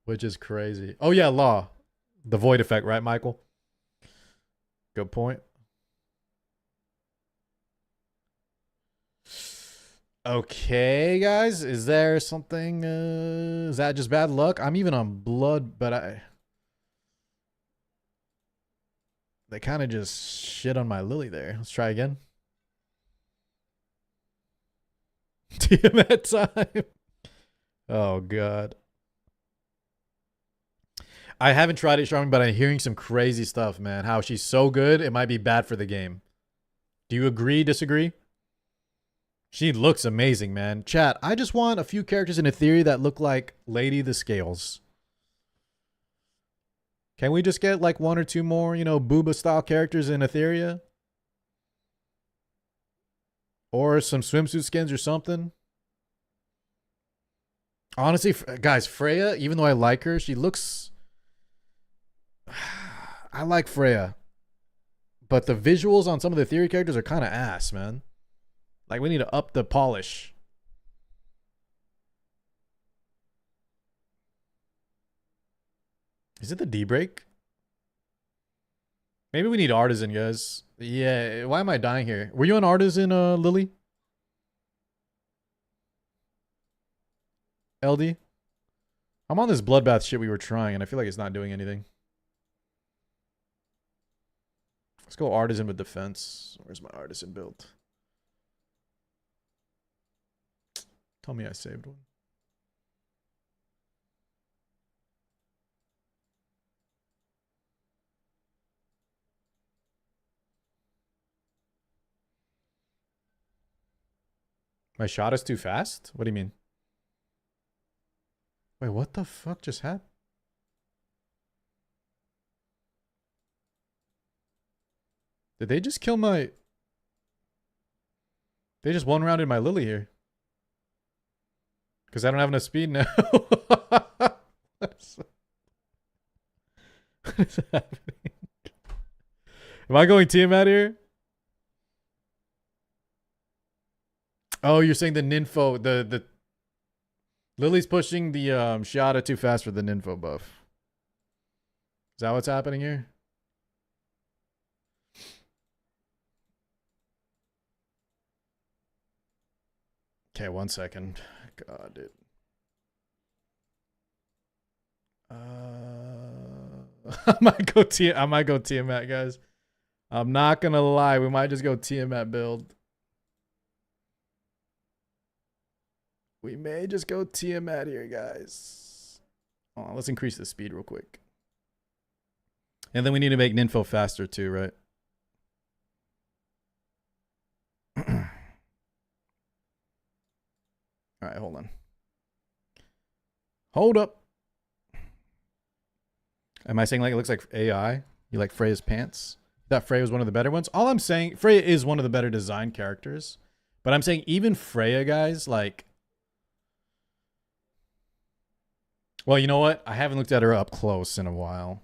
Which is crazy. Oh yeah, Law. The void effect, right, Michael? Good point. Okay, guys. Is there something is that just bad luck? I'm even on blood, but they kind of just shit on my Lily there. Let's try again. Tiamat time. Oh god. I haven't tried it, Charmin, but I'm hearing some crazy stuff, man. How she's so good, it might be bad for the game. Do you agree, disagree? She looks amazing, man. Chat, I just want a few characters in a theory that look like Lady the Scales. Can we just get like one or two more, Booba style characters in Etheria? Or some swimsuit skins or something? Honestly, guys, Freya, even though I like her, she looks... I like Freya. But the visuals on some of the theory characters are kind of ass, man. Like, we need to up the polish. Is it the D-break? Maybe we need Artisan, guys. Yeah, why am I dying here? Were you on Artisan, Lily? LD? I'm on this bloodbath shit we were trying, and I feel like it's not doing anything. Let's go Artisan with defense. Where's my Artisan build? Tell me I saved one. My shot is too fast? What do you mean? Wait, what the fuck just happened? Did they just kill my... They just one-rounded my Lily here. Because I don't have enough speed now. What is happening? Am I going Tiamat here? Oh, you're saying the Ninfo, the Lily's pushing the Shiata too fast for the Ninfo buff. Is that what's happening here? Okay, 1 second. God, dude. I might go Tiamat, guys. I'm not gonna lie, we might just go Tiamat build. We may just go Tiamat here, guys. Let's increase the speed real quick. And then we need to make Ninfo faster too, right? All right, hold on. Hold up. Am I saying like it looks like AI? You like Freya's pants? That Freya was one of the better ones? All I'm saying, Freya is one of the better designed characters. But I'm saying even Freya, guys, like... Well, you know what? I haven't looked at her up close in a while.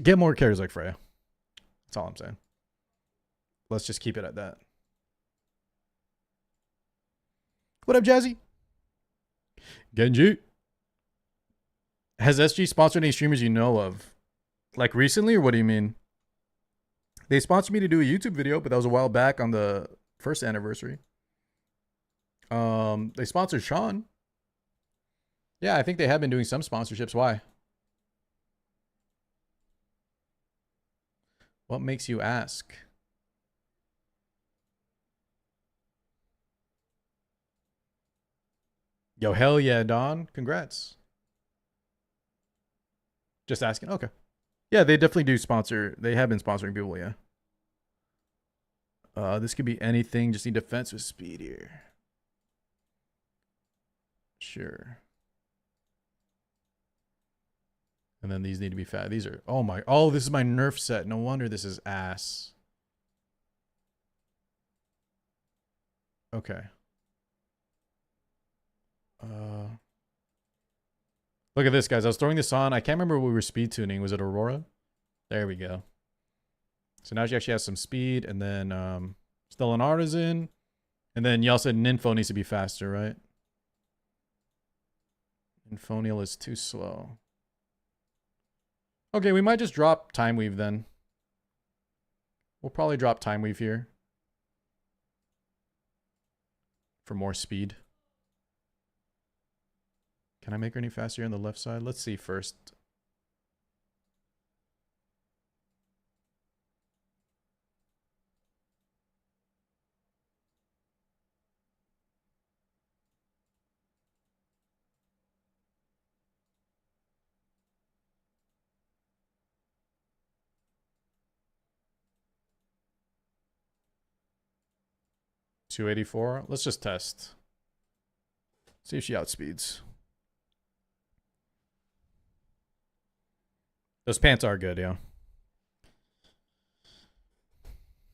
Get more characters like Freya. That's all I'm saying. Let's just keep it at that. What up, Jazzy? Genji. Has SG sponsored any streamers you know of? Like recently, or what do you mean? They sponsored me to do a YouTube video, but that was a while back on the first anniversary. They sponsored Sean. Yeah, I think they have been doing some sponsorships. Why? What makes you ask? Yo, hell yeah, Don. Congrats. Just asking. Okay. Yeah, they definitely do sponsor. They have been sponsoring people, yeah. This could be anything. Just need defense with speed here. Sure. And then these need to be fat. These are, oh my, oh, this is my nerf set. No wonder this is ass. Okay. Look at this, guys. I was throwing this on. I can't remember what we were speed tuning. Was it Aurora? There we go. So now she actually has some speed, and then still an artisan. And then y'all said Ninfo needs to be faster, right? Infonial is too slow. Okay, we might just drop Time Weave then. We'll probably drop Time Weave here. For more speed. Can I make her any faster on the left side? Let's see first. .284. Let's just test. See if she outspeeds. Those pants are good, yeah.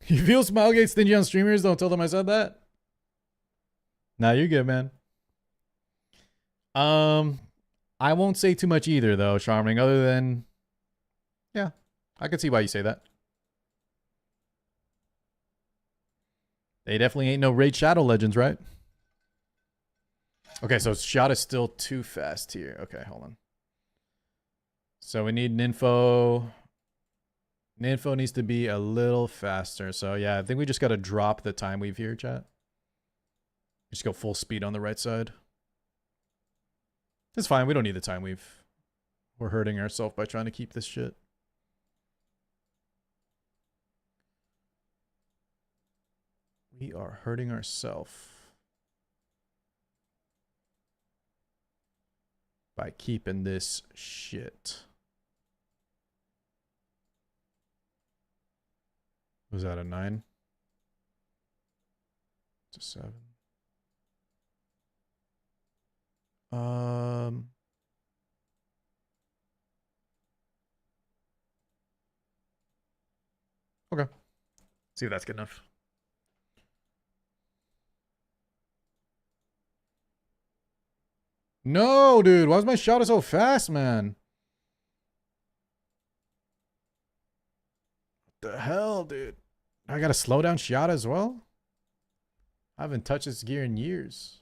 You feel Smilegate stingy on streamers? Don't tell them I said that. Nah, you're good, man. I won't say too much either, though, Charming, other than... Yeah, I can see why you say that. They definitely ain't no Raid Shadow Legends, right? Okay, so shot is still too fast here. Okay, hold on. So we need Ninfo. Ninfo needs to be a little faster. So yeah, I think we just got to drop the Time Weave here, chat. Just go full speed on the right side. It's fine. We don't need the Time Weave. We're hurting ourselves by trying to keep this shit. We are hurting ourselves by keeping this shit. Was that a 9? It's a 7. Okay. See if that's good enough. No, dude. Why is my shot so fast, man? What the hell, dude? I gotta slow down shot as well? I haven't touched this gear in years.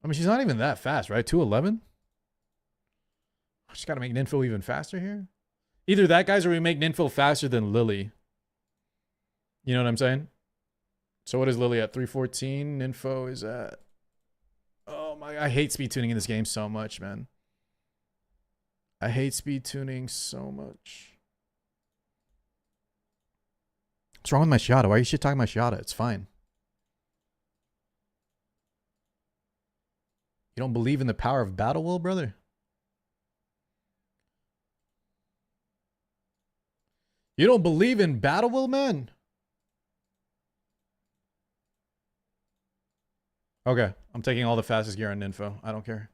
I mean, she's not even that fast, right? 211? I just gotta make Ninfo even faster here. Either that, guys, or we make Ninfo faster than Lily. You know what I'm saying? So what is Lily at? 314? Ninfo is at... Oh my... I hate speed tuning in this game so much, man. I hate speed tuning so much. What's wrong with my Shiata? Why are you shit talking my Shiata? It's fine. You don't believe in the power of battle will, brother? You don't believe in battle will, man? Okay, I'm taking all the fastest gear on info. I don't care.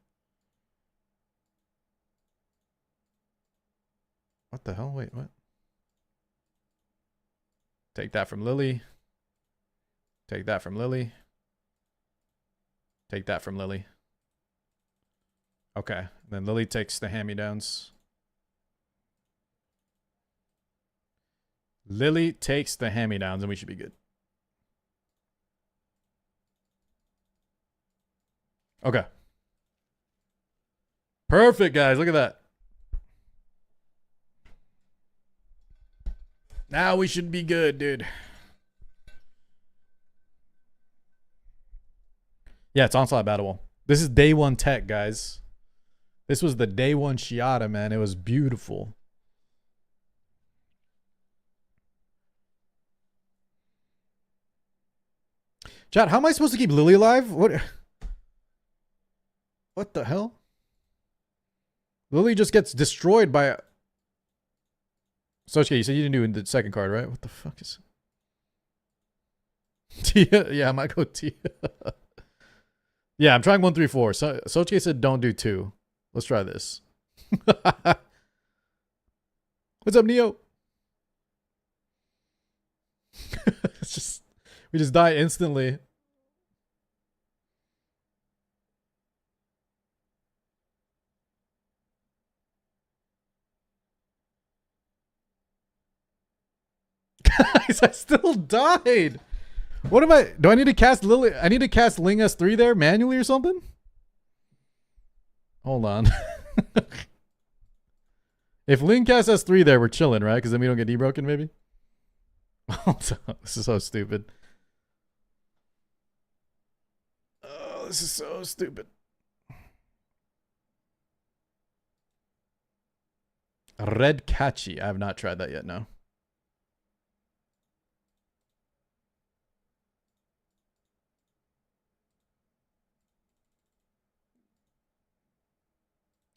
What the hell? Wait, what? Take that from Lily. Take that from Lily. Take that from Lily. Okay, then Lily takes the hand-me-downs. Lily takes the hand-me-downs and we should be good. Okay. Perfect, guys. Look at that. Now we should be good, dude. Yeah, it's onslaught battle. This is day one tech, guys. This was the day one Shiata, man. It was beautiful. Chat, how am I supposed to keep Lily alive? What the hell? Lily just gets destroyed by... Sochke, you said you didn't do the second card, right? What the fuck is... Tia? Yeah, I might go Tia. Yeah, I'm trying 1, 3, 4. Sochke said don't do 2. Let's try this. What's up, Neo? It's just... We just die instantly. Guys, I still died. What am I? Do I need to cast Lily? I need to cast Ling S3 there manually or something? Hold on. If Ling casts S3 there, we're chilling, right? Because then we don't get debroken, maybe? This is so stupid. Oh, this is so stupid. Red Catchy. I have not tried that yet, no.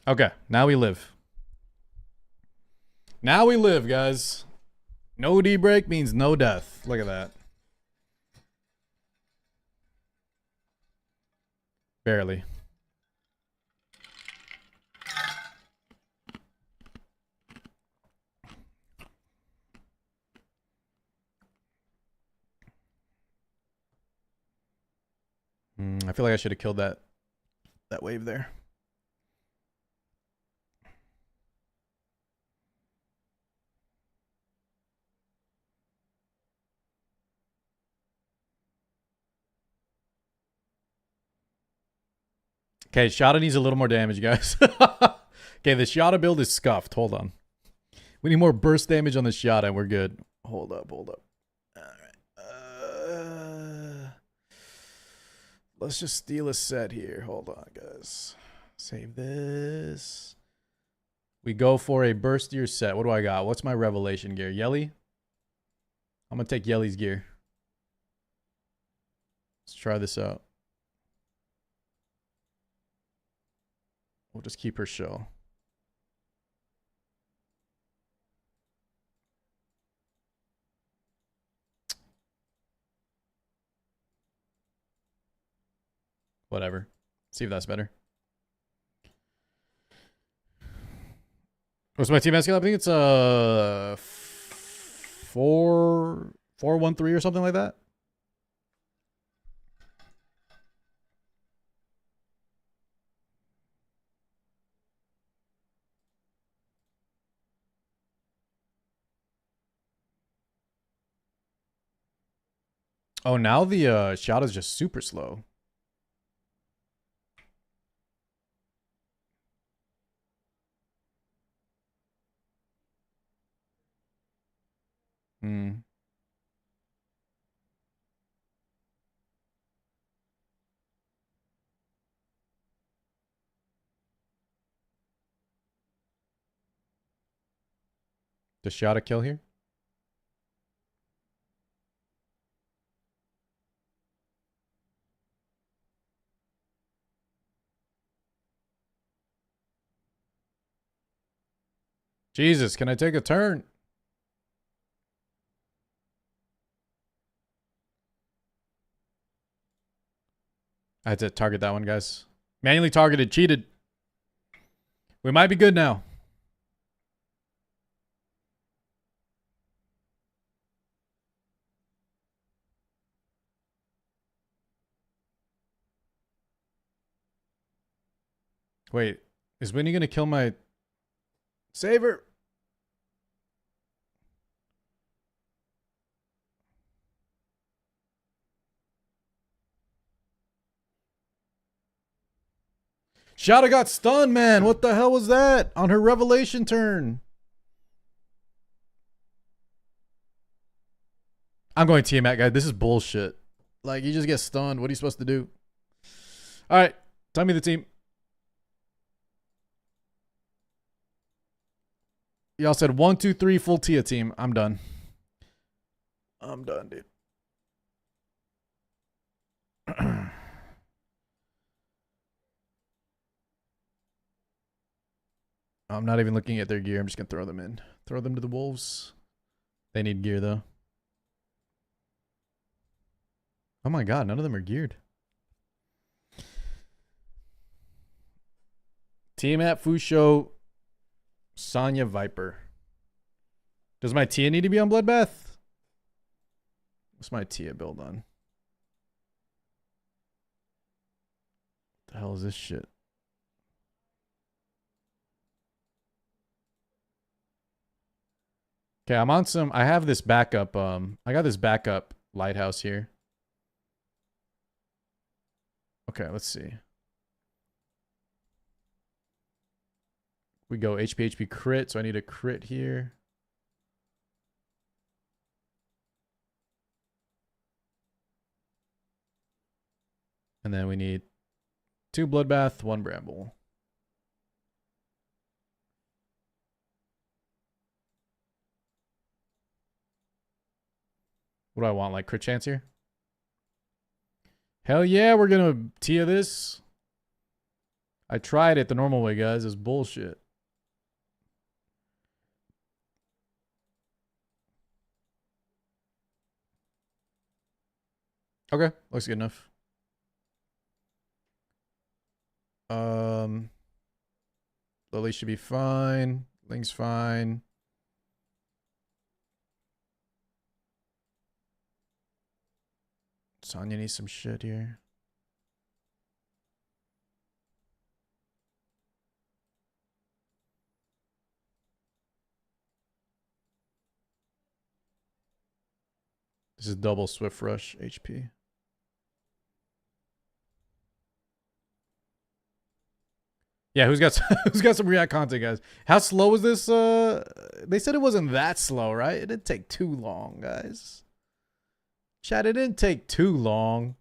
Okay, now we live. Now we live, guys. No D-break means no death. Look at that. Barely. I feel like I should have killed that wave there. Okay, Shada needs a little more damage, guys. Okay, the Shada build is scuffed. Hold on. We need more burst damage on the Shada and we're good. Hold up. All right. Let's just steal a set here. Hold on, guys. Save this. We go for a burstier set. What do I got? What's my revelation gear? Yelly? I'm going to take Yelly's gear. Let's try this out. We'll just keep her show. Whatever. See if that's better. What's my team asking? I think it's 4-1-3 or something like that. Oh, now the shot is just super slow. Hmm. Does Shada kill here? Jesus, can I take a turn? I had to target that one, guys. Manually targeted, cheated. We might be good now. Wait, is Winnie gonna kill my saver? Shadow got stunned, man. What the hell was that? On her revelation turn. I'm going Tiamat, guys. This is bullshit. Like, you just get stunned. What are you supposed to do? All right. Tell me the team. Y'all said 1, 2, 3 full Tia team. I'm done. I'm done, dude. I'm not even looking at their gear. I'm just going to throw them in. Throw them to the wolves. They need gear, though. Oh my god, none of them are geared. Tiamat, Fusho, Sonya, Viper. Does my Tia need to be on Bloodbath? What's my Tia build on? What the hell is this shit? Okay, I'm on some. I have this backup. I got this backup lighthouse here. Okay, let's see. We go HP crit, so I need a crit here. And then we need 2 Bloodbath, 1 Bramble. What do I want? Like crit chance here? Hell yeah, we're gonna Tia this. I tried it the normal way, guys. It's bullshit. Okay, looks good enough. Lily should be fine. Ling's fine. Sonya needs some shit here. This is double Swift Rush HP. Yeah, who's got some React content, guys? How slow was this? They said it wasn't that slow, right? It didn't take too long, guys. Chat, it didn't take too long.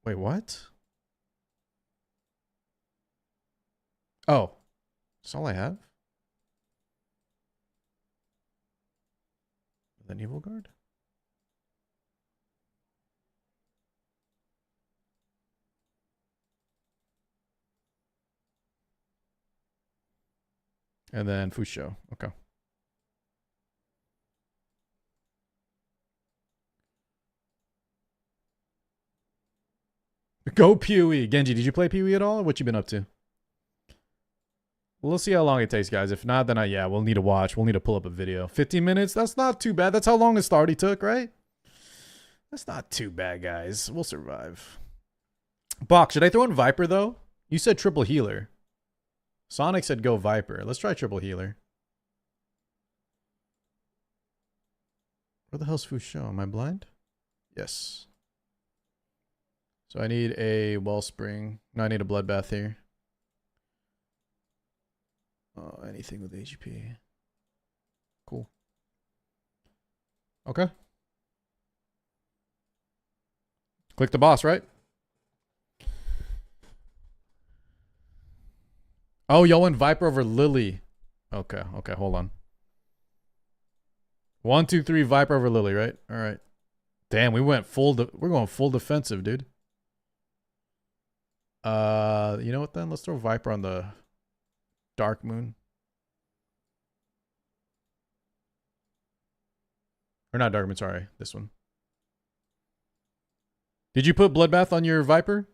Wait, what? Oh, that's all I have? Then Evil Guard? And then Fusho. Okay. Go PoE. Genji, did you play PoE at all? What you been up to? We'll see how long it takes, guys. If not, then yeah, we'll need to watch. We'll need to pull up a video. 15 minutes? That's not too bad. That's how long this already took, right? That's not too bad, guys. We'll survive. Bach, should I throw in Viper, though? You said triple healer. Sonic said go Viper. Let's try triple healer. Where the hell's Fusho? Am I blind? Yes. So I need a Wellspring. No, I need a Bloodbath here. Oh, anything with HP. Cool. Okay. Click the boss, right? Oh, y'all went Viper over Lily. Okay, okay, hold on. 1, 2, 3, Viper over Lily, right? All right. Damn, we went full. We're going full defensive, dude. You know what then? Let's throw Viper on the Dark Moon. Or not Darkman, sorry. This one. Did you put Bloodbath on your Viper?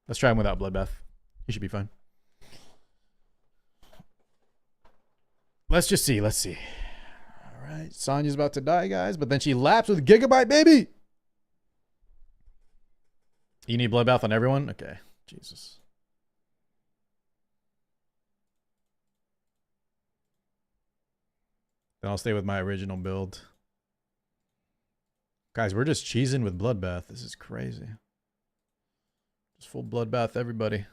Let's try him without Bloodbath. He should be fine. Let's just see. Let's see. All right. Sonya's about to die, guys. But then she laps with Gigabyte, baby. You need Bloodbath on everyone? Okay. Jesus. Then I'll stay with my original build. Guys, we're just cheesing with Bloodbath. This is crazy. Just full Bloodbath, everybody.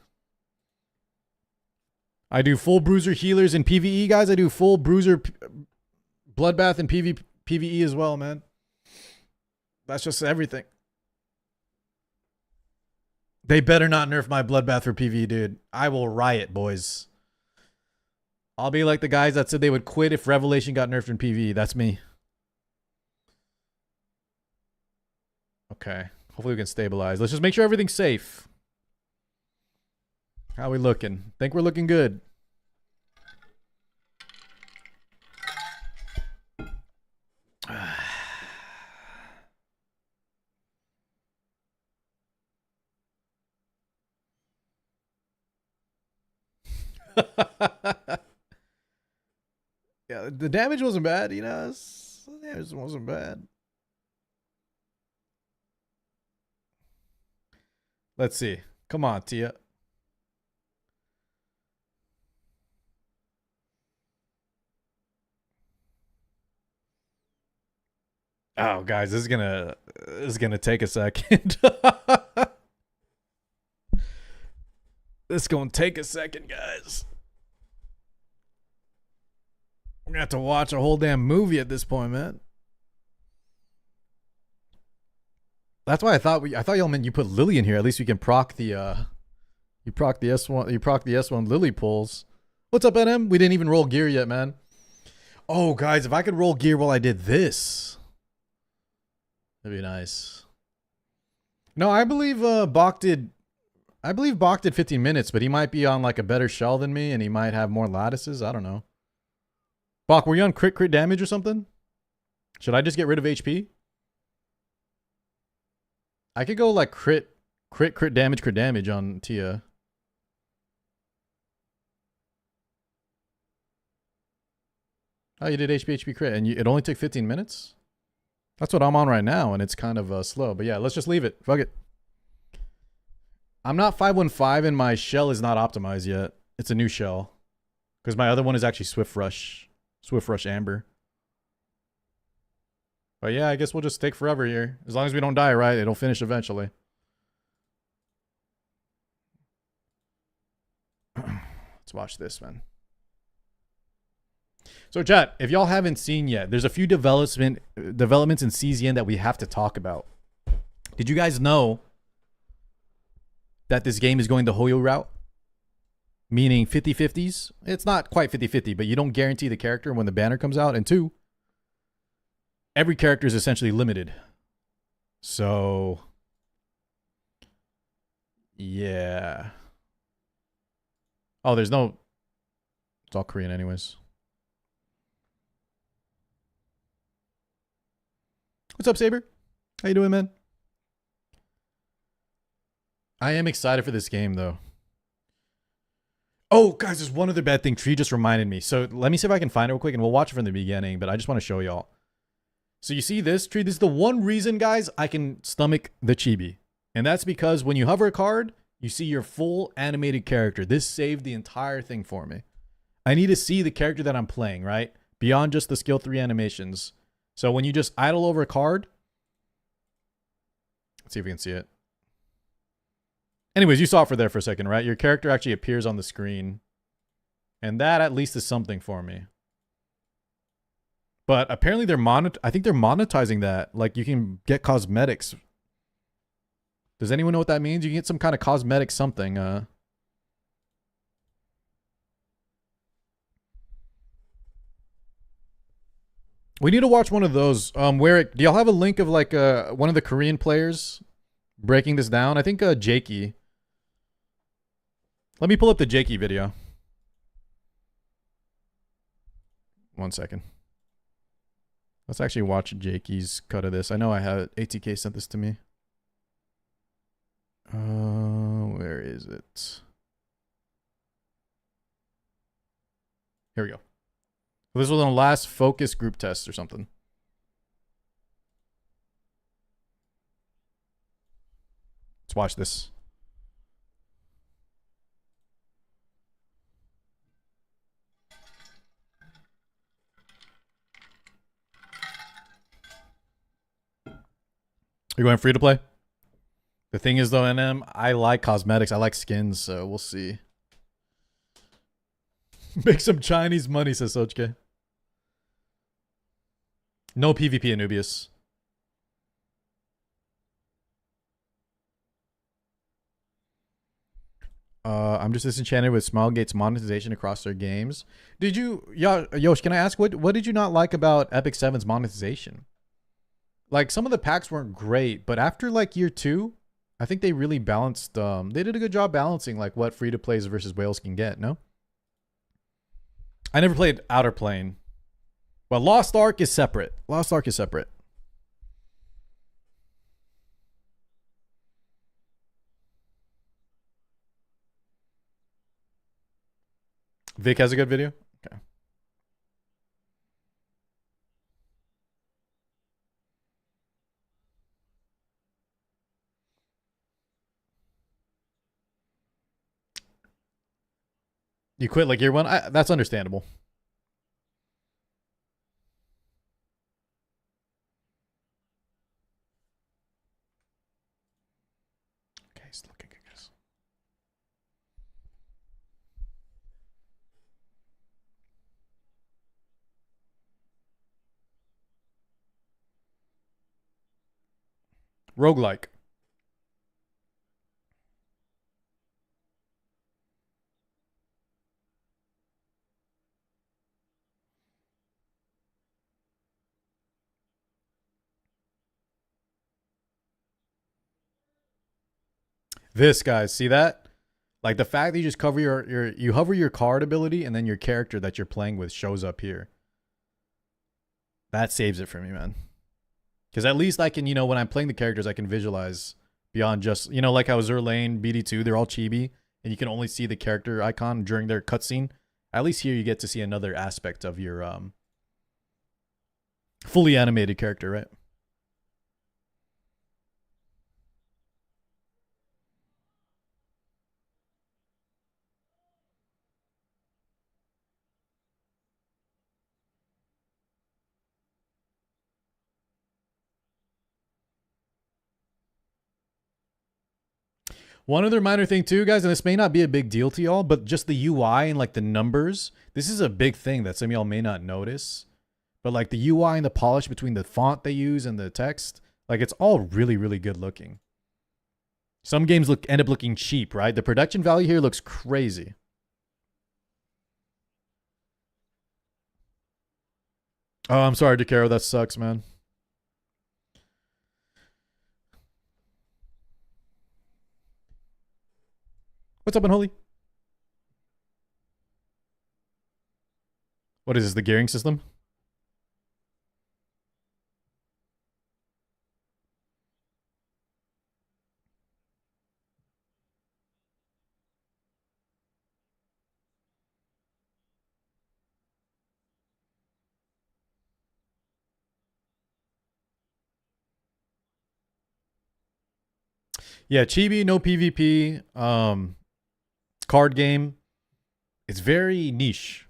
I do full Bruiser healers in PvE, guys. I do full Bruiser Bloodbath in PvE as well, man. That's just everything. They better not nerf my Bloodbath for PvE, dude. I will riot, boys. I'll be like the guys that said they would quit if Revelation got nerfed in PvE. That's me. Okay. Hopefully we can stabilize. Let's just make sure everything's safe. How we looking? Think we're looking good. Yeah, the damage wasn't bad, you know. The damage wasn't bad. Let's see. Come on, Tia. Oh, guys, this is gonna take a second. This is gonna take a second, guys. We're gonna have to watch a whole damn movie at this point, man. That's why I thought y'all meant you put Lily in here. At least we can proc the you proc the S1 Lily pulls. What's up, NM? We didn't even roll gear yet, man. Oh, guys, if I could roll gear while I did this, that'd be nice. No, I believe Bach did 15 minutes, but he might be on like a better shell than me, and he might have more lattices. I don't know. Bach, were you on crit damage or something? Should I just get rid of HP? I could go like crit damage on Tia. Oh, you did HP crit, and it only took 15 minutes? That's what I'm on right now, and it's kind of slow. But yeah, let's just leave it. Fuck it. I'm not 515, and my shell is not optimized yet. It's a new shell. Because my other one is actually Swift Rush Amber. But yeah, I guess we'll just take forever here. As long as we don't die, right? It'll finish eventually. Let's watch this, man. So chat, if y'all haven't seen yet, there's a few developments in CZN that we have to talk about. Did you guys know that this game is going the Hoyo route? Meaning 50-50s? It's not quite 50-50, but you don't guarantee the character when the banner comes out. And two, every character is essentially limited. So, yeah. Oh, there's no... It's all Korean anyways. What's up, Saber? How you doing, man? I am excited for this game, though. Oh, guys, there's one other bad thing. Tree just reminded me. So let me see if I can find it real quick, and we'll watch it from the beginning, but I just want to show y'all. So you see this, Tree? This is the one reason, guys, I can stomach the chibi. And that's because when you hover a card, you see your full animated character. This saved the entire thing for me. I need to see the character that I'm playing, right? Beyond just the skill 3 animations. So when you just idle over a card, let's see if we can see it. Anyways, you saw it for a second, right? Your character actually appears on the screen. And that at least is something for me. But apparently I think they're monetizing that. Like you can get cosmetics. Does anyone know what that means? You can get some kind of cosmetic something. We need to watch one of those. Do y'all have a link of like one of the Korean players breaking this down? I think Jakey. Let me pull up the Jakey video. 1 second. Let's actually watch Jakey's cut of this. I know I have it. ATK sent this to me. Where is it? Here we go. This was on the last focus group test or something. Let's watch this. You're going free to play? The thing is though, NM, I like cosmetics. I like skins, so we'll see. Make some Chinese money, says Sochke. No PvP, Anubius. I'm just disenchanted with Smilegate's monetization across their games. Did you, Yosh, can I ask, what did you not like about Epic 7's monetization? Like, some of the packs weren't great, but after, like, year 2, I think they really balanced, they did a good job balancing, like, what free-to-plays versus whales can get, no? I never played Outer Plane. But Lost Ark is separate. Lost Ark is separate. Vic has a good video? Okay. You quit like year 1? That's understandable. Okay, he's looking, I guess. Roguelike. This, guys, see that? Like the fact that you just cover you hover your card ability and then your character that you're playing with shows up here. That saves it for me, man. Because at least I can, you know, when I'm playing the characters, I can visualize beyond just, you know, like how Zerlane, BD2, they're all chibi, and you can only see the character icon during their cutscene. At least here you get to see another aspect of your fully animated character, right? One other minor thing too, guys, and this may not be a big deal to y'all, but just the UI and like the numbers, this is a big thing that some of y'all may not notice. But like the UI and the polish between the font they use and the text, like it's all really, really good looking. Some games end up looking cheap, right? The production value here looks crazy. Oh, I'm sorry, DeCaro, that sucks, man. What's up, Unholy? What is this, the gearing system? Yeah, chibi, no PvP, card game. It's very niche,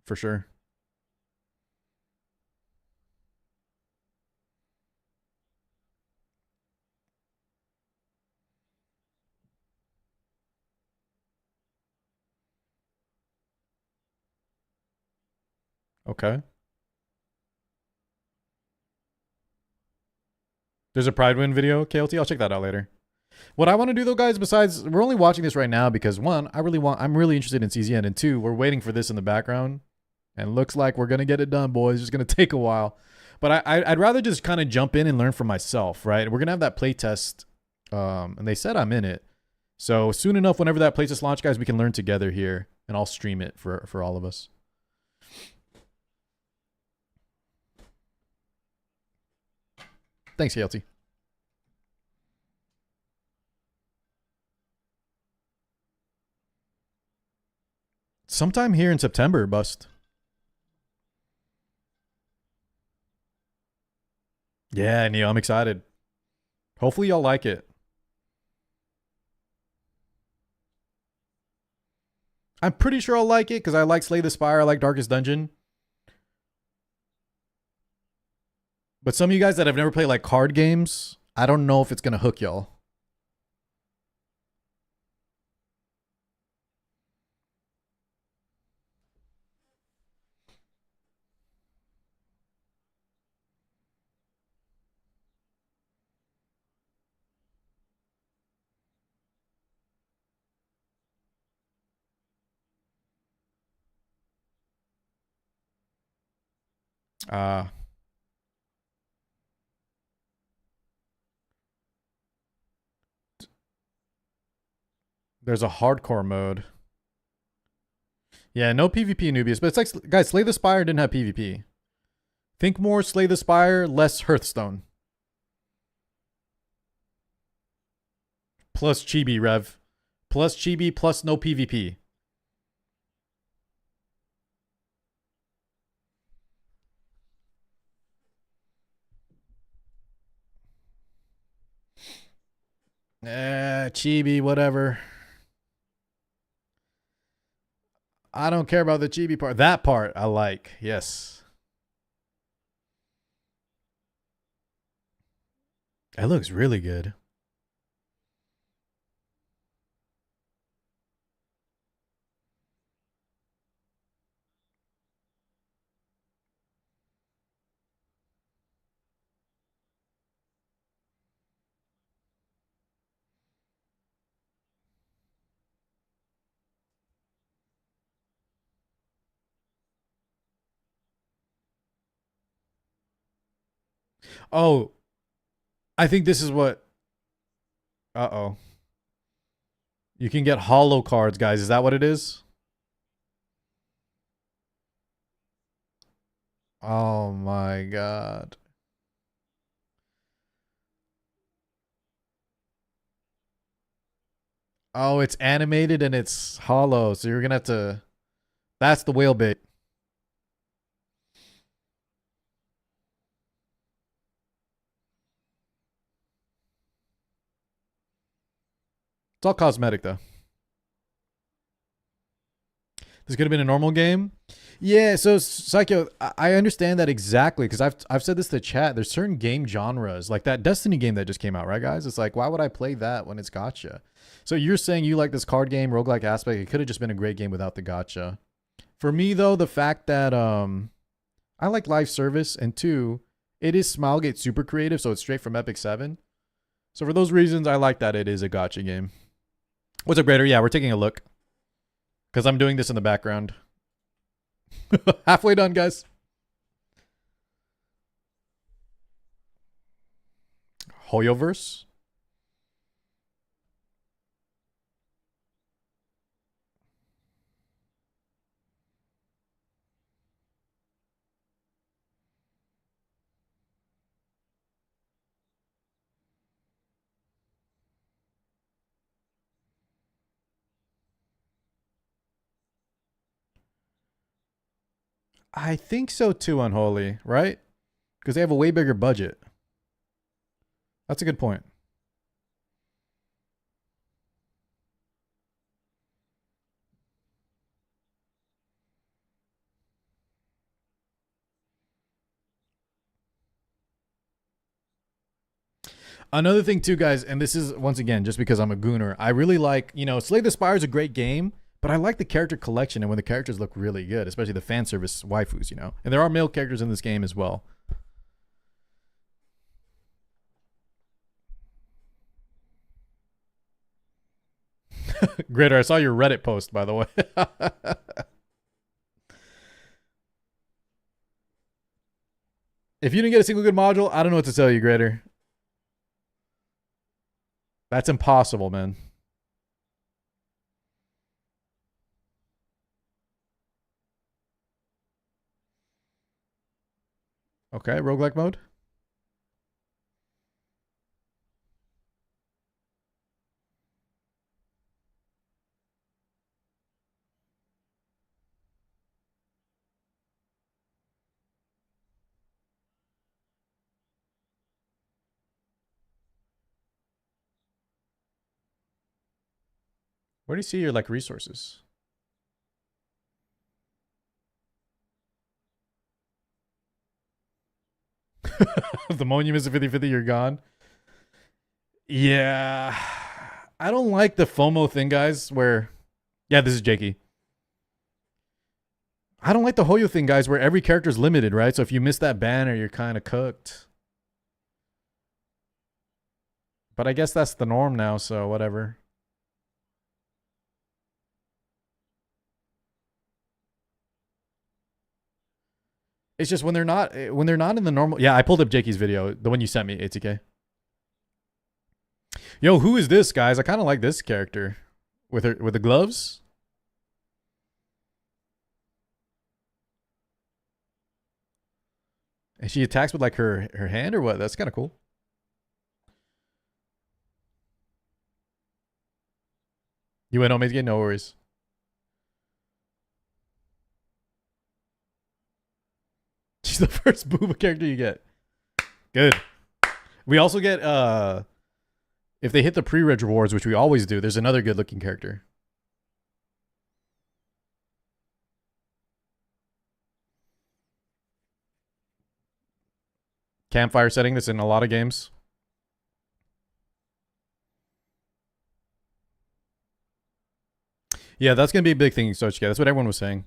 for sure. Okay. There's a Pride Win video, KLT. I'll check that out later. What I want to do though, guys, besides we're only watching this right now because one, I'm really interested in CZN, and two, we're waiting for this in the background. And looks like we're gonna get it done, boys. It's just gonna take a while. But I'd rather just kind of jump in and learn for myself, right? We're gonna have that playtest. And they said I'm in it. So soon enough, whenever that playtest launch, guys, we can learn together here. And I'll stream it for all of us. Thanks, KLT. Sometime here in September, bust. Yeah, Neo, I'm excited. Hopefully y'all like it. I'm pretty sure I'll like it because I like Slay the Spire, I like Darkest Dungeon. But some of you guys that have never played like card games, I don't know if it's gonna hook y'all. Uh there's a hardcore mode. Yeah, no PvP Nubius, but it's like guys, Slay the Spire didn't have PvP. Think more Slay the Spire, less Hearthstone. Plus Chibi Rev. Plus Chibi plus no PvP. Chibi, whatever. I don't care about the chibi part. That part I like. Yes. It looks really good. Oh, I think this is what. Uh-oh. You can get hollow cards, guys. Is that what it is? Oh my god. Oh, it's animated and it's hollow, so you're gonna have to. That's the whale bait. It's all cosmetic though. This could have been a normal game. Yeah, so Psycho, I understand that exactly because I've said this to chat. There's certain game genres like that Destiny game that just came out, right, guys? It's like, why would I play that when it's Gacha? So you're saying you like this card game roguelike aspect? It could have just been a great game without the Gacha. For me though, the fact that I like live service, and two, it is Smilegate super creative, so it's straight from Epic 7. So for those reasons, I like that it is a Gacha game. What's up, Grader? Yeah, we're taking a look because I'm doing this in the background. Halfway done, guys. Hoyoverse. I think so too, Unholy, right? Because they have a way bigger budget. That's a good point. Another thing too, guys, and this is once again just because I'm a gooner. I really like, Slay the Spire is a great game, but I like the character collection and when the characters look really good, especially the fan service waifus, And there are male characters in this game as well. Greater, I saw your Reddit post, by the way. If you didn't get a single good module, I don't know what to tell you, Greater. That's impossible, man. Okay, roguelike mode. Where do you see your like resources? The moment you miss a 50-50, you're gone. Yeah. I don't like the FOMO thing, guys, where yeah, this is Jakey. I don't like the Hoyo thing, guys, where every character is limited, right? So if you miss that banner, you're kind of cooked. But I guess that's the norm now, so whatever. It's just when they're not in the normal. Yeah, I pulled up Jakey's video, the one you sent me, ATK. Yo, who is this, guys? I kind of like this character with the gloves. And she attacks with like her hand or what? That's kind of cool. You went home again? No worries. She's the first booba character you get. Good. We also get if they hit the pre-reg rewards, which we always do, there's another good looking character. Campfire setting that's in a lot of games. Yeah, that's gonna be a big thing, Sochka. That's what everyone was saying.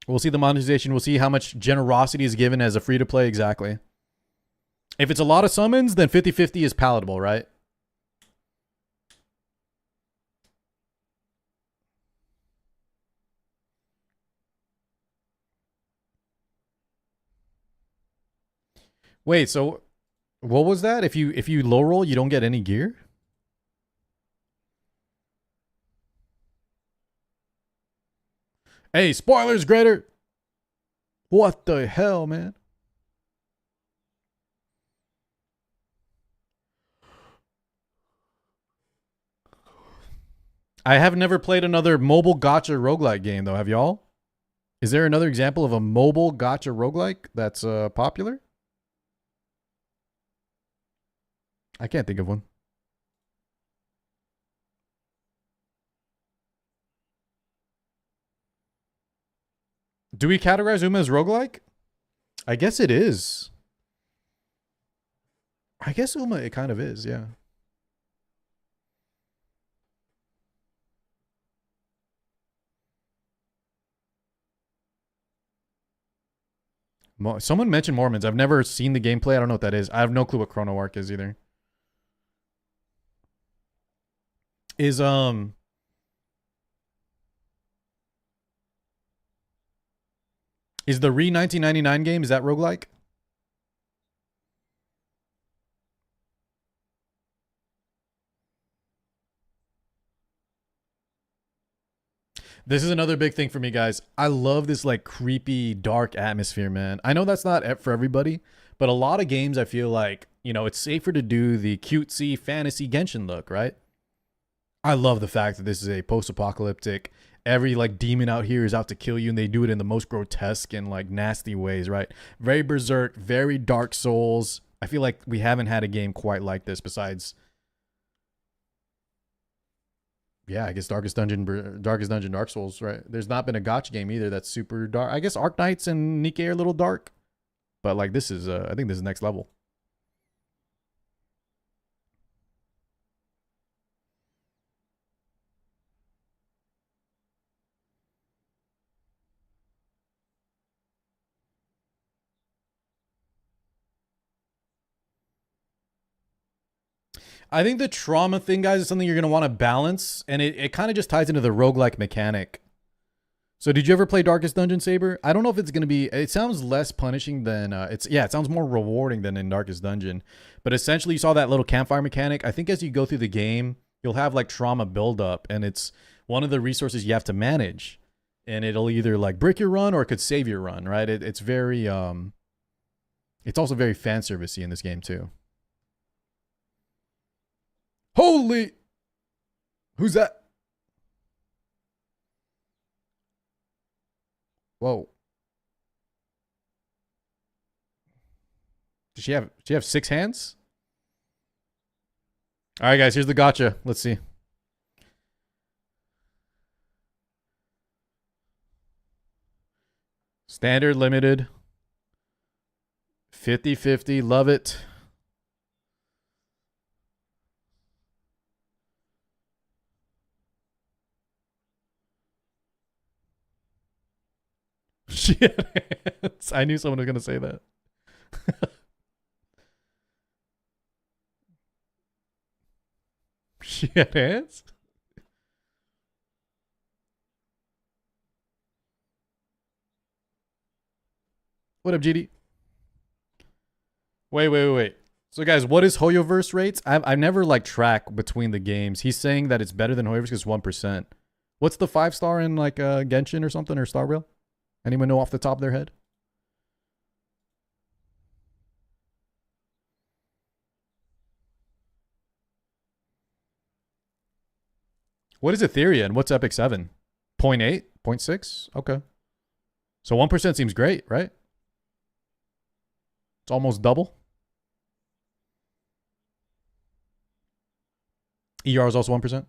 We'll see the monetization. We'll see how much generosity is given as a free to play. Exactly. If it's a lot of summons, then 50-50 is palatable, right? Wait, so what was that? If you low roll, you don't get any gear? Hey, spoilers, Greater. What the hell, man? I have never played another mobile gacha roguelike game, though. Have y'all? Is there another example of a mobile gacha roguelike that's popular? I can't think of one. Do we categorize Uma as roguelike? I guess it is. I guess Uma, it kind of is, yeah. Someone mentioned Mormons. I've never seen the gameplay. I don't know what that is. I have no clue what Chrono Arc is either. Is the Re 1999 game, is that roguelike? This is another big thing for me, guys. I love this like creepy, dark atmosphere, man. I know that's not for everybody, but a lot of games I feel like, you know, it's safer to do the cutesy fantasy Genshin look, right? I love the fact that this is a post-apocalyptic. Every like demon out here is out to kill you, and they do it in the most grotesque and like nasty ways, right? Very Berserk, very Dark Souls. I feel like we haven't had a game quite like this besides, yeah, I guess Darkest Dungeon, Dark Souls, right? There's not been a Gacha game either that's super dark. I guess Arknights and Nikke are a little dark, but like this is, I think this is next level. I think the trauma thing, guys, is something you're gonna want to balance, and it kind of just ties into the roguelike mechanic. So did you ever play Darkest Dungeon, Saber? I don't know if it's gonna be. It sounds less punishing than it sounds more rewarding than in Darkest Dungeon. But essentially, you saw that little campfire mechanic. I think as you go through the game, you'll have like trauma buildup, and it's one of the resources you have to manage. And it'll either like brick your run or it could save your run, right? It's very it's also very fan servicey in this game too. Holy, who's that? Whoa. Does she have 6 hands? All right, guys, here's the gotcha. Let's see. Standard, limited. 50-50. Love it. Shit. I knew someone was going to say that. Shit hands? What up, GD? Wait. So, guys, what is Hoyoverse rates? I've never like track between the games. He's saying that it's better than Hoyoverse because 1%. What's the 5-star in like Genshin or something or Star Rail? Anyone know off the top of their head? What is Ethereum and what's Epic 7? 0.8? 0.6? Okay. So 1% seems great, right? It's almost double. ER is also 1%.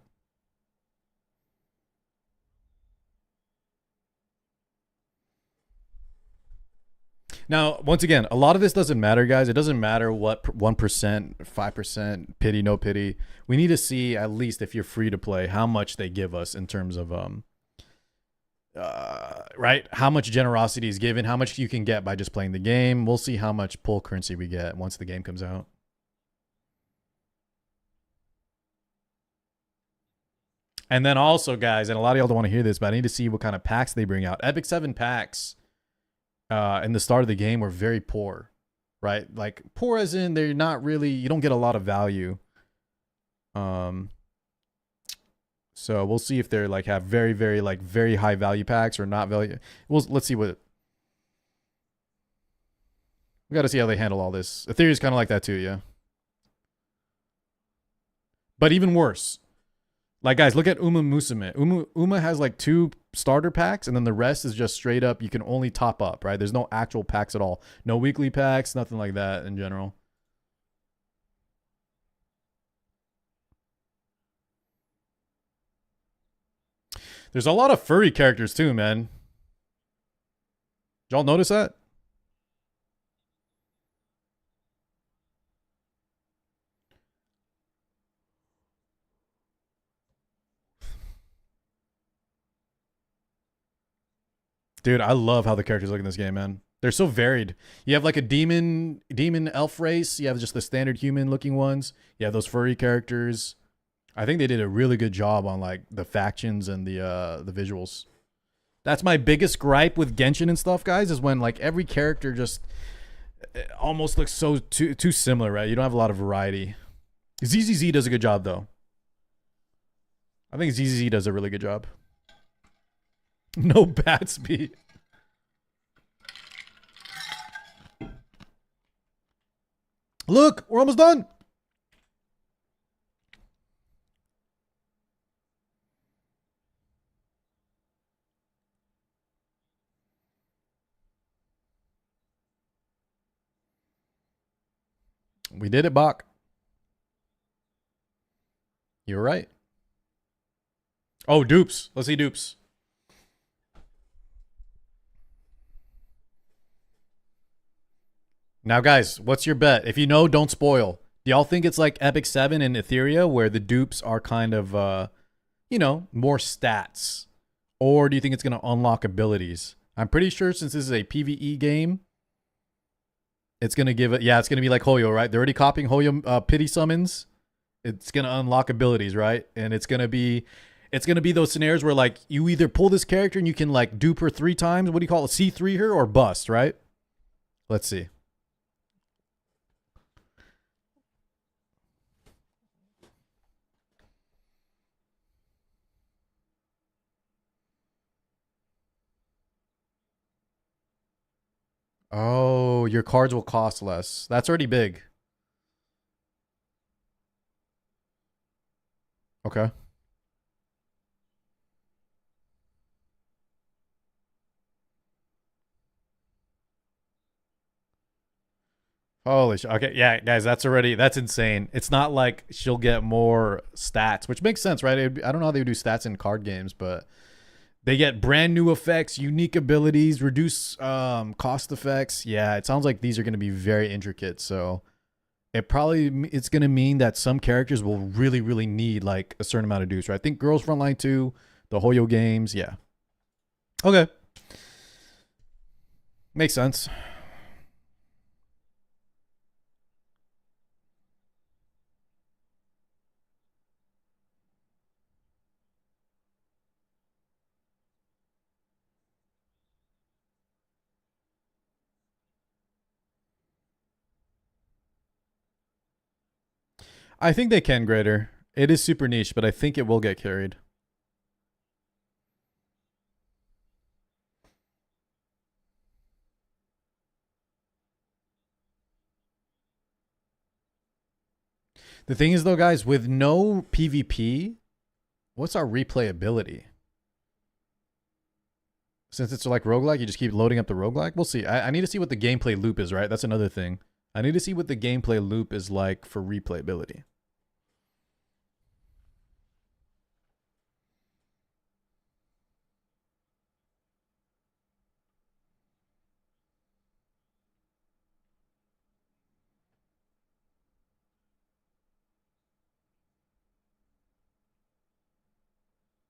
Now, once again, a lot of this doesn't matter, guys. It doesn't matter what 1%, 5%, pity, no pity. We need to see, at least if you're free to play, how much they give us in terms of right? How much generosity is given, how much you can get by just playing the game. We'll see how much pull currency we get once the game comes out. And then also, guys, and a lot of y'all don't want to hear this, but I need to see what kind of packs they bring out. Epic 7 packs in the start of the game were very poor, right? Like poor as in they're not really, you don't get a lot of value. So we'll see if they're like have very, very like very high value packs or not value. Let's see what. We got to see how they handle all this. Ethereum is kind of like that too, yeah. But even worse, like guys, look at Uma Musume. Uma has like 2 starter packs, and then the rest is just straight up. You can only top up, right? There's no actual packs at all. No weekly packs, nothing like that in general. There's a lot of furry characters too, man. Did y'all notice that? Dude, I love how the characters look in this game, man. They're so varied. You have like a demon elf race. You have just the standard human looking ones. You have those furry characters. I think they did a really good job on like the factions and the visuals. That's my biggest gripe with Genshin and stuff, guys, is when like every character just almost looks so too similar, right? You don't have a lot of variety. ZZZ does a good job though. I think ZZZ does a really good job. No bat speed. Look, we're almost done. We did it, Bach. You're right. Oh, dupes. Let's see dupes. Now, guys, what's your bet? If you know, don't spoil. Do y'all think it's like Epic 7 and Etheria where the dupes are kind of, more stats? Or do you think it's going to unlock abilities? I'm pretty sure since this is a PvE game, it's going to give it, it's going to be like Hoyo, right? They're already copying Hoyo pity summons. It's going to unlock abilities, right? And it's going to be those scenarios where like you either pull this character and you can like dupe her 3 times. What do you call it? C3 her or bust, right? Let's see. Oh, your cards will cost less. That's already big. Okay. Holy shit. Okay, yeah, guys, that's insane. It's not like she'll get more stats, which makes sense, right? I don't know how they would do stats in card games, but they get brand new effects, unique abilities, reduce cost effects. Yeah, it sounds like these are going to be very intricate. So it's going to mean that some characters will really, really need like a certain amount of dues, right? I think Girls Frontline 2, the Hoyo games, yeah. Okay. Makes sense. I think they can greater. It is super niche, but I think it will get carried. The thing is, though, guys, with no PvP, what's our replayability? Since it's like roguelike, you just keep loading up the roguelike? We'll see. I need to see what the gameplay loop is, right? That's another thing. I need to see what the gameplay loop is like for replayability.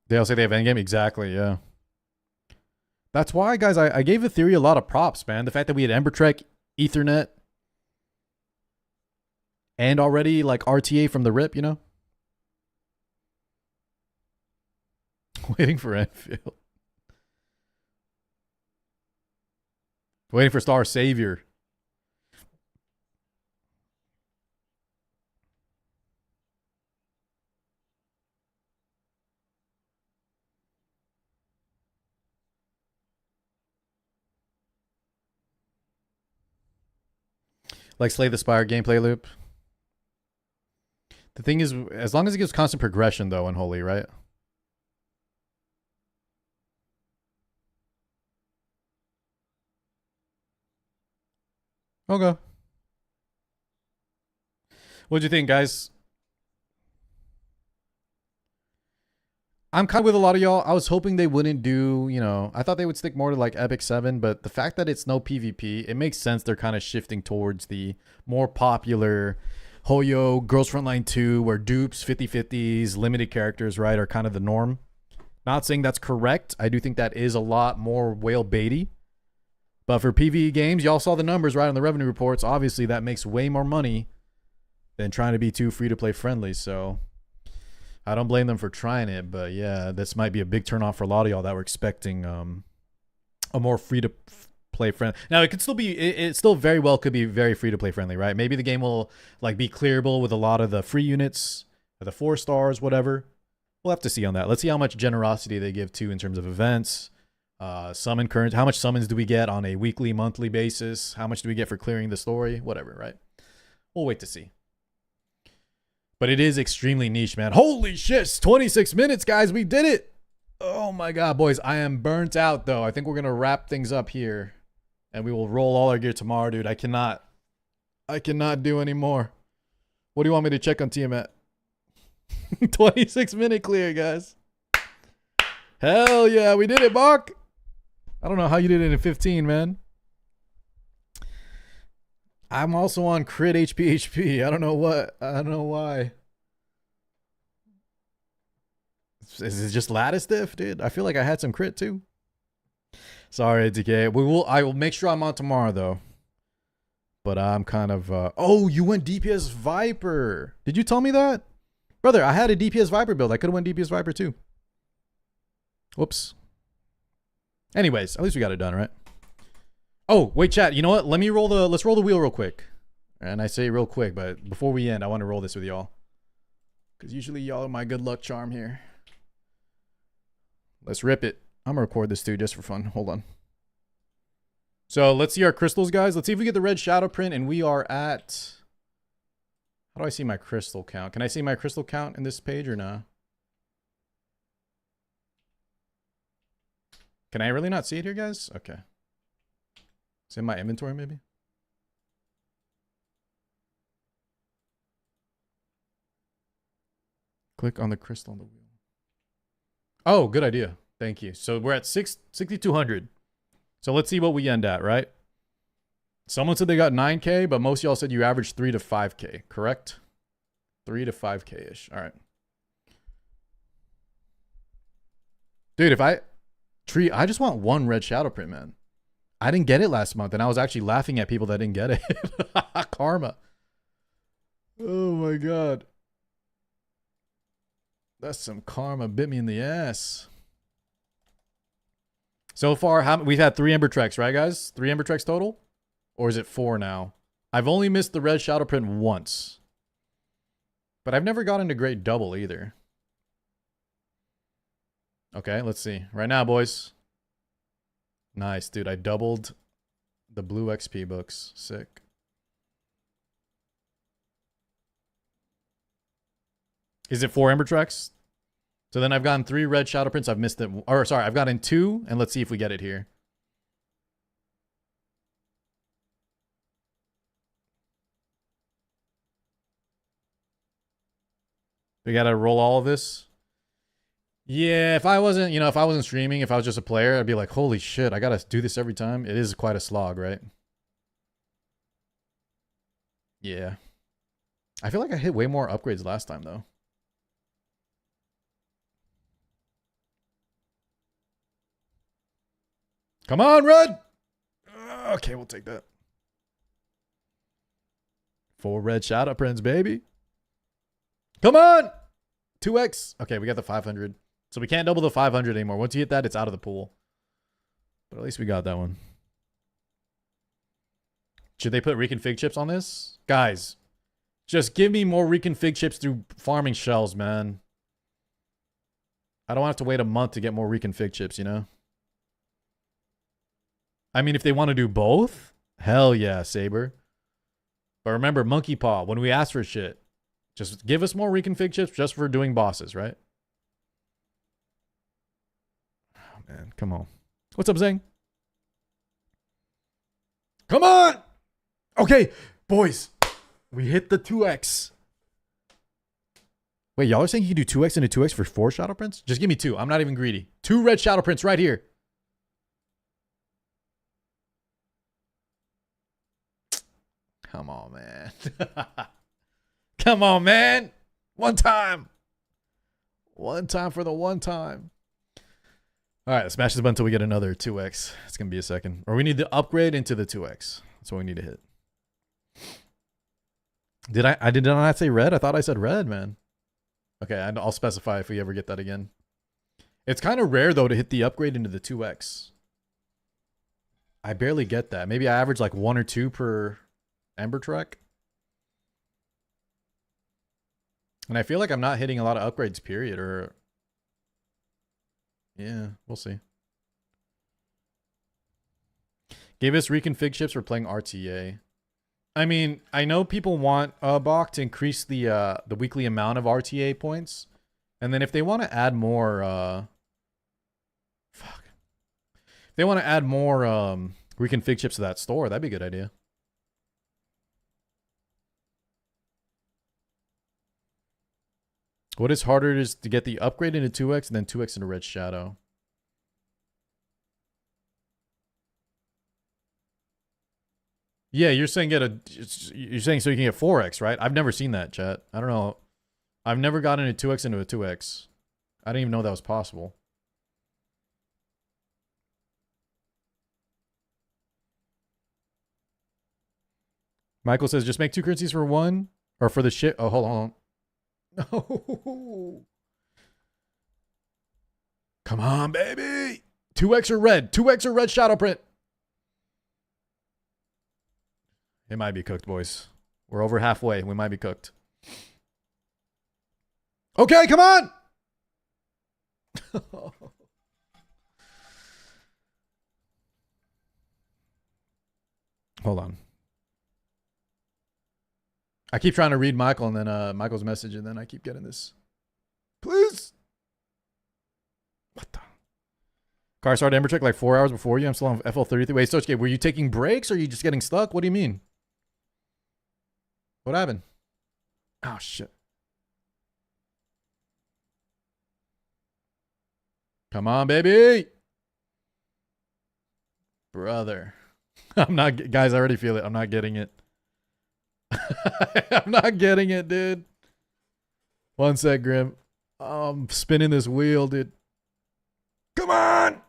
They'll say they have endgame? Exactly, yeah. That's why, guys, I gave the theory a lot of props, man. The fact that we had Ember Trek, Ethernet, and already like RTA from the rip, you know? Waiting for Enfield. Waiting for Star Savior. Like Slay the Spire gameplay loop. The thing is, as long as it gives constant progression, though, Unholy, right? Okay. What'd you think, guys? I'm kind of with a lot of y'all. I was hoping they wouldn't do, I thought they would stick more to like Epic 7, but the fact that it's no PvP, it makes sense they're kind of shifting towards the more popular Hoyo, Girls Frontline 2, where dupes, 50/50s, limited characters, right, are kind of the norm. Not saying that's correct. I do think that is a lot more whale baity. But for PvE games, y'all saw the numbers, right, on the revenue reports. Obviously, that makes way more money than trying to be too free-to-play friendly, so I don't blame them for trying it, but yeah, this might be a big turnoff for a lot of y'all that were expecting a more free to play friendly. Now it could still be, it still very well could be very free to play friendly, right? Maybe the game will like be clearable with a lot of the free units, or the 4 stars, whatever. We'll have to see on that. Let's see how much generosity they give to in terms of events, summon current. How much summons do we get on a weekly, monthly basis? How much do we get for clearing the story? Whatever, right? We'll wait to see. But it is extremely niche, man. Holy shit, 26 minutes, guys. We did it. Oh my God, boys. I am burnt out, though. I think we're going to wrap things up here. And we will roll all our gear tomorrow, dude. I cannot do any more. What do you want me to check on Tiamat? 26-minute clear, guys. Hell yeah, we did it, Bach. I don't know how you did it in 15, man. I'm also on crit HP. I don't know why. Is it just Lattice diff, dude? I feel like I had some crit too. Sorry, DK. I will make sure I'm on tomorrow though. But I'm kind of oh, you went DPS Viper. Did you tell me that? Brother, I had a DPS Viper build. I could have went DPS Viper too. Whoops. Anyways, at least we got it done, right? Oh, wait, chat. You know what? Let's roll the wheel real quick. And I say real quick, but before we end, I want to roll this with y'all. Because usually y'all are my good luck charm here. Let's rip it. I'm going to record this too, just for fun. Hold on. So let's see our crystals, guys. Let's see if we get the red shadow print. And we are at... How do I see my crystal count? Can I see my crystal count in this page or not? Can I really not see it here, guys? Okay. It's in my inventory, maybe? Click on the crystal on the wheel. Oh, good idea. Thank you. So we're at 6,200. So let's see what we end at, right? Someone said they got 9K, but most of y'all said you averaged 3 to 5K, correct? 3 to 5K-ish. All right. Dude, if I just want one red shadow print, man. I didn't get it last month, and I was actually laughing at people that didn't get it. Karma. Oh my god. That's some karma. Bit me in the ass. So far, we've had 3 Ember Treks, right, guys? 3 Ember Treks total? Or is it 4 now? I've only missed the red shadow print once. But I've never gotten a great double either. Okay, let's see. Right now, boys. Nice, dude. I doubled the blue XP books. Sick. Is it 4 Ember Treks? So then I've gotten 3 red shadow prints. I've missed it. Or sorry, I've gotten 2, and let's see if we get it here. We gotta roll all of this. Yeah, if I wasn't, if I wasn't streaming, if I was just a player, I'd be like, holy shit, I gotta do this every time. It is quite a slog, right? Yeah. I feel like I hit way more upgrades last time, though. Come on, red! Okay, we'll take that. 4 red shadow prints, baby. Come on! 2x. Okay, we got the 500. So we can't double the 500 anymore. Once you hit that, it's out of the pool. But at least we got that one. Should they put reconfig chips on this? Guys, just give me more reconfig chips through farming shells, man. I don't have to wait a month to get more reconfig chips, you know? I mean, if they want to do both, hell yeah, Saber. But remember, Monkey Paw, when we ask for shit, just give us more reconfig chips just for doing bosses, right? Oh, man, come on. What's up, Zang? Come on! Okay, boys. We hit the 2x. Wait, y'all are saying you can do 2x into 2x for 4 shadow prints? Just give me 2. I'm not even greedy. 2 red shadow prints right here. Come on, man. Come on, man. One time. One time for the one time. All right, let's smash this button until we get another 2x. It's going to be a second. Or we need to upgrade into the 2x. That's what we need to hit. Did I did not say red? I thought I said red, man. Okay, I'll specify if we ever get that again. It's kind of rare, though, to hit the upgrade into the 2x. I barely get that. Maybe I average like 1 or 2 per Ember Trek. And I feel like I'm not hitting a lot of upgrades, period. Or yeah, we'll see. Gave us reconfig chips for playing RTA. I mean, I know people want Bach to increase the weekly amount of RTA points. And then if they want to add more if they want to add more reconfig chips to that store, that'd be a good idea. What is harder is to get the upgrade into 2x and then 2x into Red Shadow. Yeah, you're saying you're saying so you can get 4x, right? I've never seen that, chat. I don't know. I've never gotten a 2x into a 2x. I didn't even know that was possible. Michael says just make 2 currencies for 1 or for the shit. Oh, hold on. No. Come on, baby. 2x or red. 2x or red shadow print. It might be cooked, boys. We're over halfway. We might be cooked. Okay, come on. Hold on. I keep trying to read Michael and then Michael's message and then I keep getting this. Please. What the? Car started Ember Trek like 4 hours before you. I'm still on FL33. Wait, so were you taking breaks or are you just getting stuck? What do you mean? What happened? Oh, shit. Come on, baby. Brother. I'm not, guys, I already feel it. I'm not getting it. I'm not getting it, dude. One sec, Grim. I'm spinning this wheel, dude. Come on.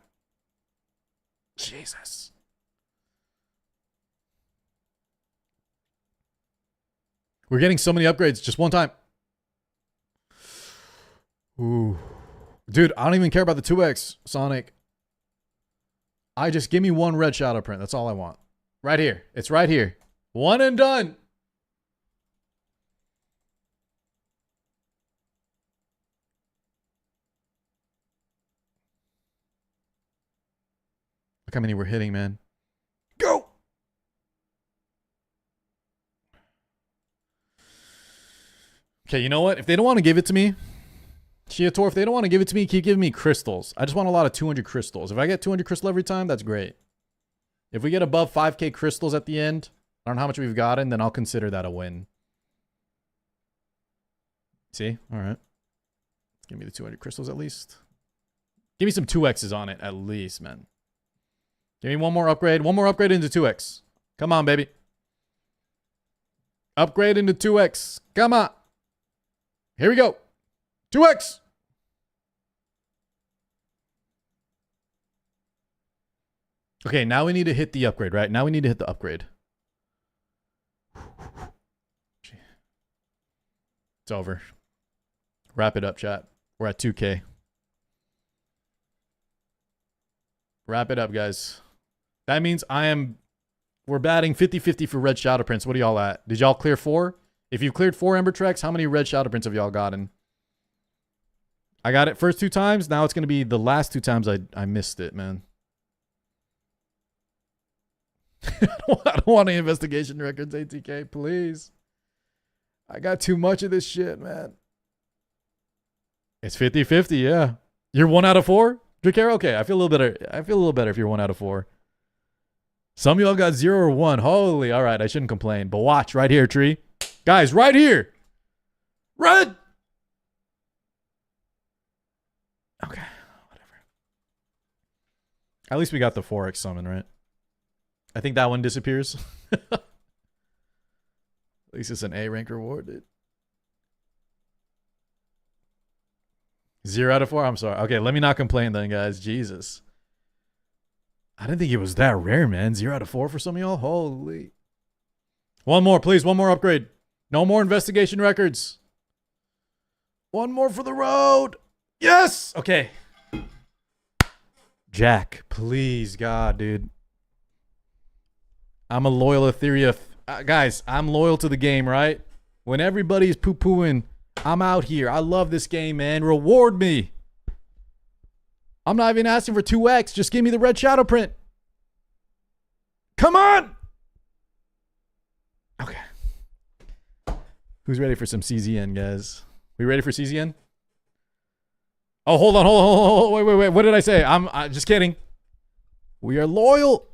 Jesus. We're getting so many upgrades just one time. Ooh. Dude, I don't even care about the 2x, Sonic. I just give me one red shadow print. That's all I want. Right here. It's right here. One and done. Look how many we're hitting, man. Go! Okay, you know what? If they don't want to give it to me, Shiator, if they don't want to give it to me, keep giving me crystals. I just want a lot of 200 crystals. If I get 200 crystal every time, that's great. If we get above 5k crystals at the end, I don't know how much we've gotten, then I'll consider that a win. See? All right. Give me the 200 crystals at least. Give me some 2x's on it at least, man. Give me one more upgrade. One more upgrade into 2x. Come on, baby. Upgrade into 2x. Come on. Here we go. 2x. Okay, now we need to hit the upgrade, right? Now we need to hit the upgrade. It's over. Wrap it up, chat. We're at 2k. Wrap it up, guys. That means we're batting 50-50 for red shadow prints. What are y'all at? Did y'all clear 4? If you've cleared 4 Ember Treks, how many red shadow prints have y'all gotten? I got it first 2 times. Now it's going to be the last 2 times I missed it, man. I don't want any investigation records, ATK, please. I got too much of this shit, man. It's 50-50, yeah. You're 1 out of 4? Drakera? Okay, I feel a little better. I feel a little better if you're 1 out of 4. Some of y'all got 0 or 1. Holy, all right, I shouldn't complain. But watch, right here, Tree. Guys, right here. Red. Okay, whatever. At least we got the 4x summon, right? I think that one disappears. At least it's an A rank reward, dude. 0 out of 4? I'm sorry. Okay, let me not complain then, guys. Jesus. I didn't think it was that rare, man. 0 out of 4 for some of y'all? Holy. One more, please. One more upgrade. No more investigation records. One more for the road. Yes! Okay. Jack, please, God, dude. I'm a loyal Etheria. Guys, I'm loyal to the game, right? When everybody's poo-pooing, I'm out here. I love this game, man. Reward me. I'm not even asking for 2x. Just give me the red shadow print. Come on! Okay. Who's ready for some CZN, guys? We ready for CZN? Oh, hold on. Wait. What did I say? I'm just kidding. We are loyal.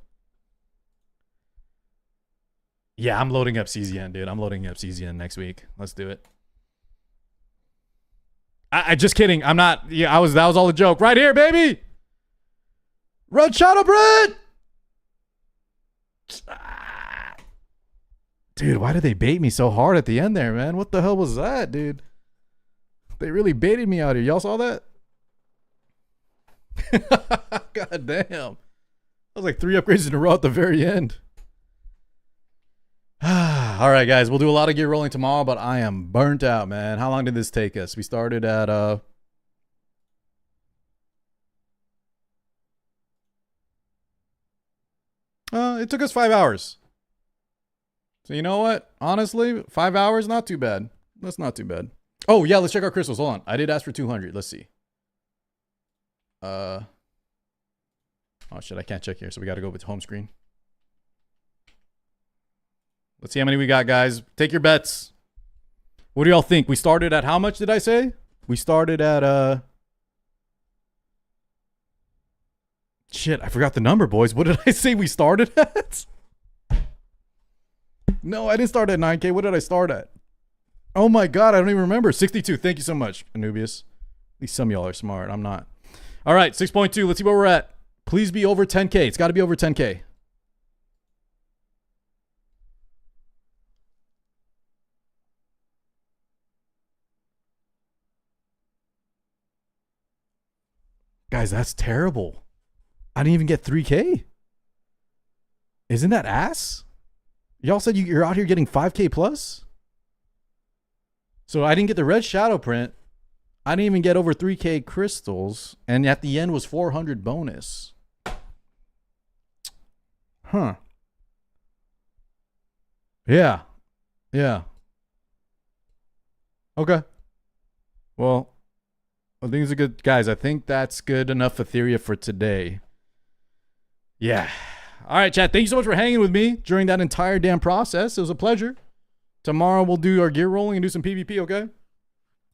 Yeah, I'm loading up CZN, dude. I'm loading up CZN next week. Let's do it. I just kidding. I'm not. Yeah, that was all a joke. Right here, baby. Red shadow print. Dude, why did they bait me so hard at the end there, man? What the hell was that, dude? They really baited me out here. Y'all saw that? God damn. That was like 3 upgrades in a row at the very end. All right, guys. We'll do a lot of gear rolling tomorrow, but I am burnt out, man. How long did this take us? We started at it took us 5 hours. So you know what? Honestly, 5 hours, not too bad. That's not too bad. Oh, yeah, let's check our crystals. Hold on. I did ask for 200. Let's see. Oh, shit. I can't check here, so we got to go with home screen. Let's see how many we got, guys. Take your bets. What do y'all think? We started at how much did I say? We started at, shit, I forgot the number, boys. What did I say we started at? No, I didn't start at 9K. What did I start at? Oh my God, I don't even remember. 62. Thank you so much, Anubius. At least some of y'all are smart. I'm not. All right, 6.2. Let's see where we're at. Please be over 10K. It's got to be over 10K. Guys, that's terrible. I didn't even get 3K. Isn't that ass? Y'all said you're out here getting 5K plus? So I didn't get the red shadow print. I didn't even get over 3K crystals. And at the end was 400 bonus. Huh. Yeah. Yeah. Okay. Well, I think it's a good... Guys, I think that's good enough Etheria for today. Yeah. All right, chat. Thank you so much for hanging with me during that entire damn process. It was a pleasure. Tomorrow we'll do our gear rolling and do some PvP, okay?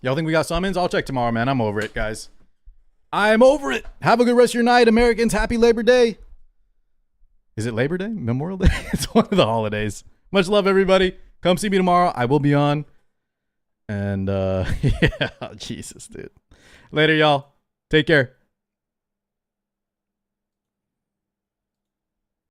Y'all think we got summons? I'll check tomorrow, man. I'm over it, guys. I'm over it. Have a good rest of your night, Americans. Happy Labor Day. Is it Labor Day? Memorial Day? It's one of the holidays. Much love, everybody. Come see me tomorrow. I will be on. And, yeah. Jesus, dude. Later, y'all. Take care.